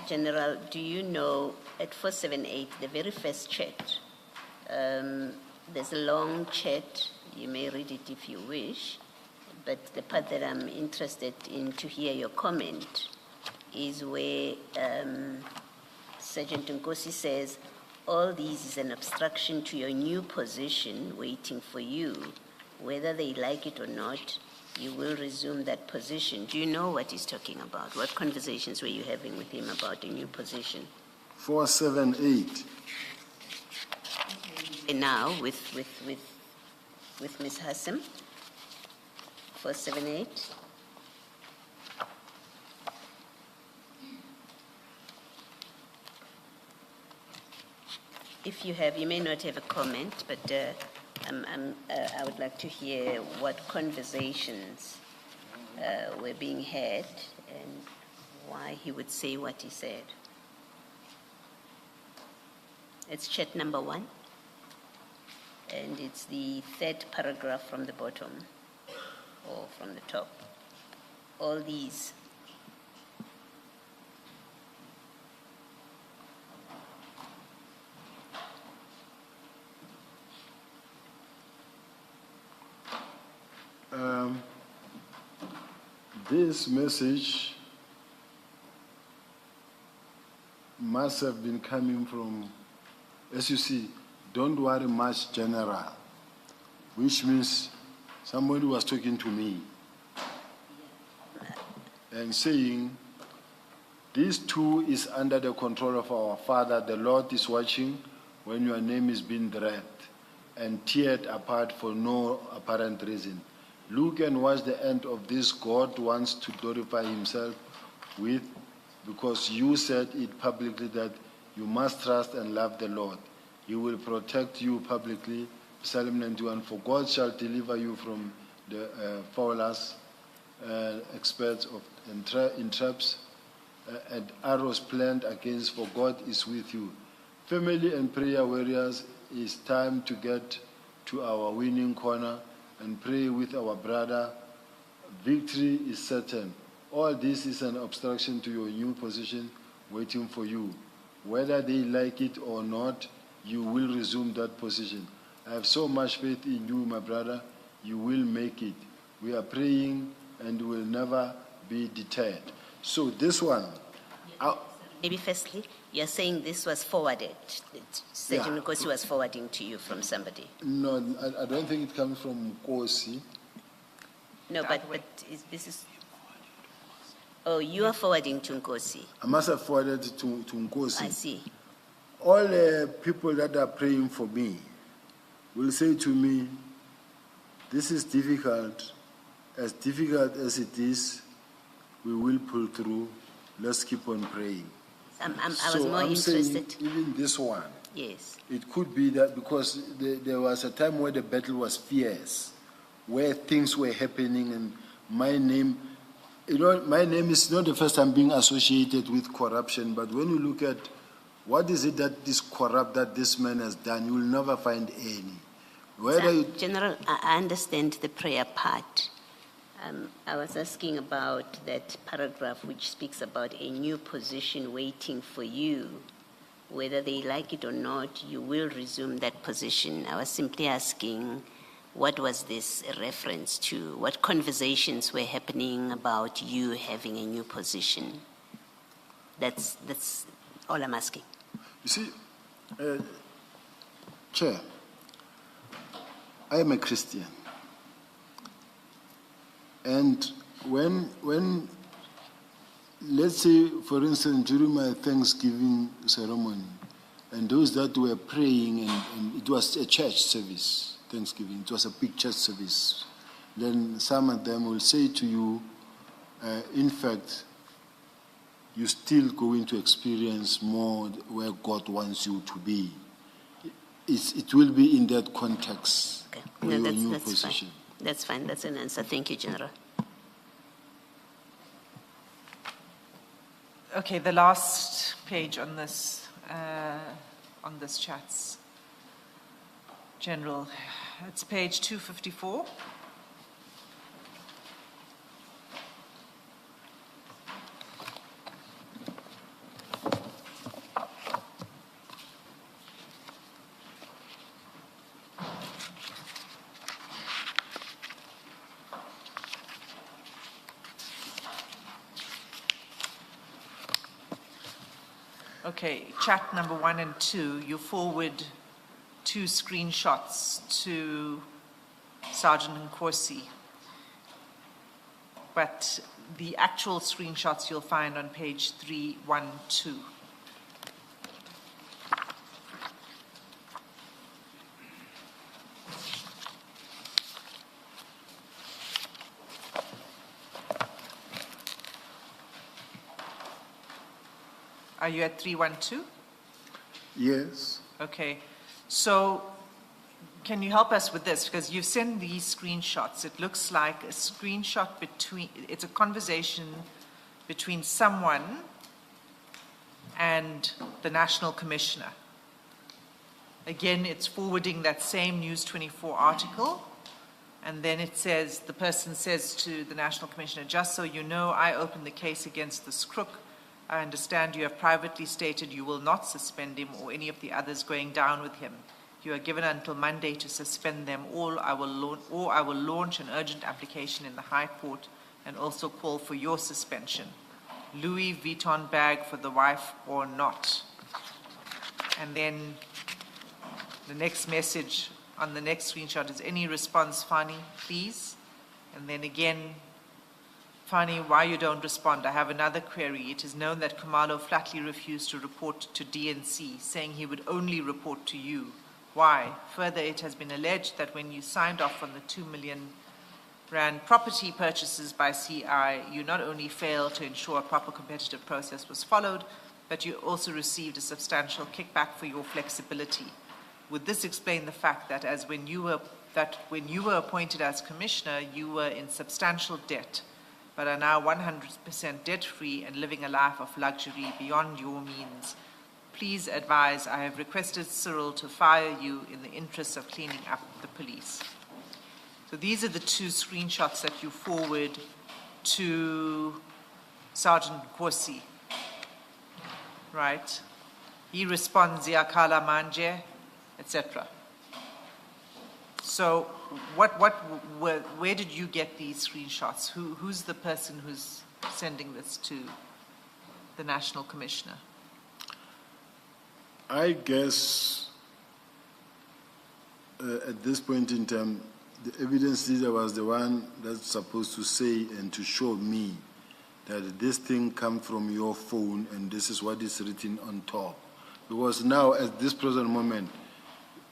General, do you know at 478, the very first chat, there's a long chat, you may read it if you wish, but the part that I'm interested in to hear your comment is where Sergeant Nkosi says, all these is an obstruction to your new position waiting for you. Whether they like it or not, you will resume that position. Do you know what he's talking about? What conversations were you having with him about a new position? 478. And now with Ms. Hassim, 478. If you have, you may not have a comment, but I would like to hear what conversations were being had and why he would say what he said. It's chat number 1, and it's the third paragraph from the bottom or from the top. All these. This message must have been coming from, as you see, don't worry much, General, which means somebody was talking to me and saying, this too is under the control of our Father. The Lord is watching when your name is being dragged and teared apart for no apparent reason. Look and watch the end of this. God wants to glorify himself with, because you said it publicly that you must trust and love the Lord. He will protect you publicly. Psalm 91, for God shall deliver you from the fowlers, experts of in traps, and arrows planned against, for God is with you. Family and prayer warriors, it's time to get to our winning corner and pray with our brother. Victory is certain. All this is an obstruction to your new position waiting for you. Whether they like it or not, you will resume that position. I have so much faith in you, my brother. You will make it. We are praying and will never be deterred. So this one. Maybe firstly, you're saying this was forwarded. Sergeant Nkosi was forwarding to you from somebody. No, I don't think it comes from Nkosi. No, but this is... Oh, you are forwarding to Nkosi. I must have forwarded it to Nkosi. I see. All the people that are praying for me, will say to me, this is difficult. As difficult as it is, we will pull through. Let's keep on praying. I was So more I'm interested. saying even this one, Yes. it could be that because there was a time where the battle was fierce, where things were happening, and my name, my name is not the first time being associated with corruption, but when you look at what is it that is corrupt that this man has done, you will never find any. General, I understand the prayer part. I was asking about that paragraph which speaks about a new position waiting for you. Whether they like it or not, you will resume that position. I was simply asking, what was this a reference to? What conversations were happening about you having a new position? That's all I'm asking. You see, Chair, I am a Christian. And when, let's say, for instance, during my Thanksgiving ceremony, and those that were praying, and it was a church service, Thanksgiving, it was a big church service, then some of them will say to you, in fact, you're still going to experience more where God wants you to be. It will be in that context. Okay. Your No, new that's position. fine. That's fine. That's an answer. Thank you, General. Okay, the last page on this chats, General. It's page 254. Okay, chat number 1 and 2, you forward 2 screenshots to Sergeant Nkosi. But the actual screenshots you'll find on page 312. Are you at 312? Yes. Okay. So can you help us with this? Because you've sent these screenshots. It looks like a screenshot it's a conversation between someone and the National Commissioner. Again, it's forwarding that same News 24 article. And then it says, the person says to the National Commissioner, just so you know, I opened the case against this crook. I understand you have privately stated you will not suspend him or any of the others going down with him. You are given until Monday to suspend them all. I will launch an urgent application in the High Court and also call for your suspension. Louis Vuitton bag for the wife or not? And then the next message on the next screenshot is, any response, Fani, please? And then again, Fani, why you don't respond? I have another query. It is known that Khumalo flatly refused to report to DNC, saying he would only report to you. Why? Further, it has been alleged that when you signed off on the 2 million rand property purchases by CI, you not only failed to ensure a proper competitive process was followed, but you also received a substantial kickback for your flexibility. Would this explain the fact that when you were appointed as commissioner, you were in substantial debt, but are now 100% debt-free and living a life of luxury beyond your means? Please advise, I have requested Cyril to fire you in the interest of cleaning up the police. So these are the 2 screenshots that you forward to Sergeant Nkosi, right? He responds, Ziyakhala manje, etc. So where did you get these screenshots? Who's the person who's sending this to the National Commissioner? I guess at this point in time, the evidence leader was the one that's supposed to say and to show me that this thing come from your phone and this is what is written on top. Because now, at this present moment,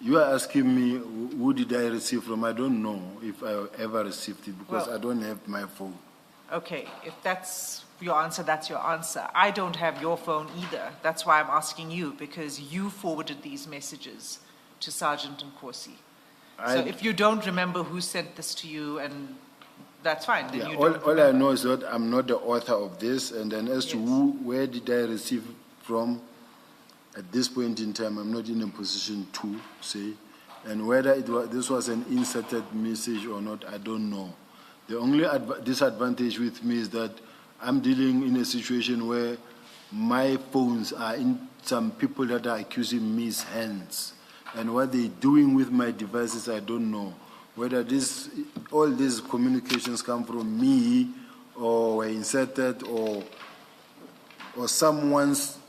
You are asking me who did I receive from? I don't know if I ever received it because Well- I don't have my phone. Okay, if that's your answer, that's your answer. I don't have your phone either. That's why I'm asking you, because you forwarded these messages to Sergeant Nkosi. So if you don't remember who sent this to you, and that's fine, then Yeah, you all, don't all I remember. know is that I'm not the author of this, and then as to who, where did I receive from, at this point in time, I'm not in a position to say, and whether this was an inserted message or not, I don't know. The only disadvantage with me is that I'm dealing in a situation where my phones are in some people that are accusing me's hands, and what they're doing with my devices, I don't know. Whether all these communications come from me or were inserted or someone's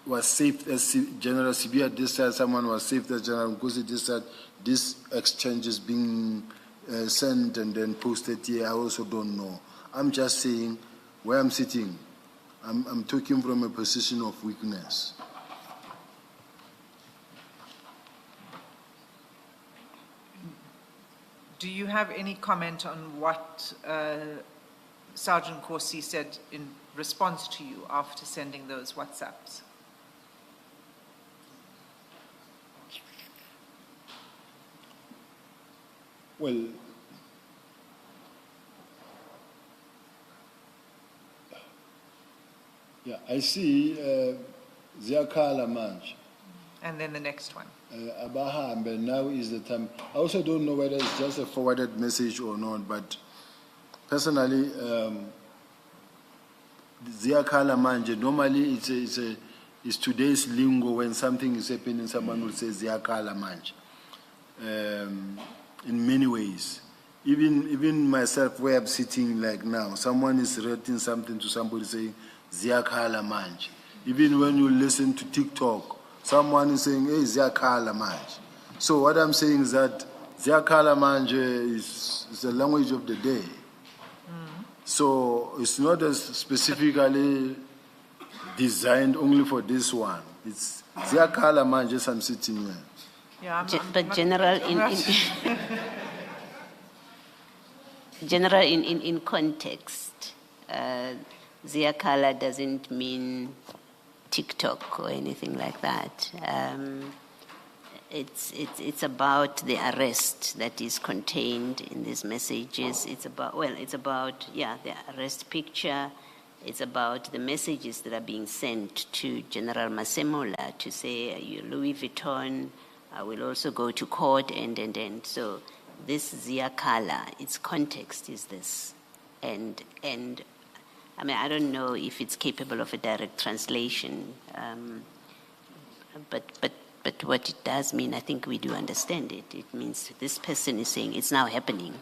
was saved as General Sibiya this side, someone was saved as General Nkosi this side, this exchange is being sent and then posted here, I also don't know. I'm just saying where I'm sitting, I'm talking from a position of weakness. Do you have any comment on what Sergeant Nkosi said in response to you after sending those WhatsApps? Well, yeah, I see Ziyakhala manje. And then the next one. Abahambe, now is the time. I also don't know whether it's just a forwarded message or not, but personally, Ziyakhala manje, normally it's today's lingo. When something is happening, someone will say Ziyakhala manje. In many ways. Even myself, where I'm sitting like now, someone is writing something to somebody saying, Ziyakhala manje. Even when you listen to TikTok, someone is saying, hey, Ziyakhala manje. So what I'm saying is that Ziyakhala manje is the language of the day. So it's not as specifically designed only for this one. It's Ziyakhala manje as I'm sitting here. Yeah, But General, in context, Ziyakhala doesn't mean TikTok or anything like that. It's about the arrest that is contained in these messages. It's about the arrest picture. It's about the messages that are being sent to General Masemola to say, you Louis Vuitton, I will also go to court, and. So this Ziyakhala, its context is this. And I mean, I don't know if it's capable of a direct translation, but what it does mean, I think we do understand it. It means this person is saying it's now happening.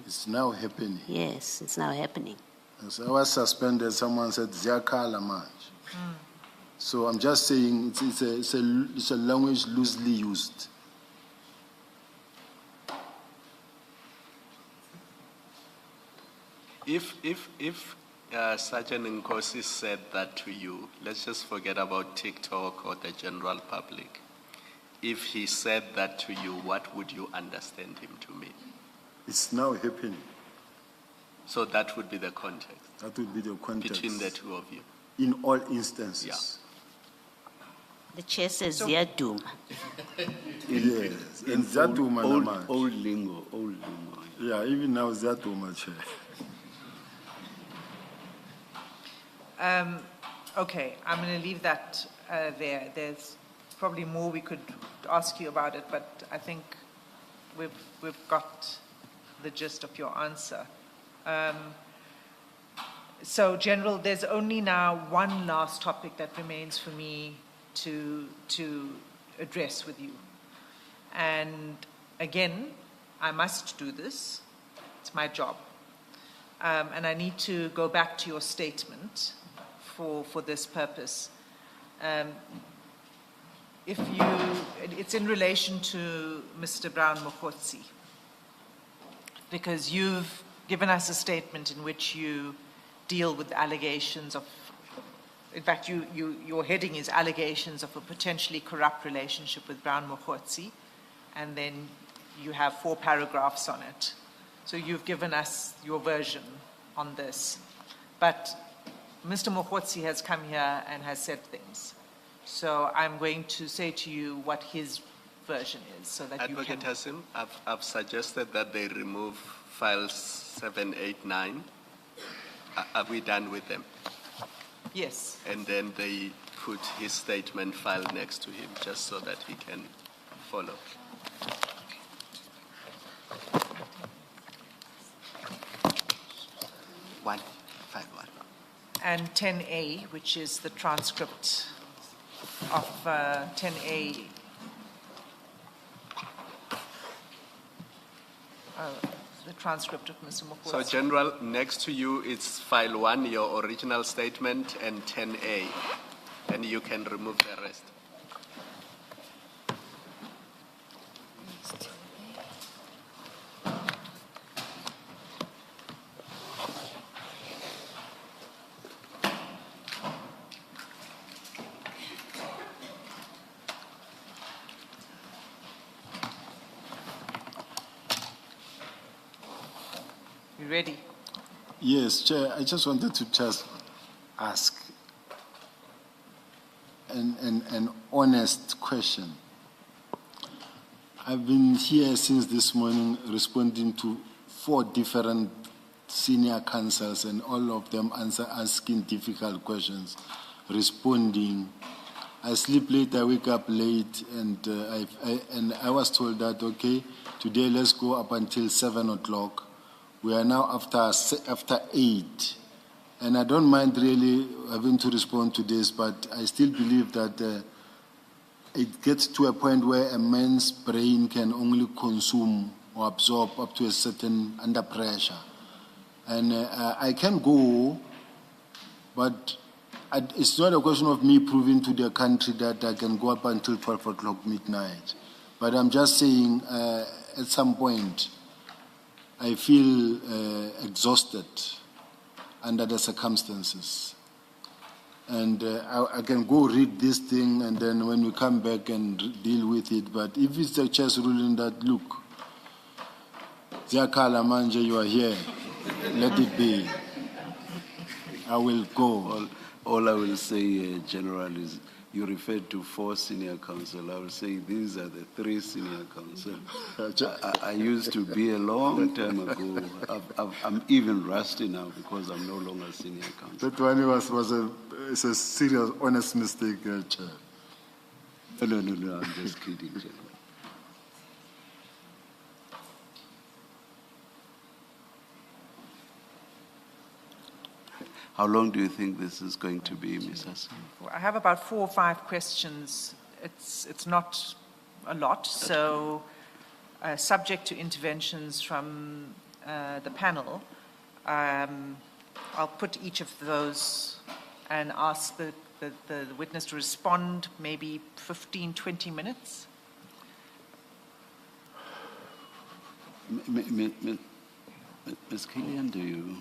It's now happening. Yes, it's now happening. So I was suspended, someone said Ziyakhala manje. So I'm just saying it's a language loosely used. If Sergeant Nkosi said that to you, let's just forget about TikTok or the general public. If he said that to you, what would you understand him to mean? It's now happening. So that would be the context. That would be the context. Between the two of you. In all instances. Yeah. The chair says Ziyaduma. Yes, and Ziyaduma old lingo. Yeah, even now Ziyaduma chair. Okay, I'm going to leave that there. There's probably more we could ask you about it, but I think we've got the gist of your answer. So, General, there's only now one last topic that remains for me to address with you. And again, I must do this. It's my job. And I need to go back to your statement for this purpose. It's in relation to Mr. Brown Mokotsi, because you've given us a statement in which you deal with allegations of in fact, your heading is allegations of a potentially corrupt relationship with Brown Mokhotsi, and then you have 4 paragraphs on it. So you've given us your version on this. But Mr. Mokhotsi has come here and has said things. So I'm going to say to you what his version is, so that Advocate you can... Hassim, I've suggested that they remove files 7, 8, 9. Are we done with them? Yes. And then they put his statement file next to him, just so that he can follow. One, 5, 1. And 10A, which is the transcript of 10A. The transcript of Mr. Mokhotsi. So, General, next to you it's file 1, your original statement, and 10A, and you can remove the rest. You ready? Yes, Chair, I just wanted to just ask an honest question. I've been here since this morning responding to 4 different senior counsels, and all of them asking difficult questions, responding. I sleep late, I wake up late, and I was told that, okay, today let's go up until 7 o'clock. We are now after 8. And I don't mind really having to respond to this, but I still believe that it gets to a point where a man's brain can only consume or absorb up to a certain under pressure. And I can go, but it's not a question of me proving to the country that I can go up until 12 o'clock midnight. But I'm just saying, at some point, I feel exhausted under the circumstances. And I can go read this thing, and then when we come back and deal with it. But if it's the chair's ruling that, look, Ziakala Manje, you are here, let it be. I will go. All I will say, General, is you referred to 4 senior counsel. I will say these are the 3 senior counsel. I used to be a long time ago. I'm even rusty now because I'm no longer senior counsel. That one is a serious, honest mistake, Chair. No, I'm just kidding, General. How long do you think this is going to be, Ms. Hassan? I have about 4 or 5 questions. It's not a lot, so subject to interventions from the panel, I'll put each of those and ask the witness to respond, maybe 15, 20 minutes. Ms. Killian, do you?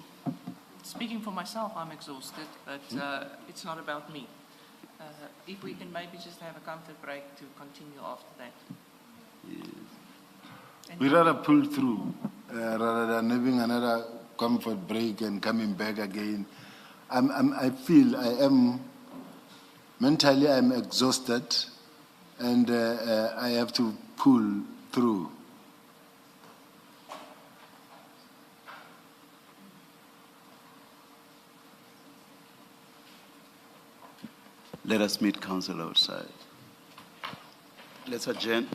Speaking for myself, I'm exhausted, but it's not about me. If we can maybe just have a comfort break to continue after that. Yes. We rather pull through rather than having another comfort break and coming back again. I feel I am mentally I'm exhausted, and I have to pull through. Let us meet counsel outside. Let's adjourn.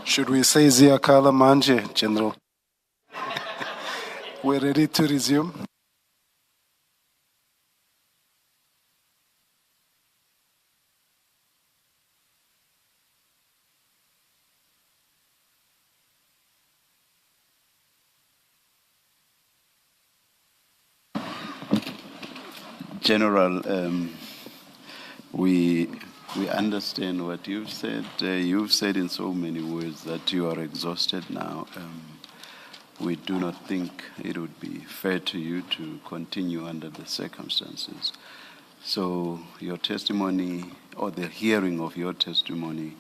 Should we say Ziyakala Manje, General? We're ready to resume. General, we understand what you've said. You've said in so many words that you are exhausted now. We do not think it would be fair to you to continue under the circumstances. So your testimony, or the hearing of your testimony,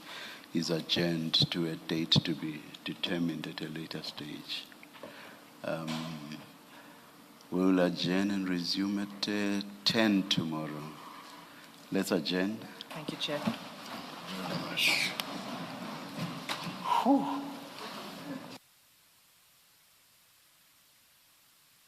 is adjourned to a date to be determined at a later stage. We will adjourn and resume at 10 tomorrow. Let's adjourn. Thank you, Chair. Whew.